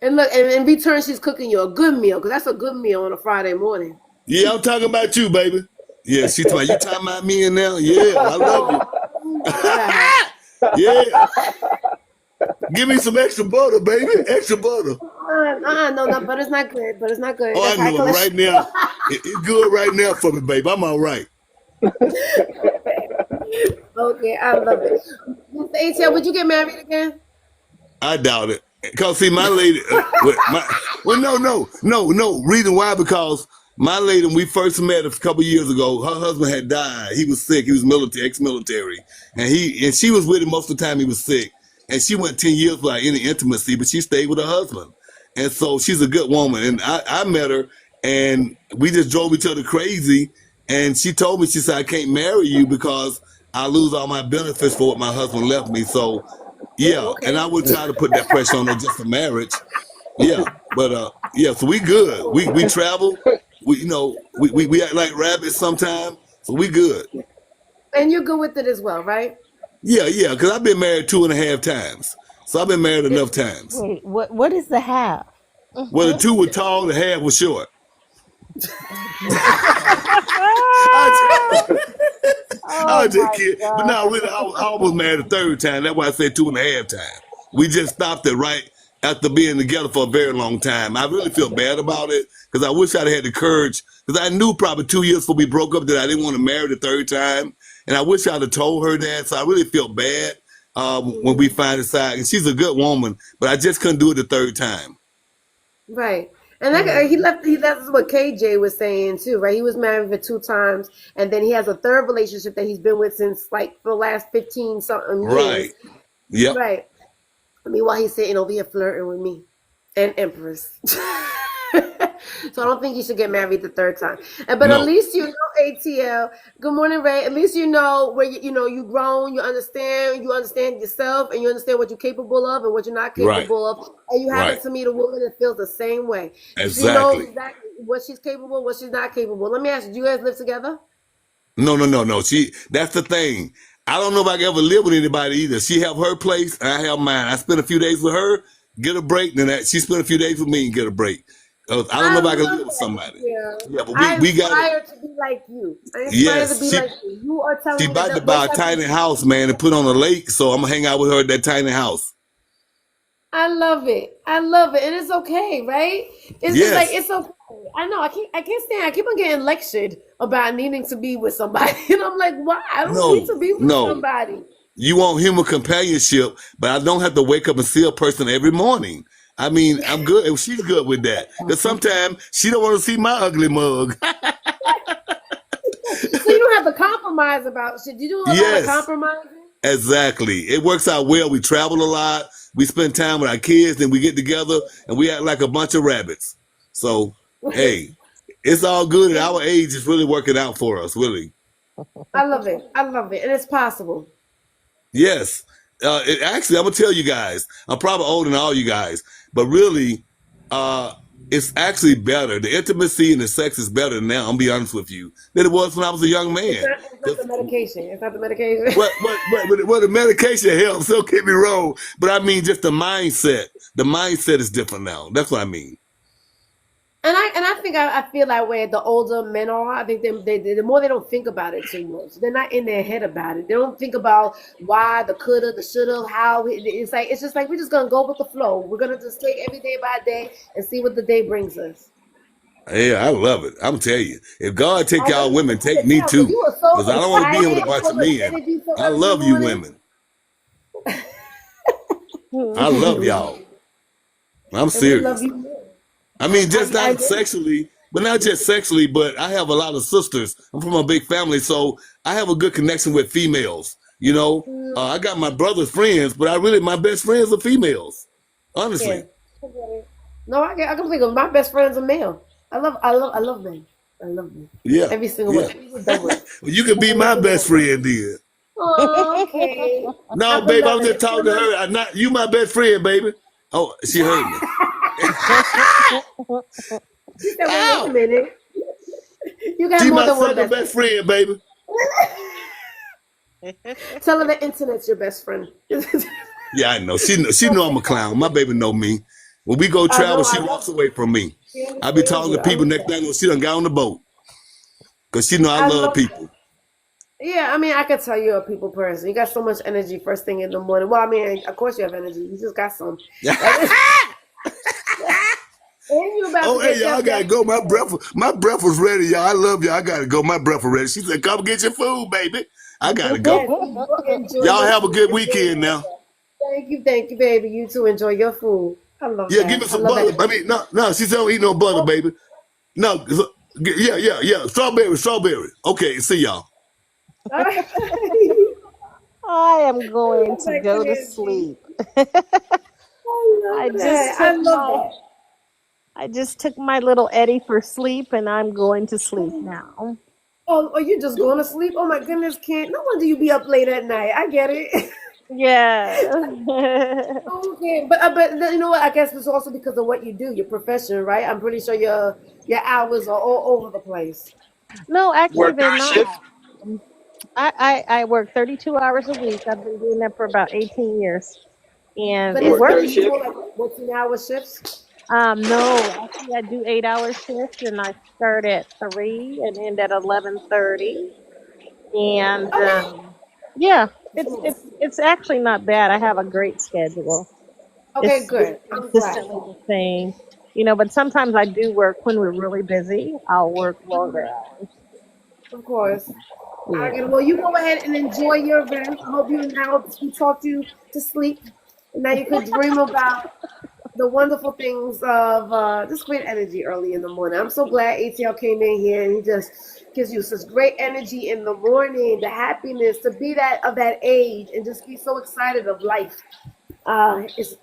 And look, and in return, she's cooking you a good meal because that's a good meal on a Friday morning. Yeah, I'm talking about you, baby. Yeah, she talking, you talking about me and now? Yeah, I love you. Yeah. Yeah. Give me some extra butter, baby. Extra butter. No, but it's not good. But it's not good. Oh, I That's high know it cholesterol. right now. It's good right now for me, babe. I'm all right. Okay, I love it. Mr. ATL, would you get married again? I doubt it. Cause see, my lady, no. Reason why? Because my lady, when we first met a couple years ago, her husband had died. He was sick. He was military, ex-military, and she was with him most of the time he was sick. And she went 10 years without any intimacy, but she stayed with her husband. And so she's a good woman. And I met her, and we just drove each other crazy. And she told me, she said, I can't marry you because I lose all my benefits for what my husband left me. So Oh, yeah, and I okay. would try to put that pressure on her just for marriage. Yeah, but yeah, so we good. We travel. We act like rabbits sometimes. So we good. And you're good with it as well, right? Yeah, yeah. Because I've been married 2.5 times. So I've been married enough times. Wait, what is the half? Well, the two were tall, the half was short. I Oh was just my kidding. But no, God. really, I almost married a third time. That's why I said 2.5 times. We just stopped it right after being together for a very long time. I really feel bad about it because I wish I'd had the courage because I knew probably 2 years before we broke up that I didn't want to marry the third time. And I wish I'd have told her that. So I really feel bad when we finally decided. And she's a good woman, but I just couldn't do it the third time. Right. And he left what KJ was saying too, right? He was married for 2 times and then he has a third relationship that he's been with since like for the last 15 something years. Right. Yep. Right. Meanwhile, he's sitting over here flirting with me and Empress. So I don't think you should get married the third time. But at No. least you know ATL. Good morning, Ray. At least you know where you grown, you understand yourself, and you understand what you're capable of and what you're not Right. capable of. And you happen Right. to meet a woman that feels the same way. She knows Exactly. exactly what she's capable, what she's not capable. Let me ask you, do you guys live together? No. That's the thing. I don't know if I can ever live with anybody either. She have her place, and I have mine. I spend a few days with her, get a break, then she spend a few days with me and get a break. I don't I know if I can love live with that. somebody. Yeah. Yeah, but I we got it. aspire to be like you. I aspire to Yes, be like you. You are she telling me about to that buy those a type of tiny house, man, and put on a lake. So I'm gonna hang out with her at that tiny house. I love it. I love it, and it's okay, right? It's like Yes. it's okay. I know. I can't stand. I keep on getting lectured about needing to be with somebody, and I'm like, why? I don't need No, to be with no. somebody. You want human companionship, but I don't have to wake up and see a person every morning. I mean, I'm good. If she's good with that, because sometimes she don't want to see my ugly mug. So you don't have to compromise about shit. You do a lot of Yes, compromising. exactly. It works out well. We travel a lot. We spend time with our kids, then we get together and we act like a bunch of rabbits. So, hey, it's all good at our age. It's really working out for us, really. I love it. I love it, and it's possible. Yes. Actually, I'm gonna tell you guys. I'm probably older than all you guys, but really, uh, it's actually better. The intimacy and the sex is better now. I'm gonna be honest with you than it was when I was a young man. It's not the medication. It's not the medication. What the medication helps. Don't get me wrong, but I mean just the mindset. The mindset is different now. That's what I mean. And I think I feel that way. The older men are, I think the more they don't think about it too much. They're not in their head about it. They don't think about why, the coulda, the shoulda, how. It's like it's just like we're just gonna go with the flow. We're gonna just take every day by day and see what the day brings us. Yeah, I love it. I'm telling you, if God take I y'all know women, I take can me tell because too, you are so because I don't want to be here with a excited, bunch so of much men. energy so I early in the love you morning. women. I love y'all. I'm And we love serious. you more. I mean, just I not know. sexually, but not just sexually, but I have a lot of sisters. I'm from a big family, so I have a good connection with females. You know, I got my brother's friends, but my best friends are females. Yeah. Honestly. I get it. No, I can think of my best friends are male. I love men. I love men. Yeah. Every single one. Yeah. Every with them with. Well, you can be Every my single best one. friend then. Oh, okay. No, I'm babe, I'm beloved. just It's talking to her. I'm not you my best friend, baby. Oh, she heard me. She said, wait a Ow! minute. You got She more my than one second best best friend, baby. friend. Tell her the internet's your best friend. Yeah, I know. She know I'm a clown. My baby know me. When we go I travel, know. she I love walks it. away from me. She I be understands talking to you. I people love next that. thing she done got on the boat. Cause she know I I love love people. Yeah, I mean, I could tell you're a people person. You got so much energy first thing in the morning. Well, I mean, of course you have energy. You just got some. That is, and you about Oh, to hey, get y'all, I Def gotta Jam. go. My breath was ready, y'all. I love y'all. I gotta go. My breath was ready. She said, come get your food, baby. I gotta Yes, go. enjoy Y'all your have a food. good Enjoy weekend now. thank you, baby. You too. Enjoy your food. I love Yeah, give that. me I some love that. butter. I mean, no, she said don't eat no butter, Oh, baby. No, yeah. Strawberry. Okay, see y'all. all right. I am I going love to that go good to energy. sleep. I love I that. just I took love my that. I just took my little Eddie for sleep and I'm going to sleep now. Oh, you just going to sleep? Oh my goodness, can't. No wonder you be up late at night. I get it. Yeah. Okay, but you know what? I guess it's also because of what you do, your profession, right? I'm pretty sure your hours are all over the place. No, actually Work they're third not. shift. I work 32 hours a week. I've been doing that for about 18 years. And But it You work isn't it third works. shift. usual like 14-hour shifts? No, actually I do 8 hour shifts and I start at 3 and end at 11:30. And Okay. yeah, It's it's actually not bad. I have a great schedule. okay, It's good. I'm glad. consistently the same, but sometimes I do work when we're really busy. I'll work longer hours. Of course. I Yeah. get well, you go ahead and enjoy your rest. I hope you now we talked you to sleep. And now you could dream about the wonderful things of just great energy early in the morning. I'm so glad ATL came in here and he just gives you such great energy in the morning, the happiness to be that of that age and just be so excited of life.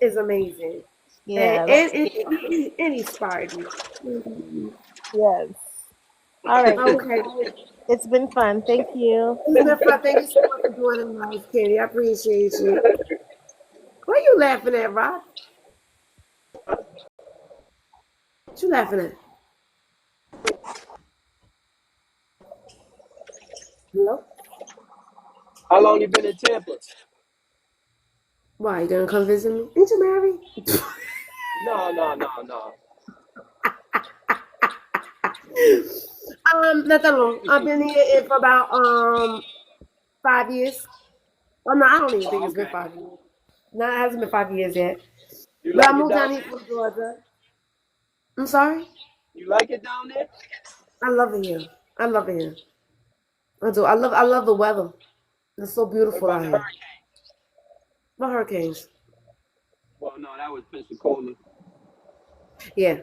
Is amazing. And, Yeah, and, that's and, and inspired me. yes. All right. Okay. It's been fun. Thank you. It's been fun. Thank you so much for joining us, Kenny. I appreciate you. What are you laughing at, Rob? What you laughing at? Hello? How long you been in Tampa? Why, you gonna come visit me? Ain't you married? No. Not that long. I've been here for about 5 years. Oh no, I don't even think Oh, it's been okay. 5 years. No, it hasn't been 5 years yet. You But I like it moved down down here there? from Georgia. I'm sorry. You like it down there? I love it here. I love it here. I do. I love the weather. It's so What beautiful about out the here. hurricane? My hurricanes. Well, no, that was Pensacola. Yeah,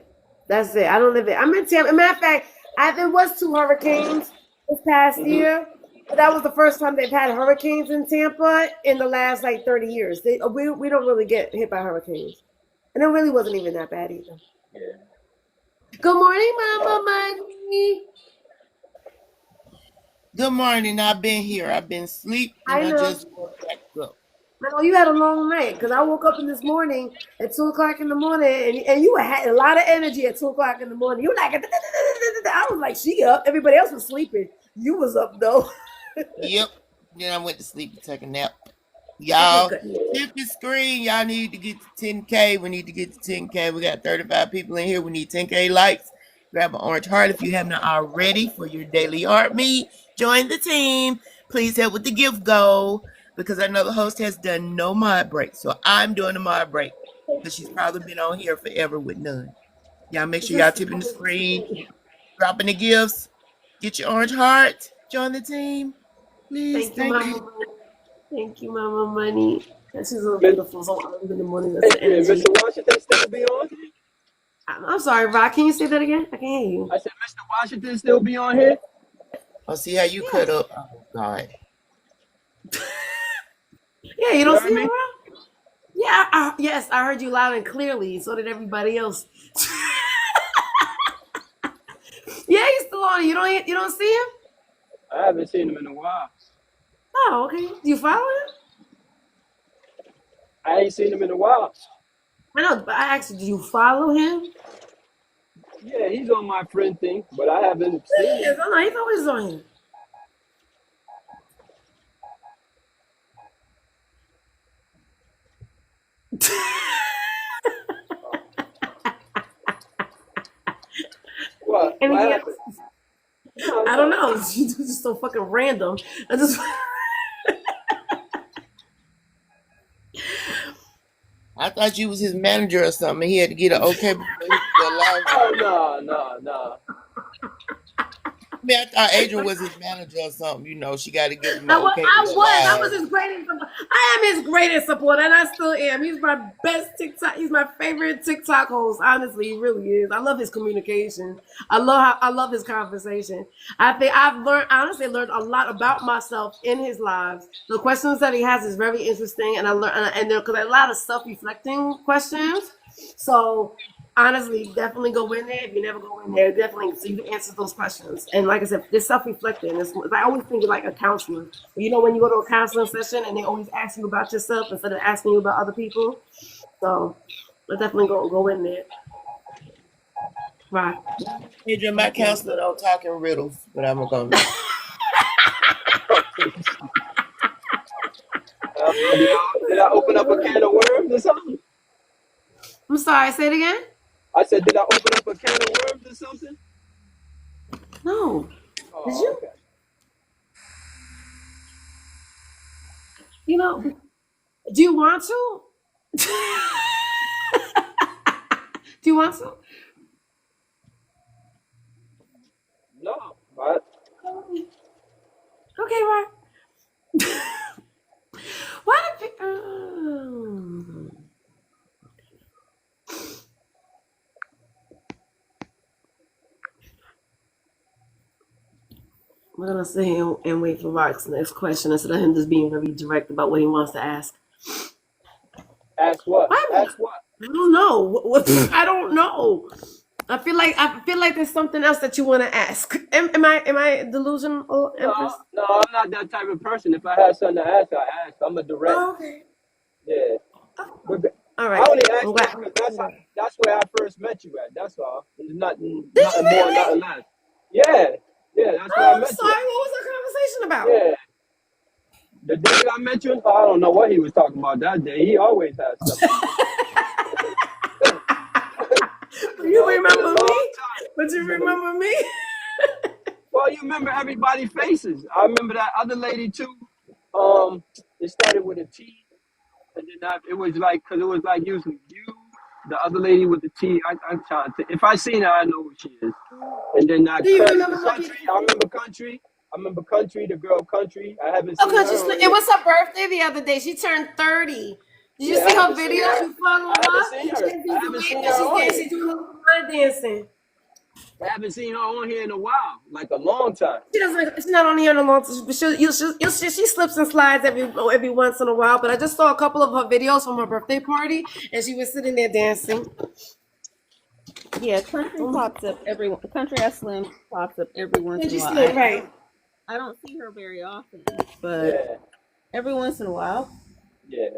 that's it. I don't live it. I'm in Tampa. Matter of fact, there was two hurricanes this past Hmm. year, but that was the first time they've had hurricanes in Tampa in the last like 30 years. We don't really get hit by hurricanes, and it really wasn't even that bad either. Yeah. Good morning, Mama Money. Good morning. I've been here. I've been asleep and I I know. just woke back up. I know you had a long night because I woke up in this morning at 2 o'clock in the morning, and you had a lot of energy at 2 o'clock in the morning. You were like, I was like, she up. Everybody else was sleeping. You was up though. Yep. Then I went to sleep to take a nap. Okay, Y'all, good. hit the screen. Y'all need to get to 10K. We need to get to 10K. We got 35 people in here. We need 10K likes. Grab an orange heart if you have not already for your daily art meet. Join the team. Please help with the gift goal because I know the host has done no mod break. So I'm doing a mod break because she's probably been on here forever with none. Y'all make sure y'all tipping the screen, dropping the gifts. Get your orange heart. Join the team. Please. Thank you, Thank Mama you. Money. Thank you, Mama Money. She's so Miss beautiful. So early in the morning. That's the Adrian, energy. Mr. Washington still be on here? I'm sorry, Rock. Can you say that again? I can't hear you. I said, Mr. Washington still be on here? I'll see how you cut Yes. up. Oh, God. Yeah, you You don't heard see him me? around? Yeah. Yes, I heard you loud and clearly. So did everybody else. Yeah, he's still on. You don't see him? I haven't seen him in a while. Oh, okay. Do you follow him? I ain't seen him in a while. I know, but I asked you, do you follow him? Yeah, he's on my friend thing, but I haven't seen Yes, him. I know. He's always on here. What? What Anything happened? else? No, I don't no. know. You just so fucking random. I just. I thought you was his manager or something. He had to get an okay before he could allow you. Oh, no, no, no. I mean, I thought Adrian was his manager or something. You know, she got to give him an I was, okay to I go was, I live. was his greatest. I am his greatest supporter, and I still am. He's my best TikTok. He's my favorite TikTok host. Honestly, he really is. I love his communication. I love his conversation. I think honestly learned a lot about myself in his lives. The questions that he has is very interesting, and I learned, and there because a lot of self-reflecting questions. So honestly, definitely go in there. If you never go in there, definitely so you can answer those questions. And like I said, this self-reflecting. I always think of like a counselor. You know, when you go to a counseling session and they always ask you about yourself instead of asking you about other people. So I definitely go in there. Right. Adrian, my counselor don't talk in riddles, but I'm going to. Did I open up a can of worms or something? I'm sorry. Say it again. I said, did I open up a can of worms or something? No. Did Oh, you? okay. You know? Do you want to? Do you want to? No, but Okay, right. Why did we're gonna sit here and wait for Rock's next question instead of him just being very direct about what he wants to ask. ask what? Why? Ask what? I don't know. I don't know. I feel like there's something else that you want to ask. Am I delusional, No, Empress? no, I'm not that type of person. If I had something to ask, I ask. I'm a direct. Oh, okay. Yeah. But All I right. only I'm asked glad. that because that's where I first met you at. That's all. There's nothing, Did you nothing more, really? nothing less. Yeah, yeah, that's where I Oh, I'm met you sorry. at. What was our conversation about? Yeah, the day I met you, I don't know what he was talking about that day. He always has stuff to say. Do you It's been a remember me? long time. But you It's been a remember me? well, you remember everybody's faces. I remember that other lady too. It started with a T, and then it was like because it was like usually you. the other lady with the T. I'm trying to. If I seen her, I know who she is. And then Do you country, remember her country. beautiful? I remember country. I remember country. The girl country. I haven't Oh, seen her country on it here. was her birthday the other day. She turned 30. Did you Yeah, see I her haven't seen video? her. She followed I haven't her. seen She her. has I these haven't waves seen that her she's on dancing, here. doing a little line dancing. I haven't seen her on here in a while, like a long time. She doesn't. She's not on here in a long time. But she slips and slides every once in a while. But I just saw a couple of her videos from her birthday party, and she was sitting there dancing. Yeah, country pops up every country as Slim pops up every once And in a she's while. slim, right? I don't see her very often, but Yeah, every once in a while. yeah.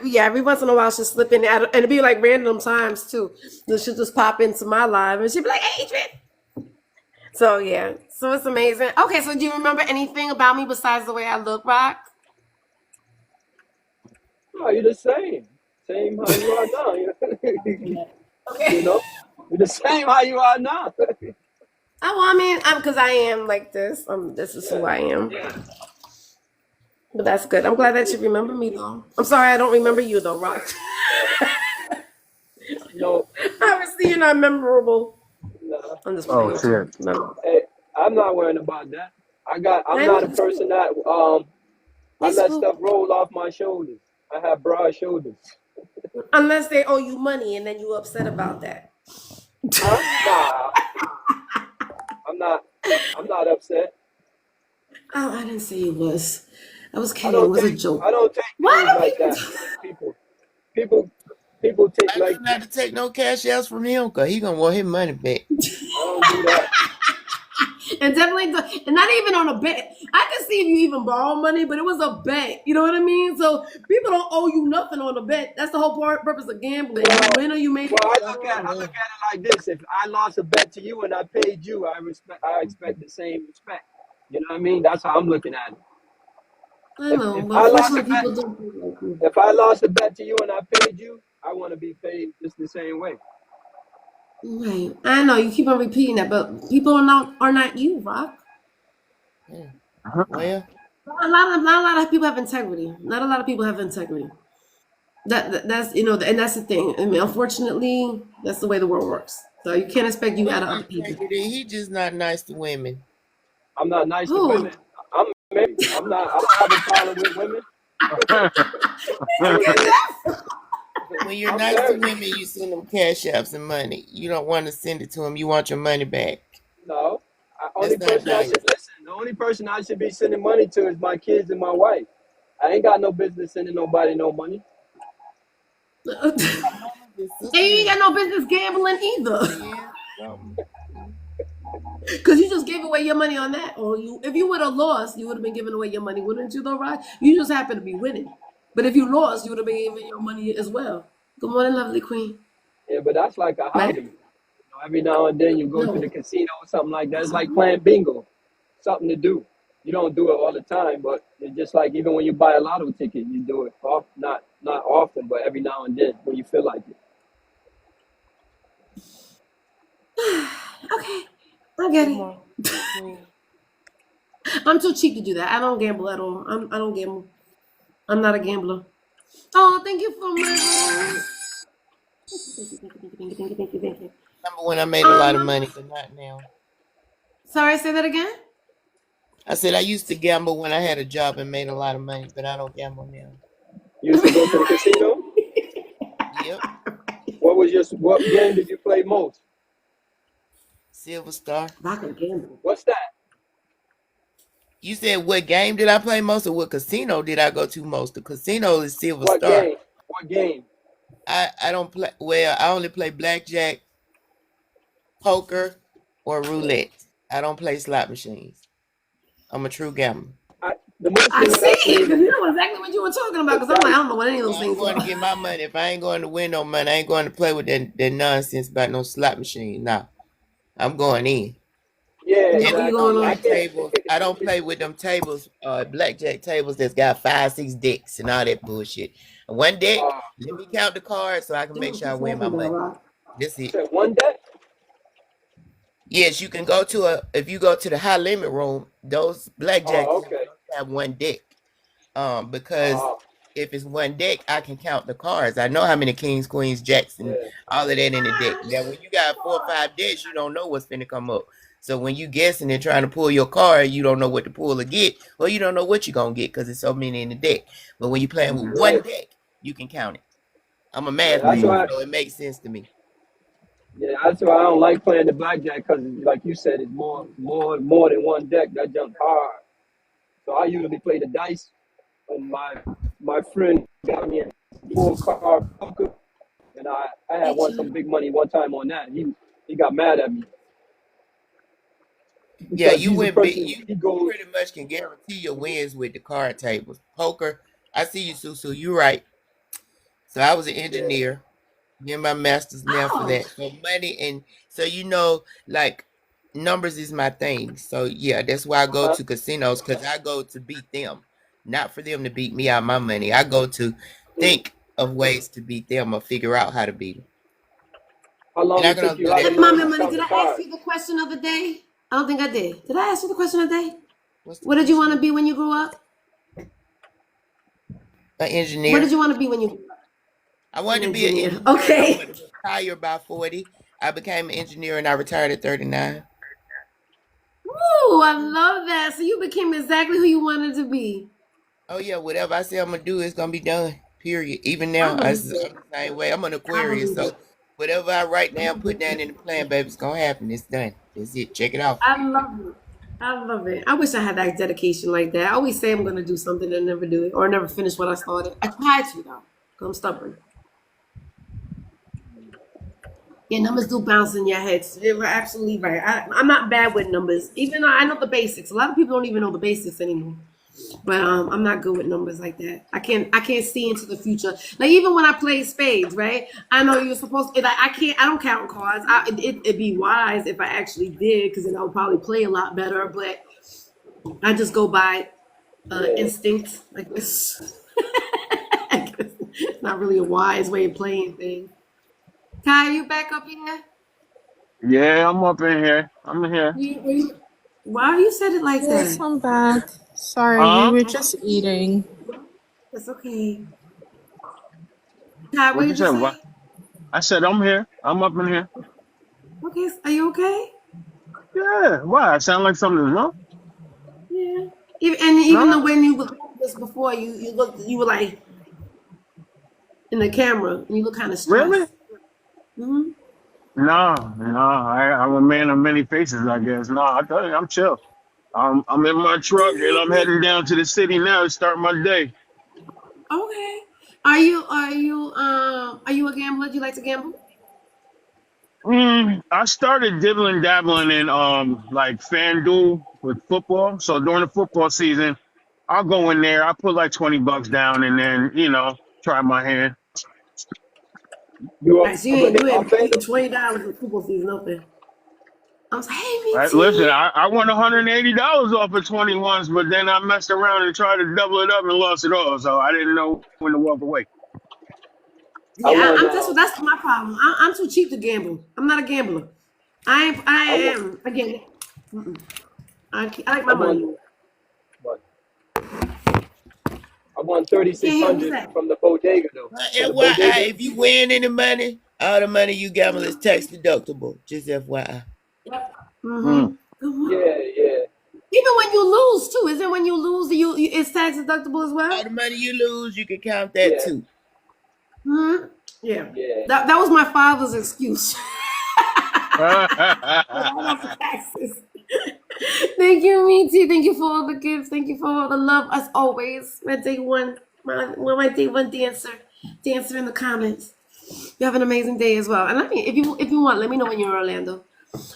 Yeah, every once in a while she'll slip in there, and it'd be like random times too. So she'll just pop into my live, and she'll be like, "Adrian." So yeah, so it's amazing. Okay, so do you remember anything about me besides the way I look, Rock? No, you're the same. Same how you are now. You Okay. know, you're the same how you are now. Oh, well, I mean, I'm because I am like this. This is who Yeah. I am. But that's good. I'm glad that you remember me, though. I'm sorry I don't remember you, though, Rock. No, Obviously, you're not memorable. nah. I'm just Oh playing with shit. you. No. Hey, I'm not worrying about that. I'm I not know. a person that I It's let cool. stuff roll off my shoulders. I have broad shoulders. Unless they owe you money and then you upset about that. Huh? Nah, I'm not. I'm not upset. Oh, I didn't say you was. I was I kidding. It don't was a take. joke. I don't take things Why like do that people? from people. People. People take I know like not to take no cash outs from him because he gonna want his money back. I don't do that. And definitely, and not even on a bet. I can see if you even borrow money, but it was a bet. You know what I mean? So people don't owe you nothing on a bet. That's the whole purpose of gambling. You Well, win or you make it. well, Oh, I look at it like this: if I lost a bet to you and I paid you, I expect the same respect. You know what I mean? That's how I'm looking at it. I know, If but I lost a unfortunately, bet, people don't think like you. if I lost a bet to you and I paid you, I want to be paid just the same way. Right. I know you keep on repeating that, but people are not you, Rock. yeah. Well, Not a lot of people have integrity. Not a lot of people have integrity. That's and that's the thing. I mean, unfortunately, that's the way the world works. So you can't expect you he out of other got people. integrity. He just not nice to women. I'm not nice to women. Who? I'm married. I'm not. I don't have a problem with women. I Look would at never. that. But when you're I'm nice to married. women, you send them cash apps and money. You don't want to send it to them. You want your money back. No. Only That's not person I nice. should listen. The only person I should be sending money to is my kids and my wife. I ain't got no business sending nobody no money. And His you sister ain't is got no business gambling either. yeah, something. Because you just gave away your money on that. Or if you would have lost, you would have been giving away your money, wouldn't you, though, right? You just happen to be winning. But if you lost, you would have been giving your money as well. Good morning, lovely queen. Yeah, but that's like a Right? hobby. Every now and then you go to the No. casino or something like that. It's like playing bingo. Something to do. You don't do it all the time, but it's just like even when you buy a lotto ticket, you do it off not often, but every now and then when you feel like it. Okay. I get Good it. morning, Queen. I'm too cheap to do that. I don't gamble at all. I don't gamble. I'm not a gambler. Oh, thank you for my. Thank you. Remember when I made a lot of money, but not now. Sorry, say that again. I said I used to gamble when I had a job and made a lot of money, but I don't gamble now. You used to go to the casino? Yep. What game did you play most? Silver Star. I can gamble. What's that? You said what game did I play most or what casino did I go to most? The casino is Silver What Star. game? What game? I don't play well, I only play blackjack, poker, or roulette. I don't play slot machines. I'm a true gambler. The most I thing that see, I played because is you know exactly what you were talking about. the Because I'm like, I dice. don't know what any of those I'm things going to are. get my money. If I ain't going to win no money, I ain't going to play with that nonsense about no slot machine. Nah, I'm going in. Yeah, What you And exactly. going I them on? can't. tables, I don't play with them tables, blackjack tables that's got 5, 6 decks and all that bullshit. One deck, Uh, let me count the cards so I can You know make what sure I you're win my talking about, money. right? That's you it. said one deck? Yes, you can go to if you go to the high limit room, those blackjack Oh, tables okay. have one deck. Because Oh, if it's one deck, I can count the cards. I know how many kings, queens, jacks, and all of that in the deck. Now, when you got 4 or 5 decks, you don't know what's finna come up. So when you guessing and trying to pull your card, you don't know what to pull or get, or you don't know what you're gonna get because there's so many in the deck. But when you playing with one deck, you can count it. I'm a math That's major, why. so it makes sense to me. Yeah, that's why I don't like playing the blackjack because, like you said, it's more than one deck. That jump hard. So I usually play the dice, and my friend got me a full card poker, and I had Hey, won Chi. some big money one time on that. He got mad at me Yeah, because you he's a win big. person. You He goes, pretty much can guarantee your wins with the card tables. Poker, I see you, Susu. You're right. So I was an yeah. engineer. Get my master's now for Oh, that. So money and so like numbers is my thing. So yeah, that's why I go Uh-huh. to casinos because I go to beat them, not for them to beat me out my money. I go to Mm. think of ways to beat them or figure out how to beat them, How and long I it can took only you? do How to that and for learn Mommy how to Money, count did the I ask cards? you the question of the day? I don't think I did. Did I ask you the question of the day? what's the What did you want to question? be when you grew up? An What did engineer. you want to be when you grew up? I An wanted to be an engineer. engineer, and I Okay. wanted to retire by 40. I became an engineer, and I retired at 39. Ooh, I love that. So you became exactly who you wanted to be. Oh yeah, whatever I say I'm gonna do, it's gonna be done. Period. Even I now, believe I'm it. the same way. I'm an I Aquarius, believe so it. whatever I write I down, put believe down it. in the plan, baby, it's gonna happen. It's done. That's it. Check it off. I love it. I love it. I wish I had that dedication like that. I always say I'm going to do something and never do it or never finish what I started. I try to, though, because I'm stubborn. Yeah, numbers do bounce in your head. So you're absolutely right. I'm not bad with numbers, even though I know the basics. A lot of people don't even know the basics anymore. But I'm not good with numbers like that. I can't see into the future. Like even when I play spades, right? I know you're supposed to. Like, I can't. I don't count cards. It'd be wise if I actually did, because then I would probably play a lot better. But I just go by Yeah. instinct. Like this. It's not really a wise way of playing things. Ty, you back up here? Yeah, I'm up in here. I'm in here. Why you said it like Yes, that? I'm back. Sorry, we Huh? were I, just eating. it's okay. Ty, what What you did you say? What? say? I said I'm here. I'm up in here. Okay, are you okay? Yeah. Why? I sound like something wrong? Yeah. Even No. though when you looked at this before, you were like in the camera and you look kind of Really? stressed. Hmm. No, no. I'm a man of many faces, I guess. No, I tell you, I'm chill. I'm in my truck and I'm heading down to the city now to start my day. Okay. Are you a gambler? Do you like to gamble? I started dibbling dabbling in like FanDuel with football. So during the football season, I'll go in there, I'll put like $20 down and then, try my hand. You All right, so you ain't already you off ain't paying FanDuel? $20 for football season open. I was like, hey, Right? Listen, BT. I won $180 off of 21s, but then I messed around and tried to double it up and lost it all. So I didn't know when to walk away. I Yeah, won. that's my problem. I'm too cheap to gamble. I'm not a gambler. I I won. am again. Mm-mm. I like I my money. won. What? I won Can't hear who's 3,600 that? from the bodega though. From the bodega. FYI, if you win any money, all the money you gamble is tax deductible. Just FYI. Mm. Mm-hmm. Yeah, yeah, Even when you lose too, isn't when you lose it's tax deductible as All well? the money you lose, you can count that yeah, too. Hmm. Yeah. yeah. That was my father's excuse. Write off the taxes. Thank you, Meaty. Thank you for all the gifts. Thank you for all the love, as always. My day one dancer in the comments. You have an amazing day as well. And if you want, let me know when you're in Orlando.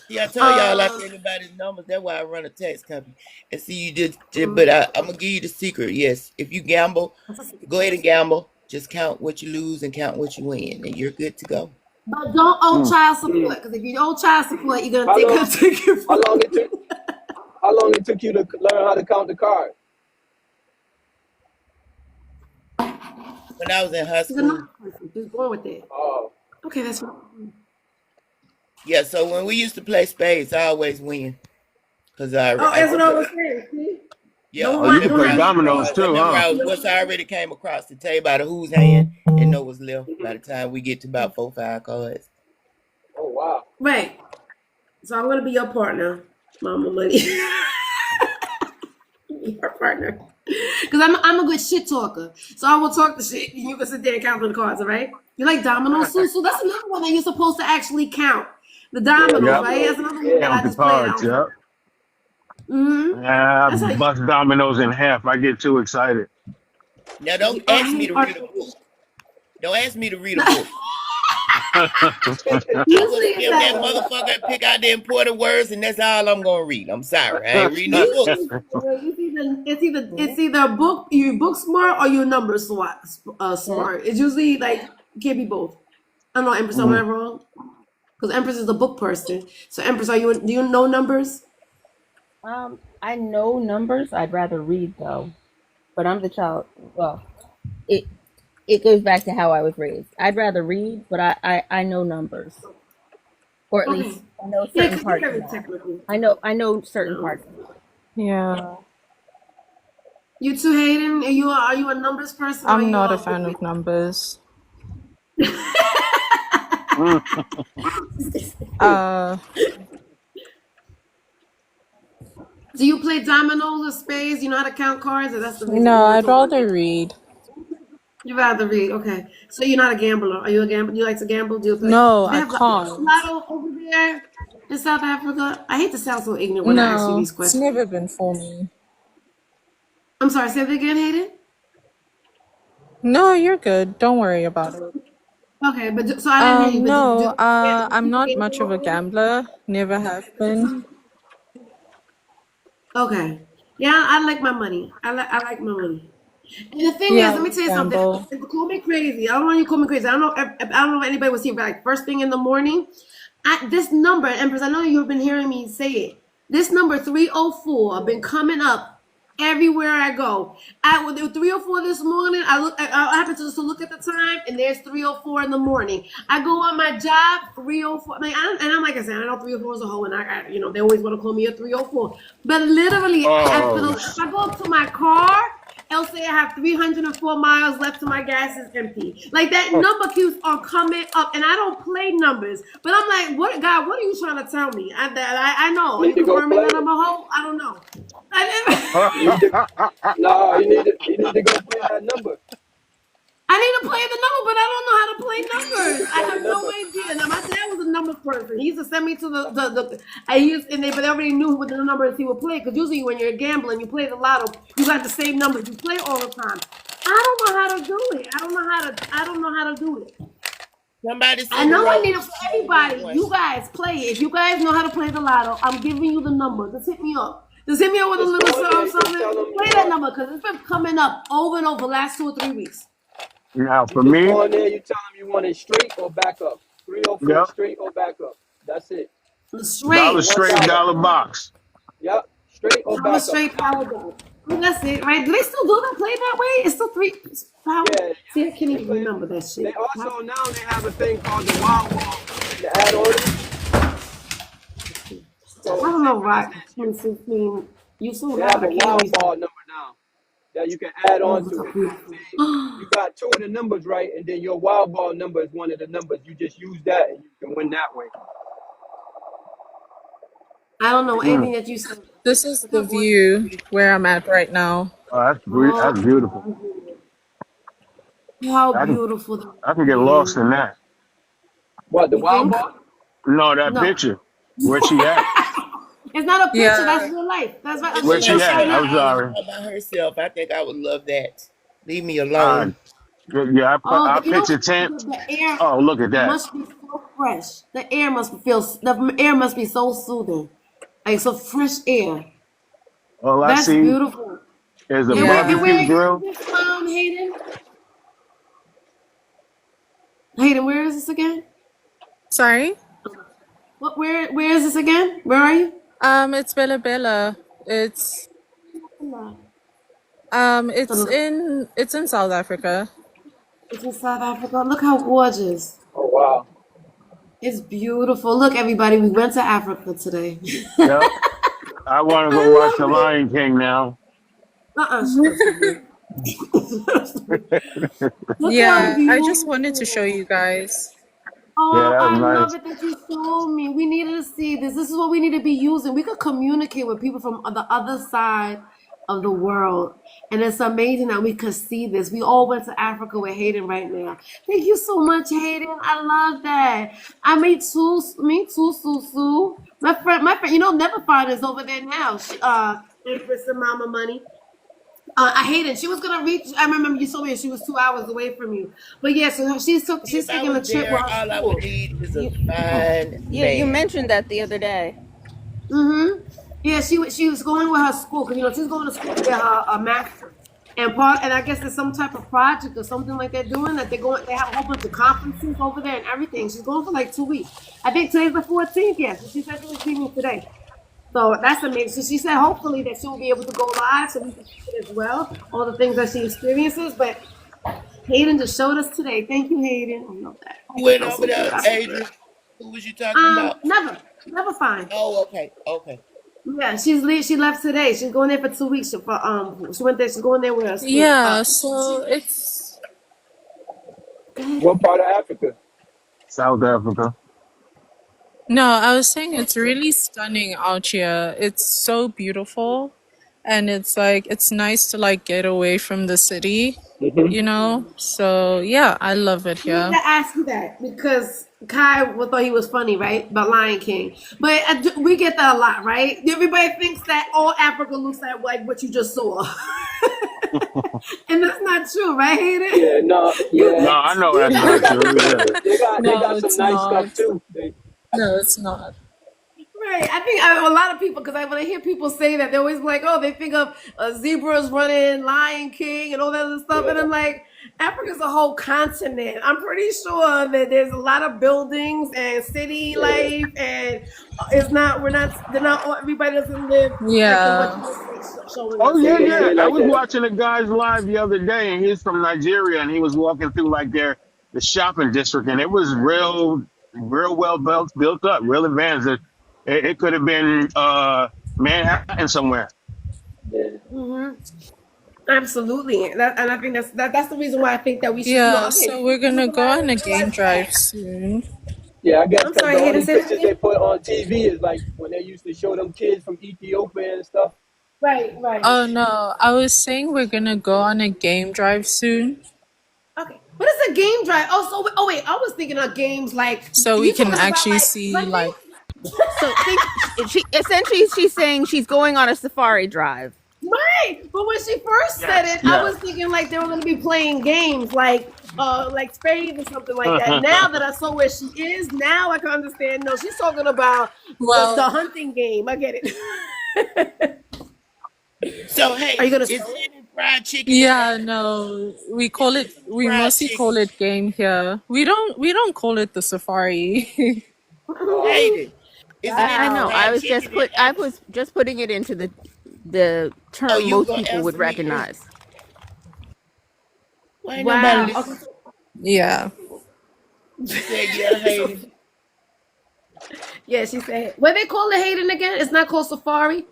See, I told y'all I Um, say anybody's numbers. That's why I run a tax company. And see, you just mm, but I'm gonna give you the secret. Yes, if you gamble, that's a secret. go ahead and gamble. Just count what you lose and count what you win, and you're good to go. But don't owe Mm. child Mm. support, because if you owe child support, you're gonna How take long? her take it How from long it took? you. How long it took you to learn how to count the cards? When I was in high She's a nice school, person. She's born with it. Oh, Okay, that's fine. yeah. So when we used to play spades, I always win because Oh, I that's what I okay. was saying. See? Yeah, Don't Oh, you want, can don't play have me dominoes call. too, huh? remember what's already came across the table by the whose hand and know what's left by the time we get to about 4-5 cards. Oh wow. Right. So I'm gonna be your partner, Mama Money. Your partner. Because I'm a good shit talker. So I will talk the shit and you can sit there and count the cards, all right? You like dominoes, Susu? That's another one that you're supposed to actually count. The Yeah, dominoes, Yep. right? That's dominoes. another one that Yeah. Count I the just played. cards. Yep. Mm-hmm. Yeah, I That's how you bust dominoes in half. I get too excited. Now don't oh, ask me to read a book. Don't ask me to read a book. I will usually it's skim that that motherfucker and pick out the important words, and that's all I'm gonna read. I'm sorry, I ain't reading no books. it's either a book you book smart or you number smart. It's usually like can't be both. I don't know, Empress, am I Mm. wrong? Because Empress is a book person. So Empress, do you know numbers? I know numbers. I'd rather read though, but I'm the child. Well, it it goes back to how I was raised. I'd rather read, but I know numbers, or at Okay. least I know Yeah, certain because you're parts very now. technical. I know certain No. parts now. Yeah, You too, Hayden? Are you a numbers person or are I'm you not a a fan of numbers. Mm. Uh, Do you play dominoes or spades? You know how to count cards, or that's the reason no, you want I'd to talk? rather read. You rather read, okay. So you're not a gambler. Are you a gambler? Do you like to gamble? Do you play? No, Do they I have can't. lotto over there in South Africa? I hate to sound so ignorant when I ask you No, these it's questions. never been for me. I'm sorry, say that again, Hayden? No, you're good. Don't worry about it. Okay, so I didn't hear you, but No, do I'm people not gamble much of over a there? gambler. Never have been. Okay. Yeah, I like my money. I like my money. And the thing is, Yeah, let me we tell you something. gamble. Call me crazy. I don't want you to call me crazy. I don't know if anybody was here, but like first thing in the morning. This number, Empress, I know you've been hearing me say it. This number 304 been coming up everywhere I go. There was 304 this morning. I happened to just look at the time, and there's 304 in the morning. I go on my job, 304. And I'm like I said, I know 304 is a hoe, and they always want to call me a 304. But literally, Oh, if I go up to my car, it'll say I have 304 miles left to my gas is empty. Like that number keeps on coming up, and I don't play numbers. But I'm like, what, God? What are you trying to tell me? I know. You Are need you to go confirming play that I'm it. a hoe? I don't know. You need to. No, you need to go play that number. I need to play the number, but I don't know how to play You need to numbers. I play the have no number. idea. Now my dad was a numbers person. He used to send me to but they already knew what the numbers he would play. Because usually when you're gambling, you play the lotto, you got the same numbers you play all the time. I don't know how to do it. I don't know how to do it. Somebody I send the know I roll need to it for Simone with everybody. one. You guys play it. If you guys know how to play the lotto, I'm giving you the number. Just hit me up. Just hit me up with a Just little go in there. something, You just tell something. them Play you that want. number because it's been coming up over and over the last 2 or 3 weeks. now You for just me, go in there. You tell them you want it straight or back up. 304 yep, straight or back up. That's it. dollar For Straight. one straight, dollar. dollar box. Yep. Straight or Power back up. straight, power down. Oh, that's it, right? Do they still do that? Play that way? It's still three. Power. Yeah. Yep. See, I can't They even play. remember that They shit. also now they have a thing called the wild ball where you can add on it. I So don't say know for why. instance, I mean, you so they loud. have I a can't wild understand. ball number now that you can add Oh, on what's to up, it. So beautiful? say you got two of the numbers right, and then your wild ball number is one of the numbers. You just use that, and you can win that way. I don't know Mm. anything that you said. This is Look the how gorgeous this view is. where I'm at right now. Oh, Oh, that's beautiful. how I can beautiful that I can get lost is. in that. What, the You wild think? ball? No, that No. picture. Where she at? It's not a picture. That's Yeah, real life. That's right. Look Where at she that at? shorty I'm island sorry. all by herself. I think I would love that. Leave me Uh, alone. yeah, Oh, I you know picture what? tent. The air Oh, look at that. must be so fresh. The air must be so soothing. Like so fresh air. All I That's see beautiful. is a And where and yeah. barbecue where is grill. this Hayden? Hayden, where is this again? Sorry. Where is this again? Where are you? It's Bella Bella. It's in South Africa. It's in South Africa. Look how gorgeous. Oh wow. It's beautiful. Look, everybody, we went to Africa today. Yep. I want to I go watch The love it. Lion King now. Shut up, Sabria. Look how Yeah, I just wanted to show beautiful. you guys. Yeah, Oh, that was I love nice. it that you showed me. We needed to see this. This is what we need to be using. We could communicate with people from the other side of the world. And it's amazing that we could see this. We all went to Africa with Hayden right now. Thank you so much, Hayden. I love that. I made too, me too, Sue. My friend, Never Find is over there now. Empress and Mama Money. I hate it. She was gonna reach. I remember you told me she was 2 hours away from you. But yeah, so she's If I taking was a trip with there, her all I would school. need is a You, fine you man. mentioned that the other day. Yeah, she was going with her school because she's going to school to get her a master. And I guess there's some type of project or something like they're doing that they have a whole bunch of conferences over there and everything. She's going for like 2 weeks. I think today's the 14th. Yes, she said she was leaving today. So that's amazing. So she said hopefully that she'll be able to go live so we can see it as well, all the things that she experiences. But Hayden just showed us today. Thank you, Hayden. I love that. Who went Smells over so good. there, I feel good. Adrian? Who was you talking about? Never fine. Oh, okay, okay. Yeah, she left today. She's going there for 2 weeks. She went there. She's going there with her school. Yeah, so it's Go ahead. What part of Africa? South Africa. no, I was saying it's really stunning out here. It's so beautiful, and it's like it's nice to like get away from the city, you know? So, yeah, I love it I wanted here. to ask you that because Kai thought he was funny, right? About Lion King, but we get that a lot, right? Everybody thinks that all Africa looks like what you just saw, and that's not true, right, Hayden? Yeah, no, You No, yeah. I know you that's They not got true. Yeah. they No, got some it's nice stuff not. too. No, it's not. Right. I think a lot of people, because when I hear people say that, they're always like, oh, they think of zebras running, Lion King, and all that other stuff. Yeah, And I'm like, Africa's a whole continent. I'm pretty sure that there's a lot of buildings and city yeah, life, and they're not, everybody doesn't live like in what Yeah. you were showing Oh us, yeah, yeah. Hayden. It yeah. ain't I like was that. watching a guy's live the other day, and he's from Nigeria, and he was walking through like the shopping district, and it was real well built up, real advanced. It could have been Manhattan somewhere. Yeah. Hmm. Absolutely. And I think that's the reason why I think that we should, Yeah, again, so we're gonna people go gotta on a game realize drive that. soon. Yeah, I guess I'm because sorry, the Hayden, only say that pictures they again. put on TV is like when they used to show them kids from Ethiopia and stuff. Right. Oh no, I was saying we're gonna go on a game drive soon, Okay. What is a game drive? Wait. I was thinking of games like so we you can talking about actually like see hunting? like So think she essentially she's saying she's going on a safari drive. Right. But when she first said Yes, it, I yes. was thinking like they were gonna be playing games like spades or something like that. Now that I saw where she is, now I can understand. No, she's talking about the well, hunting game. I get it. So, Are you Hayden, gonna is show it? Hayden fried chicken in yeah, Africa? no, Is it we fried mostly chicken? call it game here. We don't call it the safari. Hayden, is it any I know. Wow. fried chicken in I Africa? was just putting it into the Oh, term you most gonna people would answer me first? recognize. Why ain't nobody Wow. listen? Yeah. She said, yeah, So, Hayden. yeah, she said. What they call it, Hayden again? It's not called safari.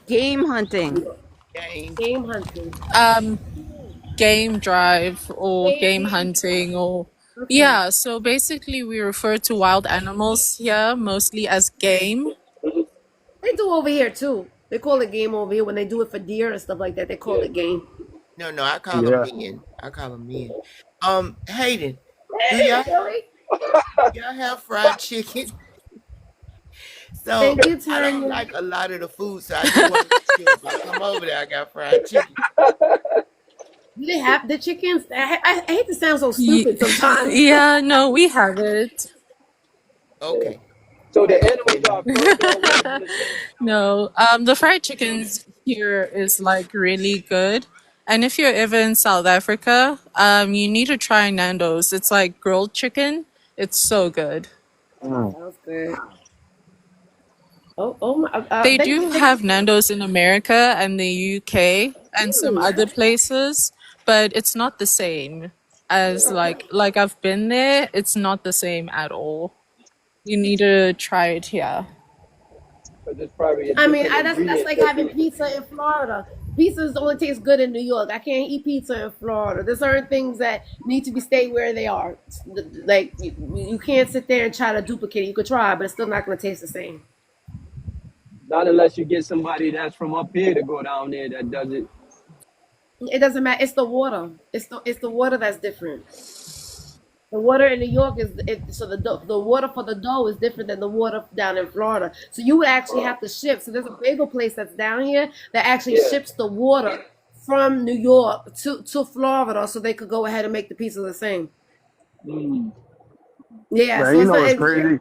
Game hunting. Game. Game hunting. Um game drive or game Game. hunting or Okay. yeah, so basically we refer to wild animals here mostly as game. They do over here too. They call it game over here when they do it for deer and stuff like that. They call Yeah. it game. No, I call them Yeah. men. I call them men. Hayden, do Hey, y'all Billy. y'all have fried chicken? So Thank you, I don't Tanya. like a lot of the food, so I just want to make sure if I come over there, I got fried chicken. Do they have the chickens? I hate to sound so Ye- stupid sometimes. yeah, no, we have it. Okay. So the Okay. animals are further away from the city. No, the fried chickens here is like really good. And if you're ever in South Africa, you need to try Nando's. It's like grilled chicken. It's so good. Mm. Sounds good. Oh my! They Thank you. do have Nando's in America and the UK and some other places, but it's not the same as like I've been there. It's not the same at all. You need to try it here. But there's probably a I mean, different that's ingredient like that having pizza in Florida. Pizza only tastes good in New York. I can't eat pizza in Florida. There's certain things that need to be stay where they are. Like you can't sit there and try to duplicate it. You could try, but it's still not going to taste the same. not unless you get somebody that's from up here to go down there that does it. It doesn't matter. It's the water. It's the water that's different. The water in New York so the water for the dough is different than the water down in Florida. So you would actually have to ship. So there's a bagel place that's down here that actually Yeah. ships the water from New York to Florida, so they could go ahead and make the pizza the same. Mm. Yeah, Man, so you it's know not. what's crazy?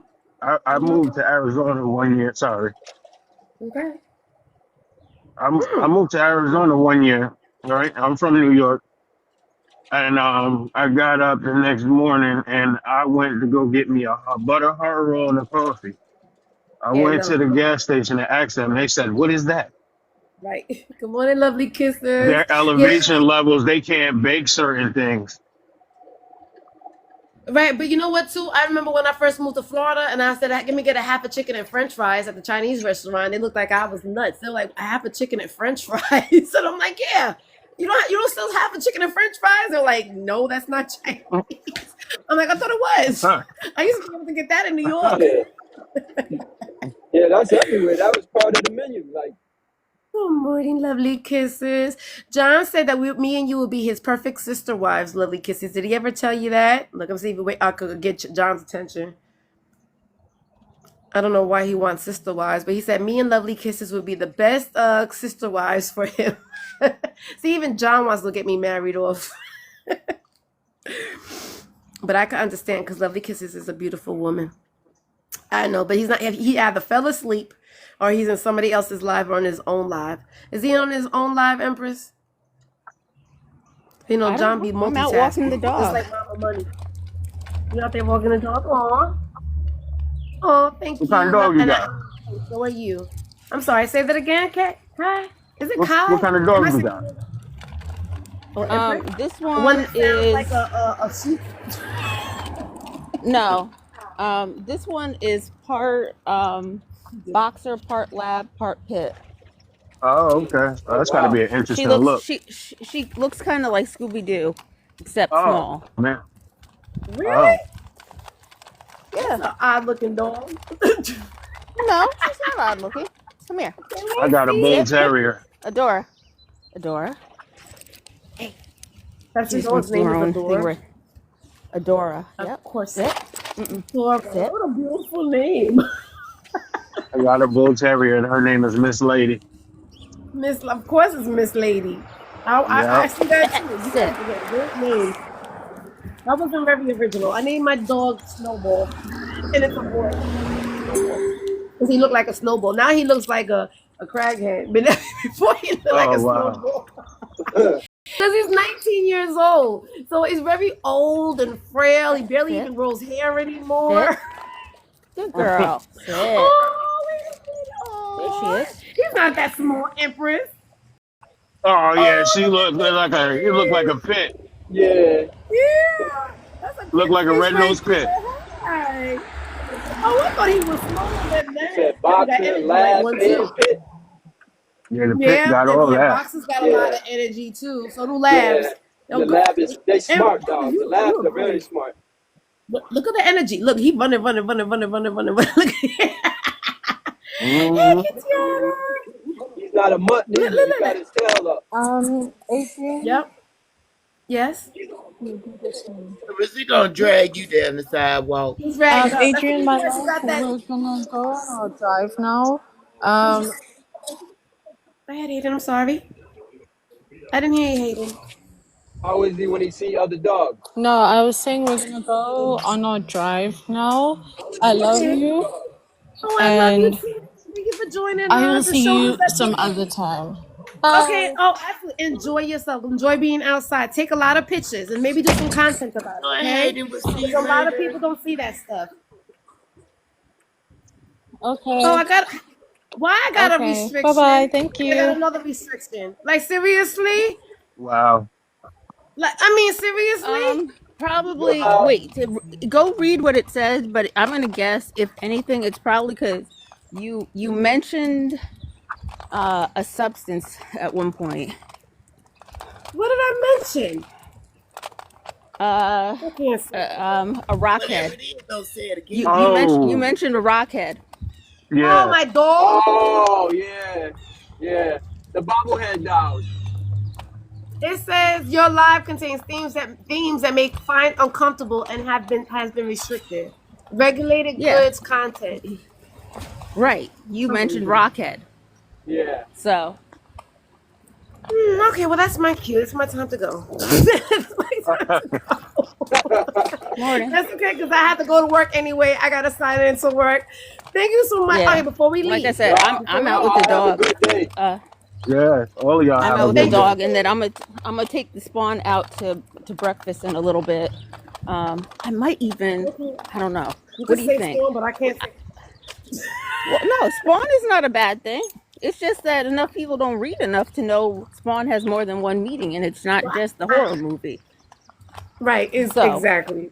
I Mhm. moved to Arizona 1 year. Sorry, Okay. I moved to Arizona 1 year. Right, I'm from New York, and I got up the next morning and I went to go get me a butter hard roll and a coffee. I Yeah, went to no. the gas station and asked them. They said, "What is that?" Right. Good morning, lovely kisses. Their Yeah. elevation levels, they can't bake certain things. Right, but you know what too? I remember when I first moved to Florida and I said, "Give me get a half a chicken and French fries" at the Chinese restaurant. They looked like I was nuts. They're like, "A half a chicken and French fries," and I'm like, "Yeah, you don't still have a chicken and French fries?" They're like, "No, that's not Chinese." I'm like, "I thought it was. Huh. I used to be able to get that in New York." Yeah. Yeah, that's everywhere. That was part of the menu. Like, Good morning, lovely kisses. John said that me and you would be his perfect sister wives, lovely kisses. Did he ever tell you that? Look, I'm see if I could get John's attention. I don't know why he wants sister wives, but he said me and lovely kisses would be the best sister wives for him. See, even John wants to get me married off. But I can understand because lovely kisses is a beautiful woman. I know, but he's not. He either fell asleep, or he's in somebody else's live or on his own live. Is he on his own live, Empress? You know, I don't John know. be I'm out walking the multitasking, just dog. like Mama Money. You out there walking the dog? Aw, oh, thank What kind you. of dog you And got? so are you. I'm sorry. Say that again, Kat. Kai? Is it What Kai? kind of Am I dog you saying got? it? Or Empress? This The one one that sounds like is a sheep. no. This one is part boxer, part lab, part pit. Oh, okay. Oh, oh that's got to wow. be an She interesting looks look. she looks kind of like Scooby Doo, except Oh small. man. Really? Oh, That's Yeah. an odd looking dog. No, she's not odd looking. Come here. Can I we got a bull see? Sit. terrier. Adora. Adora. That's She your just dog's wants to do name her is own thing. Adora. Right. Adora. Of Yep. course. Sit. Mm-mm. Adora. Sit. What a beautiful name. I got a bull terrier, and her name is Miss Lady. Miss, of course it's Miss Lady. I Yep. see that too. You Sit. guys get great names. That wasn't very original. I named my dog Snowball, and it's a boy. Because he looked like a snowball. Now he looks like a crackhead. But before he looked like Oh a wow. snowball. Because he's 19 years old. So he's very old and frail. He barely Sit. even grows hair Sit. anymore. Good girl. Sit. Oh, There she oh, is. he's not that small, Empress. Oh yeah, she Oh, looked like a. You look like a baby. pit. Yeah. Yeah, that's a Look like a kidfish red right nosed pit. there. Hi. Oh, I thought he was smaller than You that. said He got boxer, energy like lab, one and too. pit. Yeah, the pit Yeah, got all and that. boxers got a lot Yeah. of energy too. So do Yeah. labs. And Yo, the go, lab is they smart Empress, dogs. The you labs a are very great. smart. Look at the energy. Look, he running. Look at Hey, Hmm. Katiana. He's not a mutt neither. He got Look. his tail up. Adrian, Yep. Yes. you do this one. Is he gonna drag you down the sidewalk? He's ragged up. That's Adrian, my because he love, got that. we're gonna go on our drive now. Um, Go ahead, Hayden. I'm sorry. I didn't hear you, Hayden. How is he when he see other dogs? no, I was saying we're gonna go on our drive now. I love Okay. you, Oh, I love you and too. Thank you for joining I will us and see showing us you that some beautiful. other time. Okay. Bye. Oh, absolutely. Enjoy yourself. Enjoy being outside. Take a lot of pictures and maybe do some content about it. Go Okay? ahead and we'll see Because you a lot of later. people don't see that stuff. Oh, Okay. I got. Why I got a Okay. Bye bye. restriction? Thank I got you. another restriction. Like seriously? Wow. Like I mean seriously? Probably. Well, Wait. Go read what it says. But I'm gonna guess. If anything, it's probably because You mentioned a substance at one point. What did I mention? Uh, I can't say. a Whatever rockhead. it is, don't say it again. You Oh, mentioned a rockhead. Oh, yeah. my dog. Oh yeah, yeah. The bobblehead dog. It says your live contains themes that make find uncomfortable and has been restricted. Regulated Yeah, goods content. right. You mentioned Unbelievable. rockhead. Yeah. So Okay, well that's my cue. It's my time to go. It's my time to go. morning. That's okay because I have to go to work anyway. I gotta sign into work. Thank you so much. Yeah. Okay, before we Like I leave, said, before I'm we out leave, with the Have a dog. good day. Yeah, all of y'all I'm have out a with the good thank you. day. dog, and then I'm gonna take the spawn out to breakfast in a little bit. I might even, I don't know. You What can do you say think? storm, but I can't say. Well, no, Spawn is not a bad thing. It's just that enough people don't read enough to know Spawn has more than one meaning, and it's not just the horror movie. Right, is So, exactly.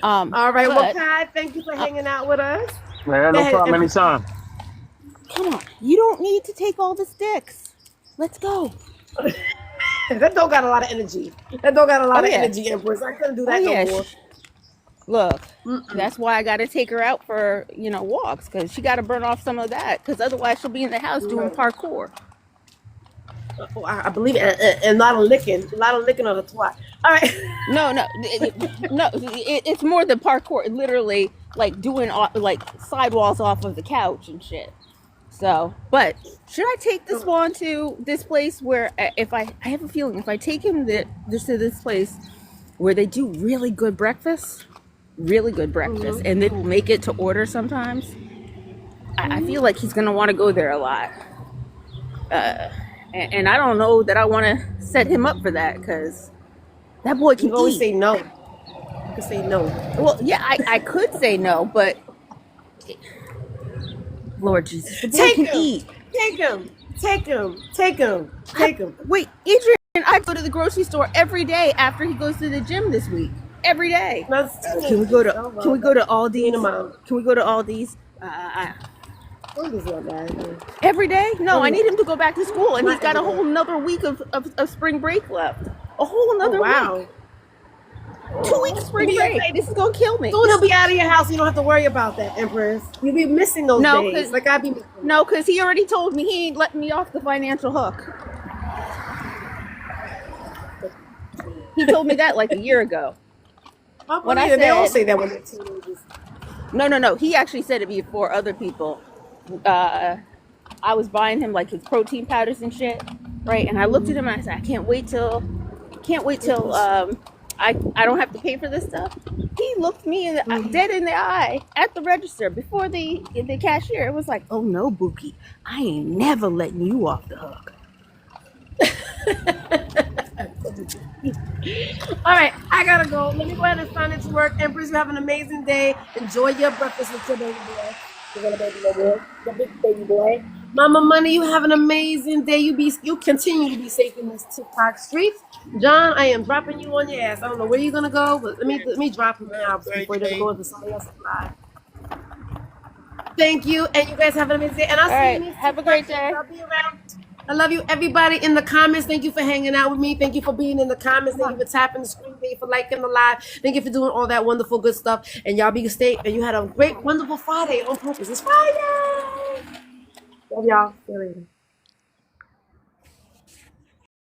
All right, well, but Kai, thank you for hanging out with us. Yeah, Go no ahead, problem. Empress. Anytime. come on, you don't need to take all the sticks. Let's go. That dog got a lot of energy. That dog got a Oh lot of yeah, energy, Empress. I couldn't do oh that no yeah. more. Look, Mm-mm. that's why I got to take her out for walks because she got to burn off some of that because otherwise she'll be in the house doing Right. parkour. Oh, I believe it, and a lot of licking on the twat. All right. No, no, no. It's more than parkour. Literally, like doing like sidewalls off of the couch and shit. So, but should I take this one to this place where if I have a feeling if I take him to this place where they do really good breakfast, and they will make it to order sometimes. I feel like he's gonna want to go there a lot. And I don't know that I want to set him up for that because that boy You can can always eat. say no. You can say no. Well, yeah, I could say no, but Lord Jesus, the boy Take can him. eat. Take him. Take him. Take him. Take him. Wait, Adrian, I go to the grocery store every day after he goes to the gym this week. Every day. That's Can we go to oh, well, Can we go to being a Aldi's? mom. Can we go to Aldi's? Aldi's not bad. Every day? No, I Aldi's need him to go back to school, and he's not got a every day. whole another week of spring break left. A whole Oh, another wow. week. 2 weeks spring Yeah, break. baby. This is gonna kill me. Soon he'll be out of your house. You don't have to worry about that, Empress. You'll be missing those No, days. 'cause- Like I be missing. No, because he already told me he ain't letting me off the financial hook. He told me that like a year ago. When I They all said say that when they're teenagers. no, he actually said it before other people. I was buying him like his protein powders and shit, right? And I looked at him and I said, I can't wait till I don't have to pay for this stuff. He looked me dead in the eye at the register before the cashier. It was like, oh no, Buki, I ain't never letting you off the hook. All right, I gotta go. Let me go ahead and sign into work. Empress, you have an amazing day. Enjoy your breakfast with your baby boy. You're gonna baby boy, the big baby boy. Mama Money, you have an amazing day. You continue to be safe in this TikTok streets. John, I am dropping you on your ass. I don't know where you're gonna go, but let me drop him now before he doesn't go into somebody else's live. Thank you, and you guys have an amazing day. And I'll All see you in right, these have a TikTok great streets. day. I'll be around. I love you, everybody in the comments. Thank you for hanging out with me. Thank you for being in the comments. Thank you for tapping the screen. Thank you for liking the live. Thank you for doing all that wonderful good stuff. And y'all be safe. And you had a great, wonderful Friday on purpose. It's Friday. Love y'all. See you later.